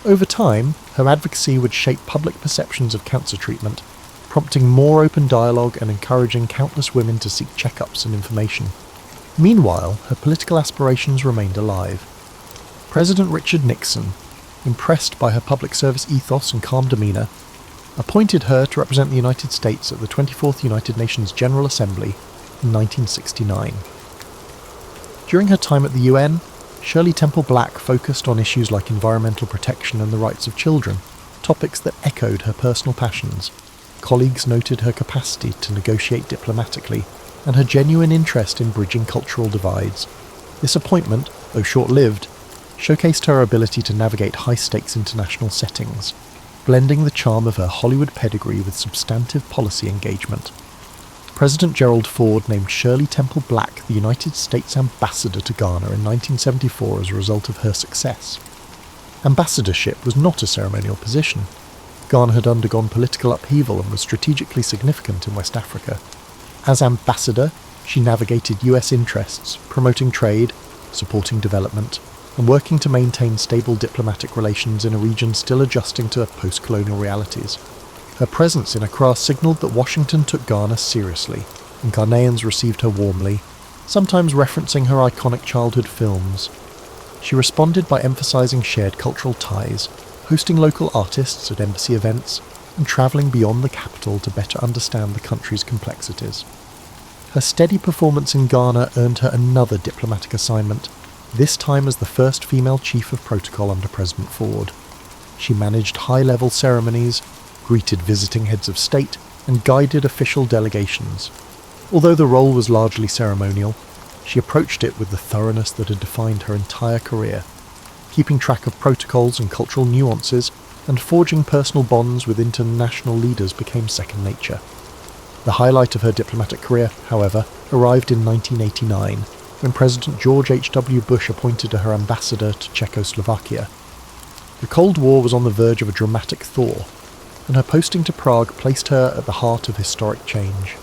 Over time, her advocacy would shape public perceptions of cancer treatment, prompting more open dialogue and encouraging countless women to seek checkups and information. Meanwhile, her political aspirations remained alive. President Richard Nixon, impressed by her public service ethos and calm demeanour, appointed her to represent the United States at the 24th United Nations General Assembly in 1969. During her time at the UN, Shirley Temple Black focused on issues like environmental protection and the rights of children, topics that echoed her personal passions. Colleagues noted her capacity to negotiate diplomatically and her genuine interest in bridging cultural divides. This appointment, though short-lived, showcased her ability to navigate high-stakes international settings, blending the charm of her Hollywood pedigree with substantive policy engagement. President Gerald Ford named Shirley Temple Black the United States Ambassador to Ghana in 1974 as a result of her success. Ambassadorship was not a ceremonial position. Ghana had undergone political upheaval and was strategically significant in West Africa. As ambassador, she navigated US interests, promoting trade, supporting development, and working to maintain stable diplomatic relations in a region still adjusting to post-colonial realities. Her presence in Accra signalled that Washington took Ghana seriously, and Ghanaians received her warmly, sometimes referencing her iconic childhood films. She responded by emphasising shared cultural ties, hosting local artists at embassy events, and travelling beyond the capital to better understand the country's complexities. Her steady performance in Ghana earned her another diplomatic assignment, this time as the first female chief of protocol under President Ford. She managed high-level ceremonies, greeted visiting heads of state, and guided official delegations. Although the role was largely ceremonial, she approached it with the thoroughness that had defined her entire career, keeping track of protocols and cultural nuances, and forging personal bonds with international leaders became second nature. The highlight of her diplomatic career, however, arrived in 1989, when President George H.W. Bush appointed her ambassador to Czechoslovakia. The Cold War was on the verge of a dramatic thaw, and her posting to Prague placed her at the heart of historic change.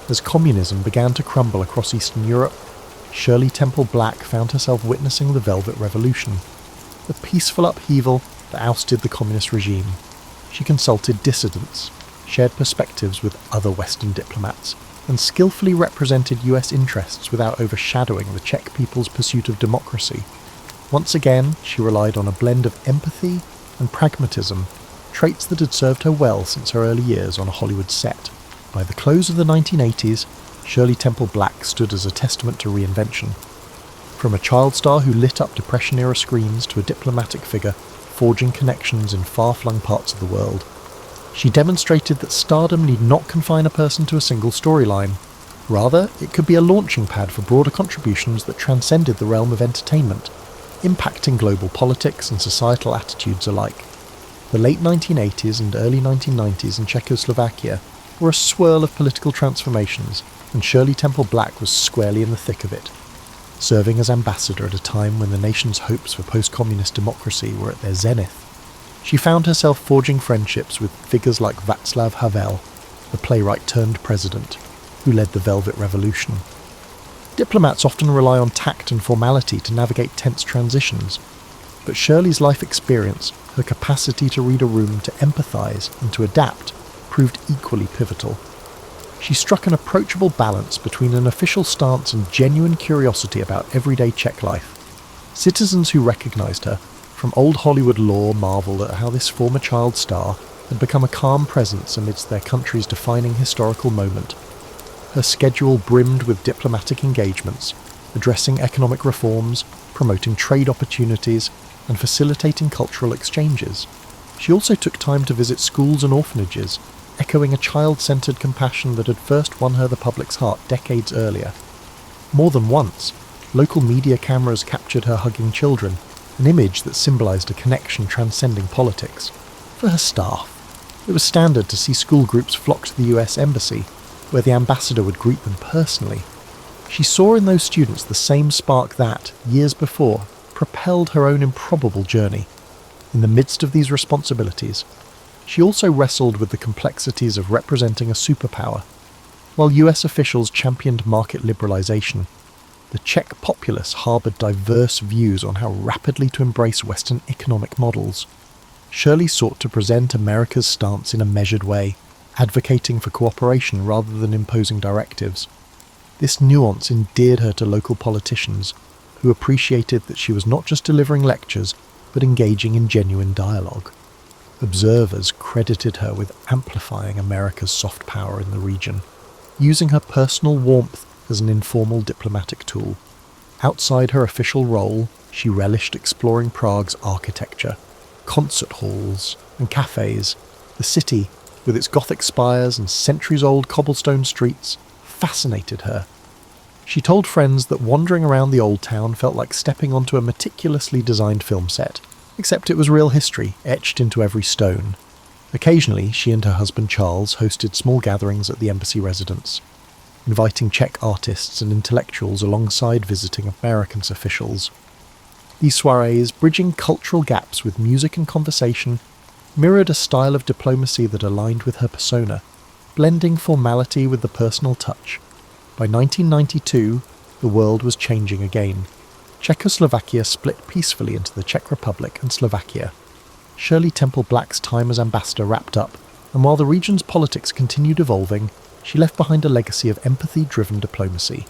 As communism began to crumble across Eastern Europe, Shirley Temple Black found herself witnessing the Velvet Revolution, the peaceful upheaval that ousted the communist regime. She consulted dissidents, shared perspectives with other Western diplomats, and skillfully represented US interests without overshadowing the Czech people's pursuit of democracy. Once again, she relied on a blend of empathy and pragmatism, traits that had served her well since her early years on a Hollywood set. By the close of the 1980s, Shirley Temple Black stood as a testament to reinvention. From a child star who lit up Depression-era screens to a diplomatic figure forging connections in far-flung parts of the world, she demonstrated that stardom need not confine a person to a single storyline. Rather, it could be a launching pad for broader contributions that transcended the realm of entertainment, impacting global politics and societal attitudes alike. The late 1980s and early 1990s in Czechoslovakia were a swirl of political transformations, and Shirley Temple Black was squarely in the thick of it. Serving as ambassador at a time when the nation's hopes for post-communist democracy were at their zenith, she found herself forging friendships with figures like Václav Havel, the playwright turned president, who led the Velvet Revolution. Diplomats often rely on tact and formality to navigate tense transitions, but Shirley's life experience, her capacity to read a room, to empathise and to adapt, proved equally pivotal. She struck an approachable balance between an official stance and genuine curiosity about everyday Czech life. Citizens who recognised her from old Hollywood lore marvelled at how this former child star had become a calm presence amidst their country's defining historical moment. Her schedule brimmed with diplomatic engagements, addressing economic reforms, promoting trade opportunities, and facilitating cultural exchanges. She also took time to visit schools and orphanages, echoing a child-centred compassion that had first won her the public's heart decades earlier. More than once, local media cameras captured her hugging children, an image that symbolised a connection transcending politics. For her staff, it was standard to see school groups flock to the US Embassy, where the ambassador would greet them personally. She saw in those students the same spark that, years before, propelled her own improbable journey. In the midst of these responsibilities, she also wrestled with the complexities of representing a superpower. While US officials championed market liberalisation, the Czech populace harboured diverse views on how rapidly to embrace Western economic models. Shirley sought to present America's stance in a measured way, advocating for cooperation rather than imposing directives. This nuance endeared her to local politicians, who appreciated that she was not just delivering lectures, but engaging in genuine dialogue. Observers credited her with amplifying America's soft power in the region, using her personal warmth as an informal diplomatic tool. Outside her official role, she relished exploring Prague's architecture, concert halls and cafes. The city, with its Gothic spires and centuries-old cobblestone streets, fascinated her. She told friends that wandering around the old town felt like stepping onto a meticulously designed film set, except it was real history etched into every stone. Occasionally, she and her husband Charles hosted small gatherings at the embassy residence, inviting Czech artists and intellectuals alongside visiting American officials. These soirees, bridging cultural gaps with music and conversation, mirrored a style of diplomacy that aligned with her persona, blending formality with the personal touch. By 1992, the world was changing again. Czechoslovakia split peacefully into the Czech Republic and Slovakia. Shirley Temple Black's time as ambassador wrapped up, and while the region's politics continued evolving, she left behind a legacy of empathy-driven diplomacy.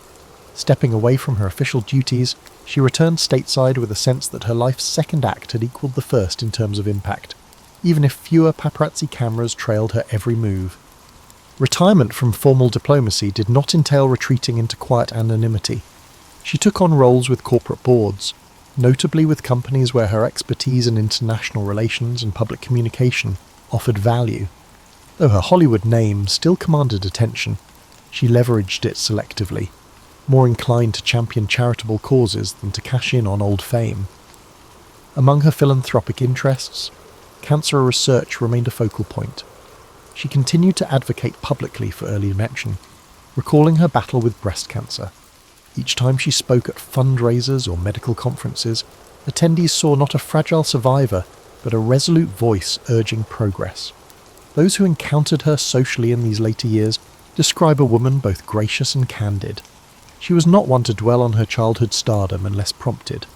Stepping away from her official duties, she returned stateside with a sense that her life's second act had equalled the first in terms of impact, even if fewer paparazzi cameras trailed her every move. Retirement from formal diplomacy did not entail retreating into quiet anonymity. She took on roles with corporate boards, notably with companies where her expertise in international relations and public communication offered value. Though her Hollywood name still commanded attention, she leveraged it selectively, more inclined to champion charitable causes than to cash in on old fame. Among her philanthropic interests, cancer research remained a focal point. She continued to advocate publicly for early detection, recalling her battle with breast cancer. Each time she spoke at fundraisers or medical conferences, attendees saw not a fragile survivor, but a resolute voice urging progress. Those who encountered her socially in these later years describe a woman both gracious and candid. She was not one to dwell on her childhood stardom unless prompted.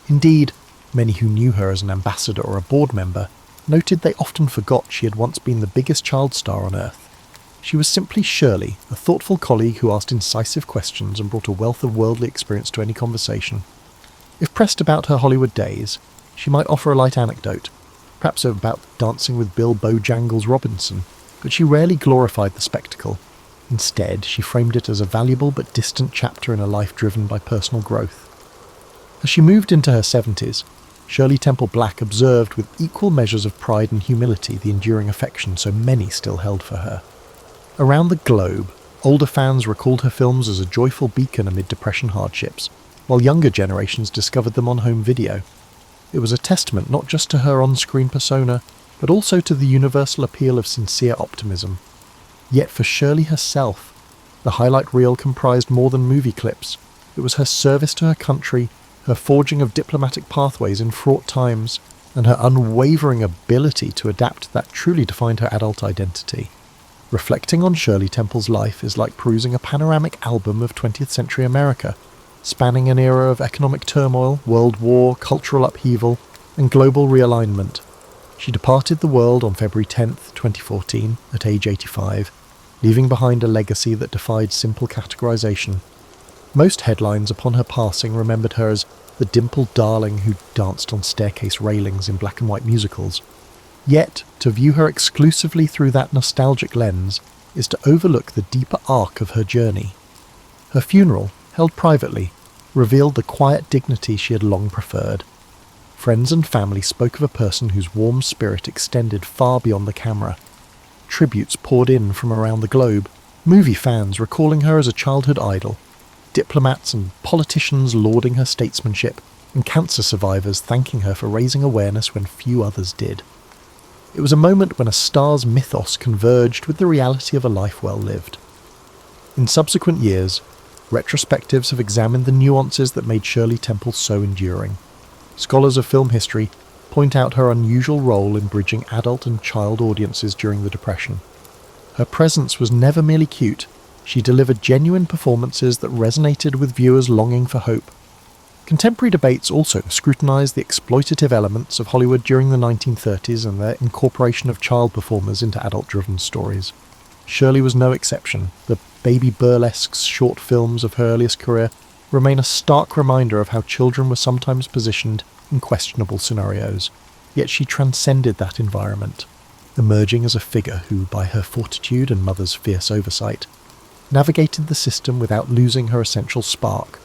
Indeed, many who knew her as an ambassador or a board member noted they often forgot she had once been the biggest child star on Earth. She was simply Shirley, a thoughtful colleague who asked incisive questions and brought a wealth of worldly experience to any conversation. If pressed about her Hollywood days, she might offer a light anecdote, perhaps about dancing with Bill Bojangles Robinson, but she rarely glorified the spectacle. Instead, she framed it as a valuable but distant chapter in a life driven by personal growth. As she moved into her 70s, Shirley Temple Black observed with equal measures of pride and humility the enduring affection so many still held for her. Around the globe, older fans recalled her films as a joyful beacon amid depression hardships, while younger generations discovered them on home video. It was a testament not just to her on-screen persona, but also to the universal appeal of sincere optimism. Yet for Shirley herself, the highlight reel comprised more than movie clips. It was her service to her country, her forging of diplomatic pathways in fraught times, and her unwavering ability to adapt that truly defined her adult identity. Reflecting on Shirley Temple's life is like perusing a panoramic album of 20th century America, spanning an era of economic turmoil, world war, cultural upheaval, and global realignment. She departed the world on February 10th, 2014, at age 85, leaving behind a legacy that defied simple categorization. Most headlines upon her passing remembered her as the dimpled darling who danced on staircase railings in black and white musicals. Yet, to view her exclusively through that nostalgic lens is to overlook the deeper arc of her journey. Her funeral, held privately, revealed the quiet dignity she had long preferred. Friends and family spoke of a person whose warm spirit extended far beyond the camera. Tributes poured in from around the globe, movie fans recalling her as a childhood idol, diplomats and politicians lauding her statesmanship, and cancer survivors thanking her for raising awareness when few others did. It was a moment when a star's mythos converged with the reality of a life well lived. In subsequent years, retrospectives have examined the nuances that made Shirley Temple so enduring. Scholars of film history point out her unusual role in bridging adult and child audiences during the Depression. Her presence was never merely cute, she delivered genuine performances that resonated with viewers longing for hope. Contemporary debates also scrutinise the exploitative elements of Hollywood during the 1930s and their incorporation of child performers into adult-driven stories. Shirley was no exception. The baby burlesques short films of her earliest career remain a stark reminder of how children were sometimes positioned in questionable scenarios, yet she transcended that environment, emerging as a figure who, by her fortitude and mother's fierce oversight, navigated the system without losing her essential spark.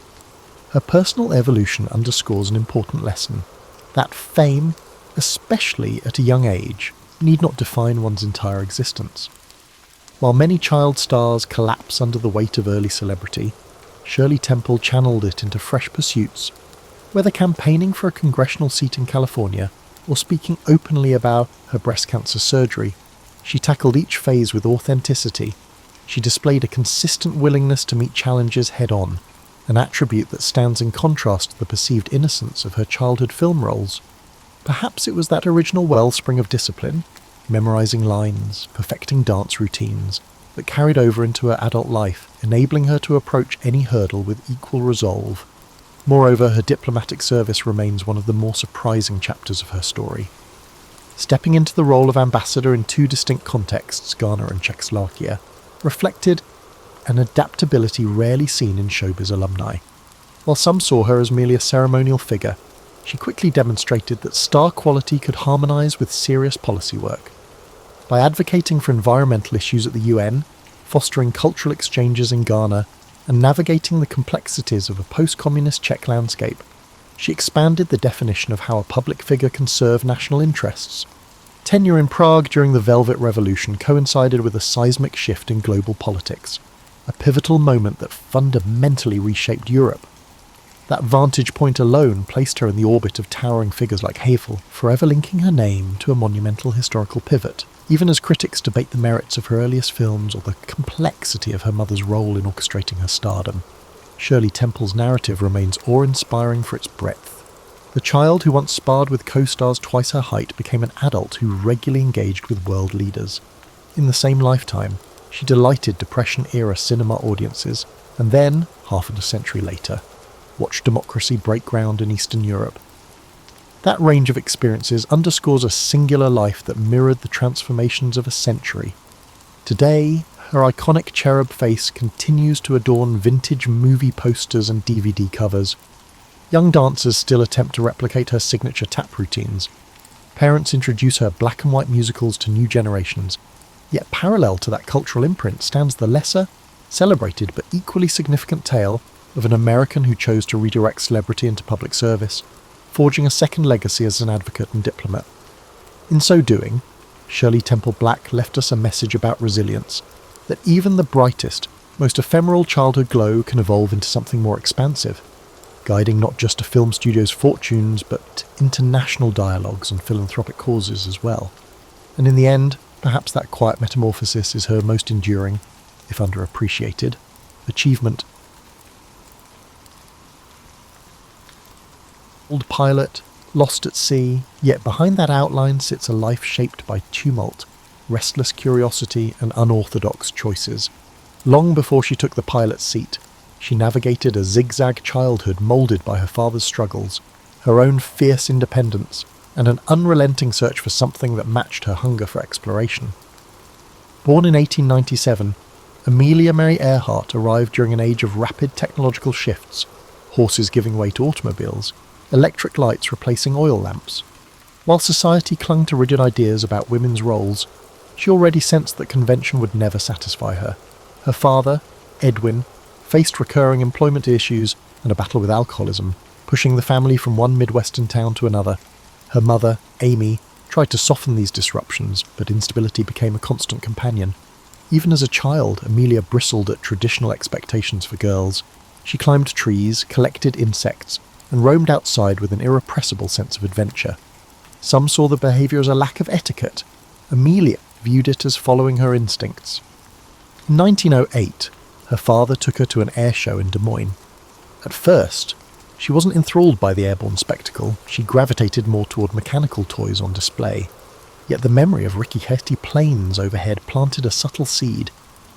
Her personal evolution underscores an important lesson, that fame, especially at a young age, need not define one's entire existence. While many child stars collapse under the weight of early celebrity, Shirley Temple channeled it into fresh pursuits. Whether campaigning for a congressional seat in California or speaking openly about her breast cancer surgery, she tackled each phase with authenticity. She displayed a consistent willingness to meet challenges head-on, an attribute that stands in contrast to the perceived innocence of her childhood film roles. Perhaps it was that original wellspring of discipline, memorising lines, perfecting dance routines, that carried over into her adult life, enabling her to approach any hurdle with equal resolve. Moreover, her diplomatic service remains one of the more surprising chapters of her story. Stepping into the role of ambassador in two distinct contexts, Ghana and Czechoslovakia, reflected an adaptability rarely seen in showbiz alumni. While some saw her as merely a ceremonial figure, she quickly demonstrated that star quality could harmonise with serious policy work. By advocating for environmental issues at the UN, fostering cultural exchanges in Ghana, and navigating the complexities of a post-communist Czech landscape, she expanded the definition of how a public figure can serve national interests. Tenure in Prague during the Velvet Revolution coincided with a seismic shift in global politics, a pivotal moment that fundamentally reshaped Europe. That vantage point alone placed her in the orbit of towering figures like Havel, forever linking her name to a monumental historical pivot, even as critics debate the merits of her earliest films or the complexity of her mother's role in orchestrating her stardom. Shirley Temple's narrative remains awe-inspiring for its breadth. The child who once sparred with co-stars twice her height became an adult who regularly engaged with world leaders. In the same lifetime, she delighted Depression-era cinema audiences, and then, half a century later, watched democracy break ground in Eastern Europe. That range of experiences underscores a singular life that mirrored the transformations of a century. Today, her iconic cherub face continues to adorn vintage movie posters and DVD covers. Young dancers still attempt to replicate her signature tap routines. Parents introduce her black and white musicals to new generations. Yet parallel to that cultural imprint stands the lesser, celebrated but equally significant tale of an American who chose to redirect celebrity into public service, forging a second legacy as an advocate and diplomat. In so doing, Shirley Temple Black left us a message about resilience, that even the brightest, most ephemeral childhood glow can evolve into something more expansive, guiding not just a film studio's fortunes, but international dialogues and philanthropic causes as well. And in the end, perhaps that quiet metamorphosis is her most enduring, if underappreciated, achievement. Old pilot, lost at sea, yet behind that outline sits a life shaped by tumult, restless curiosity and unorthodox choices. Long before she took the pilot's seat, she navigated a zigzag childhood moulded by her father's struggles, her own fierce independence, and an unrelenting search for something that matched her hunger for exploration. Born in 1897, Amelia Mary Earhart arrived during an age of rapid technological shifts, horses giving way to automobiles, electric lights replacing oil lamps. While society clung to rigid ideas about women's roles, she already sensed that convention would never satisfy her. Her father, Edwin, faced recurring employment issues and a battle with alcoholism, pushing the family from one Midwestern town to another. Her mother, Amy, tried to soften these disruptions, but instability became a constant companion. Even as a child, Amelia bristled at traditional expectations for girls. She climbed trees, collected insects, and roamed outside with an irrepressible sense of adventure. Some saw the behaviour as a lack of etiquette. Amelia viewed it as following her instincts. In 1908, her father took her to an air show in Des Moines. At first, she wasn't enthralled by the airborne spectacle. She gravitated more toward mechanical toys on display. Yet the memory of rickety planes overhead planted a subtle seed,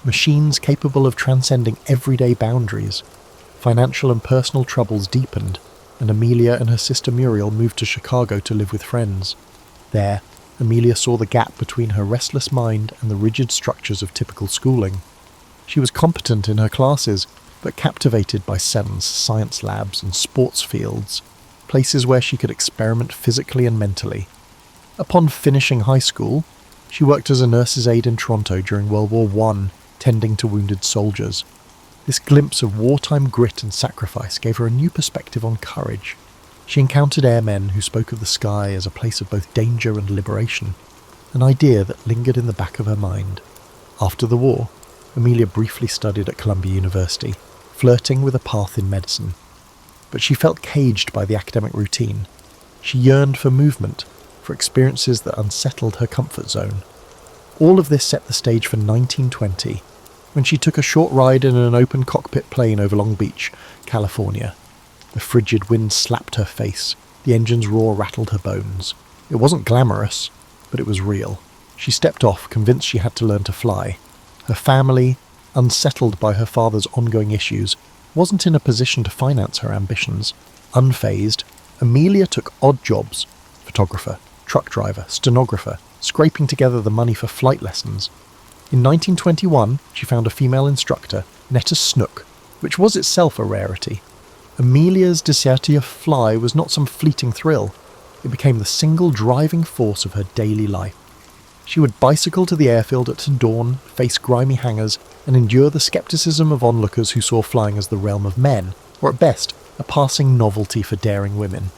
machines capable of transcending everyday boundaries. Financial and personal troubles deepened, and Amelia and her sister Muriel moved to Chicago to live with friends. There, Amelia saw the gap between her restless mind and the rigid structures of typical schooling. She was competent in her classes, but captivated by SENS, science labs, and sports fields, places where she could experiment physically and mentally. Upon finishing high school, she worked as a nurse's aide in Toronto during World War I, tending to wounded soldiers. This glimpse of wartime grit and sacrifice gave her a new perspective on courage. She encountered airmen who spoke of the sky as a place of both danger and liberation, an idea that lingered in the back of her mind. After the war, Amelia briefly studied at Columbia University, flirting with a path in medicine. But she felt caged by the academic routine. She yearned for movement, for experiences that unsettled her comfort zone. All of this set the stage for 1920, when she took a short ride in an open cockpit plane over Long Beach, California. The frigid wind slapped her face, the engine's roar rattled her bones. It wasn't glamorous, but it was real. She stepped off, convinced she had to learn to fly. Her family, unsettled by her father's ongoing issues, wasn't in a position to finance her ambitions. Unfazed, Amelia took odd jobs: photographer, truck driver, stenographer, scraping together the money for flight lessons. In 1921, she found a female instructor, Netta Snook, which was itself a rarity. Amelia's desire to fly was not some fleeting thrill. It became the single driving force of her daily life. She would bicycle to the airfield at dawn, face grimy hangars, and endure the skepticism of onlookers who saw flying as the realm of men, or at best, a passing novelty for daring women.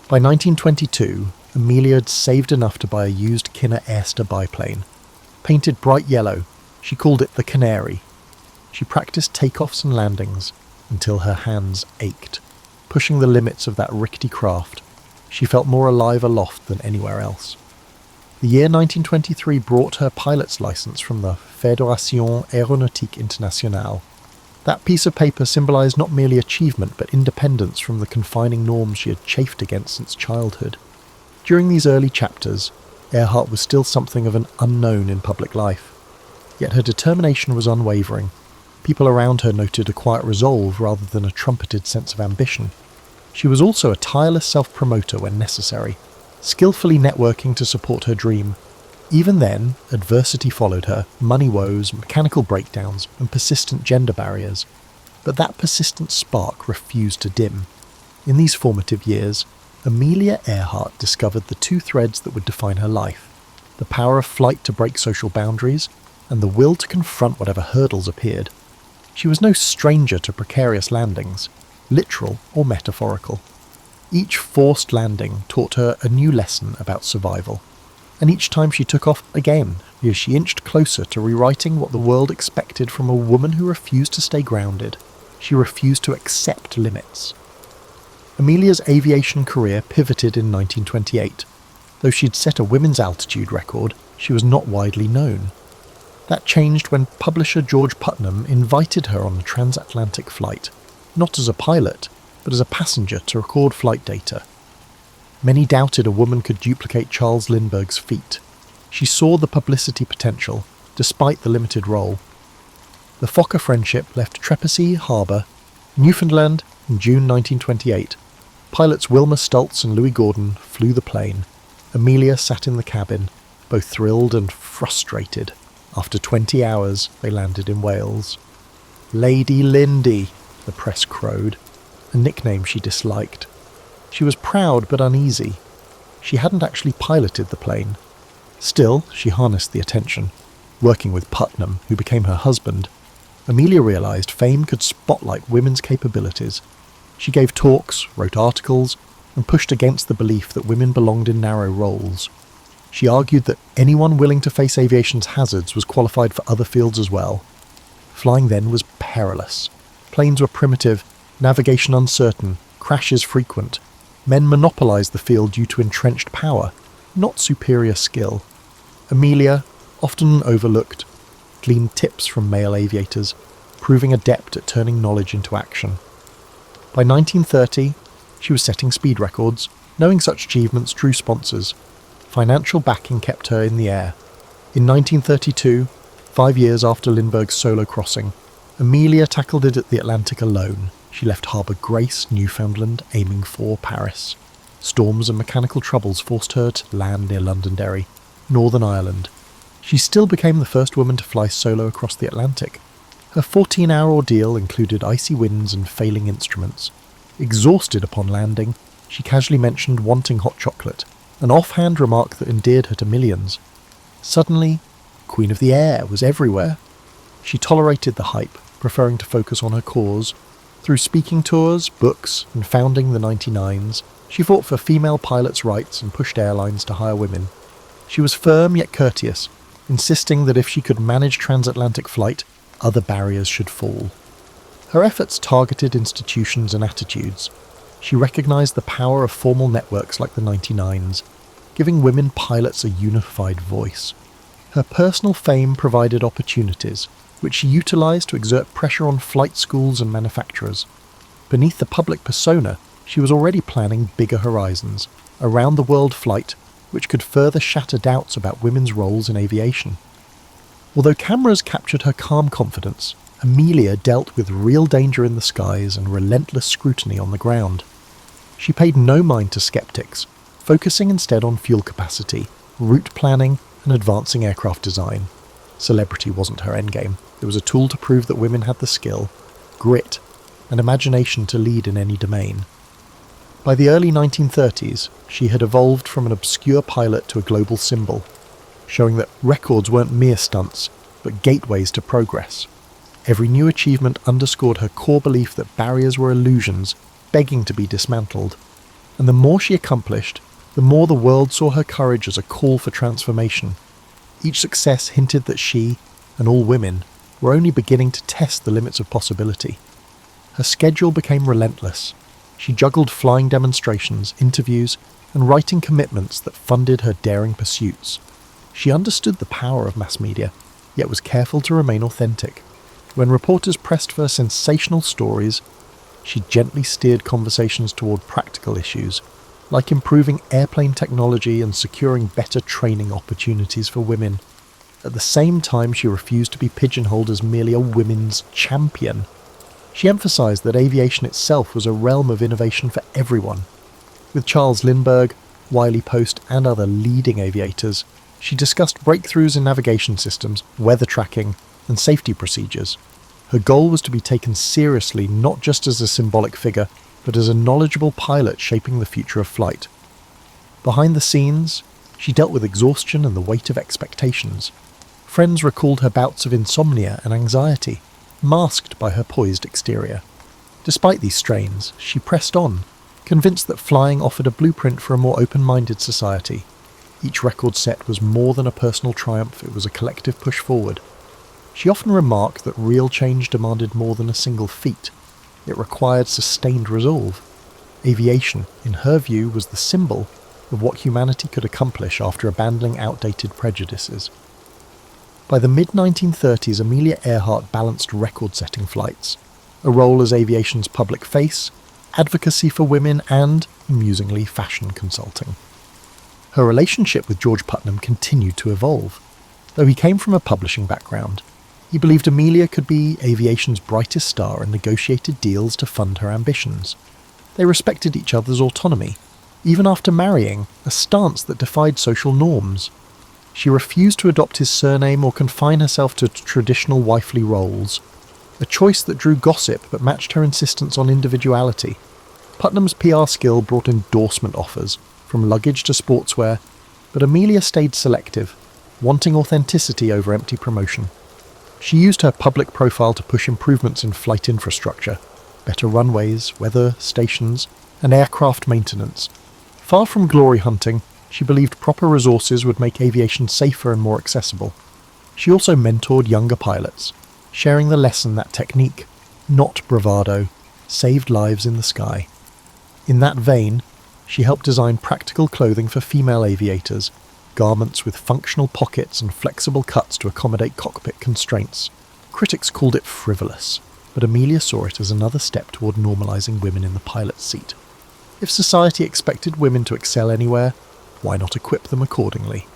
By 1922, Amelia had saved enough to buy a used Kinner Airster biplane. Painted bright yellow, she called it the Canary. She practiced takeoffs and landings until her hands ached. Pushing the limits of that rickety craft, she felt more alive aloft than anywhere else. The year 1923 brought her pilot's license from the Fédération Aéronautique Internationale. That piece of paper symbolised not merely achievement but independence from the confining norms she had chafed against since childhood. During these early chapters, Earhart was still something of an unknown in public life. Yet her determination was unwavering. People around her noted a quiet resolve rather than a trumpeted sense of ambition. She was also a tireless self-promoter when necessary, skillfully networking to support her dream. Even then, adversity followed her: money woes, mechanical breakdowns, and persistent gender barriers. But that persistent spark refused to dim. In these formative years, Amelia Earhart discovered the two threads that would define her life: the power of flight to break social boundaries, and the will to confront whatever hurdles appeared. She was no stranger to precarious landings, literal or metaphorical. Each forced landing taught her a new lesson about survival, and each time she took off again, as she inched closer to rewriting what the world expected from a woman who refused to stay grounded. She refused to accept limits. Amelia's aviation career pivoted in 1928. Though she'd set a women's altitude record, she was not widely known. That changed when publisher George Putnam invited her on a transatlantic flight, not as a pilot, but as a passenger to record flight data. Many doubted a woman could duplicate Charles Lindbergh's feat. She saw the publicity potential, despite the limited role. The Fokker friendship left Trepassey Harbour, Newfoundland, in June 1928. Pilots Wilma Stultz and Louis Gordon flew the plane. Amelia sat in the cabin, both thrilled and frustrated. After 20 hours, they landed in Wales. "Lady Lindy," the press crowed. a nickname she disliked. She was proud but uneasy. She hadn't actually piloted the plane. Still, she harnessed the attention. Working with Putnam, who became her husband, Amelia realised fame could spotlight women's capabilities. She gave talks, wrote articles, and pushed against the belief that women belonged in narrow roles. She argued that anyone willing to face aviation's hazards was qualified for other fields as well. Flying then was perilous. Planes were primitive, navigation uncertain, crashes frequent. Men monopolised the field due to entrenched power, not superior skill. Amelia, often overlooked, gleaned tips from male aviators, proving adept at turning knowledge into action. By 1930, she was setting speed records. Knowing such achievements drew sponsors. Financial backing kept her in the air. In 1932, 5 years after Lindbergh's solo crossing, Amelia tackled it at the Atlantic alone. She left Harbour Grace, Newfoundland, aiming for Paris. Storms and mechanical troubles forced her to land near Londonderry, Northern Ireland. She still became the first woman to fly solo across the Atlantic. Her 14-hour ordeal included icy winds and failing instruments. Exhausted upon landing, she casually mentioned wanting hot chocolate, an offhand remark that endeared her to millions. Suddenly, Queen of the Air was everywhere. She tolerated the hype, preferring to focus on her cause. Through speaking tours, books, and founding the 99s, she fought for female pilots' rights and pushed airlines to hire women. She was firm yet courteous, insisting that if she could manage transatlantic flight, other barriers should fall. Her efforts targeted institutions and attitudes. She recognised the power of formal networks like the 99s, giving women pilots a unified voice. Her personal fame provided opportunities, which she utilised to exert pressure on flight schools and manufacturers. Beneath the public persona, she was already planning bigger horizons, a round-the-world flight, which could further shatter doubts about women's roles in aviation. Although cameras captured her calm confidence, Amelia dealt with real danger in the skies and relentless scrutiny on the ground. She paid no mind to skeptics, focusing instead on fuel capacity, route planning, and advancing aircraft design. Celebrity wasn't her endgame. It was a tool to prove that women had the skill, grit, and imagination to lead in any domain. By the early 1930s, she had evolved from an obscure pilot to a global symbol, showing that records weren't mere stunts, but gateways to progress. Every new achievement underscored her core belief that barriers were illusions, begging to be dismantled. And the more she accomplished, the more the world saw her courage as a call for transformation. Each success hinted that she, and all women, were only beginning to test the limits of possibility. Her schedule became relentless. She juggled flying demonstrations, interviews, and writing commitments that funded her daring pursuits. She understood the power of mass media, yet was careful to remain authentic. When reporters pressed for sensational stories, she gently steered conversations toward practical issues, like improving airplane technology and securing better training opportunities for women. At the same time, she refused to be pigeonholed as merely a women's champion. She emphasized that aviation itself was a realm of innovation for everyone. With Charles Lindbergh, Wiley Post, and other leading aviators, she discussed breakthroughs in navigation systems, weather tracking, and safety procedures. Her goal was to be taken seriously not just as a symbolic figure, but as a knowledgeable pilot shaping the future of flight. Behind the scenes, she dealt with exhaustion and the weight of expectations. Friends recalled her bouts of insomnia and anxiety, masked by her poised exterior. Despite these strains, she pressed on, convinced that flying offered a blueprint for a more open-minded society. Each record set was more than a personal triumph, it was a collective push forward. She often remarked that real change demanded more than a single feat. It required sustained resolve. Aviation, in her view, was the symbol of what humanity could accomplish after abandoning outdated prejudices. By the mid-1930s, Amelia Earhart balanced record-setting flights, a role as aviation's public face, advocacy for women, and, amusingly, fashion consulting. Her relationship with George Putnam continued to evolve. Though he came from a publishing background, he believed Amelia could be aviation's brightest star and negotiated deals to fund her ambitions. They respected each other's autonomy, even after marrying, a stance that defied social norms. She refused to adopt his surname or confine herself to traditional wifely roles. a choice that drew gossip but matched her insistence on individuality. Putnam's PR skill brought endorsement offers, from luggage to sportswear, but Amelia stayed selective, wanting authenticity over empty promotion. She used her public profile to push improvements in flight infrastructure, better runways, weather stations, and aircraft maintenance. Far from glory hunting, she believed proper resources would make aviation safer and more accessible. She also mentored younger pilots, sharing the lesson that technique, not bravado, saved lives in the sky. In that vein, she helped design practical clothing for female aviators, garments with functional pockets and flexible cuts to accommodate cockpit constraints. Critics called it frivolous, but Amelia saw it as another step toward normalising women in the pilot's seat. If society expected women to excel anywhere, why not equip them accordingly?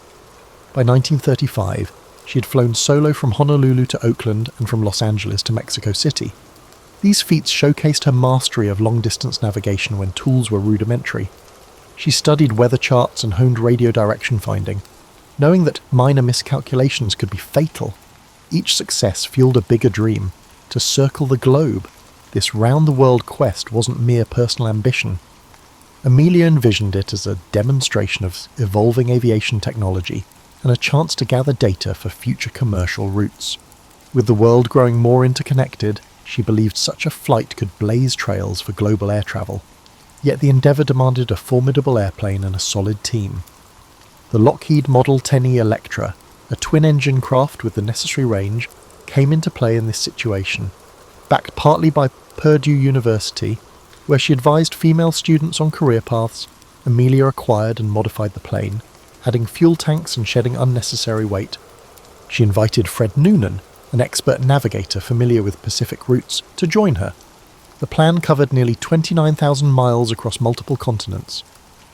By 1935, she had flown solo from Honolulu to Oakland and from Los Angeles to Mexico City. These feats showcased her mastery of long-distance navigation when tools were rudimentary. She studied weather charts and honed radio direction finding, knowing that minor miscalculations could be fatal. Each success fueled a bigger dream, to circle the globe. This round-the-world quest wasn't mere personal ambition. Amelia envisioned it as a demonstration of evolving aviation technology and a chance to gather data for future commercial routes. With the world growing more interconnected, she believed such a flight could blaze trails for global air travel. Yet the endeavour demanded a formidable airplane and a solid team. The Lockheed Model 10E Electra, a twin-engine craft with the necessary range, came into play in this situation. Backed partly by Purdue University, where she advised female students on career paths, Amelia acquired and modified the plane, adding fuel tanks and shedding unnecessary weight. She invited Fred Noonan, an expert navigator familiar with Pacific routes, to join her. The plan covered nearly 29,000 miles across multiple continents.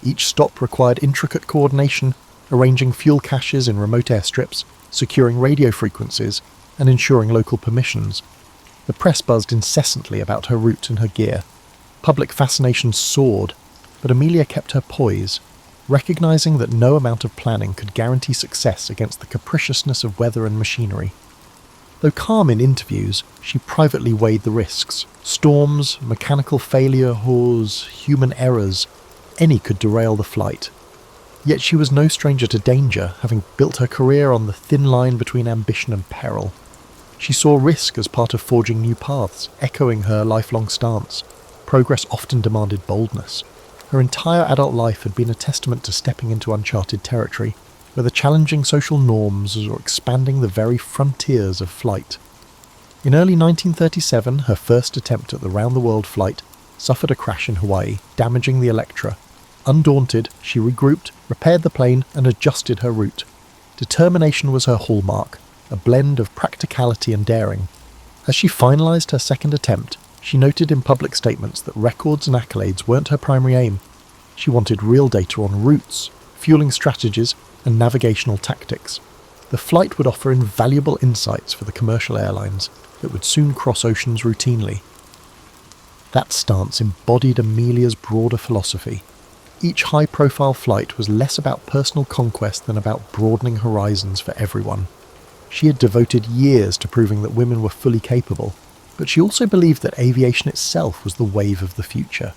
Each stop required intricate coordination, arranging fuel caches in remote airstrips, securing radio frequencies, and ensuring local permissions. The press buzzed incessantly about her route and her gear. Public fascination soared, but Amelia kept her poise, recognising that no amount of planning could guarantee success against the capriciousness of weather and machinery. Though calm in interviews, she privately weighed the risks. Storms, mechanical failures, human errors, any could derail the flight. Yet she was no stranger to danger, having built her career on the thin line between ambition and peril. She saw risk as part of forging new paths, echoing her lifelong stance. Progress often demanded boldness. Her entire adult life had been a testament to stepping into uncharted territory, whether challenging social norms or expanding the very frontiers of flight. In early 1937, her first attempt at the round-the-world flight suffered a crash in Hawaii, damaging the Electra. Undaunted, she regrouped, repaired the plane, and adjusted her route. Determination was her hallmark, a blend of practicality and daring. As she finalised her second attempt, she noted in public statements that records and accolades weren't her primary aim. She wanted real data on routes, fueling strategies, and navigational tactics. The flight would offer invaluable insights for the commercial airlines that would soon cross oceans routinely. That stance embodied Amelia's broader philosophy. Each high-profile flight was less about personal conquest than about broadening horizons for everyone. She had devoted years to proving that women were fully capable, but she also believed that aviation itself was the wave of the future.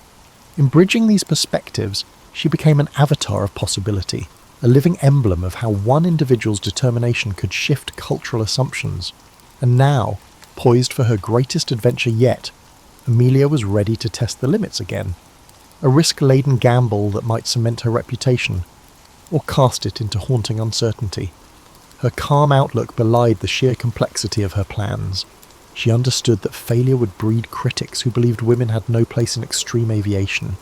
In bridging these perspectives, she became an avatar of possibility, a living emblem of how one individual's determination could shift cultural assumptions. And now, poised for her greatest adventure yet, Amelia was ready to test the limits again. A risk-laden gamble that might cement her reputation, or cast it into haunting uncertainty. Her calm outlook belied the sheer complexity of her plans. She understood that failure would breed critics who believed women had no place in extreme aviation.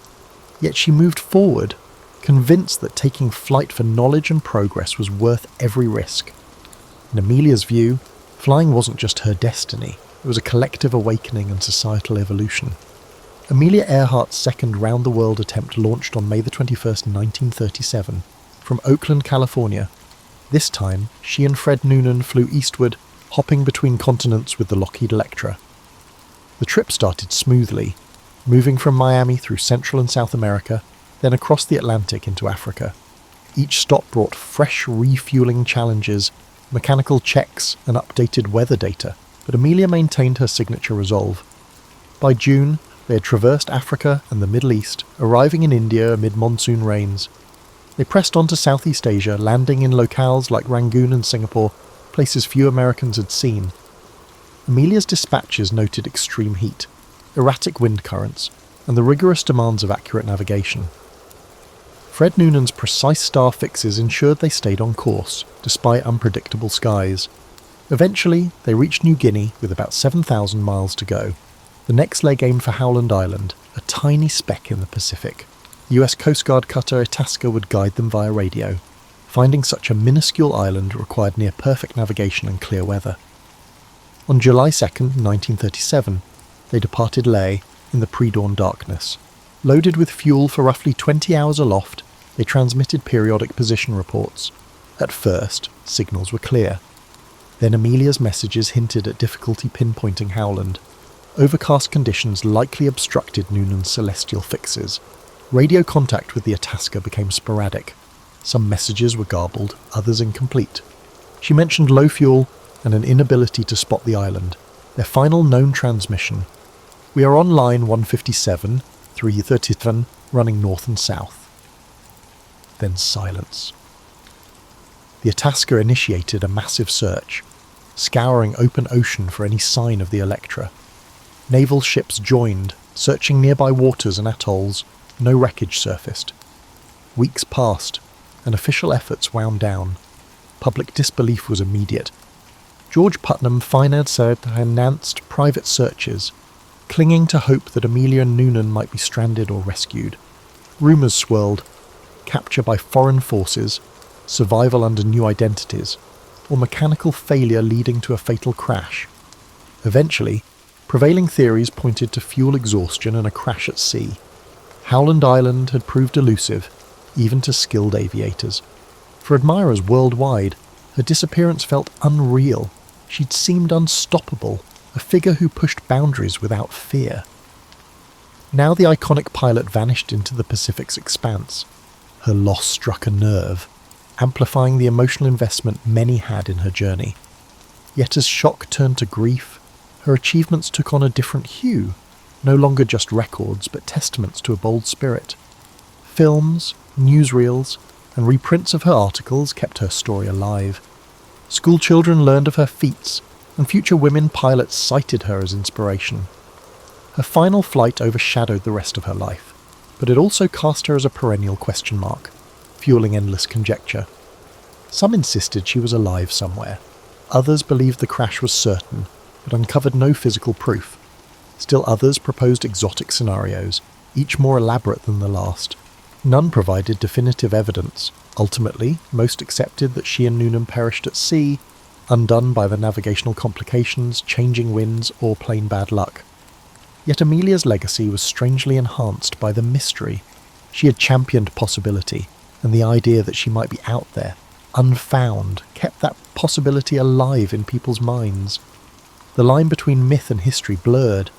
Yet she moved forward, convinced that taking flight for knowledge and progress was worth every risk. In Amelia's view, flying wasn't just her destiny, it was a collective awakening and societal evolution. Amelia Earhart's second round-the-world attempt launched on May 21st, 1937, from Oakland, California. This time, she and Fred Noonan flew eastward, hopping between continents with the Lockheed Electra. The trip started smoothly, moving from Miami through Central and South America, then across the Atlantic into Africa. Each stop brought fresh refueling challenges, mechanical checks, and updated weather data, but Amelia maintained her signature resolve. By June, they had traversed Africa and the Middle East, arriving in India amid monsoon rains. They pressed on to Southeast Asia, landing in locales like Rangoon and Singapore, places few Americans had seen. Amelia's dispatches noted extreme heat, erratic wind currents, and the rigorous demands of accurate navigation. Fred Noonan's precise star fixes ensured they stayed on course, despite unpredictable skies. Eventually, they reached New Guinea with about 7,000 miles to go. The next leg aimed for Howland Island, a tiny speck in the Pacific. US Coast Guard cutter Itasca would guide them via radio. Finding such a minuscule island required near-perfect navigation and clear weather. On July 2nd, 1937, they departed Lae in the pre-dawn darkness. Loaded with fuel for roughly 20 hours aloft, they transmitted periodic position reports. At first, signals were clear. Then Amelia's messages hinted at difficulty pinpointing Howland. Overcast conditions likely obstructed Noonan's celestial fixes. Radio contact with the Itasca became sporadic. Some messages were garbled, others incomplete. She mentioned low fuel and an inability to spot the island. Their final known transmission: "We are on line 157, 337, running north and south." Then silence. The Itasca initiated a massive search, scouring open ocean for any sign of the Electra. Naval ships joined, searching nearby waters and atolls. No wreckage surfaced. Weeks passed, and official efforts wound down. Public disbelief was immediate. George Putnam financed private searches, clinging to hope that Amelia and Noonan might be stranded or rescued. Rumours swirled: capture by foreign forces, survival under new identities, or mechanical failure leading to a fatal crash. Eventually, prevailing theories pointed to fuel exhaustion and a crash at sea. Howland Island had proved elusive, even to skilled aviators. For admirers worldwide, her disappearance felt unreal. She'd seemed unstoppable, a figure who pushed boundaries without fear. Now the iconic pilot vanished into the Pacific's expanse. Her loss struck a nerve, amplifying the emotional investment many had in her journey. Yet as shock turned to grief, her achievements took on a different hue, no longer just records, but testaments to a bold spirit. Films, newsreels, and reprints of her articles kept her story alive. School children learned of her feats, and future women pilots cited her as inspiration. Her final flight overshadowed the rest of her life, but it also cast her as a perennial question mark, fueling endless conjecture. Some insisted she was alive somewhere. Others believed the crash was certain, but uncovered no physical proof. Still others proposed exotic scenarios, each more elaborate than the last. None provided definitive evidence. Ultimately, most accepted that she and Noonan perished at sea, undone by the navigational complications, changing winds, or plain bad luck. Yet Amelia's legacy was strangely enhanced by the mystery. She had championed possibility, and the idea that she might be out there, unfound, kept that possibility alive in people's minds. The line between myth and history blurred.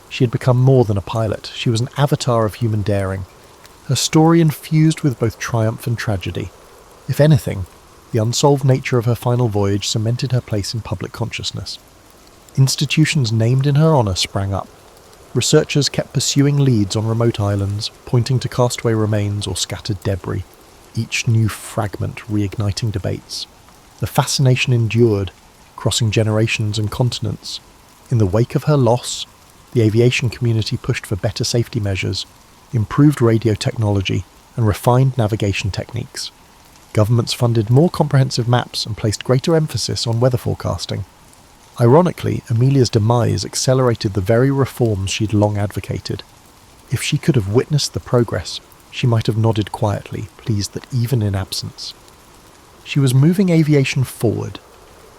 She had become more than a pilot. She was an avatar of human daring. Her story infused with both triumph and tragedy. If anything, the unsolved nature of her final voyage cemented her place in public consciousness. Institutions named in her honour sprang up. Researchers kept pursuing leads on remote islands, pointing to castaway remains or scattered debris, each new fragment reigniting debates. The fascination endured, crossing generations and continents. In the wake of her loss, the aviation community pushed for better safety measures, improved radio technology, and refined navigation techniques. Governments funded more comprehensive maps and placed greater emphasis on weather forecasting. Ironically, Amelia's demise accelerated the very reforms she'd long advocated. If she could have witnessed the progress, she might have nodded quietly, pleased that even in absence. She was moving aviation forward,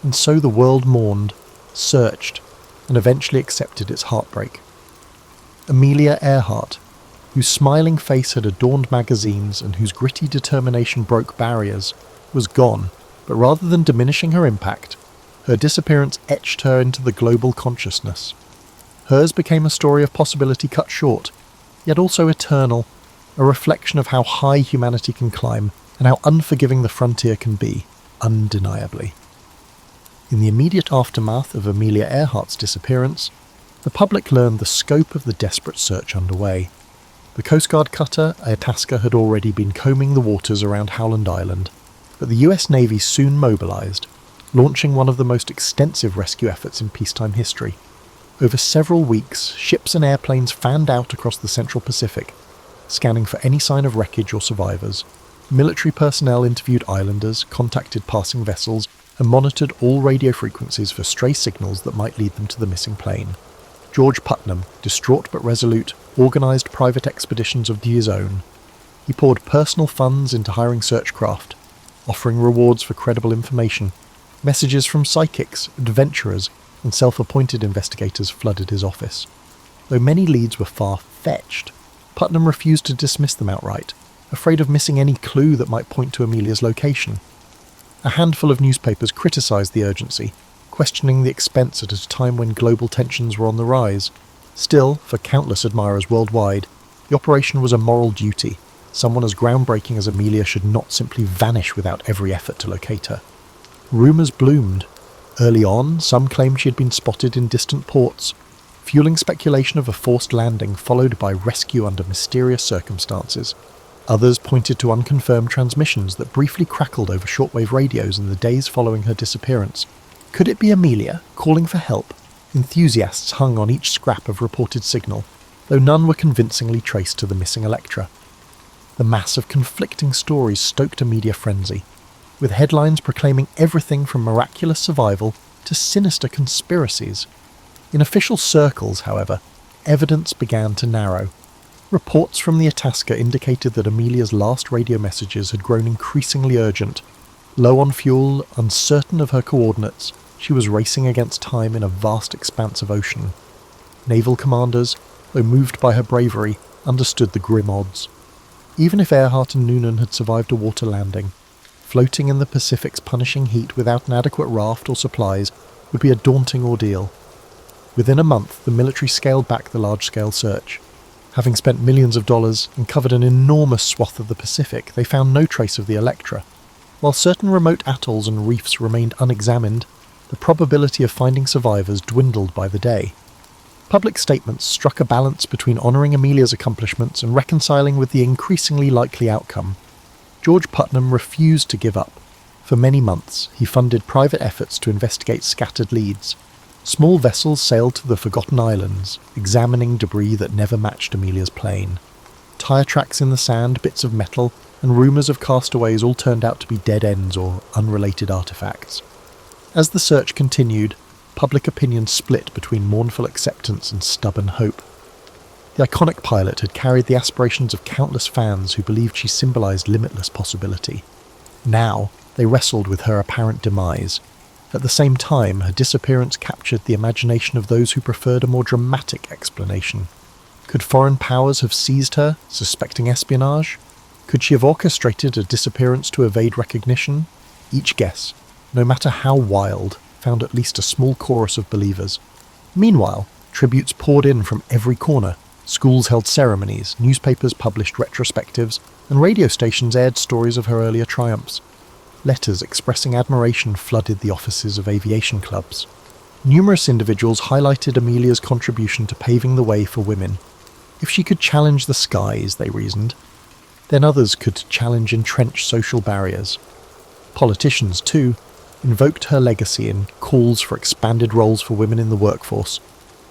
and so the world mourned, searched, and eventually accepted its heartbreak. Amelia Earhart, whose smiling face had adorned magazines and whose gritty determination broke barriers, was gone, but rather than diminishing her impact, her disappearance etched her into the global consciousness. Hers became a story of possibility cut short, yet also eternal, a reflection of how high humanity can climb and how unforgiving the frontier can be, undeniably. In the immediate aftermath of Amelia Earhart's disappearance, the public learned the scope of the desperate search underway. The Coast Guard cutter Itasca had already been combing the waters around Howland Island, but the US Navy soon mobilised, launching one of the most extensive rescue efforts in peacetime history. Over several weeks, ships and airplanes fanned out across the Central Pacific, scanning for any sign of wreckage or survivors. Military personnel interviewed islanders, contacted passing vessels, and monitored all radio frequencies for stray signals that might lead them to the missing plane. George Putnam, distraught but resolute, organised private expeditions of his own. He poured personal funds into hiring search craft, offering rewards for credible information. Messages from psychics, adventurers, and self-appointed investigators flooded his office. Though many leads were far-fetched, Putnam refused to dismiss them outright, afraid of missing any clue that might point to Amelia's location. A handful of newspapers criticised the urgency, questioning the expense at a time when global tensions were on the rise. Still, for countless admirers worldwide, the operation was a moral duty. Someone as groundbreaking as Amelia should not simply vanish without every effort to locate her. Rumours bloomed. Early on, some claimed she had been spotted in distant ports, fueling speculation of a forced landing followed by rescue under mysterious circumstances. Others pointed to unconfirmed transmissions that briefly crackled over shortwave radios in the days following her disappearance. Could it be Amelia, calling for help? Enthusiasts hung on each scrap of reported signal, though none were convincingly traced to the missing Electra. The mass of conflicting stories stoked a media frenzy, with headlines proclaiming everything from miraculous survival to sinister conspiracies. In official circles, however, evidence began to narrow. Reports from the Itasca indicated that Amelia's last radio messages had grown increasingly urgent. Low on fuel, uncertain of her coordinates, she was racing against time in a vast expanse of ocean. Naval commanders, though moved by her bravery, understood the grim odds. Even if Earhart and Noonan had survived a water landing, floating in the Pacific's punishing heat without an adequate raft or supplies would be a daunting ordeal. Within a month, the military scaled back the large-scale search. Having spent millions of dollars and covered an enormous swath of the Pacific, they found no trace of the Electra. While certain remote atolls and reefs remained unexamined, the probability of finding survivors dwindled by the day. Public statements struck a balance between honouring Amelia's accomplishments and reconciling with the increasingly likely outcome. George Putnam refused to give up. For many months, he funded private efforts to investigate scattered leads. Small vessels sailed to the Forgotten Islands, examining debris that never matched Amelia's plane. Tyre tracks in the sand, bits of metal, and rumours of castaways all turned out to be dead ends or unrelated artefacts. As the search continued, public opinion split between mournful acceptance and stubborn hope. The iconic pilot had carried the aspirations of countless fans who believed she symbolised limitless possibility. Now, they wrestled with her apparent demise. At the same time, her disappearance captured the imagination of those who preferred a more dramatic explanation. Could foreign powers have seized her, suspecting espionage? Could she have orchestrated a disappearance to evade recognition? Each guess, no matter how wild, found at least a small chorus of believers. Meanwhile, tributes poured in from every corner. Schools held ceremonies, newspapers published retrospectives, and radio stations aired stories of her earlier triumphs. Letters expressing admiration flooded the offices of aviation clubs. Numerous individuals highlighted Amelia's contribution to paving the way for women. If she could challenge the skies, they reasoned, then others could challenge entrenched social barriers. Politicians, too, invoked her legacy in calls for expanded roles for women in the workforce,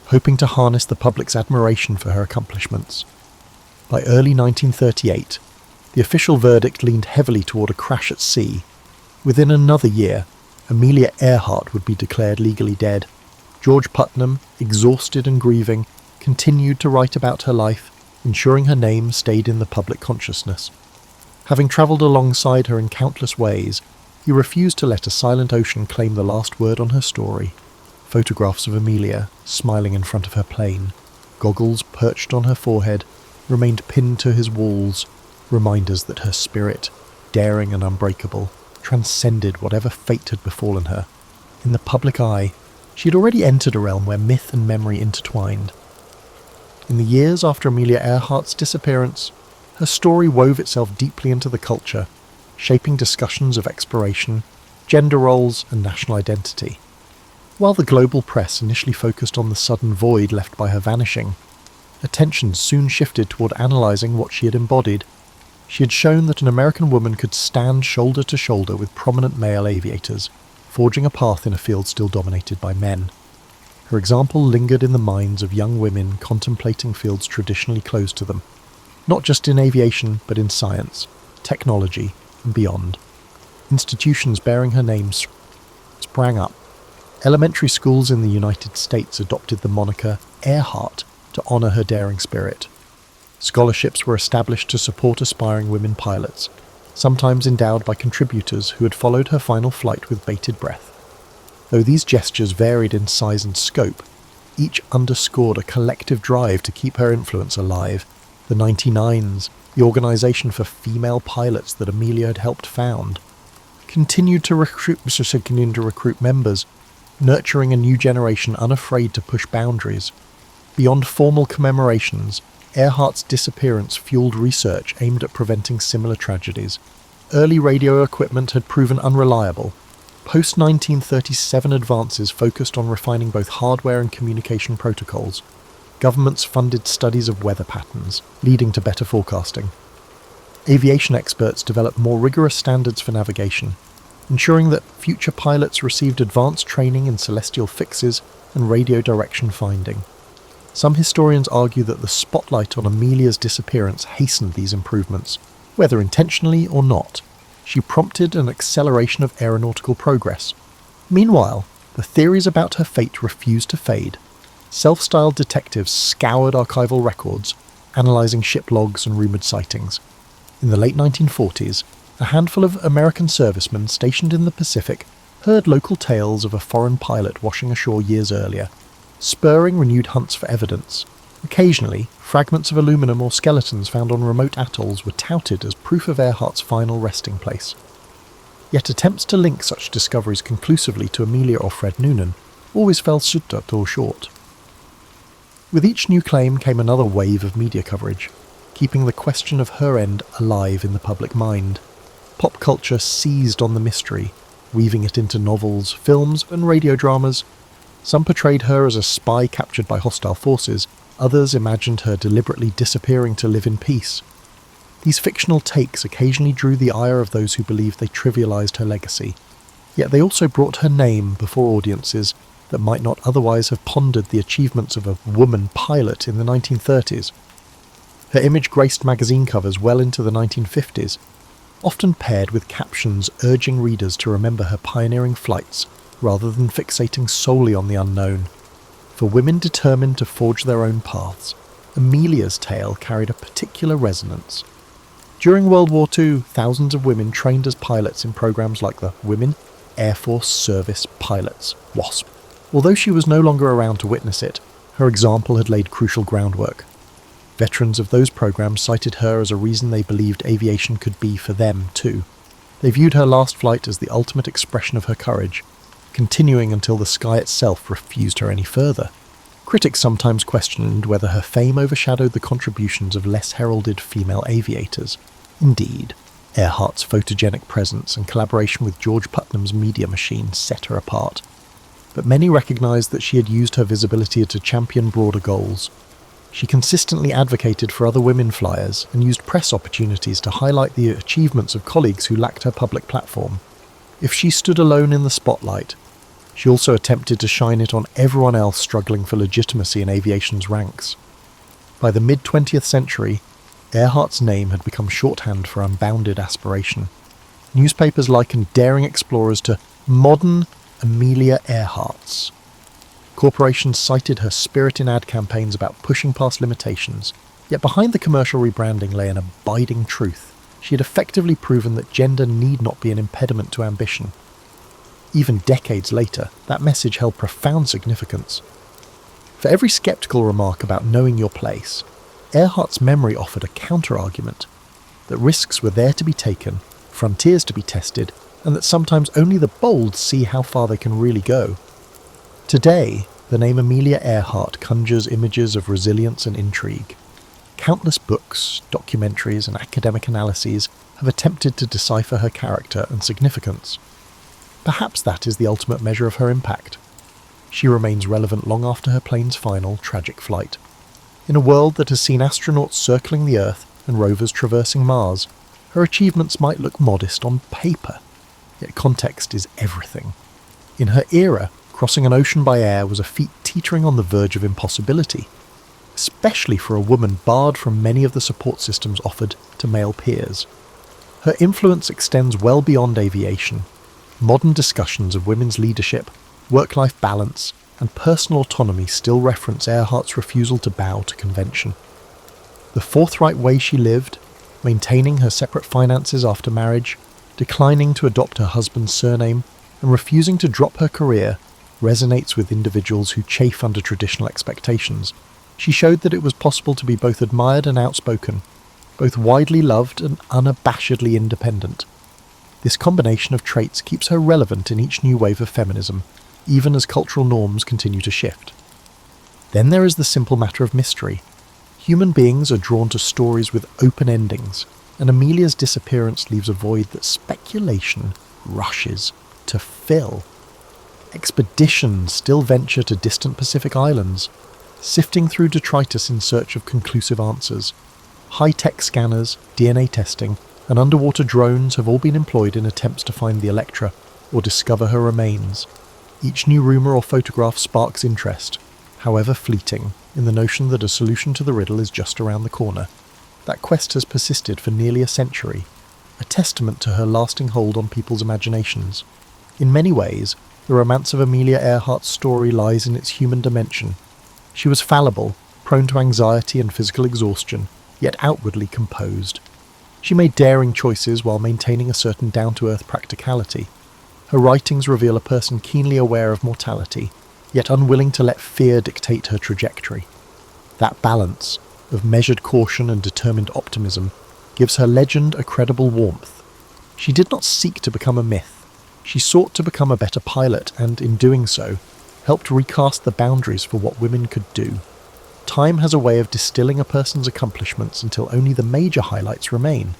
hoping to harness the public's admiration for her accomplishments. By early 1938, the official verdict leaned heavily toward a crash at sea. Within another year, Amelia Earhart would be declared legally dead. George Putnam, exhausted and grieving, continued to write about her life, ensuring her name stayed in the public consciousness. Having travelled alongside her in countless ways, he refused to let a silent ocean claim the last word on her story. Photographs of Amelia, smiling in front of her plane, goggles perched on her forehead, remained pinned to his walls, reminders that her spirit, daring and unbreakable, transcended whatever fate had befallen her. In the public eye, she had already entered a realm where myth and memory intertwined. In the years after Amelia Earhart's disappearance, her story wove itself deeply into the culture, shaping discussions of exploration, gender roles, and national identity. While the global press initially focused on the sudden void left by her vanishing, attention soon shifted toward analysing what she had embodied. She had shown that an American woman could stand shoulder to shoulder with prominent male aviators, forging a path in a field still dominated by men. Her example lingered in the minds of young women contemplating fields traditionally closed to them, not just in aviation but in science, technology, and beyond. Institutions bearing her name sprang up. Elementary schools in the United States adopted the moniker Earhart to honour her daring spirit. Scholarships were established to support aspiring women pilots, sometimes endowed by contributors who had followed her final flight with bated breath. Though these gestures varied in size and scope, each underscored a collective drive to keep her influence alive. The 99s, the organisation for female pilots that Amelia had helped found, continued to recruit members, nurturing a new generation unafraid to push boundaries. Beyond formal commemorations, Earhart's disappearance fueled research aimed at preventing similar tragedies. Early radio equipment had proven unreliable. Post-1937 advances focused on refining both hardware and communication protocols. Governments funded studies of weather patterns, leading to better forecasting. Aviation experts developed more rigorous standards for navigation, ensuring that future pilots received advanced training in celestial fixes and radio direction finding. Some historians argue that the spotlight on Amelia's disappearance hastened these improvements, whether intentionally or not. She prompted an acceleration of aeronautical progress. Meanwhile, the theories about her fate refused to fade. Self-styled detectives scoured archival records, analysing ship logs and rumoured sightings. In the late 1940s, a handful of American servicemen stationed in the Pacific heard local tales of a foreign pilot washing ashore years earlier, spurring renewed hunts for evidence. Occasionally, fragments of aluminum or skeletons found on remote atolls were touted as proof of Earhart's final resting place. Yet attempts to link such discoveries conclusively to Amelia or Fred Noonan always fell short. With each new claim came another wave of media coverage, keeping the question of her end alive in the public mind. Pop culture seized on the mystery, weaving it into novels, films, and radio dramas. Some portrayed her as a spy captured by hostile forces, others imagined her deliberately disappearing to live in peace. These fictional takes occasionally drew the ire of those who believed they trivialized her legacy, yet they also brought her name before audiences that might not otherwise have pondered the achievements of a woman pilot in the 1930s. Her image graced magazine covers well into the 1950s, often paired with captions urging readers to remember her pioneering flights rather than fixating solely on the unknown. For women determined to forge their own paths, Amelia's tale carried a particular resonance. During World War II, thousands of women trained as pilots in programs like the Women Air Force Service Pilots, WASP. Although she was no longer around to witness it, her example had laid crucial groundwork. Veterans of those programs cited her as a reason they believed aviation could be for them too. They viewed her last flight as the ultimate expression of her courage, continuing until the sky itself refused her any further. Critics sometimes questioned whether her fame overshadowed the contributions of less heralded female aviators. Indeed, Earhart's photogenic presence and collaboration with George Putnam's media machine set her apart. But many recognised that she had used her visibility to champion broader goals. She consistently advocated for other women flyers and used press opportunities to highlight the achievements of colleagues who lacked her public platform. If she stood alone in the spotlight, she also attempted to shine it on everyone else struggling for legitimacy in aviation's ranks. By the mid-20th century, Earhart's name had become shorthand for unbounded aspiration. Newspapers likened daring explorers to modern Amelia Earharts. Corporations cited her spirit in ad campaigns about pushing past limitations, yet behind the commercial rebranding lay an abiding truth. She had effectively proven that gender need not be an impediment to ambition. Even decades later, that message held profound significance. For every sceptical remark about knowing your place, Earhart's memory offered a counter-argument, that risks were there to be taken, frontiers to be tested, and that sometimes only the bold see how far they can really go. Today, the name Amelia Earhart conjures images of resilience and intrigue. Countless books, documentaries, and academic analyses have attempted to decipher her character and significance. Perhaps that is the ultimate measure of her impact. She remains relevant long after her plane's final, tragic flight. In a world that has seen astronauts circling the Earth and rovers traversing Mars, her achievements might look modest on paper, yet context is everything. In her era, crossing an ocean by air was a feat teetering on the verge of impossibility, especially for a woman barred from many of the support systems offered to male peers. Her influence extends well beyond aviation. Modern discussions of women's leadership, work-life balance, and personal autonomy still reference Earhart's refusal to bow to convention. The forthright way she lived, maintaining her separate finances after marriage, declining to adopt her husband's surname, and refusing to drop her career, resonates with individuals who chafe under traditional expectations. She showed that it was possible to be both admired and outspoken, both widely loved and unabashedly independent. This combination of traits keeps her relevant in each new wave of feminism, even as cultural norms continue to shift. Then there is the simple matter of mystery. Human beings are drawn to stories with open endings, and Amelia's disappearance leaves a void that speculation rushes to fill. Expeditions still venture to distant Pacific islands, sifting through detritus in search of conclusive answers. High-tech scanners, DNA testing, and underwater drones have all been employed in attempts to find the Electra or discover her remains. Each new rumour or photograph sparks interest, however fleeting, in the notion that a solution to the riddle is just around the corner. That quest has persisted for nearly a century, a testament to her lasting hold on people's imaginations. In many ways, the romance of Amelia Earhart's story lies in its human dimension. She was fallible, prone to anxiety and physical exhaustion, yet outwardly composed. She made daring choices while maintaining a certain down-to-earth practicality. Her writings reveal a person keenly aware of mortality, yet unwilling to let fear dictate her trajectory. That balance of measured caution and determined optimism gives her legend a credible warmth. She did not seek to become a myth. She sought to become a better pilot and, in doing so, helped recast the boundaries for what women could do. Time has a way of distilling a person's accomplishments until only the major highlights remain.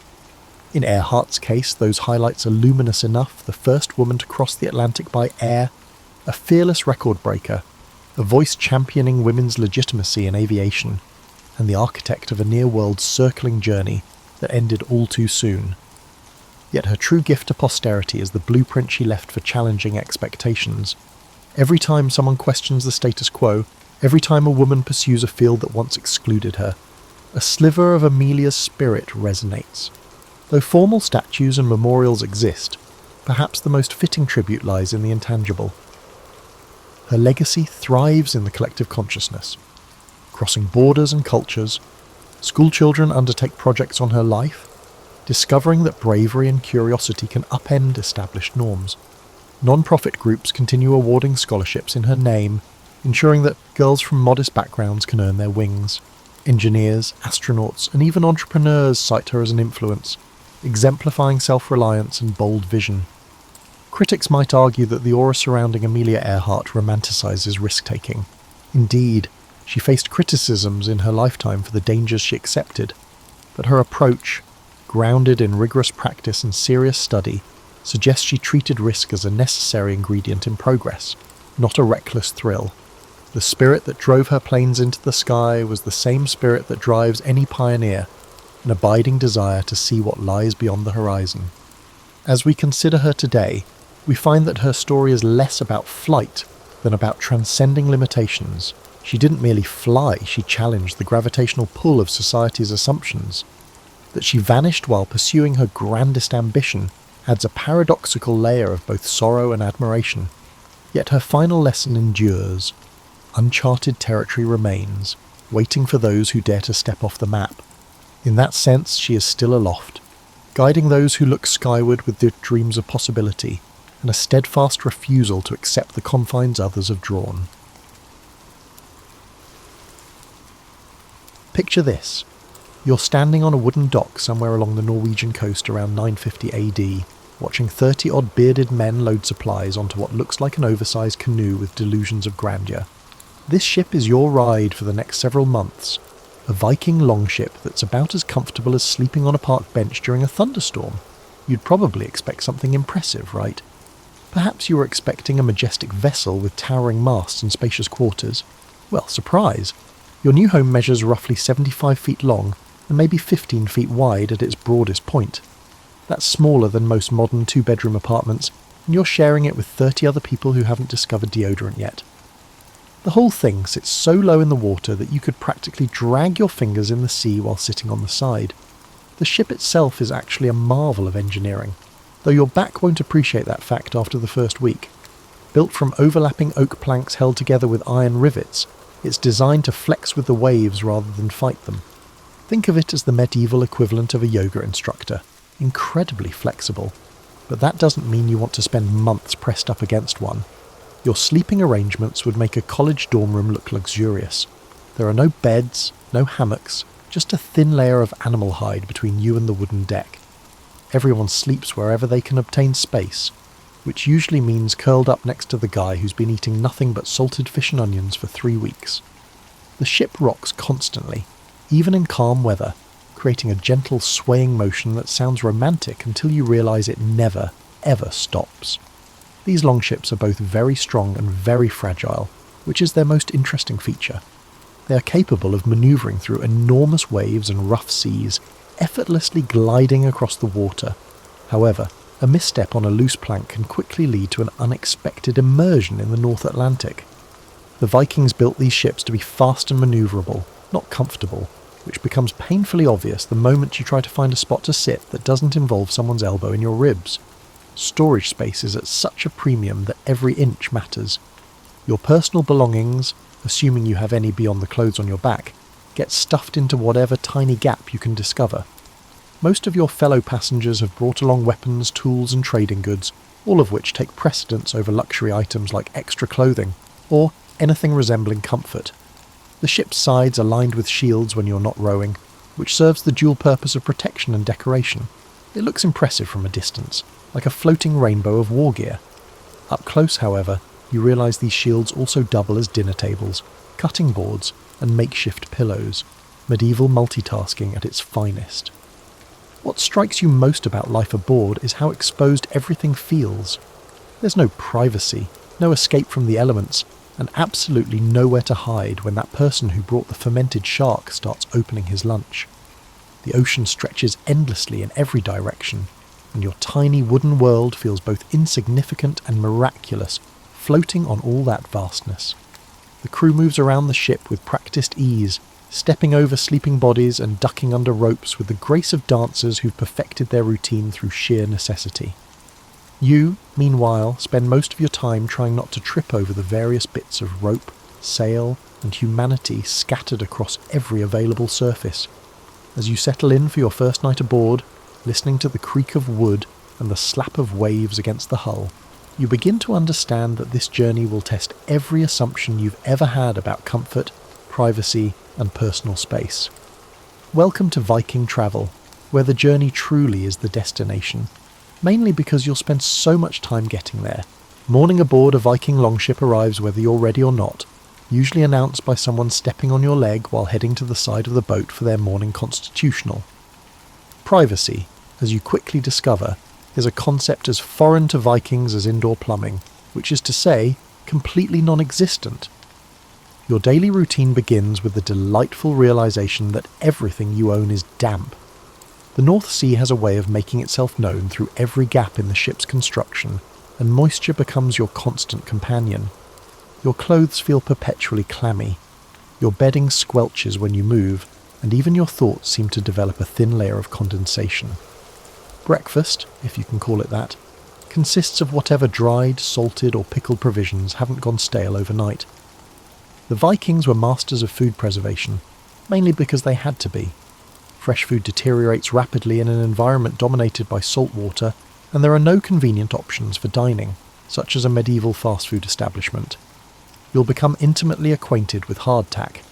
In Earhart's case, those highlights are luminous enough: the first woman to cross the Atlantic by air, a fearless record breaker, a voice championing women's legitimacy in aviation, and the architect of a near-world circling journey that ended all too soon. Yet her true gift to posterity is the blueprint she left for challenging expectations. Every time someone questions the status quo, every time a woman pursues a field that once excluded her, a sliver of Amelia's spirit resonates. Though formal statues and memorials exist, perhaps the most fitting tribute lies in the intangible. Her legacy thrives in the collective consciousness. Crossing borders and cultures, schoolchildren undertake projects on her life, discovering that bravery and curiosity can upend established norms. Non-profit groups continue awarding scholarships in her name, ensuring that girls from modest backgrounds can earn their wings. Engineers, astronauts, and even entrepreneurs cite her as an influence, exemplifying self-reliance and bold vision. Critics might argue that the aura surrounding Amelia Earhart romanticizes risk-taking. Indeed, she faced criticisms in her lifetime for the dangers she accepted, but her approach, grounded in rigorous practice and serious study, suggests she treated risk as a necessary ingredient in progress, not a reckless thrill. The spirit that drove her planes into the sky was the same spirit that drives any pioneer, an abiding desire to see what lies beyond the horizon. As we consider her today, we find that her story is less about flight than about transcending limitations. She didn't merely fly, she challenged the gravitational pull of society's assumptions. That she vanished while pursuing her grandest ambition adds a paradoxical layer of both sorrow and admiration. Yet her final lesson endures. Uncharted territory remains, waiting for those who dare to step off the map. In that sense, she is still aloft, guiding those who look skyward with their dreams of possibility, and a steadfast refusal to accept the confines others have drawn. Picture this. You're standing on a wooden dock somewhere along the Norwegian coast around 950 AD, watching 30-odd bearded men load supplies onto what looks like an oversized canoe with delusions of grandeur. This ship is your ride for the next several months, a Viking Longship that's about as comfortable as sleeping on a park bench during a thunderstorm. You'd probably expect something impressive, right? Perhaps you were expecting a majestic vessel with towering masts and spacious quarters. Well, surprise! Your new home measures roughly 75 feet long and maybe 15 feet wide at its broadest point. That's smaller than most modern two-bedroom apartments, and you're sharing it with 30 other people who haven't discovered deodorant yet. The whole thing sits so low in the water that you could practically drag your fingers in the sea while sitting on the side. The ship itself is actually a marvel of engineering, though your back won't appreciate that fact after the first week. Built from overlapping oak planks held together with iron rivets, it's designed to flex with the waves rather than fight them. Think of it as the medieval equivalent of a yoga instructor, incredibly flexible. But that doesn't mean you want to spend months pressed up against one. Your sleeping arrangements would make a college dorm room look luxurious. There are no beds, no hammocks, just a thin layer of animal hide between you and the wooden deck. Everyone sleeps wherever they can obtain space, which usually means curled up next to the guy who's been eating nothing but salted fish and onions for 3 weeks. The ship rocks constantly, even in calm weather, creating a gentle swaying motion that sounds romantic until you realise it never, ever stops. These longships are both very strong and very fragile, which is their most interesting feature. They are capable of manoeuvring through enormous waves and rough seas, effortlessly gliding across the water. However, a misstep on a loose plank can quickly lead to an unexpected immersion in the North Atlantic. The Vikings built these ships to be fast and manoeuvrable, not comfortable, which becomes painfully obvious the moment you try to find a spot to sit that doesn't involve someone's elbow in your ribs. Storage space is at such a premium that every inch matters. Your personal belongings, assuming you have any beyond the clothes on your back, get stuffed into whatever tiny gap you can discover. Most of your fellow passengers have brought along weapons, tools and trading goods, all of which take precedence over luxury items like extra clothing, or anything resembling comfort. The ship's sides are lined with shields when you're not rowing, which serves the dual purpose of protection and decoration. It looks impressive from a distance, like a floating rainbow of war gear. Up close, however, you realise these shields also double as dinner tables, cutting boards and makeshift pillows, medieval multitasking at its finest. What strikes you most about life aboard is how exposed everything feels. There's no privacy, no escape from the elements, and absolutely nowhere to hide when that person who brought the fermented shark starts opening his lunch. The ocean stretches endlessly in every direction, and your tiny wooden world feels both insignificant and miraculous, floating on all that vastness. The crew moves around the ship with practiced ease, stepping over sleeping bodies and ducking under ropes with the grace of dancers who've perfected their routine through sheer necessity. You, meanwhile, spend most of your time trying not to trip over the various bits of rope, sail, and humanity scattered across every available surface. As you settle in for your first night aboard, listening to the creak of wood and the slap of waves against the hull, you begin to understand that this journey will test every assumption you've ever had about comfort, privacy, and personal space. Welcome to Viking travel, where the journey truly is the destination, mainly because you'll spend so much time getting there. Morning aboard a Viking longship arrives whether you're ready or not, usually announced by someone stepping on your leg while heading to the side of the boat for their morning constitutional. Privacy, as you quickly discover, is a concept as foreign to Vikings as indoor plumbing, which is to say, completely non-existent. Your daily routine begins with the delightful realization that everything you own is damp. The North Sea has a way of making itself known through every gap in the ship's construction, and moisture becomes your constant companion. Your clothes feel perpetually clammy, your bedding squelches when you move, and even your thoughts seem to develop a thin layer of condensation. Breakfast, if you can call it that, consists of whatever dried, salted or pickled provisions haven't gone stale overnight. The Vikings were masters of food preservation, mainly because they had to be. Fresh food deteriorates rapidly in an environment dominated by salt water, and there are no convenient options for dining, such as a medieval fast food establishment. You'll become intimately acquainted with hardtack,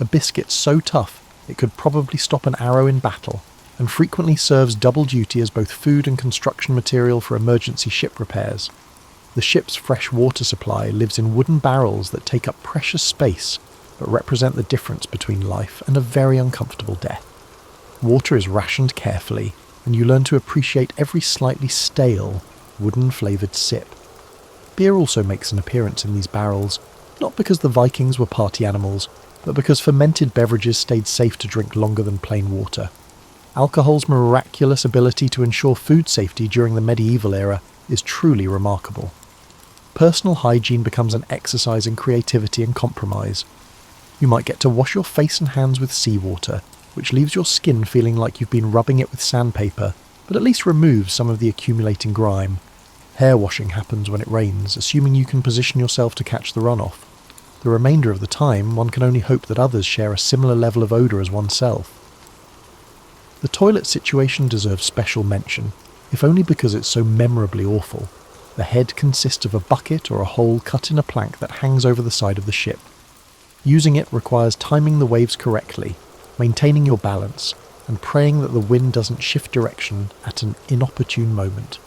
a biscuit so tough it could probably stop an arrow in battle, and frequently serves double duty as both food and construction material for emergency ship repairs. The ship's fresh water supply lives in wooden barrels that take up precious space, but represent the difference between life and a very uncomfortable death. Water is rationed carefully, and you learn to appreciate every slightly stale, wooden-flavoured sip. Beer also makes an appearance in these barrels, not because the Vikings were party animals, but because fermented beverages stayed safe to drink longer than plain water. Alcohol's miraculous ability to ensure food safety during the medieval era is truly remarkable. Personal hygiene becomes an exercise in creativity and compromise. You might get to wash your face and hands with seawater, which leaves your skin feeling like you've been rubbing it with sandpaper, but at least removes some of the accumulating grime. Hair washing happens when it rains, assuming you can position yourself to catch the runoff. The remainder of the time, one can only hope that others share a similar level of odour as oneself. The toilet situation deserves special mention, if only because it's so memorably awful. The head consists of a bucket or a hole cut in a plank that hangs over the side of the ship. Using it requires timing the waves correctly, maintaining your balance, and praying that the wind doesn't shift direction at an inopportune moment.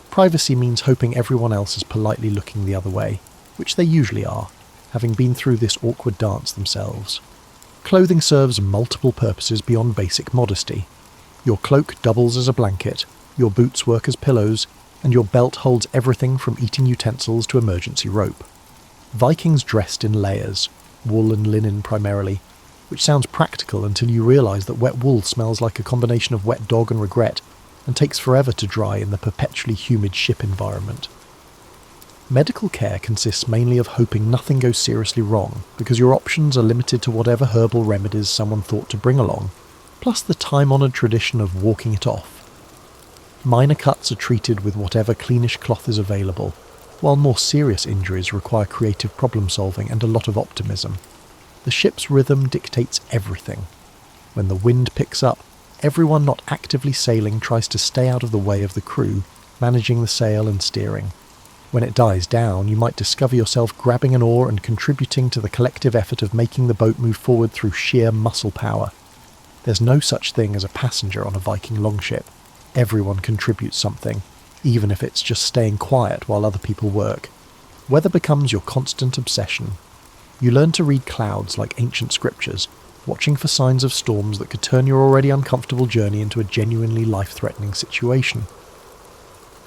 Privacy means hoping everyone else is politely looking the other way, which they usually are, having been through this awkward dance themselves. Clothing serves multiple purposes beyond basic modesty. Your cloak doubles as a blanket, your boots work as pillows, and your belt holds everything from eating utensils to emergency rope. Vikings dressed in layers, wool and linen primarily, which sounds practical until you realise that wet wool smells like a combination of wet dog and regret, and takes forever to dry in the perpetually humid ship environment. Medical care consists mainly of hoping nothing goes seriously wrong, because your options are limited to whatever herbal remedies someone thought to bring along, plus the time-honoured tradition of walking it off. Minor cuts are treated with whatever cleanish cloth is available, while more serious injuries require creative problem-solving and a lot of optimism. The ship's rhythm dictates everything. When the wind picks up, everyone not actively sailing tries to stay out of the way of the crew, managing the sail and steering. When it dies down, you might discover yourself grabbing an oar and contributing to the collective effort of making the boat move forward through sheer muscle power. There's no such thing as a passenger on a Viking longship. Everyone contributes something, even if it's just staying quiet while other people work. Weather becomes your constant obsession. You learn to read clouds like ancient scriptures, watching for signs of storms that could turn your already uncomfortable journey into a genuinely life-threatening situation.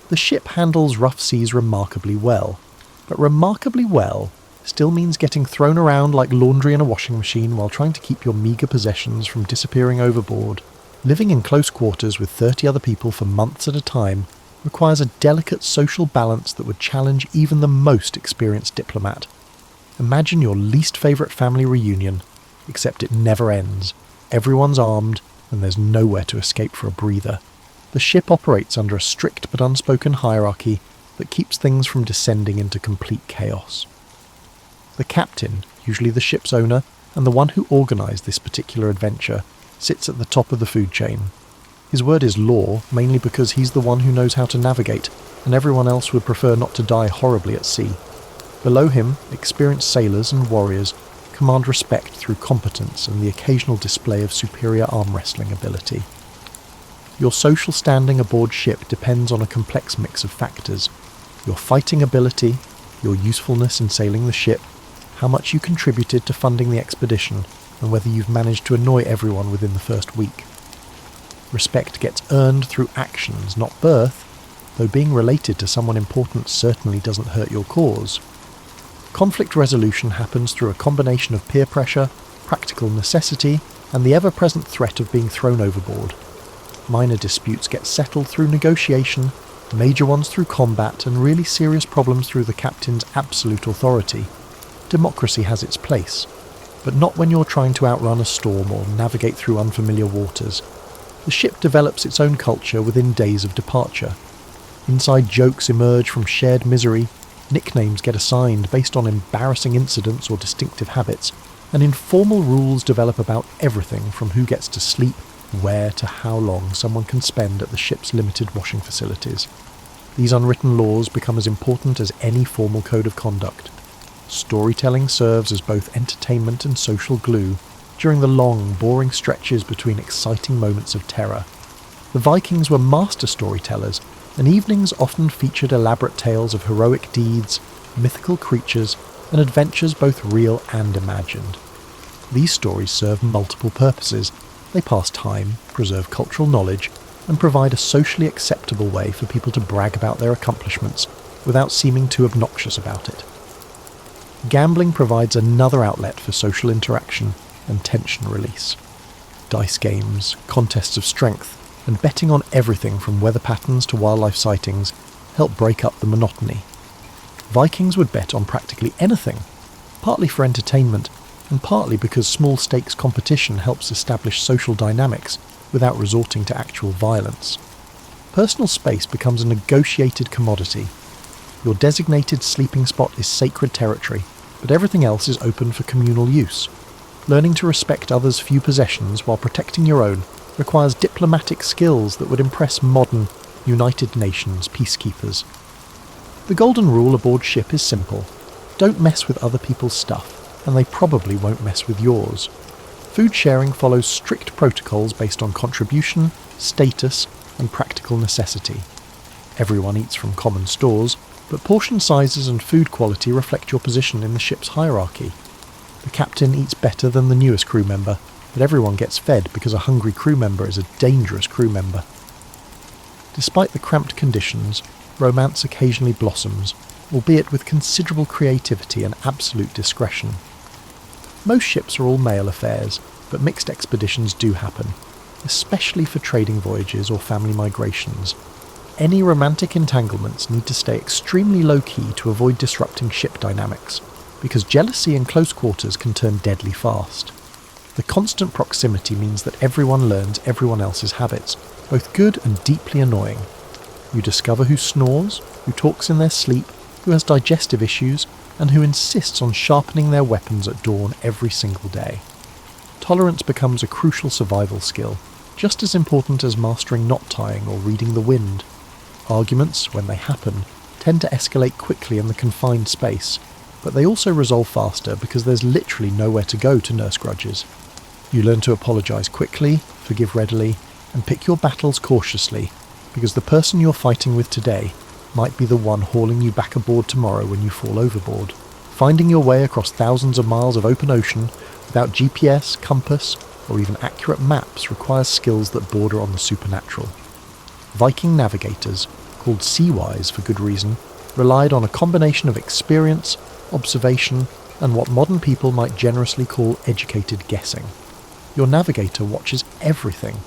The ship handles rough seas remarkably well, but remarkably well still means getting thrown around like laundry in a washing machine while trying to keep your meagre possessions from disappearing overboard. Living in close quarters with 30 other people for months at a time requires a delicate social balance that would challenge even the most experienced diplomat. Imagine your least favourite family reunion, except it never ends. Everyone's armed, and there's nowhere to escape for a breather. The ship operates under a strict but unspoken hierarchy that keeps things from descending into complete chaos. The captain, usually the ship's owner, and the one who organised this particular adventure, sits at the top of the food chain. His word is law, mainly because he's the one who knows how to navigate, and everyone else would prefer not to die horribly at sea. Below him, experienced sailors and warriors command respect through competence and the occasional display of superior arm wrestling ability. Your social standing aboard ship depends on a complex mix of factors: your fighting ability, your usefulness in sailing the ship, how much you contributed to funding the expedition, and whether you've managed to annoy everyone within the first week. Respect gets earned through actions, not birth, though being related to someone important certainly doesn't hurt your cause. Conflict resolution happens through a combination of peer pressure, practical necessity, and the ever-present threat of being thrown overboard. Minor disputes get settled through negotiation, major ones through combat, and really serious problems through the captain's absolute authority. Democracy has its place, but not when you're trying to outrun a storm or navigate through unfamiliar waters. The ship develops its own culture within days of departure. Inside jokes emerge from shared misery, nicknames get assigned based on embarrassing incidents or distinctive habits, and informal rules develop about everything from who gets to sleep, where to how long someone can spend at the ship's limited washing facilities. These unwritten laws become as important as any formal code of conduct. Storytelling serves as both entertainment and social glue during the long, boring stretches between exciting moments of terror. The Vikings were master storytellers, and evenings often featured elaborate tales of heroic deeds, mythical creatures, and adventures both real and imagined. These stories serve multiple purposes. They pass time, preserve cultural knowledge, and provide a socially acceptable way for people to brag about their accomplishments, without seeming too obnoxious about it. Gambling provides another outlet for social interaction and tension release. Dice games, contests of strength, and betting on everything from weather patterns to wildlife sightings help break up the monotony. Vikings would bet on practically anything, partly for entertainment, and partly because small-stakes competition helps establish social dynamics without resorting to actual violence. Personal space becomes a negotiated commodity. Your designated sleeping spot is sacred territory, but everything else is open for communal use. Learning to respect others' few possessions while protecting your own requires diplomatic skills that would impress modern, United Nations peacekeepers. The golden rule aboard ship is simple. Don't mess with other people's stuff, and they probably won't mess with yours. Food sharing follows strict protocols based on contribution, status, and practical necessity. Everyone eats from common stores, but portion sizes and food quality reflect your position in the ship's hierarchy. The captain eats better than the newest crew member, but everyone gets fed because a hungry crew member is a dangerous crew member. Despite the cramped conditions, romance occasionally blossoms, albeit with considerable creativity and absolute discretion. Most ships are all male affairs, but mixed expeditions do happen, especially for trading voyages or family migrations. Any romantic entanglements need to stay extremely low-key to avoid disrupting ship dynamics, because jealousy in close quarters can turn deadly fast. The constant proximity means that everyone learns everyone else's habits, both good and deeply annoying. You discover who snores, who talks in their sleep, who has digestive issues, and who insists on sharpening their weapons at dawn every single day. Tolerance becomes a crucial survival skill, just as important as mastering knot tying or reading the wind. Arguments, when they happen, tend to escalate quickly in the confined space, but they also resolve faster because there's literally nowhere to go to nurse grudges. You learn to apologise quickly, forgive readily, and pick your battles cautiously, because the person you're fighting with today might be the one hauling you back aboard tomorrow when you fall overboard. Finding your way across thousands of miles of open ocean without GPS, compass, or even accurate maps requires skills that border on the supernatural. Viking navigators, called sea-wise for good reason, relied on a combination of experience, observation, and what modern people might generously call educated guessing. Your navigator watches everything: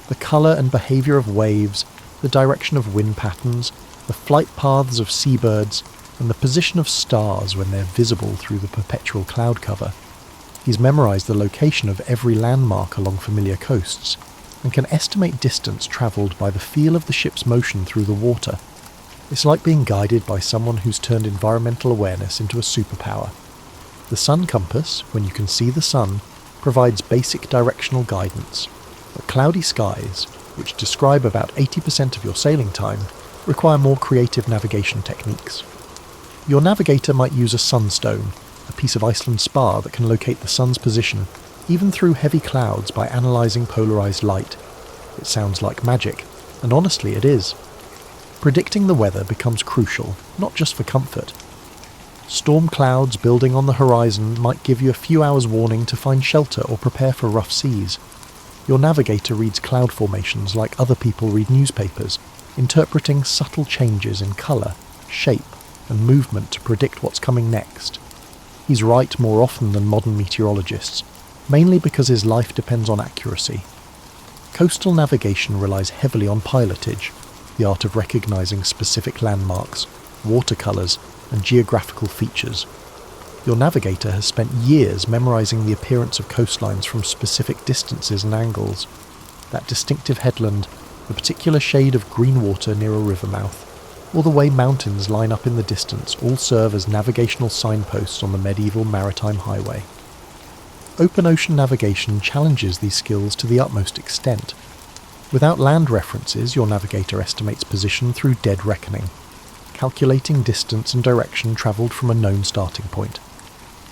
the colour and behaviour of waves, the direction of wind patterns, the flight paths of seabirds, and the position of stars when they're visible through the perpetual cloud cover. He's memorised the location of every landmark along familiar coasts, and can estimate distance travelled by the feel of the ship's motion through the water. It's like being guided by someone who's turned environmental awareness into a superpower. The sun compass, when you can see the sun, provides basic directional guidance, but cloudy skies, which describe about 80% of your sailing time, require more creative navigation techniques. Your navigator might use a sunstone, a piece of Iceland spar that can locate the sun's position, even through heavy clouds by analysing polarised light. It sounds like magic, and honestly it is. Predicting the weather becomes crucial, not just for comfort. Storm clouds building on the horizon might give you a few hours warning to find shelter or prepare for rough seas. Your navigator reads cloud formations like other people read newspapers, interpreting subtle changes in colour, shape, and movement to predict what's coming next. He's right more often than modern meteorologists, mainly because his life depends on accuracy. Coastal navigation relies heavily on pilotage, the art of recognising specific landmarks, watercolours, and geographical features. Your navigator has spent years memorising the appearance of coastlines from specific distances and angles. That distinctive headland, the particular shade of green water near a river mouth, or the way mountains line up in the distance all serve as navigational signposts on the medieval maritime highway. Open ocean navigation challenges these skills to the utmost extent. Without land references, your navigator estimates position through dead reckoning, calculating distance and direction travelled from a known starting point.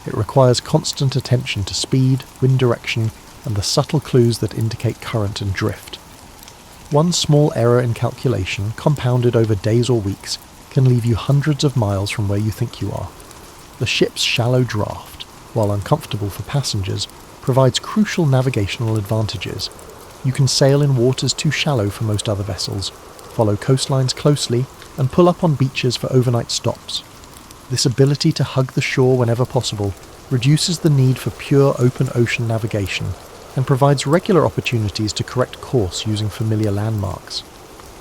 It requires constant attention to speed, wind direction, and the subtle clues that indicate current and drift. One small error in calculation, compounded over days or weeks, can leave you hundreds of miles from where you think you are. The ship's shallow draft, while uncomfortable for passengers, provides crucial navigational advantages. You can sail in waters too shallow for most other vessels, follow coastlines closely, and pull up on beaches for overnight stops. This ability to hug the shore whenever possible reduces the need for pure open ocean navigation and provides regular opportunities to correct course using familiar landmarks.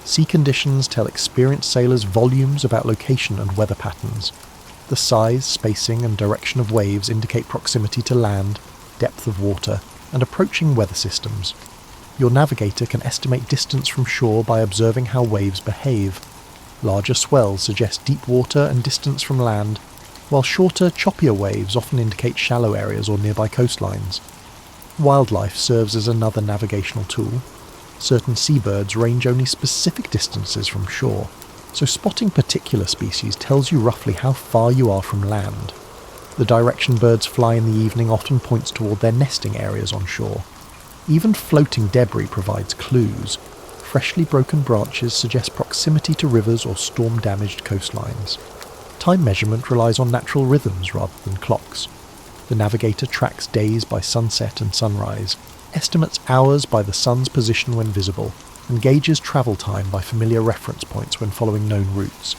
Sea conditions tell experienced sailors volumes about location and weather patterns. The size, spacing, and direction of waves indicate proximity to land, depth of water, and approaching weather systems. Your navigator can estimate distance from shore by observing how waves behave. Larger swells suggest deep water and distance from land, while shorter, choppier waves often indicate shallow areas or nearby coastlines. Wildlife serves as another navigational tool. Certain seabirds range only specific distances from shore, so spotting particular species tells you roughly how far you are from land. The direction birds fly in the evening often points toward their nesting areas on shore. Even floating debris provides clues. Freshly broken branches suggest proximity to rivers or storm-damaged coastlines. Time measurement relies on natural rhythms rather than clocks. The navigator tracks days by sunset and sunrise, estimates hours by the sun's position when visible, and gauges travel time by familiar reference points when following known routes.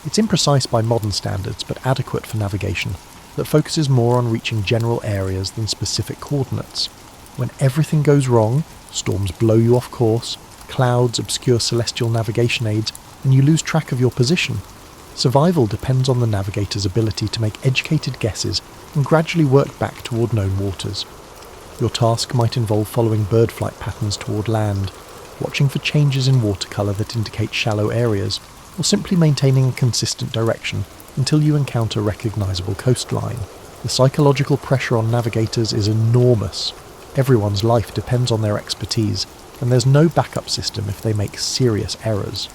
It's imprecise by modern standards, but adequate for navigation, that focuses more on reaching general areas than specific coordinates. When everything goes wrong, storms blow you off course, clouds obscure celestial navigation aids, and you lose track of your position, survival depends on the navigator's ability to make educated guesses and gradually work back toward known waters. Your task might involve following bird flight patterns toward land, watching for changes in water colour that indicate shallow areas, or simply maintaining a consistent direction until you encounter recognisable coastline. The psychological pressure on navigators is enormous. Everyone's life depends on their expertise, and there's no backup system if they make serious errors.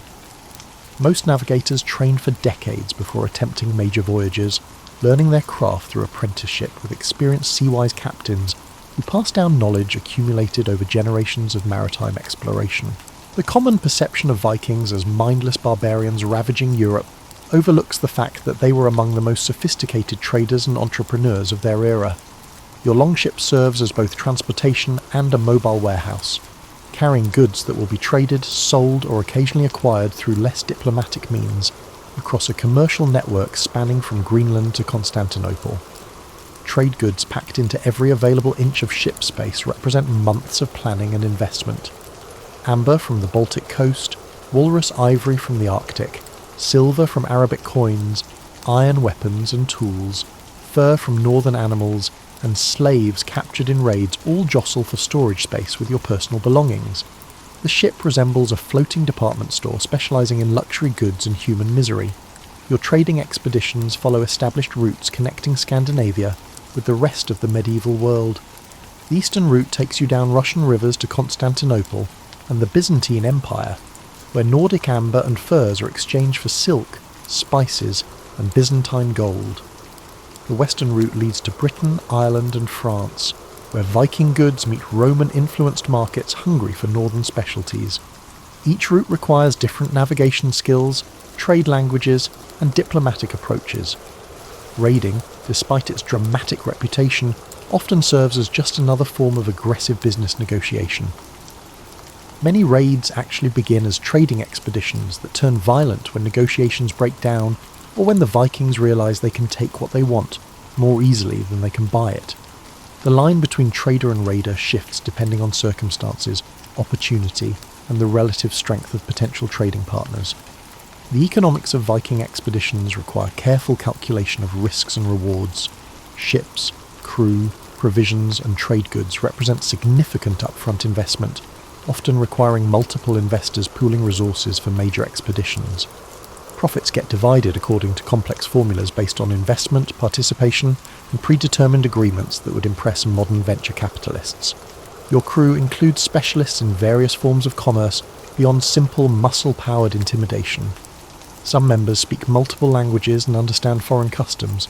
Most navigators train for decades before attempting major voyages, learning their craft through apprenticeship with experienced sea-wise captains who pass down knowledge accumulated over generations of maritime exploration. The common perception of Vikings as mindless barbarians ravaging Europe overlooks the fact that they were among the most sophisticated traders and entrepreneurs of their era. Your longship serves as both transportation and a mobile warehouse, carrying goods that will be traded, sold, or occasionally acquired through less diplomatic means across a commercial network spanning from Greenland to Constantinople. Trade goods packed into every available inch of ship space represent months of planning and investment. Amber from the Baltic coast, walrus ivory from the Arctic, silver from Arabic coins, iron weapons and tools, fur from northern animals, and slaves captured in raids all jostle for storage space with your personal belongings. The ship resembles a floating department store specialising in luxury goods and human misery. Your trading expeditions follow established routes connecting Scandinavia with the rest of the medieval world. The eastern route takes you down Russian rivers to Constantinople and the Byzantine Empire, where Nordic amber and furs are exchanged for silk, spices, and Byzantine gold. The western route leads to Britain, Ireland, and France, where Viking goods meet Roman-influenced markets hungry for northern specialties. Each route requires different navigation skills, trade languages, and diplomatic approaches. Raiding, despite its dramatic reputation, often serves as just another form of aggressive business negotiation. Many raids actually begin as trading expeditions that turn violent when negotiations break down or when the Vikings realise they can take what they want more easily than they can buy it. The line between trader and raider shifts depending on circumstances, opportunity, and the relative strength of potential trading partners. The economics of Viking expeditions require careful calculation of risks and rewards. Ships, crew, provisions, and trade goods represent significant upfront investment, often requiring multiple investors pooling resources for major expeditions. Profits get divided according to complex formulas based on investment, participation, and predetermined agreements that would impress modern venture capitalists. Your crew includes specialists in various forms of commerce beyond simple muscle-powered intimidation. Some members speak multiple languages and understand foreign customs.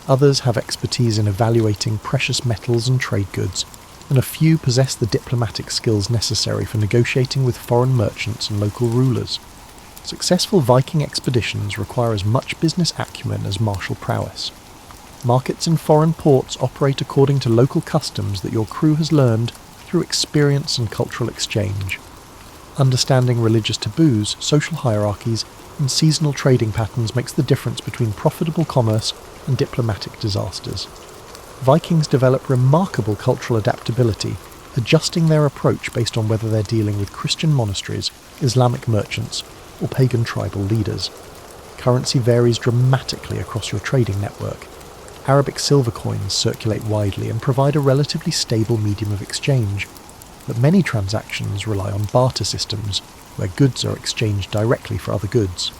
Others have expertise in evaluating precious metals and trade goods, and a few possess the diplomatic skills necessary for negotiating with foreign merchants and local rulers. Successful Viking expeditions require as much business acumen as martial prowess. Markets in foreign ports operate according to local customs that your crew has learned through experience and cultural exchange. Understanding religious taboos, social hierarchies, and seasonal trading patterns makes the difference between profitable commerce and diplomatic disasters. Vikings develop remarkable cultural adaptability, adjusting their approach based on whether they're dealing with Christian monasteries, Islamic merchants, or pagan tribal leaders. Currency varies dramatically across your trading network. Arabic silver coins circulate widely and provide a relatively stable medium of exchange, but many transactions rely on barter systems, where goods are exchanged directly for other goods.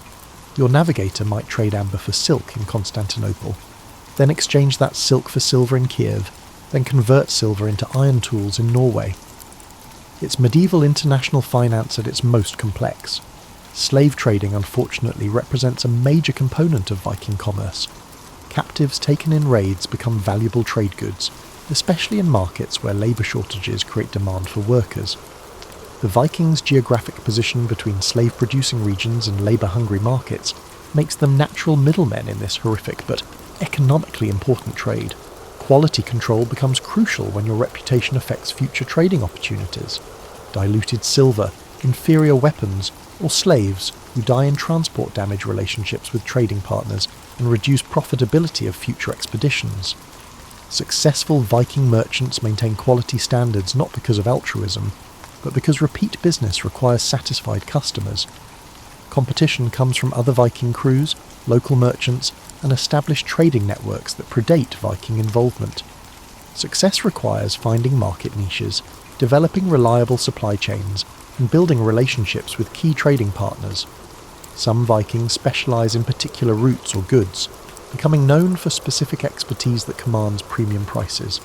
Your navigator might trade amber for silk in Constantinople, then exchange that silk for silver in Kiev, then convert silver into iron tools in Norway. It's medieval international finance at its most complex. Slave trading, unfortunately, represents a major component of Viking commerce. Captives taken in raids become valuable trade goods, especially in markets where labour shortages create demand for workers. The Vikings' geographic position between slave-producing regions and labour-hungry markets makes them natural middlemen in this horrific but economically important trade. Quality control becomes crucial when your reputation affects future trading opportunities. Diluted silver, inferior weapons, or slaves who die in transport damage relationships with trading partners and reduce profitability of future expeditions. Successful Viking merchants maintain quality standards not because of altruism, but because repeat business requires satisfied customers. Competition comes from other Viking crews, local merchants, and established trading networks that predate Viking involvement. Success requires finding market niches, developing reliable supply chains, and building relationships with key trading partners. Some Vikings specialise in particular routes or goods, becoming known for specific expertise that commands premium prices.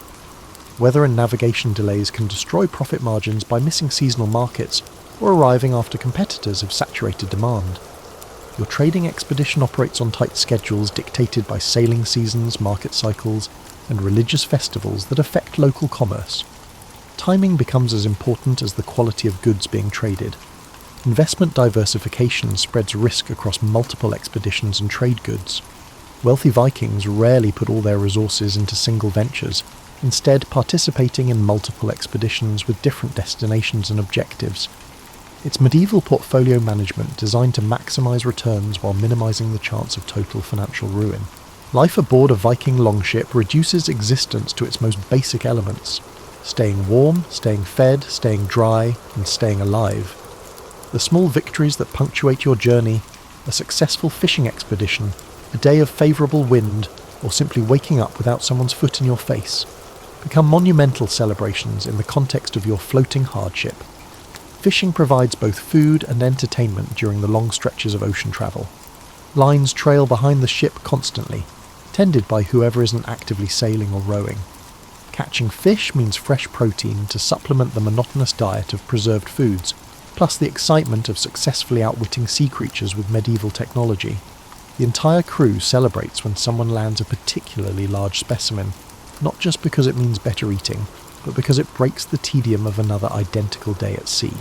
Weather and navigation delays can destroy profit margins by missing seasonal markets or arriving after competitors have saturated demand. Your trading expedition operates on tight schedules dictated by sailing seasons, market cycles, and religious festivals that affect local commerce. Timing becomes as important as the quality of goods being traded. Investment diversification spreads risk across multiple expeditions and trade goods. Wealthy Vikings rarely put all their resources into single ventures, instead participating in multiple expeditions with different destinations and objectives. It's medieval portfolio management designed to maximise returns while minimising the chance of total financial ruin. Life aboard a Viking longship reduces existence to its most basic elements: staying warm, staying fed, staying dry, and staying alive. The small victories that punctuate your journey, a successful fishing expedition, a day of favourable wind, or simply waking up without someone's foot in your face, become monumental celebrations in the context of your floating hardship. Fishing provides both food and entertainment during the long stretches of ocean travel. Lines trail behind the ship constantly, tended by whoever isn't actively sailing or rowing. Catching fish means fresh protein to supplement the monotonous diet of preserved foods, plus the excitement of successfully outwitting sea creatures with medieval technology. The entire crew celebrates when someone lands a particularly large specimen, not just because it means better eating, but because it breaks the tedium of another identical day at sea.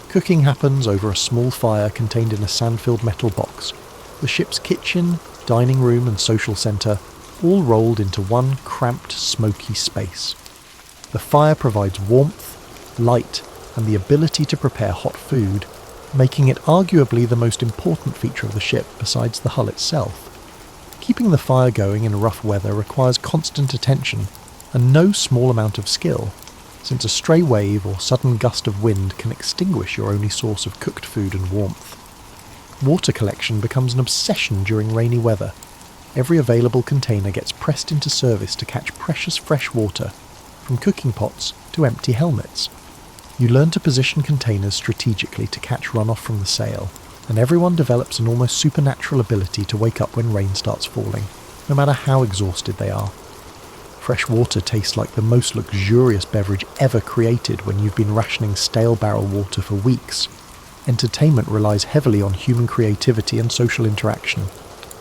Cooking happens over a small fire contained in a sand-filled metal box. The ship's kitchen, dining room and social centre all rolled into one cramped, smoky space. The fire provides warmth, light, and the ability to prepare hot food, making it arguably the most important feature of the ship besides the hull itself. Keeping the fire going in rough weather requires constant attention and no small amount of skill, since a stray wave or sudden gust of wind can extinguish your only source of cooked food and warmth. Water collection becomes an obsession during rainy weather. Every available container gets pressed into service to catch precious fresh water, from cooking pots to empty helmets. You learn to position containers strategically to catch runoff from the sail, and everyone develops an almost supernatural ability to wake up when rain starts falling, no matter how exhausted they are. Fresh water tastes like the most luxurious beverage ever created when you've been rationing stale barrel water for weeks. Entertainment relies heavily on human creativity and social interaction.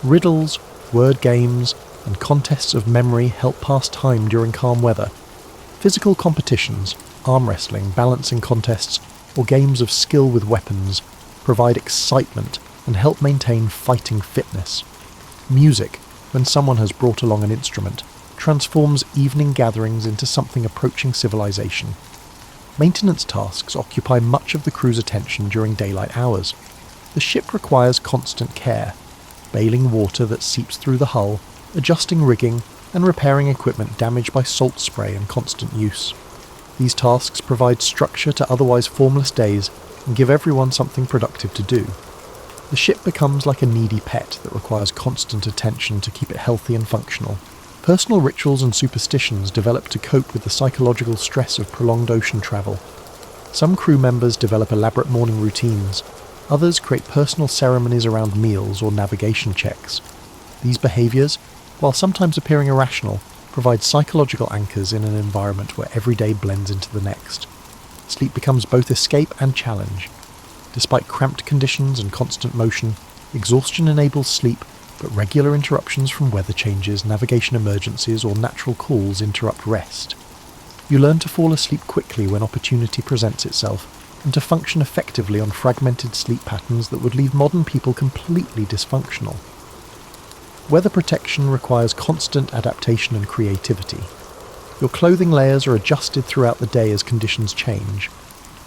Riddles, word games, and contests of memory help pass time during calm weather. Physical competitions, arm wrestling, balancing contests, or games of skill with weapons provide excitement and help maintain fighting fitness. Music, when someone has brought along an instrument, transforms evening gatherings into something approaching civilization. Maintenance tasks occupy much of the crew's attention during daylight hours. The ship requires constant care, bailing water that seeps through the hull, adjusting rigging, and repairing equipment damaged by salt spray and constant use. These tasks provide structure to otherwise formless days and give everyone something productive to do. The ship becomes like a needy pet that requires constant attention to keep it healthy and functional. Personal rituals and superstitions develop to cope with the psychological stress of prolonged ocean travel. Some crew members develop elaborate morning routines. Others create personal ceremonies around meals or navigation checks. These behaviours, while sometimes appearing irrational, provide psychological anchors in an environment where every day blends into the next. Sleep becomes both escape and challenge. Despite cramped conditions and constant motion, exhaustion enables sleep, but regular interruptions from weather changes, navigation emergencies, or natural calls interrupt rest. You learn to fall asleep quickly when opportunity presents itself, and to function effectively on fragmented sleep patterns that would leave modern people completely dysfunctional. Weather protection requires constant adaptation and creativity. Your clothing layers are adjusted throughout the day as conditions change,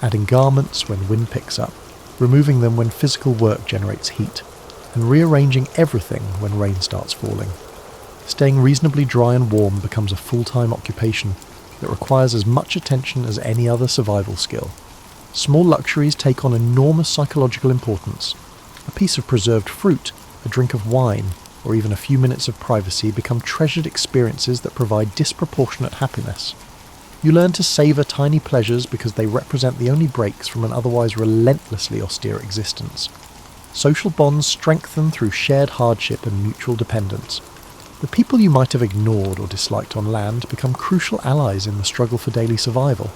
adding garments when wind picks up, removing them when physical work generates heat, and rearranging everything when rain starts falling. Staying reasonably dry and warm becomes a full-time occupation that requires as much attention as any other survival skill. Small luxuries take on enormous psychological importance. A piece of preserved fruit, a drink of wine, or even a few minutes of privacy become treasured experiences that provide disproportionate happiness. You learn to savour tiny pleasures because they represent the only breaks from an otherwise relentlessly austere existence. Social bonds strengthen through shared hardship and mutual dependence. The people you might have ignored or disliked on land become crucial allies in the struggle for daily survival.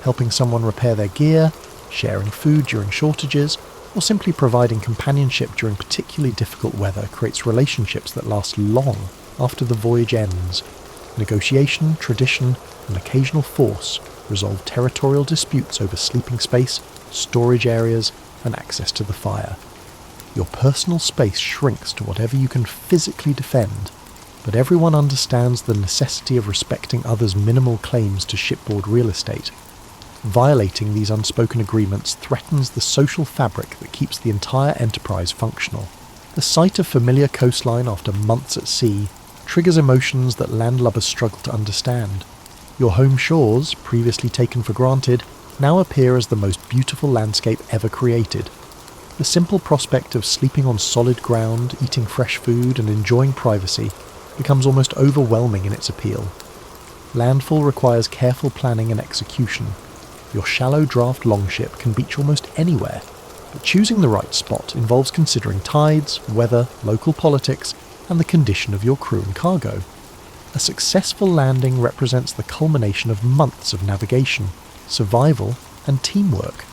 Helping someone repair their gear, sharing food during shortages, or simply providing companionship during particularly difficult weather creates relationships that last long after the voyage ends. Negotiation, tradition, and occasional force resolve territorial disputes over sleeping space, storage areas, and access to the fire. Your personal space shrinks to whatever you can physically defend, but everyone understands the necessity of respecting others' minimal claims to shipboard real estate. Violating these unspoken agreements threatens the social fabric that keeps the entire enterprise functional. The sight of familiar coastline after months at sea triggers emotions that landlubbers struggle to understand. Your home shores, previously taken for granted, now appear as the most beautiful landscape ever created. The simple prospect of sleeping on solid ground, eating fresh food, and enjoying privacy becomes almost overwhelming in its appeal. Landfall requires careful planning and execution. Your shallow draft Longship can beach almost anywhere, but choosing the right spot involves considering tides, weather, local politics, and the condition of your crew and cargo. A successful landing represents the culmination of months of navigation, survival, and teamwork.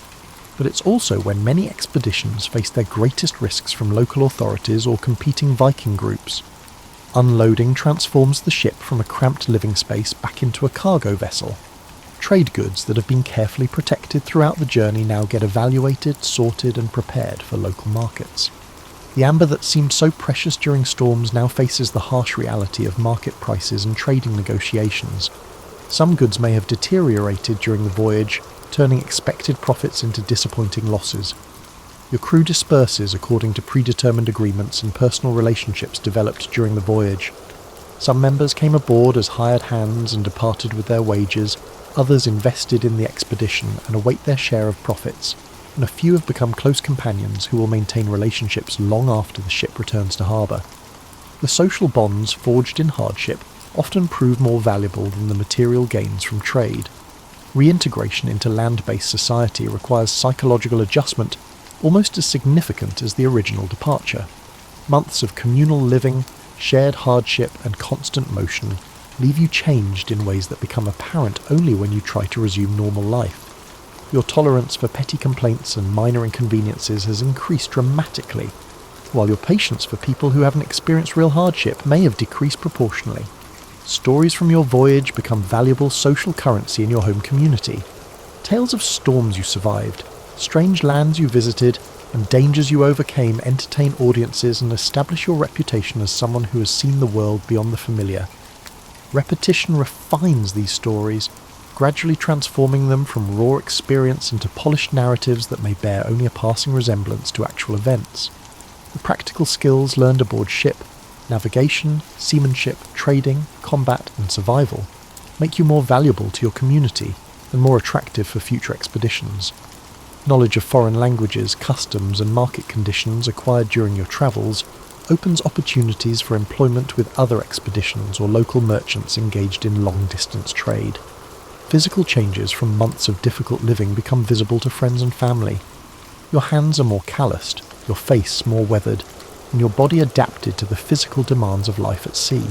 But it's also when many expeditions face their greatest risks from local authorities or competing Viking groups. Unloading transforms the ship from a cramped living space back into a cargo vessel. Trade goods that have been carefully protected throughout the journey now get evaluated, sorted, and prepared for local markets. The amber that seemed so precious during storms now faces the harsh reality of market prices and trading negotiations. Some goods may have deteriorated during the voyage, turning expected profits into disappointing losses. Your crew disperses according to predetermined agreements and personal relationships developed during the voyage. Some members came aboard as hired hands and departed with their wages, others invested in the expedition and await their share of profits, and a few have become close companions who will maintain relationships long after the ship returns to harbour. The social bonds forged in hardship often prove more valuable than the material gains from trade. Reintegration into land-based society requires psychological adjustment almost as significant as the original departure. Months of communal living, shared hardship, and constant motion leave you changed in ways that become apparent only when you try to resume normal life. Your tolerance for petty complaints and minor inconveniences has increased dramatically, while your patience for people who haven't experienced real hardship may have decreased proportionally. Stories from your voyage become valuable social currency in your home community. Tales of storms you survived, strange lands you visited, and dangers you overcame entertain audiences and establish your reputation as someone who has seen the world beyond the familiar. Repetition refines these stories, gradually transforming them from raw experience into polished narratives that may bear only a passing resemblance to actual events. The practical skills learned aboard ship, navigation, seamanship, trading, combat, and survival, make you more valuable to your community and more attractive for future expeditions. Knowledge of foreign languages, customs, and market conditions acquired during your travels opens opportunities for employment with other expeditions or local merchants engaged in long-distance trade. Physical changes from months of difficult living become visible to friends and family. Your hands are more calloused, your face more weathered, and your body adapted to the physical demands of life at sea.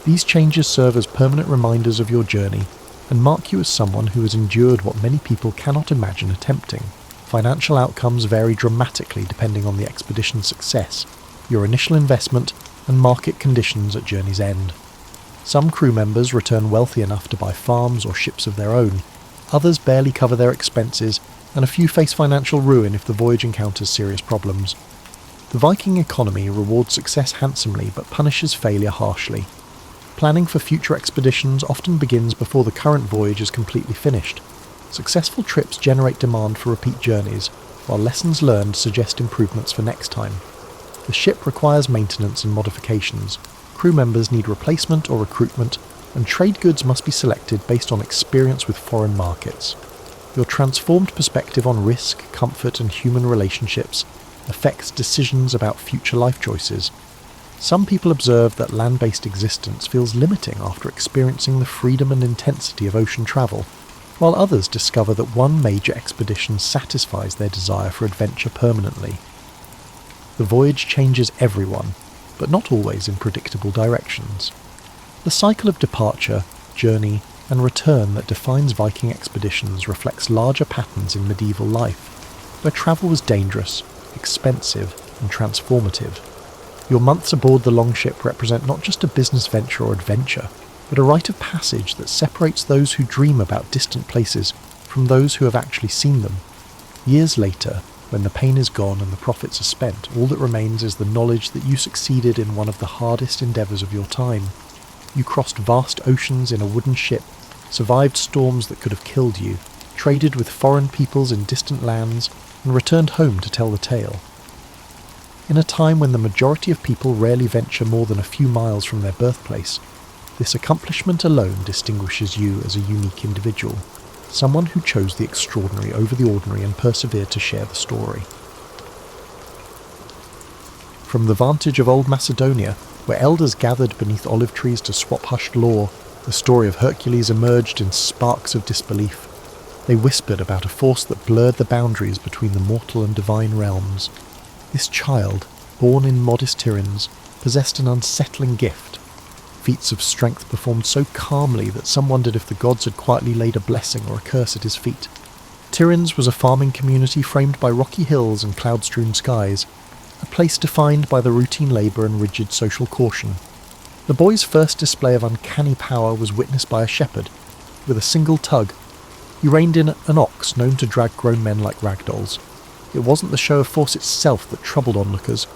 These changes serve as permanent reminders of your journey and mark you as someone who has endured what many people cannot imagine attempting. Financial outcomes vary dramatically depending on the expedition's success, your initial investment, and market conditions at journey's end. Some crew members return wealthy enough to buy farms or ships of their own. Others barely cover their expenses, and a few face financial ruin if the voyage encounters serious problems. The Viking economy rewards success handsomely but punishes failure harshly. Planning for future expeditions often begins before the current voyage is completely finished. Successful trips generate demand for repeat journeys, while lessons learned suggest improvements for next time. The ship requires maintenance and modifications, crew members need replacement or recruitment, and trade goods must be selected based on experience with foreign markets. Your transformed perspective on risk, comfort, and human relationships affects decisions about future life choices. Some people observe that land-based existence feels limiting after experiencing the freedom and intensity of ocean travel, while others discover that one major expedition satisfies their desire for adventure permanently. The voyage changes everyone, but not always in predictable directions. The cycle of departure, journey, and return that defines Viking expeditions reflects larger patterns in medieval life, where travel was dangerous, expensive, and transformative. Your months aboard the Longship represent not just a business venture or adventure, but a rite of passage that separates those who dream about distant places from those who have actually seen them. Years later, when the pain is gone and the profits are spent, all that remains is the knowledge that you succeeded in one of the hardest endeavours of your time. You crossed vast oceans in a wooden ship, survived storms that could have killed you, traded with foreign peoples in distant lands, and returned home to tell the tale. In a time when the majority of people rarely venture more than a few miles from their birthplace, this accomplishment alone distinguishes you as a unique individual, someone who chose the extraordinary over the ordinary and persevered to share the story. From the vantage of old Macedonia, where elders gathered beneath olive trees to swap hushed lore, the story of Hercules emerged in sparks of disbelief. They whispered about a force that blurred the boundaries between the mortal and divine realms. This child, born in modest Tiryns, possessed an unsettling gift. Feats of strength performed so calmly that some wondered if the gods had quietly laid a blessing or a curse at his feet. Tiryns was a farming community framed by rocky hills and cloud-strewn skies, a place defined by the routine labour and rigid social caution. The boy's first display of uncanny power was witnessed by a shepherd. With a single tug, he reined in an ox known to drag grown men like ragdolls. It wasn't the show of force itself that troubled onlookers.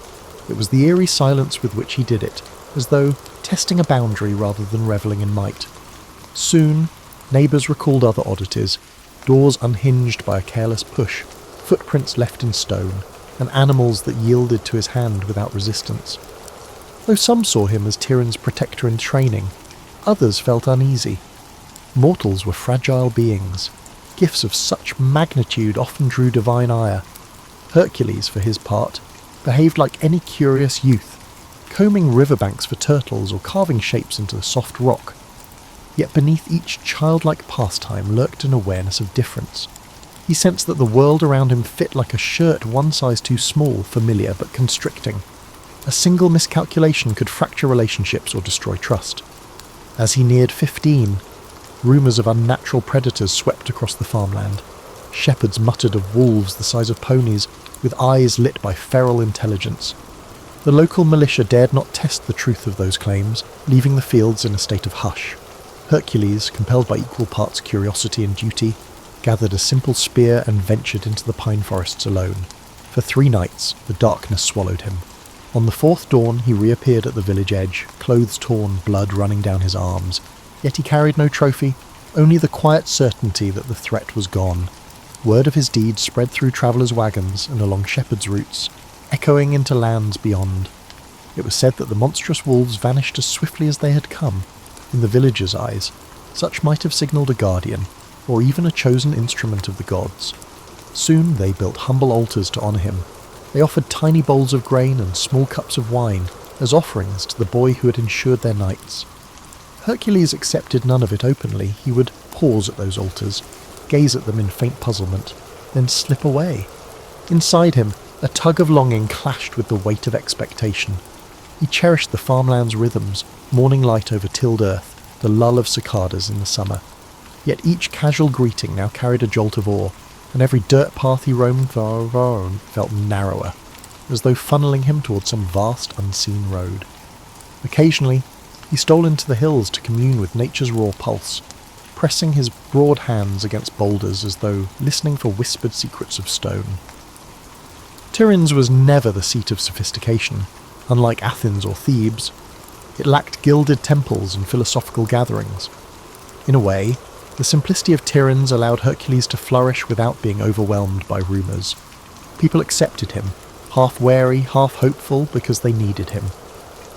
It was the eerie silence with which he did it, as though testing a boundary rather than revelling in might. Soon, neighbours recalled other oddities, doors unhinged by a careless push, footprints left in stone, and animals that yielded to his hand without resistance. Though some saw him as Tiryns' protector in training, others felt uneasy. Mortals were fragile beings. Gifts of such magnitude often drew divine ire. Hercules, for his part, behaved like any curious youth, combing riverbanks for turtles or carving shapes into the soft rock. Yet beneath each childlike pastime lurked an awareness of difference. He sensed that the world around him fit like a shirt one size too small, familiar but constricting. A single miscalculation could fracture relationships or destroy trust. As he neared 15, rumours of unnatural predators swept across the farmland. Shepherds muttered of wolves the size of ponies, with eyes lit by feral intelligence. The local militia dared not test the truth of those claims, leaving the fields in a state of hush. Hercules, compelled by equal parts curiosity and duty, gathered a simple spear and ventured into the pine forests alone. For 3 nights, the darkness swallowed him. On the 4th dawn, he reappeared at the village edge, clothes torn, blood running down his arms. Yet he carried no trophy, only the quiet certainty that the threat was gone. Word of his deeds spread through travellers' wagons and along shepherds' routes, echoing into lands beyond. It was said that the monstrous wolves vanished as swiftly as they had come. In the villagers' eyes, such might have signalled a guardian, or even a chosen instrument of the gods. Soon they built humble altars to honour him. They offered tiny bowls of grain and small cups of wine as offerings to the boy who had ensured their nights. Hercules accepted none of it openly. He would pause at those altars, gaze at them in faint puzzlement, then slip away. Inside him, a tug of longing clashed with the weight of expectation. He cherished the farmland's rhythms, morning light over tilled earth, the lull of cicadas in the summer. Yet each casual greeting now carried a jolt of awe, and every dirt path he roamed felt narrower, as though funneling him towards some vast unseen road. Occasionally, he stole into the hills to commune with nature's raw pulse, pressing his broad hands against boulders as though listening for whispered secrets of stone. Tiryns was never the seat of sophistication, unlike Athens or Thebes. It lacked gilded temples and philosophical gatherings. In a way, the simplicity of Tiryns allowed Hercules to flourish without being overwhelmed by rumours. People accepted him, half wary, half hopeful, because they needed him.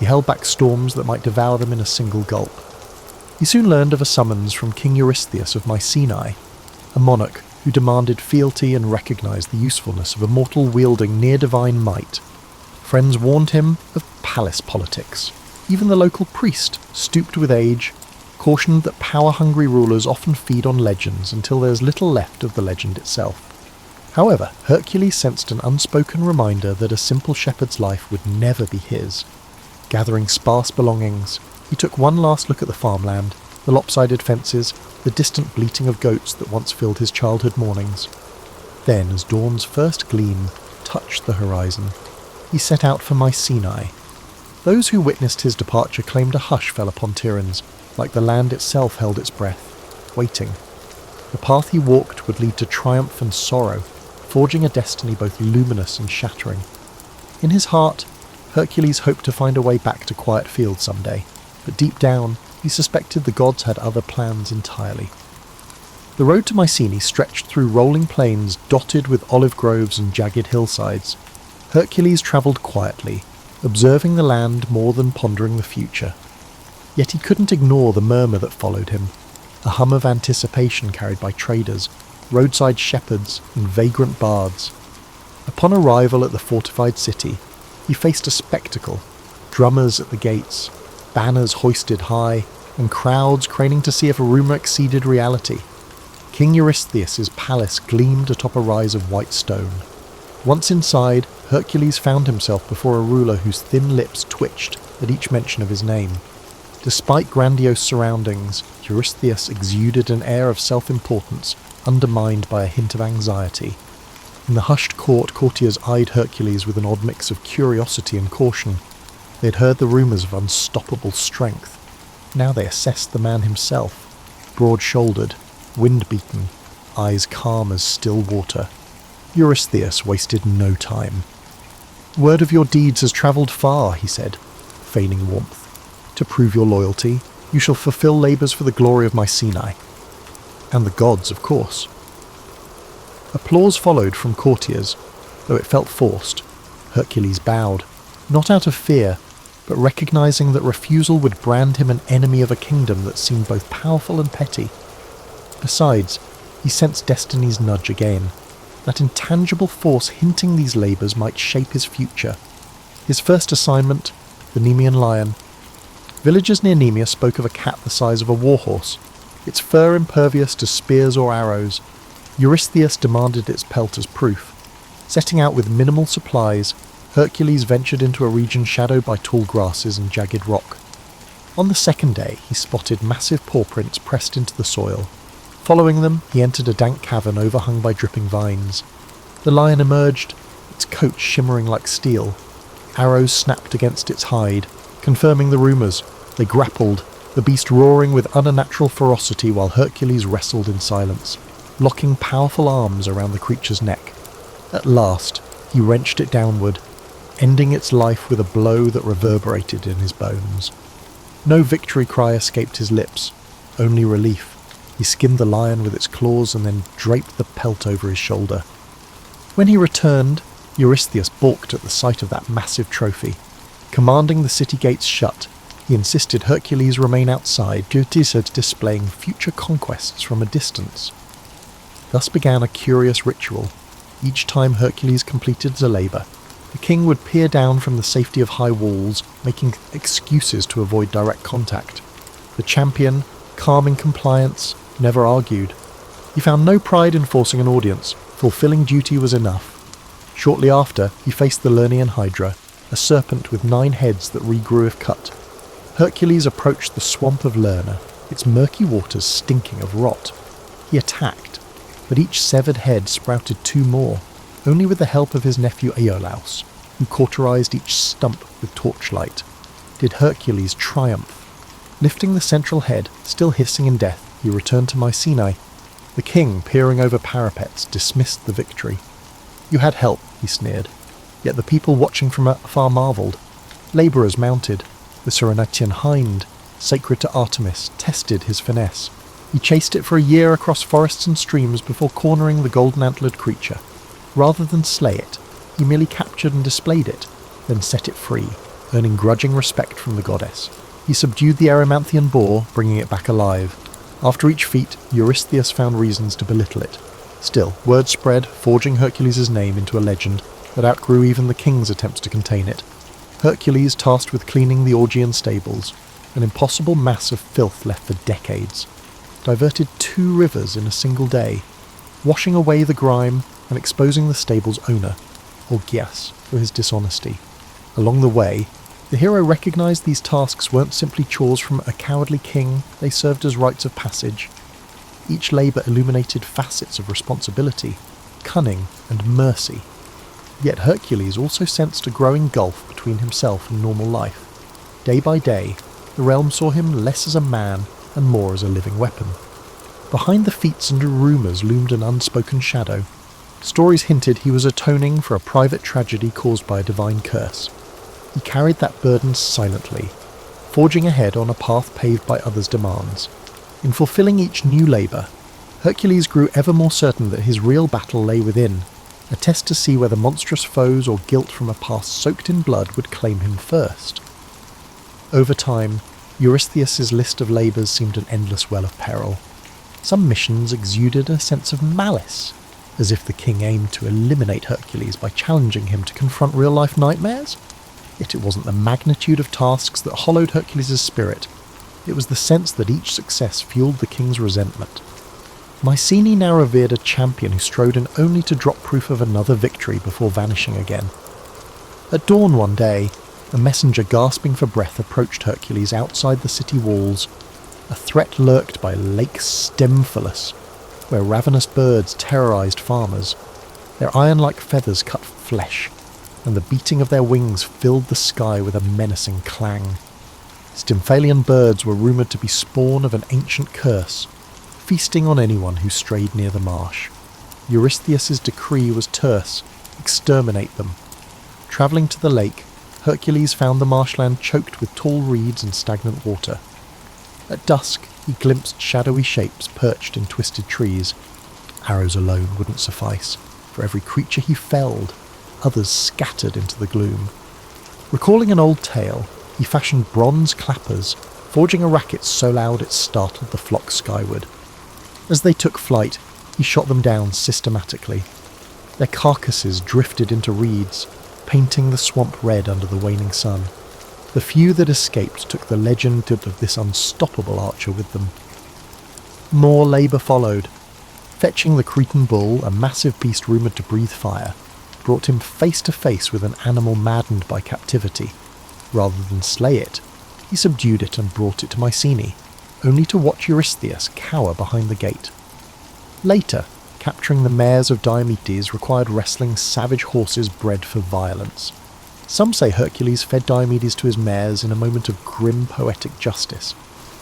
He held back storms that might devour them in a single gulp. He soon learned of a summons from King Eurystheus of Mycenae, a monarch who demanded fealty and recognised the usefulness of a mortal wielding near-divine might. Friends warned him of palace politics. Even the local priest, stooped with age, cautioned that power-hungry rulers often feed on legends until there is little left of the legend itself. However, Hercules sensed an unspoken reminder that a simple shepherd's life would never be his. Gathering sparse belongings, he took one last look at the farmland, the lopsided fences, the distant bleating of goats that once filled his childhood mornings. Then, as dawn's first gleam touched the horizon, he set out for Mycenae. Those who witnessed his departure claimed a hush fell upon Tiryns, like the land itself held its breath, waiting. The path he walked would lead to triumph and sorrow, forging a destiny both luminous and shattering. In his heart, Hercules hoped to find a way back to quiet fields someday, but deep down, he suspected the gods had other plans entirely. The road to Mycenae stretched through rolling plains dotted with olive groves and jagged hillsides. Hercules travelled quietly, observing the land more than pondering the future. Yet he couldn't ignore the murmur that followed him, a hum of anticipation carried by traders, roadside shepherds, and vagrant bards. Upon arrival at the fortified city, he faced a spectacle: drummers at the gates, banners hoisted high, and crowds craning to see if a rumour exceeded reality. King Eurystheus' palace gleamed atop a rise of white stone. Once inside, Hercules found himself before a ruler whose thin lips twitched at each mention of his name. Despite grandiose surroundings, Eurystheus exuded an air of self-importance, undermined by a hint of anxiety. In the hushed court, courtiers eyed Hercules with an odd mix of curiosity and caution. They had heard the rumours of unstoppable strength. Now they assessed the man himself, broad-shouldered, wind-beaten, eyes calm as still water. Eurystheus wasted no time. "Word of your deeds has travelled far," he said, feigning warmth. "To prove your loyalty, you shall fulfil labours for the glory of Mycenae. And the gods, of course." Applause followed from courtiers, though it felt forced. Hercules bowed, not out of fear, but recognising that refusal would brand him an enemy of a kingdom that seemed both powerful and petty. Besides, he sensed destiny's nudge again, that intangible force hinting these labours might shape his future. His first assignment, the Nemean lion. Villagers near Nemea spoke of a cat the size of a warhorse, its fur impervious to spears or arrows. Eurystheus demanded its pelt as proof. Setting out with minimal supplies, Hercules ventured into a region shadowed by tall grasses and jagged rock. On the second day, he spotted massive paw prints pressed into the soil. Following them, he entered a dank cavern overhung by dripping vines. The lion emerged, its coat shimmering like steel. Arrows snapped against its hide, confirming the rumours. They grappled, the beast roaring with unnatural ferocity while Hercules wrestled in silence, locking powerful arms around the creature's neck. At last, he wrenched it downward, ending its life with a blow that reverberated in his bones. No victory cry escaped his lips, only relief. He skinned the lion with its claws and then draped the pelt over his shoulder. When he returned, Eurystheus balked at the sight of that massive trophy. Commanding the city gates shut, he insisted Hercules remain outside due to displaying future conquests from a distance. Thus began a curious ritual. Each time Hercules completed a labour, the king would peer down from the safety of high walls, making excuses to avoid direct contact. The champion, calm in compliance, never argued. He found no pride in forcing an audience. Fulfilling duty was enough. Shortly after, he faced the Lernaean Hydra, a serpent with 9 heads that regrew if cut. Hercules approached the swamp of Lerna, its murky waters stinking of rot. He attacked, but each severed head sprouted 2 more, only with the help of his nephew Aeolus, who cauterized each stump with torchlight. Did Hercules triumph. Lifting the central head, still hissing in death, he returned to Mycenae. The king, peering over parapets, dismissed the victory. "You had help," he sneered. Yet the people watching from afar marvelled. Labourers mounted. The Cyrenaian hind, sacred to Artemis, tested his finesse. He chased it for a year across forests and streams before cornering the golden-antlered creature. Rather than slay it, he merely captured and displayed it, then set it free, earning grudging respect from the goddess. He subdued the Erymanthian boar, bringing it back alive. After each feat, Eurystheus found reasons to belittle it. Still, word spread, forging Hercules' name into a legend that outgrew even the king's attempts to contain it. Hercules tasked with cleaning the Augean stables, an impossible mass of filth left for decades. Diverted 2 rivers in a single day, washing away the grime and exposing the stable's owner, Augeas, for his dishonesty. Along the way, the hero recognized these tasks weren't simply chores from a cowardly king, they served as rites of passage. Each labour illuminated facets of responsibility, cunning, and mercy. Yet Hercules also sensed a growing gulf between himself and normal life. Day by day, the realm saw him less as a man and more as a living weapon. Behind the feats and rumours loomed an unspoken shadow. Stories hinted he was atoning for a private tragedy caused by a divine curse. He carried that burden silently, forging ahead on a path paved by others' demands. In fulfilling each new labour, Hercules grew ever more certain that his real battle lay within, a test to see whether monstrous foes or guilt from a past soaked in blood would claim him first. Over time, Eurystheus' list of labours seemed an endless well of peril. Some missions exuded a sense of malice, as if the king aimed to eliminate Hercules by challenging him to confront real-life nightmares. Yet it wasn't the magnitude of tasks that hollowed Hercules' spirit. It was the sense that each success fueled the king's resentment. Mycenae now revered a champion who strode in only to drop proof of another victory before vanishing again. At dawn one day, a messenger gasping for breath approached Hercules outside the city walls. A threat lurked by Lake Stymphalus, where ravenous birds terrorized farmers. Their iron-like feathers cut flesh, and the beating of their wings filled the sky with a menacing clang. Stymphalian birds were rumoured to be spawn of an ancient curse, feasting on anyone who strayed near the marsh. Eurystheus' decree was terse: exterminate them. Travelling to the lake, Hercules found the marshland choked with tall reeds and stagnant water. At dusk, he glimpsed shadowy shapes perched in twisted trees. Arrows alone wouldn't suffice. For every creature he felled, others scattered into the gloom. Recalling an old tale, he fashioned bronze clappers, forging a racket so loud it startled the flock skyward. As they took flight, he shot them down systematically. Their carcasses drifted into reeds, painting the swamp red under the waning sun. The few that escaped took the legend of this unstoppable archer with them. More labour followed. Fetching the Cretan bull, a massive beast rumoured to breathe fire, brought him face to face with an animal maddened by captivity. Rather than slay it, he subdued it and brought it to Mycenae, only to watch Eurystheus cower behind the gate. Later, capturing the mares of Diomedes required wrestling savage horses bred for violence. Some say Hercules fed Diomedes to his mares in a moment of grim poetic justice,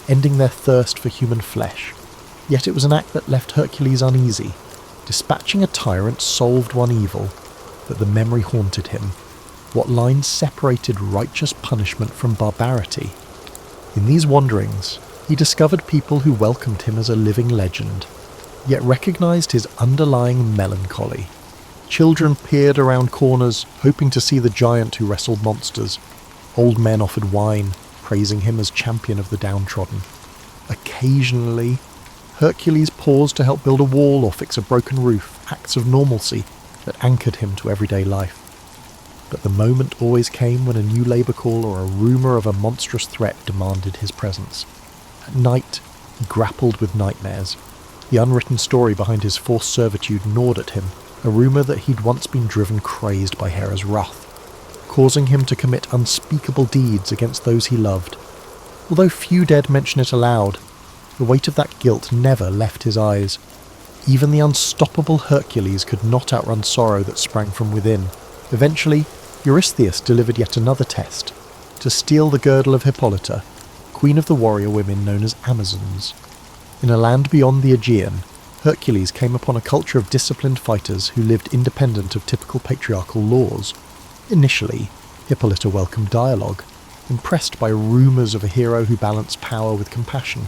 ending their thirst for human flesh. Yet it was an act that left Hercules uneasy. Dispatching a tyrant solved one evil, but the memory haunted him. What lines separated righteous punishment from barbarity? In these wanderings, He discovered people who welcomed him as a living legend, yet recognised his underlying melancholy. Children peered around corners, hoping to see the giant who wrestled monsters. Old men offered wine, praising him as champion of the downtrodden. Occasionally, Hercules paused to help build a wall or fix a broken roof, acts of normalcy that anchored him to everyday life. But the moment always came when a new labour call or a rumour of a monstrous threat demanded his presence. At night, he grappled with nightmares. The unwritten story behind his forced servitude gnawed at him, a rumour that he'd once been driven crazed by Hera's wrath, causing him to commit unspeakable deeds against those he loved. Although few dared mention it aloud, the weight of that guilt never left his eyes. Even the unstoppable Hercules could not outrun sorrow that sprang from within. Eventually, Eurystheus delivered yet another test, to steal the girdle of Hippolyta, queen of the warrior women known as Amazons. In a land beyond the Aegean, Hercules came upon a culture of disciplined fighters who lived independent of typical patriarchal laws. Initially, Hippolyta welcomed dialogue, impressed by rumours of a hero who balanced power with compassion.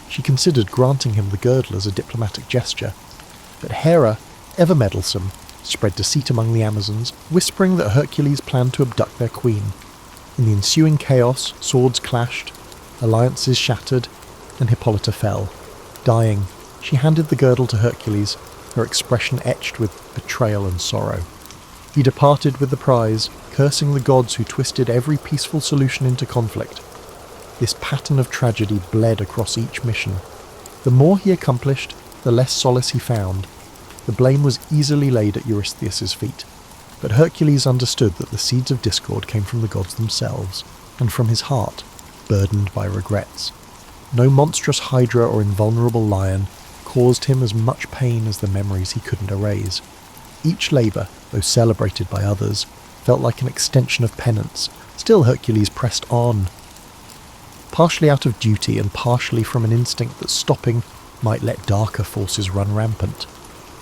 She considered granting him the girdle as a diplomatic gesture, but Hera, ever meddlesome, spread deceit among the Amazons, whispering that Hercules planned to abduct their queen. In the ensuing chaos, swords clashed, alliances shattered, and Hippolyta fell. Dying, she handed the girdle to Hercules, her expression etched with betrayal and sorrow. He departed with the prize, cursing the gods who twisted every peaceful solution into conflict. This pattern of tragedy bled across each mission. The more he accomplished, the less solace he found. The blame was easily laid at Eurystheus' feet, but Hercules understood that the seeds of discord came from the gods themselves, and from his heart, burdened by regrets. No monstrous hydra or invulnerable lion caused him as much pain as the memories he couldn't erase. Each labour, though celebrated by others, felt like an extension of penance. Still Hercules pressed on, partially out of duty and partially from an instinct that stopping might let darker forces run rampant.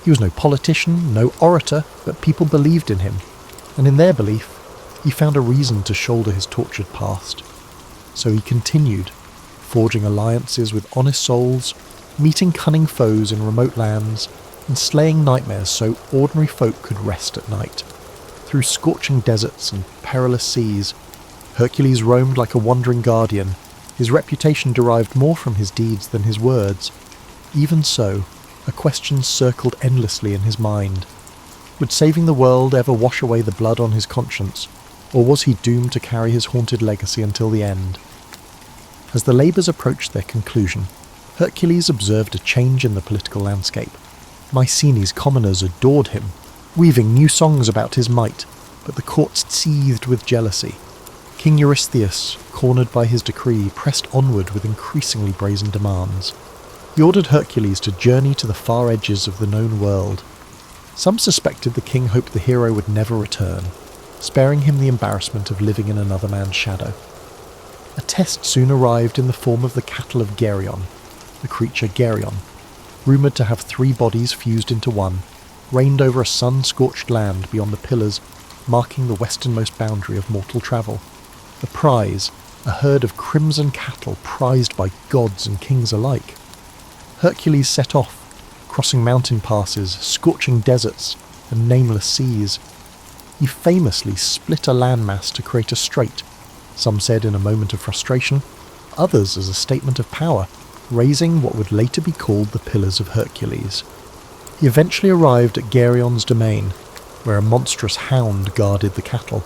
He was no politician, no orator, but people believed in him, and in their belief, he found a reason to shoulder his tortured past. So he continued, forging alliances with honest souls, meeting cunning foes in remote lands, and slaying nightmares so ordinary folk could rest at night. Through scorching deserts and perilous seas, Hercules roamed like a wandering guardian. His reputation derived more from his deeds than his words. Even so, a question circled endlessly in his mind. Would saving the world ever wash away the blood on his conscience, or was he doomed to carry his haunted legacy until the end? As the labours approached their conclusion, Hercules observed a change in the political landscape. Mycenae's commoners adored him, weaving new songs about his might, but the court seethed with jealousy. King Eurystheus, cornered by his decree, pressed onward with increasingly brazen demands. He ordered Hercules to journey to the far edges of the known world. Some suspected the king hoped the hero would never return, sparing him the embarrassment of living in another man's shadow. A test soon arrived in the form of the cattle of Geryon, the creature Geryon, rumoured to have 3 bodies fused into one, reigned over a sun-scorched land beyond the pillars marking the westernmost boundary of mortal travel. The prize, a herd of crimson cattle prized by gods and kings alike. Hercules set off, crossing mountain passes, scorching deserts, and nameless seas. He famously split a landmass to create a strait, some said in a moment of frustration, others as a statement of power, raising what would later be called the Pillars of Hercules. He eventually arrived at Geryon's domain, where a monstrous hound guarded the cattle.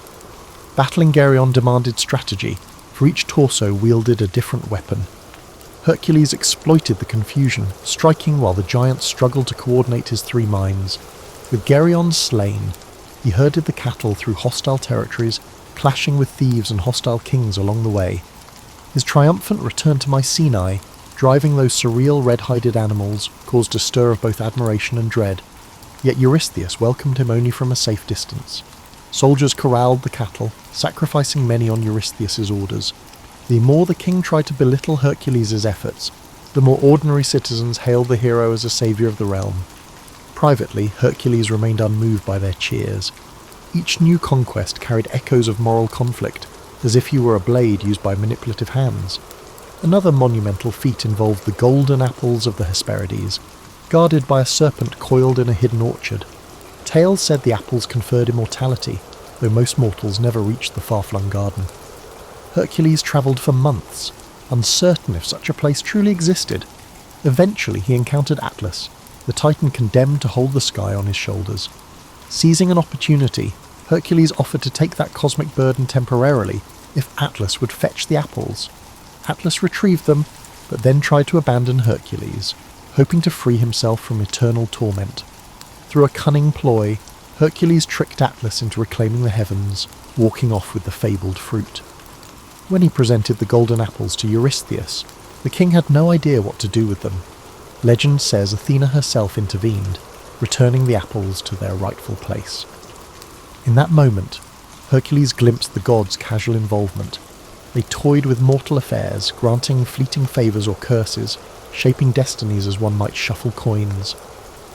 Battling Geryon demanded strategy, for each torso wielded a different weapon. Hercules exploited the confusion, striking while the giant struggled to coordinate his 3 minds. With Geryon slain, he herded the cattle through hostile territories, clashing with thieves and hostile kings along the way. His triumphant return to Mycenae, driving those surreal red-hided animals, caused a stir of both admiration and dread. Yet Eurystheus welcomed him only from a safe distance. Soldiers corralled the cattle, sacrificing many on Eurystheus' orders. The more the king tried to belittle Hercules' efforts, the more ordinary citizens hailed the hero as a saviour of the realm. Privately, Hercules remained unmoved by their cheers. Each new conquest carried echoes of moral conflict, as if he were a blade used by manipulative hands. Another monumental feat involved the golden apples of the Hesperides, guarded by a serpent coiled in a hidden orchard. Tales said the apples conferred immortality, though most mortals never reached the far-flung garden. Hercules travelled for months, uncertain if such a place truly existed. Eventually he encountered Atlas, the Titan condemned to hold the sky on his shoulders. Seizing an opportunity, Hercules offered to take that cosmic burden temporarily if Atlas would fetch the apples. Atlas retrieved them, but then tried to abandon Hercules, hoping to free himself from eternal torment. Through a cunning ploy, Hercules tricked Atlas into reclaiming the heavens, walking off with the fabled fruit. When he presented the golden apples to Eurystheus, the king had no idea what to do with them. Legend says Athena herself intervened, returning the apples to their rightful place. In that moment, Hercules glimpsed the gods' casual involvement. They toyed with mortal affairs, granting fleeting favours or curses, shaping destinies as one might shuffle coins.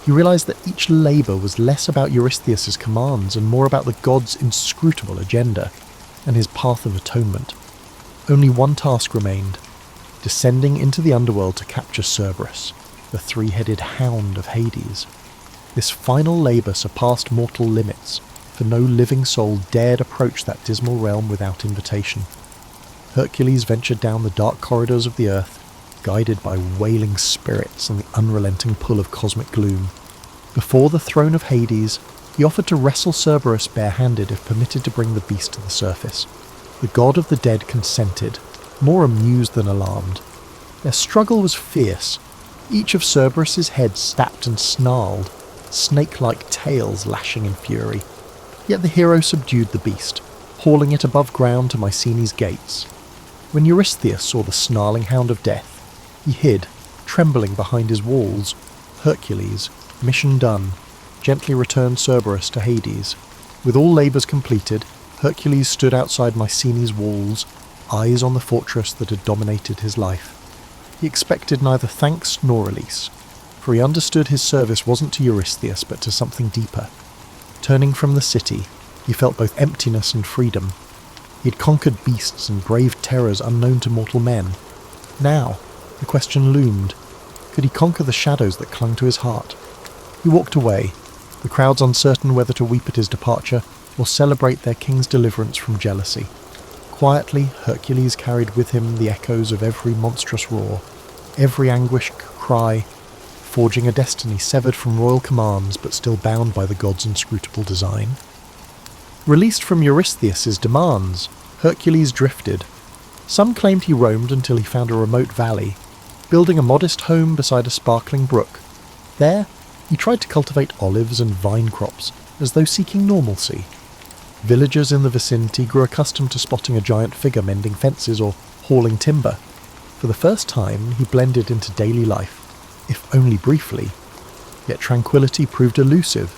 He realised that each labour was less about Eurystheus' commands and more about the gods' inscrutable agenda and his path of atonement. Only one task remained: descending into the underworld to capture Cerberus, the three-headed hound of Hades. This final labour surpassed mortal limits, for no living soul dared approach that dismal realm without invitation. Hercules ventured down the dark corridors of the earth, guided by wailing spirits and the unrelenting pull of cosmic gloom. Before the throne of Hades, he offered to wrestle Cerberus barehanded if permitted to bring the beast to the surface. The god of the dead consented, more amused than alarmed. Their struggle was fierce. Each of Cerberus's heads snapped and snarled, snake-like tails lashing in fury. Yet the hero subdued the beast, hauling it above ground to Mycenae's gates. When Eurystheus saw the snarling hound of death, he hid, trembling behind his walls. Hercules, mission done, gently returned Cerberus to Hades. With all labours completed, Hercules stood outside Mycenae's walls, eyes on the fortress that had dominated his life. He expected neither thanks nor release, for he understood his service wasn't to Eurystheus but to something deeper. Turning from the city, he felt both emptiness and freedom. He had conquered beasts and braved terrors unknown to mortal men. Now, the question loomed: could he conquer the shadows that clung to his heart? He walked away, the crowds uncertain whether to weep at his departure or celebrate their king's deliverance from jealousy. Quietly, Hercules carried with him the echoes of every monstrous roar, every anguished cry, forging a destiny severed from royal commands but still bound by the gods' inscrutable design. Released from Eurystheus' demands, Hercules drifted. Some claimed he roamed until he found a remote valley, building a modest home beside a sparkling brook. There, he tried to cultivate olives and vine crops, as though seeking normalcy. Villagers in the vicinity grew accustomed to spotting a giant figure mending fences or hauling timber. For the first time, he blended into daily life, if only briefly. Yet tranquility proved elusive.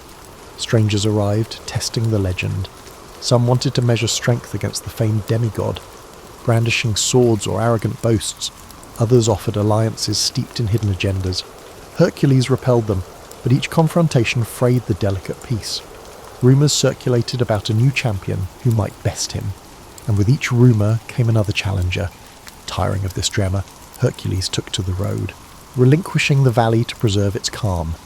Strangers arrived, testing the legend. Some wanted to measure strength against the famed demigod, brandishing swords or arrogant boasts. Others offered alliances steeped in hidden agendas. Hercules repelled them, but each confrontation frayed the delicate peace. Rumours circulated about a new champion who might best him, and with each rumour came another challenger. Tiring of this drama, Hercules took to the road, relinquishing the valley to preserve its calm.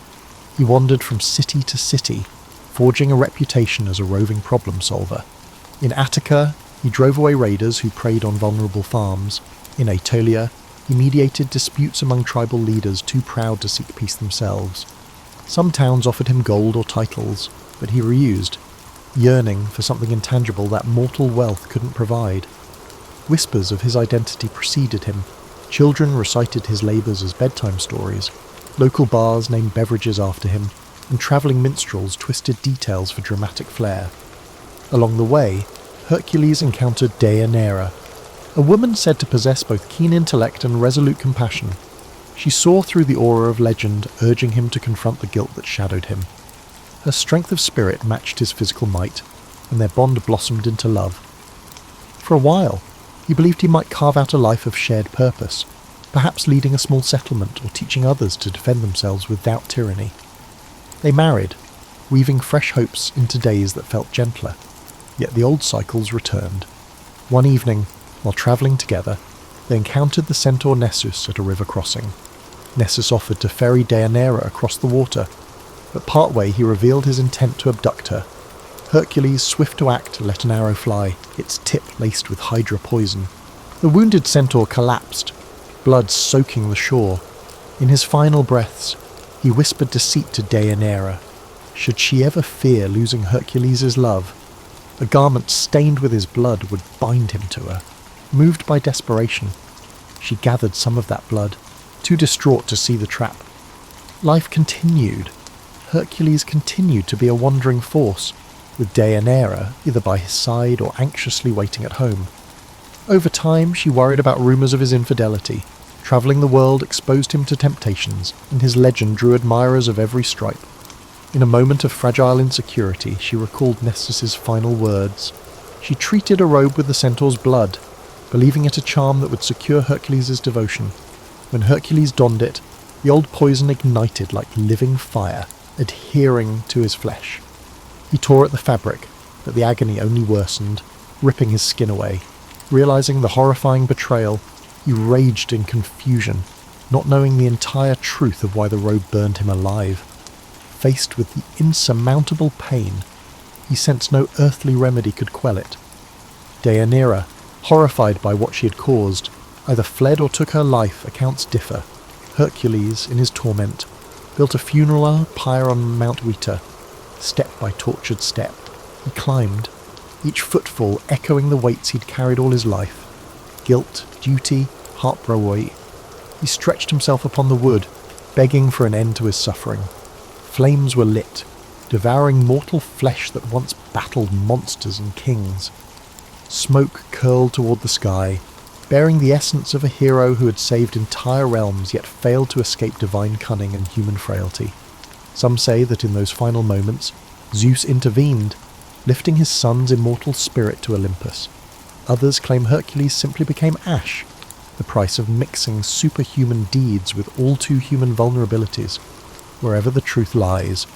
He wandered from city to city, forging a reputation as a roving problem-solver. In Attica, he drove away raiders who preyed on vulnerable farms. In Aetolia, he mediated disputes among tribal leaders too proud to seek peace themselves. Some towns offered him gold or titles, but he refused, yearning for something intangible that mortal wealth couldn't provide. Whispers of his identity preceded him. Children recited his labours as bedtime stories. Local bars named beverages after him, and travelling minstrels twisted details for dramatic flair. Along the way, Hercules encountered Deianira, a woman said to possess both keen intellect and resolute compassion. She saw through the aura of legend, urging him to confront the guilt that shadowed him. Her strength of spirit matched his physical might, and their bond blossomed into love. For a while, he believed he might carve out a life of shared purpose, perhaps leading a small settlement or teaching others to defend themselves without tyranny. They married, weaving fresh hopes into days that felt gentler, yet the old cycles returned. One evening, while travelling together, they encountered the centaur Nessus at a river crossing. Nessus offered to ferry Deianira across the water, but partway he revealed his intent to abduct her. Hercules, swift to act, let an arrow fly, its tip laced with hydra poison. The wounded centaur collapsed, blood soaking the shore. In his final breaths, he whispered deceit to Deianira. Should she ever fear losing Hercules' love, a garment stained with his blood would bind him to her. Moved by desperation, she gathered some of that blood, too distraught to see the trap. Life continued. Hercules continued to be a wandering force, with Deianira either by his side or anxiously waiting at home. Over time, she worried about rumours of his infidelity. Travelling the world exposed him to temptations, and his legend drew admirers of every stripe. In a moment of fragile insecurity, she recalled Nessus's final words. She treated a robe with the centaur's blood, believing it a charm that would secure Hercules' devotion. When Hercules donned it, the old poison ignited like living fire, adhering to his flesh. He tore at the fabric, but the agony only worsened, ripping his skin away. Realizing the horrifying betrayal, he raged in confusion, not knowing the entire truth of why the robe burned him alive. Faced with the insurmountable pain, he sensed no earthly remedy could quell it. Deianira, horrified by what she had caused, either fled or took her life. Accounts differ. Hercules, in his torment, built a funeral pyre on Mount Weta. Step by tortured step, he climbed, each footfall echoing the weights he'd carried all his life. Guilt, duty, heartbreak. He stretched himself upon the wood, begging for an end to his suffering. Flames were lit, devouring mortal flesh that once battled monsters and kings. Smoke curled toward the sky, bearing the essence of a hero who had saved entire realms yet failed to escape divine cunning and human frailty. Some say that in those final moments, Zeus intervened, lifting his son's immortal spirit to Olympus. Others claim Hercules simply became ash, the price of mixing superhuman deeds with all too human vulnerabilities. Wherever the truth lies,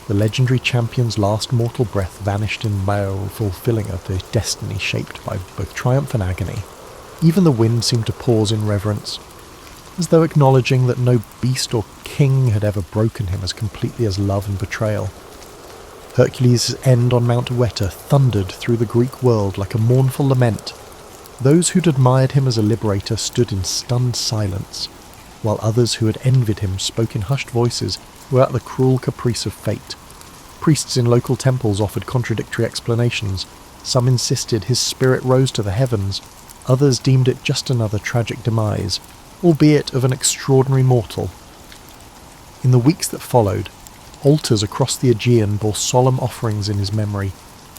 the legendary champion's last mortal breath vanished in the fulfilling of the destiny shaped by both triumph and agony. Even the wind seemed to pause in reverence, as though acknowledging that no beast or king had ever broken him as completely as love and betrayal. Hercules' end on Mount Weta thundered through the Greek world like a mournful lament. Those who'd admired him as a liberator stood in stunned silence, while others who had envied him spoke in hushed voices about the cruel caprice of fate. Priests in local temples offered contradictory explanations. Some insisted his spirit rose to the heavens, others deemed it just another tragic demise, albeit of an extraordinary mortal. In the weeks that followed, altars across the Aegean bore solemn offerings in his memory.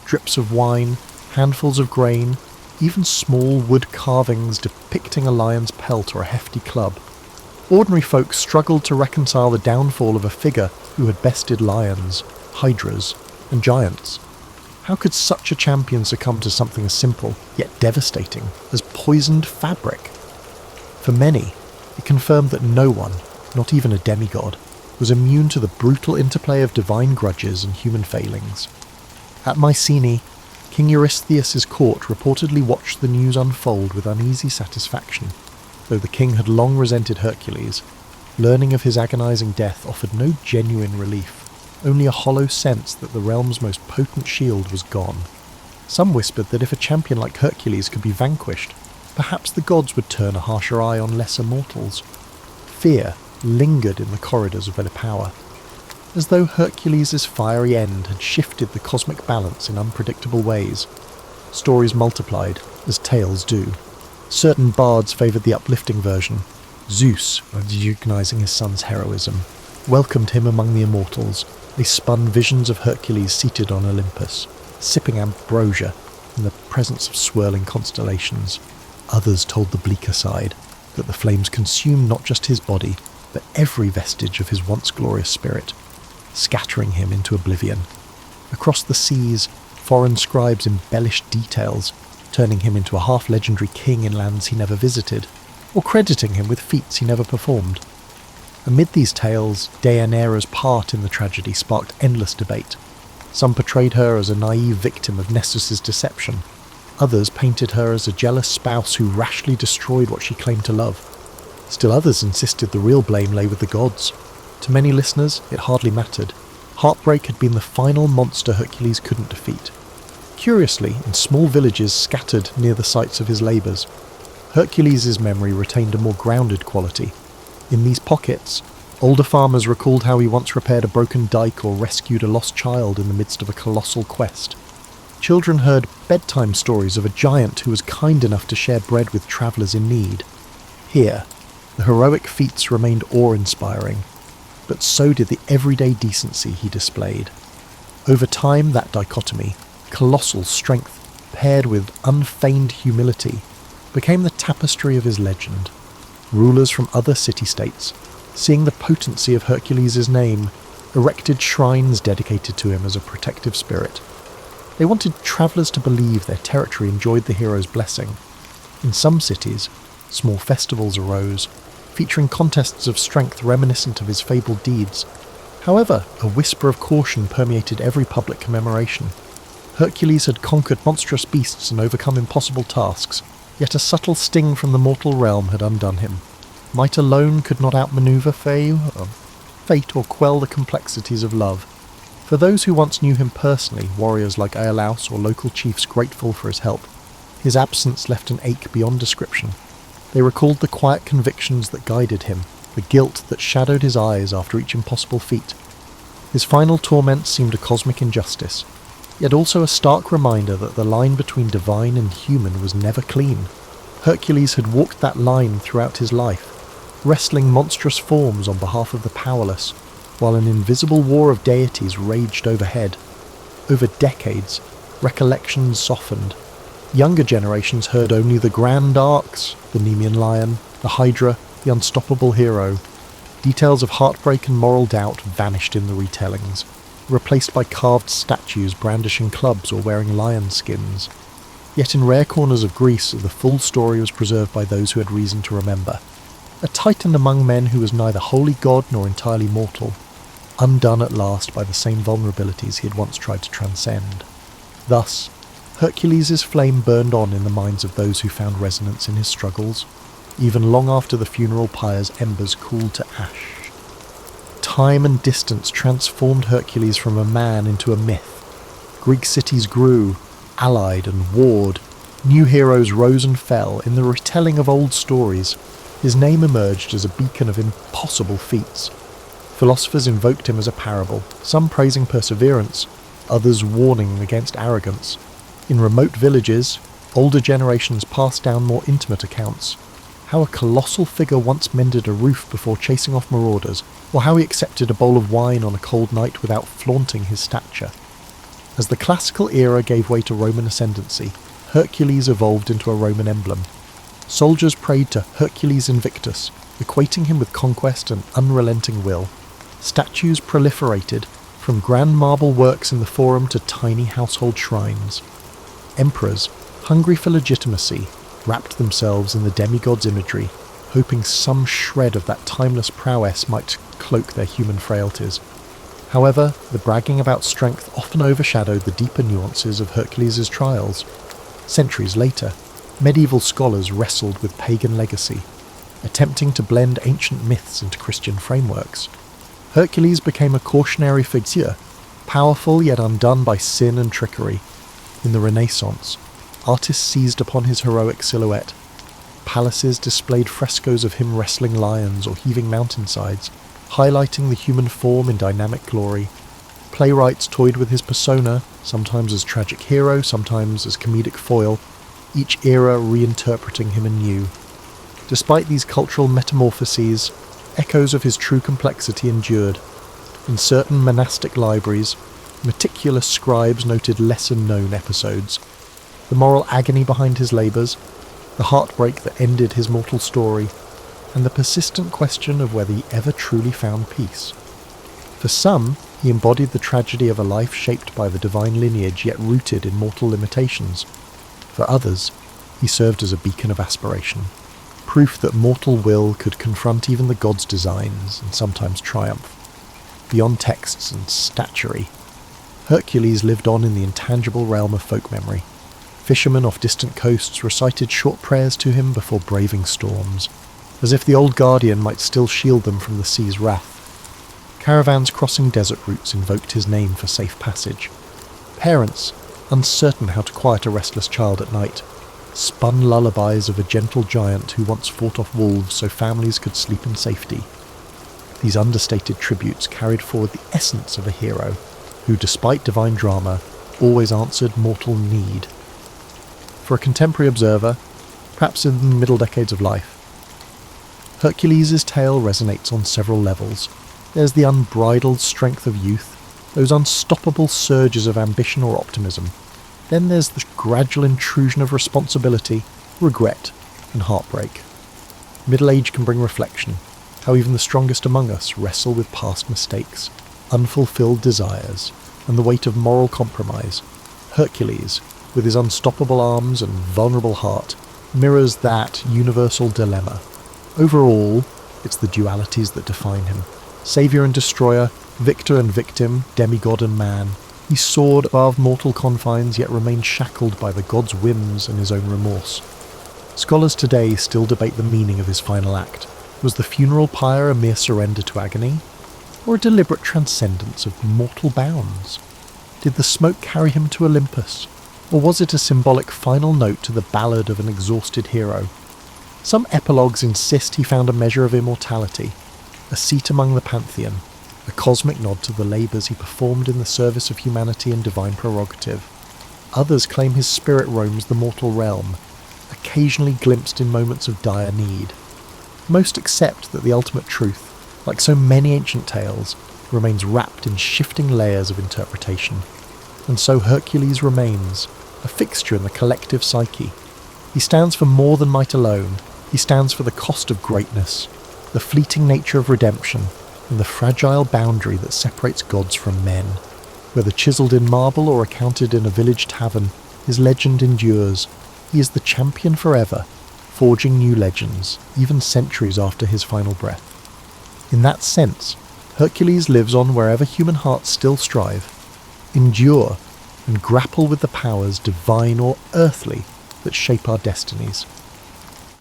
Drips of wine, handfuls of grain, even small wood carvings depicting a lion's pelt or a hefty club. Ordinary folk struggled to reconcile the downfall of a figure who had bested lions, hydras, and giants. How could such a champion succumb to something as simple, yet devastating, as poisoned fabric? For many, it confirmed that no one, not even a demigod, was immune to the brutal interplay of divine grudges and human failings. At Mycenae, King Eurystheus' court reportedly watched the news unfold with uneasy satisfaction. Though the king had long resented Hercules, learning of his agonizing death offered no genuine relief, only a hollow sense that the realm's most potent shield was gone. Some whispered that if a champion like Hercules could be vanquished, perhaps the gods would turn a harsher eye on lesser mortals. Fear lingered in the corridors of their power, as though Hercules' fiery end had shifted the cosmic balance in unpredictable ways. Stories multiplied, as tales do. Certain bards favoured the uplifting version. Zeus, recognizing his son's heroism, welcomed him among the immortals. They spun visions of Hercules seated on Olympus, sipping ambrosia in the presence of swirling constellations. Others told the bleaker side, that the flames consumed not just his body, but every vestige of his once glorious spirit, scattering him into oblivion. Across the seas, foreign scribes embellished details, turning him into a half-legendary king in lands he never visited, or crediting him with feats he never performed. Amid these tales, Deianira's part in the tragedy sparked endless debate. Some portrayed her as a naive victim of Nessus' deception. Others painted her as a jealous spouse who rashly destroyed what she claimed to love. Still others insisted the real blame lay with the gods. To many listeners, it hardly mattered. Heartbreak had been the final monster Hercules couldn't defeat. Curiously, in small villages scattered near the sites of his labours, Hercules' memory retained a more grounded quality. In these pockets, older farmers recalled how he once repaired a broken dike or rescued a lost child in the midst of a colossal quest. Children heard bedtime stories of a giant who was kind enough to share bread with travellers in need. Here, the heroic feats remained awe-inspiring, but so did the everyday decency he displayed. Over time, that dichotomy, colossal strength paired with unfeigned humility, became the tapestry of his legend. Rulers from other city-states, seeing the potency of Hercules' name, erected shrines dedicated to him as a protective spirit. They wanted travellers to believe their territory enjoyed the hero's blessing. In some cities, small festivals arose, featuring contests of strength reminiscent of his fabled deeds. However, a whisper of caution permeated every public commemoration. Hercules had conquered monstrous beasts and overcome impossible tasks, yet a subtle sting from the mortal realm had undone him. Might alone could not outmaneuver fate or quell the complexities of love. For those who once knew him personally, warriors like Aurelius or local chiefs grateful for his help, his absence left an ache beyond description. They recalled the quiet convictions that guided him, the guilt that shadowed his eyes after each impossible feat. His final torment seemed a cosmic injustice, yet also a stark reminder that the line between divine and human was never clean. Hercules had walked that line throughout his life, wrestling monstrous forms on behalf of the powerless, while an invisible war of deities raged overhead. Over decades, recollections softened. Younger generations heard only the grand arcs, the Nemean lion, the Hydra, the unstoppable hero. Details of heartbreak and moral doubt vanished in the retellings, replaced by carved statues brandishing clubs or wearing lion skins. Yet in rare corners of Greece, the full story was preserved by those who had reason to remember. A titan among men who was neither wholly god nor entirely mortal, undone at last by the same vulnerabilities he had once tried to transcend. Thus, Hercules' flame burned on in the minds of those who found resonance in his struggles, even long after the funeral pyre's embers cooled to ash. Time and distance transformed Hercules from a man into a myth. Greek cities grew, allied and warred. New heroes rose and fell. In the retelling of old stories, his name emerged as a beacon of impossible feats. Philosophers invoked him as a parable, some praising perseverance, others warning against arrogance. In remote villages, older generations passed down more intimate accounts. How a colossal figure once mended a roof before chasing off marauders, or how he accepted a bowl of wine on a cold night without flaunting his stature. As the classical era gave way to Roman ascendancy, Hercules evolved into a Roman emblem. Soldiers prayed to Hercules Invictus, equating him with conquest and unrelenting will. Statues proliferated, from grand marble works in the Forum to tiny household shrines. Emperors, hungry for legitimacy, wrapped themselves in the demigod's imagery, hoping some shred of that timeless prowess might cloak their human frailties. However, the bragging about strength often overshadowed the deeper nuances of Hercules' trials. Centuries later, medieval scholars wrestled with pagan legacy, attempting to blend ancient myths into Christian frameworks. Hercules became a cautionary figure, powerful yet undone by sin and trickery. In the Renaissance, artists seized upon his heroic silhouette. Palaces displayed frescoes of him wrestling lions or heaving mountainsides, highlighting the human form in dynamic glory. Playwrights toyed with his persona, sometimes as tragic hero, sometimes as comedic foil, each era reinterpreting him anew. Despite these cultural metamorphoses, echoes of his true complexity endured. In certain monastic libraries, meticulous scribes noted lesser-known episodes. The moral agony behind his labours, the heartbreak that ended his mortal story, and the persistent question of whether he ever truly found peace. For some, he embodied the tragedy of a life shaped by the divine lineage yet rooted in mortal limitations. For others, he served as a beacon of aspiration, proof that mortal will could confront even the gods' designs and sometimes triumph. Beyond texts and statuary, Hercules lived on in the intangible realm of folk memory. Fishermen off distant coasts recited short prayers to him before braving storms, as if the old guardian might still shield them from the sea's wrath. Caravans crossing desert routes invoked his name for safe passage. Parents, uncertain how to quiet a restless child at night, spun lullabies of a gentle giant who once fought off wolves so families could sleep in safety. These understated tributes carried forward the essence of a hero who, despite divine drama, always answered mortal need. For a contemporary observer, perhaps in the middle decades of life, Hercules' tale resonates on several levels. There's the unbridled strength of youth, those unstoppable surges of ambition or optimism. Then there's the gradual intrusion of responsibility, regret, and heartbreak. Middle age can bring reflection, how even the strongest among us wrestle with past mistakes, unfulfilled desires, and the weight of moral compromise. Hercules, with his unstoppable arms and vulnerable heart, mirrors that universal dilemma. Overall, it's the dualities that define him. Saviour and destroyer, victor and victim, demigod and man. He soared above mortal confines, yet remained shackled by the god's whims and his own remorse. Scholars today still debate the meaning of his final act. Was the funeral pyre a mere surrender to agony, or a deliberate transcendence of mortal bounds? Did the smoke carry him to Olympus, or was it a symbolic final note to the ballad of an exhausted hero? Some epilogues insist he found a measure of immortality, a seat among the pantheon, a cosmic nod to the labours he performed in the service of humanity and divine prerogative. Others claim his spirit roams the mortal realm, occasionally glimpsed in moments of dire need. Most accept that the ultimate truth, like so many ancient tales, remains wrapped in shifting layers of interpretation. And so Hercules remains, a fixture in the collective psyche. He stands for more than might alone. He stands for the cost of greatness, the fleeting nature of redemption, and the fragile boundary that separates gods from men. Whether chiselled in marble or accounted in a village tavern, his legend endures. He is the champion forever, forging new legends, even centuries after his final breath. In that sense, Hercules lives on wherever human hearts still strive, endure, and grapple with the powers, divine or earthly, that shape our destinies.